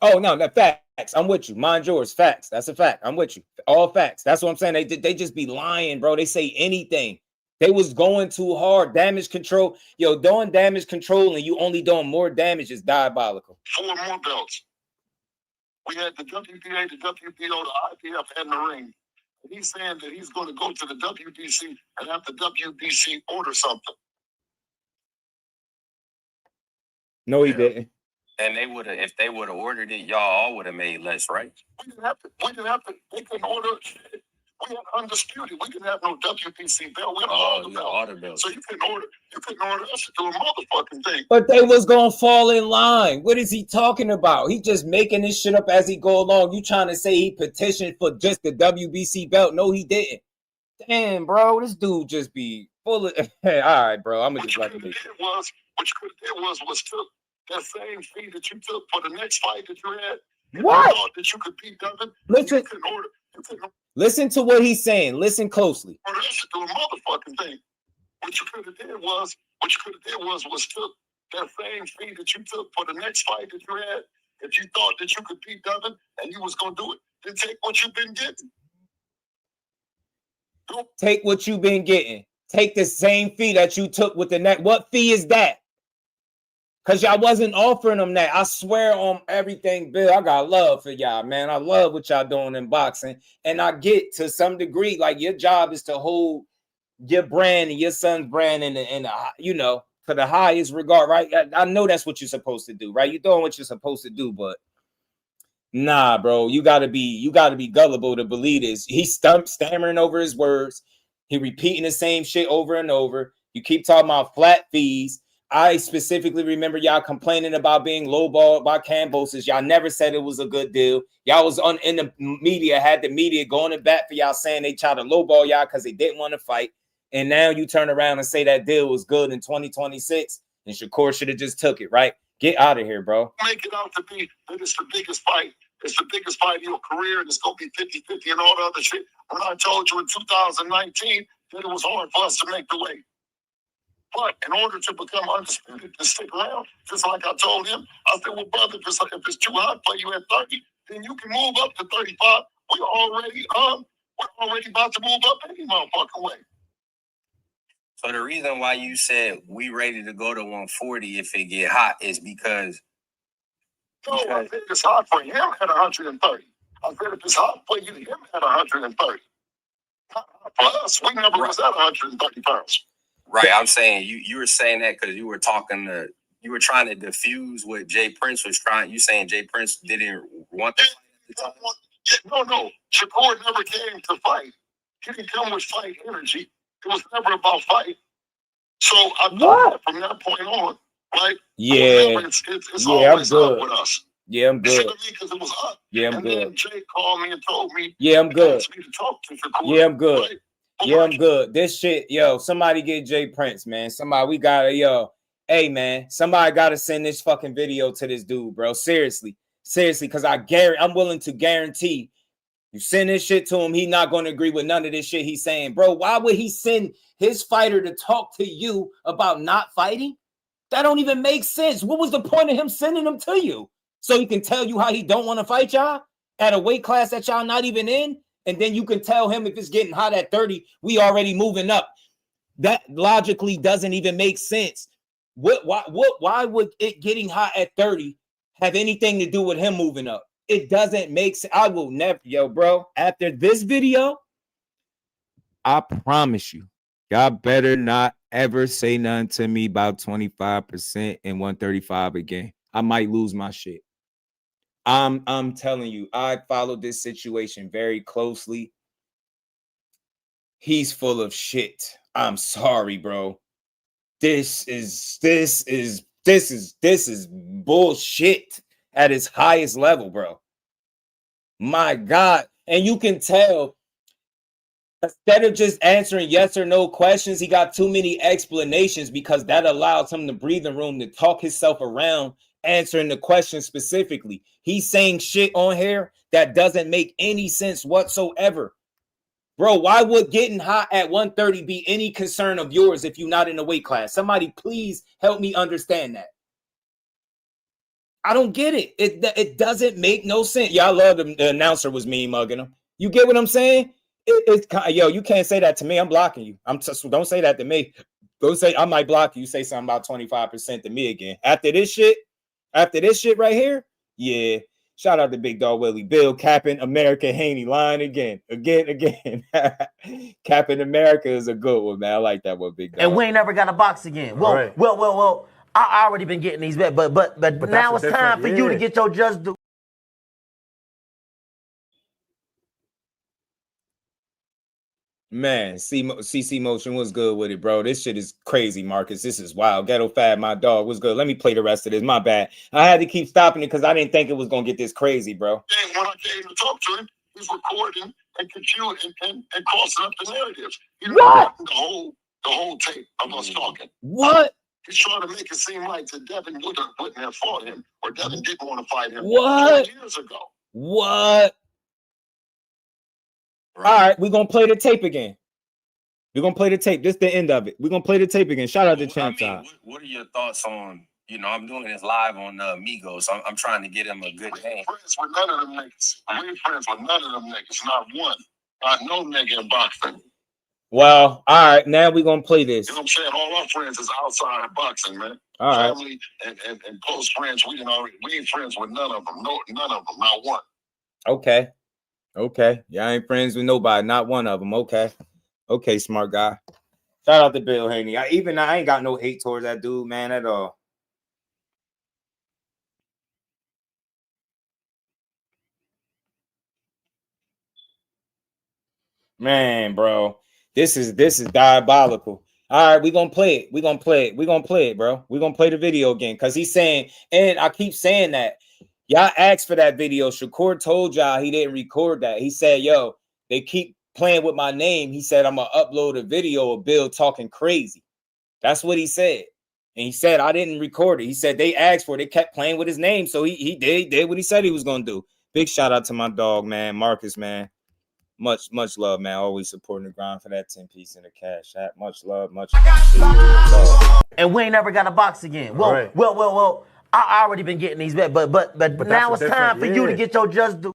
Oh, no, facts. I'm with you. Mind yours. Facts. That's a fact. I'm with you. All facts. That's what I'm saying. They just be lying, bro. They say anything. They was going too hard. Damage control. Yo, doing damage control and you only doing more damage is diabolical. 4 more belts. We had the WBA, the WBO, the IPF, and the ring. And he's saying that he's going to go to the WBC and have the WBC order something. No, he didn't. And they would have, if they would have ordered it, y'all all would have made less, right? We didn't have to. They couldn't order shit. We had undisputed. We didn't have no WBC belt. We had all the belts. So you couldn't order us to do a motherfucking thing. But they was gonna fall in line. What is he talking about? He just making this shit up as he go along. You trying to say he petitioned for just the WBC belt? No, he didn't. Damn, bro, this dude just be full of. All right, bro, I'm gonna just like this. What you could have did was took that same fee that you took for the next fight that you had. What? You thought that you could beat Devin. Listen. Listen to what he's saying. Listen closely. Order us to do a motherfucking thing. What you could have did was took that same fee that you took for the next fight that you had. If you thought that you could beat Devin and you was gonna do it, then take what you've been getting. Take what you've been getting. Take the same fee that you took with the next. What fee is that? Because y'all wasn't offering them that. I swear on everything, Bill. I got love for y'all, man. I love what y'all doing in boxing. And I get to some degree, like, your job is to hold your brand and your son's brand and you know, to the highest regard, right? I know that's what you're supposed to do, right? You're doing what you're supposed to do, but nah, bro. You gotta be gullible to believe this. He's stammering over his words. He repeating the same shit over and over. You keep talking about flat fees. I specifically remember y'all complaining about being lowballed by Cambosis. Y'all never said it was a good deal. Y'all was in the media, had the media going to bat for y'all saying they tried to lowball y'all because they didn't want to fight. And now you turn around and say that deal was good in 2026 and Shakur should have just took it, right? Get out of here, bro. Make it out to be that it's the biggest fight. It's the biggest fight of your career and it's going to be 50-50 and all the other shit. When I told you in 2019 that it was hard for us to make the weight. But in order to become undisputed, to stick around, just like I told him, I said, well, brother, if it's too hot for you at 30, then you can move up to 35. We're already about to move up any motherfucking way. So the reason why you said we ready to go to 140 if it get hot is because... No, I said it's hot for him at 130. I said if it's hot for you, him at 130. For us, we never was at 130 pounds. Right, I'm saying you were saying that because you were trying to diffuse what Jay Prince was trying. You saying Jay Prince didn't want to fight at the time? No. Shakur never came to fight. He didn't come with fight energy. It was never about fight. So I thought from that point on, right? Yeah. It's always I'm good. up with us. Yeah, I'm good. Because it was up. Yeah, I'm and good. Then Jay called me and told me. Yeah, I'm good. Asked me to talk to Shakur, yeah, I'm good. Right? Yeah, I'm good. This shit, yo, somebody get Jay Prince, man. Somebody, hey, man, somebody got to send this fucking video to this dude, bro. Seriously, because I'm willing to guarantee you send this shit to him, he not going to agree with none of this shit he's saying. Bro, why would he send his fighter to talk to you about not fighting? That don't even make sense. What was the point of him sending him to you? So he can tell you how he don't want to fight y'all at a weight class that y'all not even in? And then you can tell him if it's getting hot at 30, we already moving up. That logically doesn't even make sense. Why would it getting hot at 30 have anything to do with him moving up? It doesn't make sense. I will never, bro, after this video, I promise you, y'all better not ever say nothing to me about 25% and 135 again, I might lose my shit. I'm telling you, I followed this situation very closely. He's full of shit. I'm sorry, bro. This is bullshit at its highest level, bro. My God. And you can tell, instead of just answering yes or no questions, he got too many explanations because that allows him the breathing room to talk himself around answering the question specifically. He's saying shit on here that doesn't make any sense whatsoever. Bro, why would getting hot at 130 be any concern of yours if you're not in a weight class? Somebody please help me understand that. I don't get it. It doesn't make no sense. Yeah, I love the announcer was me mugging him. You get what I'm saying? Yo, you can't say that to me. I'm blocking you. Don't say that to me. Don't say I might block you. Say something about 25% to me again. After this shit right here, yeah. Shout out to Big Dog Willie Bill, Captain America Haney, lying again. Captain America is a good one, man. I like that one, Big Dog. And we ain't never got a box again. Well. I already been getting these bets, but now it's time for you to get your just due. Man, CC Motion was good with it, bro. This shit is crazy, Marcus. This is wild. Ghetto Fab, my dog, was good. Let me play the rest of this. My bad. I had to keep stopping it because I didn't think it was gonna get this crazy, bro. And when I came to talk to him, he's recording and confusing and crossing up the narrative. He's recording the whole tape of us talking. What? He's trying to make it seem like that Devin wouldn't have fought him, or Devin didn't want to fight him. What? 2 years ago. What? All right, we're gonna play the tape again. We're gonna play the tape. This is the end of it. We're gonna play the tape again. Shout out to Champ Time. What are your thoughts on, I'm doing this live on Migos, so I'm trying to get him a good name. Friends with none of them niggas. We ain't friends with none of them niggas. Not one. Not no nigga in boxing. Well, all right, now we're gonna play this. You know what I'm saying? All our friends is outside of boxing, man. All right. Family and close friends, we ain't friends with none of them. No, none of them, not one. Okay. Y'all ain't friends with nobody, not one of them. Okay, smart guy. Shout out to Bill Haney. I ain't got no hate towards that dude, man, at all. Man, bro. This is diabolical. All right, we're gonna play it. We're gonna play it, bro. We're gonna play the video again. Cause he's saying, and I keep saying that. Y'all asked for that video. Shakur told y'all he didn't record that. He said, yo, they keep playing with my name. He said, I'm gonna upload a video of Bill talking crazy. That's what he said. And he said, I didn't record it. He said they asked for it. They kept playing with his name. So he did what he said he was gonna do. Big shout out to my dog, man, Marcus, man. Much love, man. Always supporting the grind for that 10 piece in the cash. Much love, much love. And we ain't never got a box again. Well. I already been getting these bets, but now it's time for you to get your just due.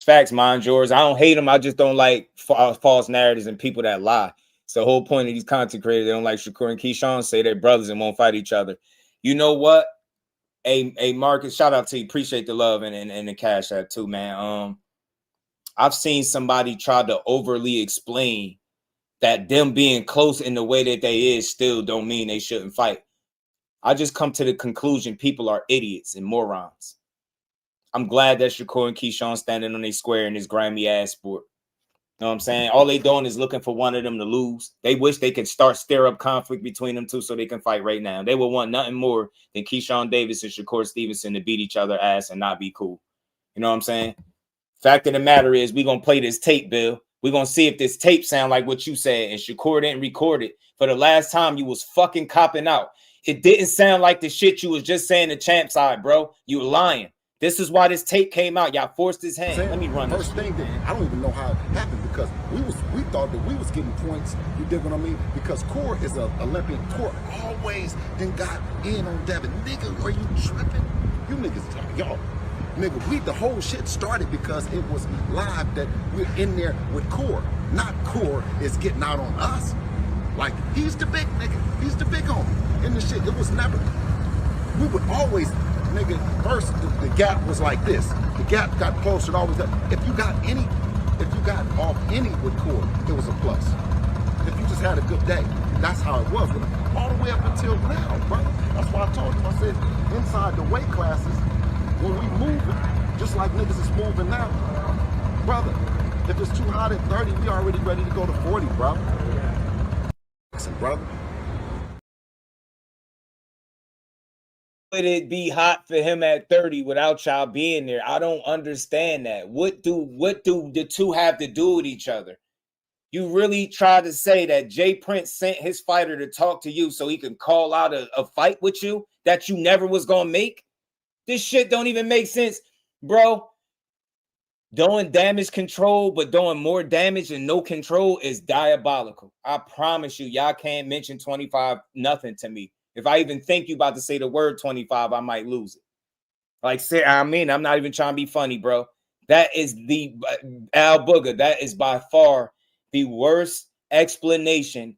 Facts, mind yours. I don't hate them. I just don't like false narratives and people that lie. It's the whole point of these content creators. They don't like Shakur and Keyshawn, say they're brothers and won't fight each other. You know what? Hey, Marcus, shout out to you. Appreciate the love and the cash app too, man. I've seen somebody try to overly explain that them being close in the way that they is still don't mean they shouldn't fight. I just come to the conclusion people are idiots and morons. I'm glad that Shakur and Keyshawn standing on their square in this grimy ass sport. You know what I'm saying? All they doing is looking for one of them to lose. They wish they could stir up conflict between them two so they can fight right now. They would want nothing more than Keyshawn Davis and Shakur Stevenson to beat each other ass and not be cool. You know what I'm saying? Fact of the matter is we're going to play this tape, Bill. We're going to see if this tape sound like what you said and Shakur didn't record it. For the last time you was fucking copping out. It didn't sound like the shit you was just saying the champ side, bro. You lying. This is why this tape came out. Y'all forced his hand. Let me run this. First thing that I don't even know how it happened because we thought that we was getting points. You dig what I mean? Because Core is an Olympian. Core always then got in on Devin. Nigga, are you tripping? You niggas, y'all. Nigga, the whole shit started because it was live that we're in there with Core. Not Core is getting out on us. Like, he's the big nigga. He's the big homie in the shit. It was never, we would always, nigga, first the gap was like this. The gap got closer and always got, if you got off any with Core, it was a plus. If you just had a good day. That's how it was with him. All the way up until now, bro. That's why I told him, I said, inside the weight classes, when we moving, just like niggas is moving now, brother, if it's too hot at 30, we already ready to go to 40, bro. Listen, brother. Would it be hot for him at 30 without y'all being there? I don't understand that. What do the two have to do with each other? You really try to say that Jay Prince sent his fighter to talk to you so he can call out a fight with you that you never was going to make? This shit don't even make sense, bro. Doing damage control, but doing more damage and no control is diabolical. I promise you, y'all can't mention 25 nothing to me. If I even think you about to say the word 25, I might lose it. Like, I mean, I'm not even trying to be funny, bro. That is the Al Booger. That is by far the worst explanation.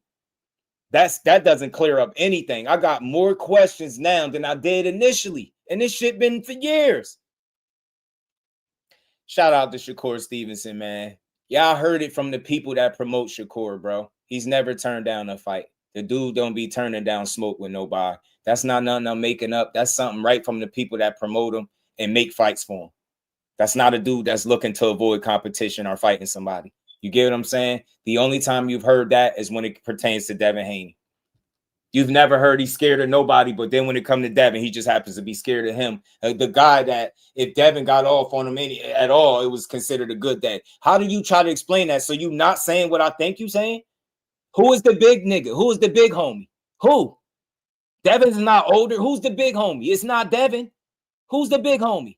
That doesn't clear up anything. I got more questions now than I did initially. And this shit been for years. Shout out to Shakur Stevenson, man. Y'all heard it from the people that promote Shakur, bro. He's never turned down a fight. The dude don't be turning down smoke with nobody. That's not nothing I'm making up. That's something right from the people that promote him and make fights for him. That's not a dude that's looking to avoid competition or fighting somebody. You get what I'm saying? The only time you've heard that is when it pertains to Devin Haney. You've never heard he's scared of nobody, but then when it comes to Devin, he just happens to be scared of him. The guy that if Devin got off on him at all, it was considered a good day. How do you try to explain that? So you not saying what I think you saying? Who is the big nigga? Who is the big homie? Who? Devin's not older. Who's the big homie? It's not Devin. Who's the big homie?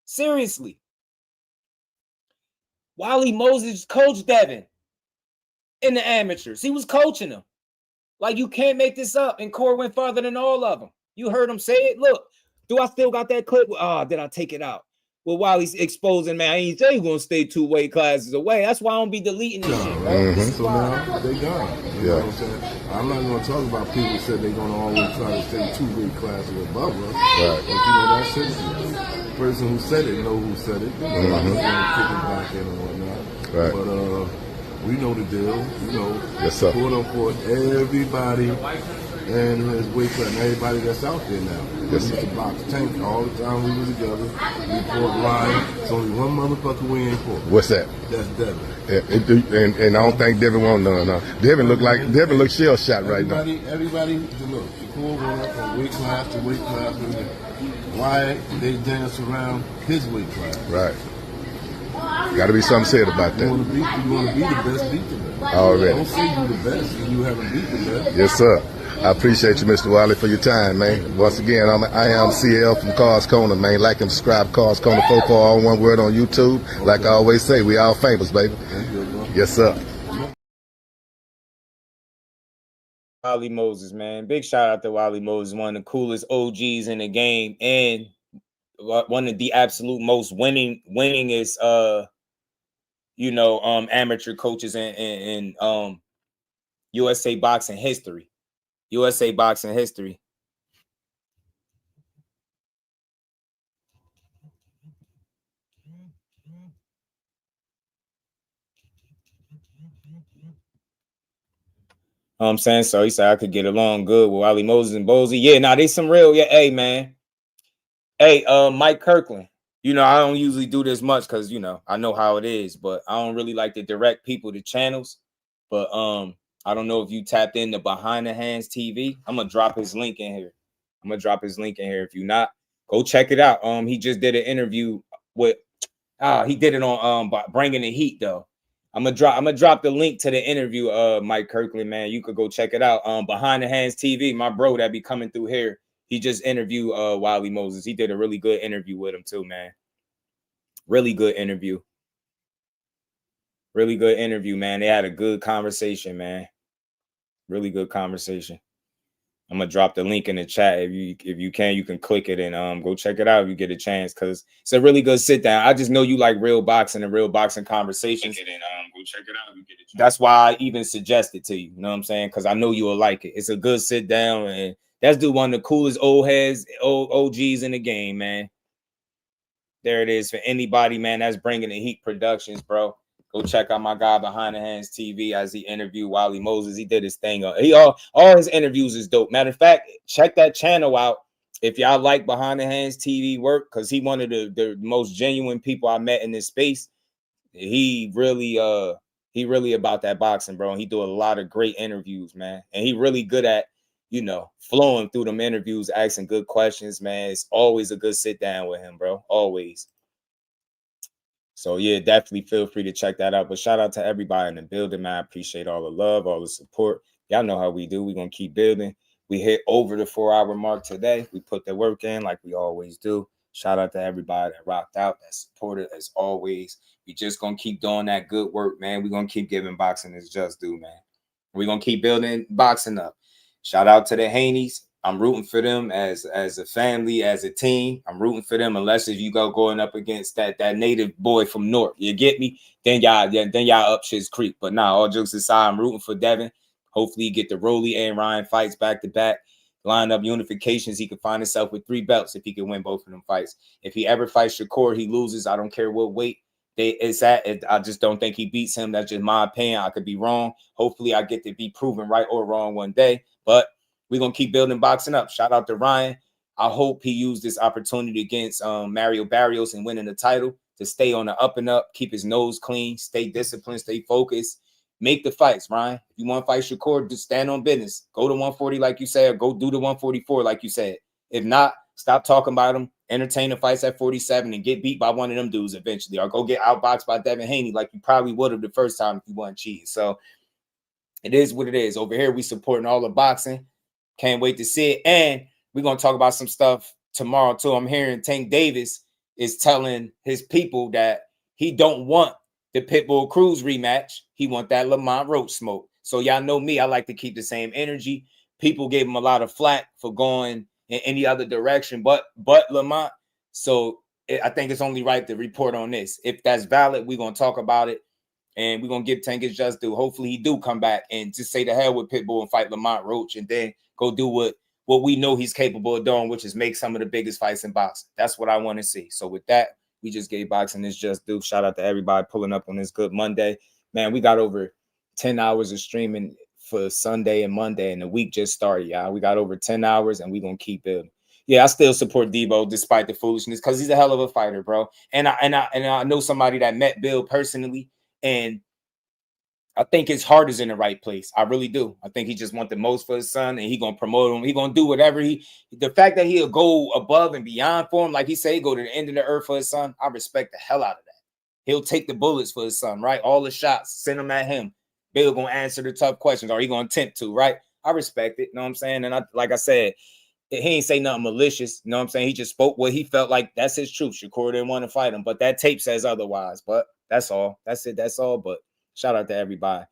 Seriously. Wally Moses coached Devin in the amateurs. He was coaching him. Like, you can't make this up. And Core went farther than all of them. You heard him say it. Look, do I still got that clip? Oh, did I take it out? Well, while he's exposing, man, I ain't say he's going to stay 2 weight classes away. That's why I don't be deleting this shit, bro. So now they gone. You know what I'm saying? I'm not going to talk about people who said they're going to always try to stay 2 weight classes above us. Right. But you know, that's it. The person who said it know who said it. You know, I'm not going to kick it back in and whatnot. Right. But we know the deal. You know, yes, quote unquote, everybody and his weight class, and everybody that's out there now. Yes, we used to box Tank all the time we was together. We fought Ryan. It's only one motherfucker we ain't fought. What's that? That's Devin. And I don't think Devin won't none. No. Devin look shell shot right now. Everybody, look. Shakur went up from weight class to weight class. Why they dance around his weight class? Right. Got to be something said about that. You want to be the best, beat the best. Already. Don't say you the best and you haven't beat the best. Yes, sir. I appreciate you, Mr. Wiley, for your time, man. Once again, I am CL from Cars Corner, man. Like and subscribe, Cars Corner 4 all one word on YouTube. Okay. Like I always say, we all famous, baby. Yes, sir. Wally Moses, man. Big shout out to Wally Moses, one of the coolest OGs in the game and one of the absolute most winningest amateur coaches in USA boxing history. USA boxing history. I'm saying, so he said I could get along good with Wally Moses and Bozy. Yeah, nah, they some real. Yeah, hey man. Hey, Mike Kirkland. You know, I don't usually do this much because I know how it is, but I don't really like to direct people to channels. But I don't know if you tapped into Behind the Hands TV. I'm gonna drop his link in here. If you're not, go check it out. He just did an interview with he did it on Bringing the Heat though. I'm gonna drop the link to the interview, Mike Kirkland, man. You could go check it out. Behind the Hands TV, my bro that be coming through here. He just interviewed Wally Moses. He did a really good interview with him too, man. Really good interview. Really good interview, man. They had a good conversation, man. Really good conversation. I'm gonna drop the link in the chat. If you can click it and go check it out if you get a chance, because it's a really good sit down. I just know you like real boxing and real boxing conversations. Go check it out if you get a chance. That's why I even suggest it to you. You know what I'm saying? Because I know you will like it. It's a good sit down, and that's one of the coolest OGs in the game, man. There it is for anybody, man. That's Bringing the Heat Productions, bro. Go check out my guy Behind the Hands TV as he interviewed Wally Moses. He did his thing. All his interviews is dope. Matter of fact, check that channel out if y'all like Behind the Hands TV work, because he one of the most genuine people I met in this space. He really about that boxing, bro. And he do a lot of great interviews, man. And he really good at, flowing through them interviews, asking good questions, man. It's always a good sit down with him, bro. Always. So yeah, definitely feel free to check that out. But shout out to everybody in the building, man. I appreciate all the love, all the support. Y'all know how we do. We're gonna keep building. We hit over the 4-hour mark today. We put the work in like we always do. Shout out to everybody that rocked out, that supported as always. We just gonna keep doing that good work, man. We're gonna keep giving boxing its just due, man. We're gonna keep building boxing up. Shout out to the Haneys. I'm rooting for them as a family, as a team. I'm rooting for them, unless if you going up against that native boy from North. You get me? Then y'all up shit's creek. But nah, all jokes aside, I'm rooting for Devin. Hopefully he get the Rolly and Ryan fights back to back. Line up unifications. He could find himself with 3 belts if he can win both of them fights. If he ever fights Shakur, he loses. I don't care what weight it's at. I just don't think he beats him. That's just my opinion. I could be wrong. Hopefully I get to be proven right or wrong one day. But we're going to keep building boxing up. Shout out to Ryan. I hope he used this opportunity against Mario Barrios and winning the title to stay on the up and up, keep his nose clean, stay disciplined, stay focused. Make the fights, Ryan. If you want to fight Shakur, just stand on business. Go to 140 like you said, or go do the 144 like you said. If not, stop talking about him. Entertain the fights at 47 and get beat by one of them dudes eventually. Or go get outboxed by Devin Haney like you probably would have the first time if you wasn't cheating. So it is what it is. Over here, we supporting all the boxing. Can't wait to see it. And we're going to talk about some stuff tomorrow, too. I'm hearing Tank Davis is telling his people that he don't want the Pitbull Cruz rematch. He want that Lamont Roach smoke. So y'all know me. I like to keep the same energy. People gave him a lot of flack for going in any other direction but Lamont. So I think it's only right to report on this. If that's valid, we're going to talk about it. And we're going to give Tank his just due. Hopefully he do come back and just say the hell with Pitbull and fight Lamont Roach and then go do what we know he's capable of doing, which is make some of the biggest fights in boxing. That's what I want to see. So with that, we just gave boxing his just due. Shout out to everybody pulling up on this good Monday. Man, we got over 10 hours of streaming for Sunday and Monday, and the week just started, y'all. We got over 10 hours, and we're going to keep building. Yeah, I still support DEEBO despite the foolishness because he's a hell of a fighter, bro. And I know somebody that met Bill personally, and I think his heart is in the right place. I really do. I think he just wants the most for his son, and he gonna promote him. He gonna do whatever the fact that he'll go above and beyond for him, like he say, go to the end of the earth for his son. I respect the hell out of that. He'll take the bullets for his son, right? All the shots, send them at him. Bill gonna answer the tough questions, or he gonna attempt to, right? I respect it. You know what I'm saying? And like I said, he ain't say nothing malicious. You know what I'm saying? He just spoke what he felt like. That's his truth. Shakur didn't want to fight him, but that tape says otherwise. But that's all. That's it. That's all. But shout out to everybody.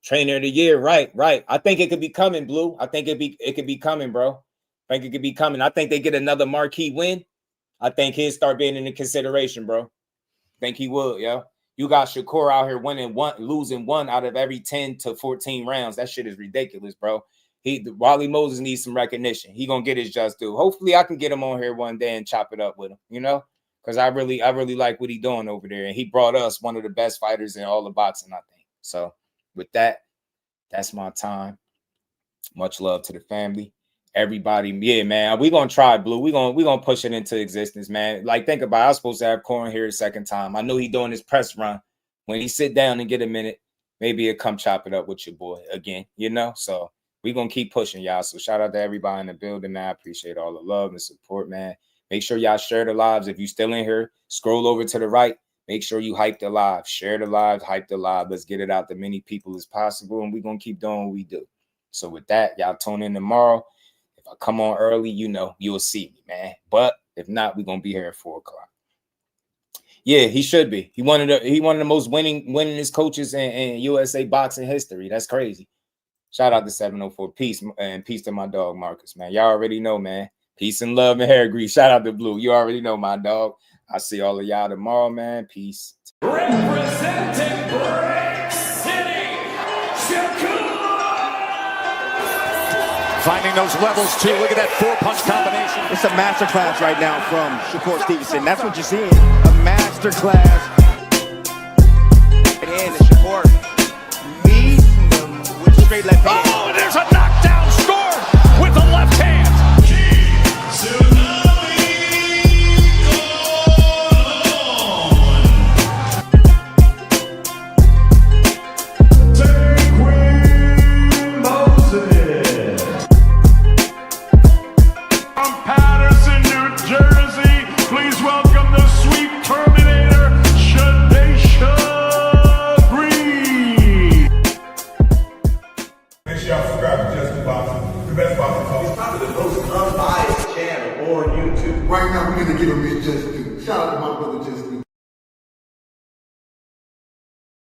Trainer of the year, right. I think it could be coming, Blue. I think it could be coming, bro. I think it could be coming. I think they get another marquee win. I think he'll start being in the consideration, bro. I think he will, yeah. You got Shakur out here losing 1 out of every 10 to 14 rounds. That shit is ridiculous, bro. Wally Moses needs some recognition. He gonna get his just due. Hopefully, I can get him on here one day and chop it up with him, because I really like what he's doing over there. And he brought us one of the best fighters in all of boxing, I think. So with that, that's my time. Much love to the family. Everybody, yeah, man. We're gonna try, Blue. We're gonna push it into existence, man. Like, think about it. I was supposed to have Corn here a second time. I know he doing his press run. When he sit down and get a minute, maybe he'll come chop it up with your boy again, So we're gonna keep pushing, y'all. So shout out to everybody in the building, man. I appreciate all the love and support, man. Make sure y'all share the lives. If you still in here, scroll over to the right. Make sure you hype the live, share the live, hype the live. Let's get it out to many people as possible, and we're going to keep doing what we do. So with that, y'all tune in tomorrow. If I come on early, you'll see me, man. But if not, we're going to be here at 4 o'clock. Yeah, he should be. He one of the most winningest coaches in USA boxing history. That's crazy. Shout out to 704. Peace, and peace to my dog, Marcus, man. Y'all already know, man. Peace and love and hair grease. Shout out to Blue. You already know, my dog. I'll see all of y'all tomorrow, man. Peace. Representing Brick City, Shakur. Finding those levels, too. Look at that 4-punch combination. It's a masterclass right now from Shakur Stevenson. That's what you're seeing. A masterclass. straight left hand. Oh, and there's a knockdown score with the left hand. From Patterson, New Jersey, please welcome the sweet Terminator, Shadesha Green. Make sure y'all subscribe to Just Boxing, the best boxing talk. It's probably the most unbiased channel on YouTube. Right now, we're going to give him his just due. Shout out to my brother Just Due.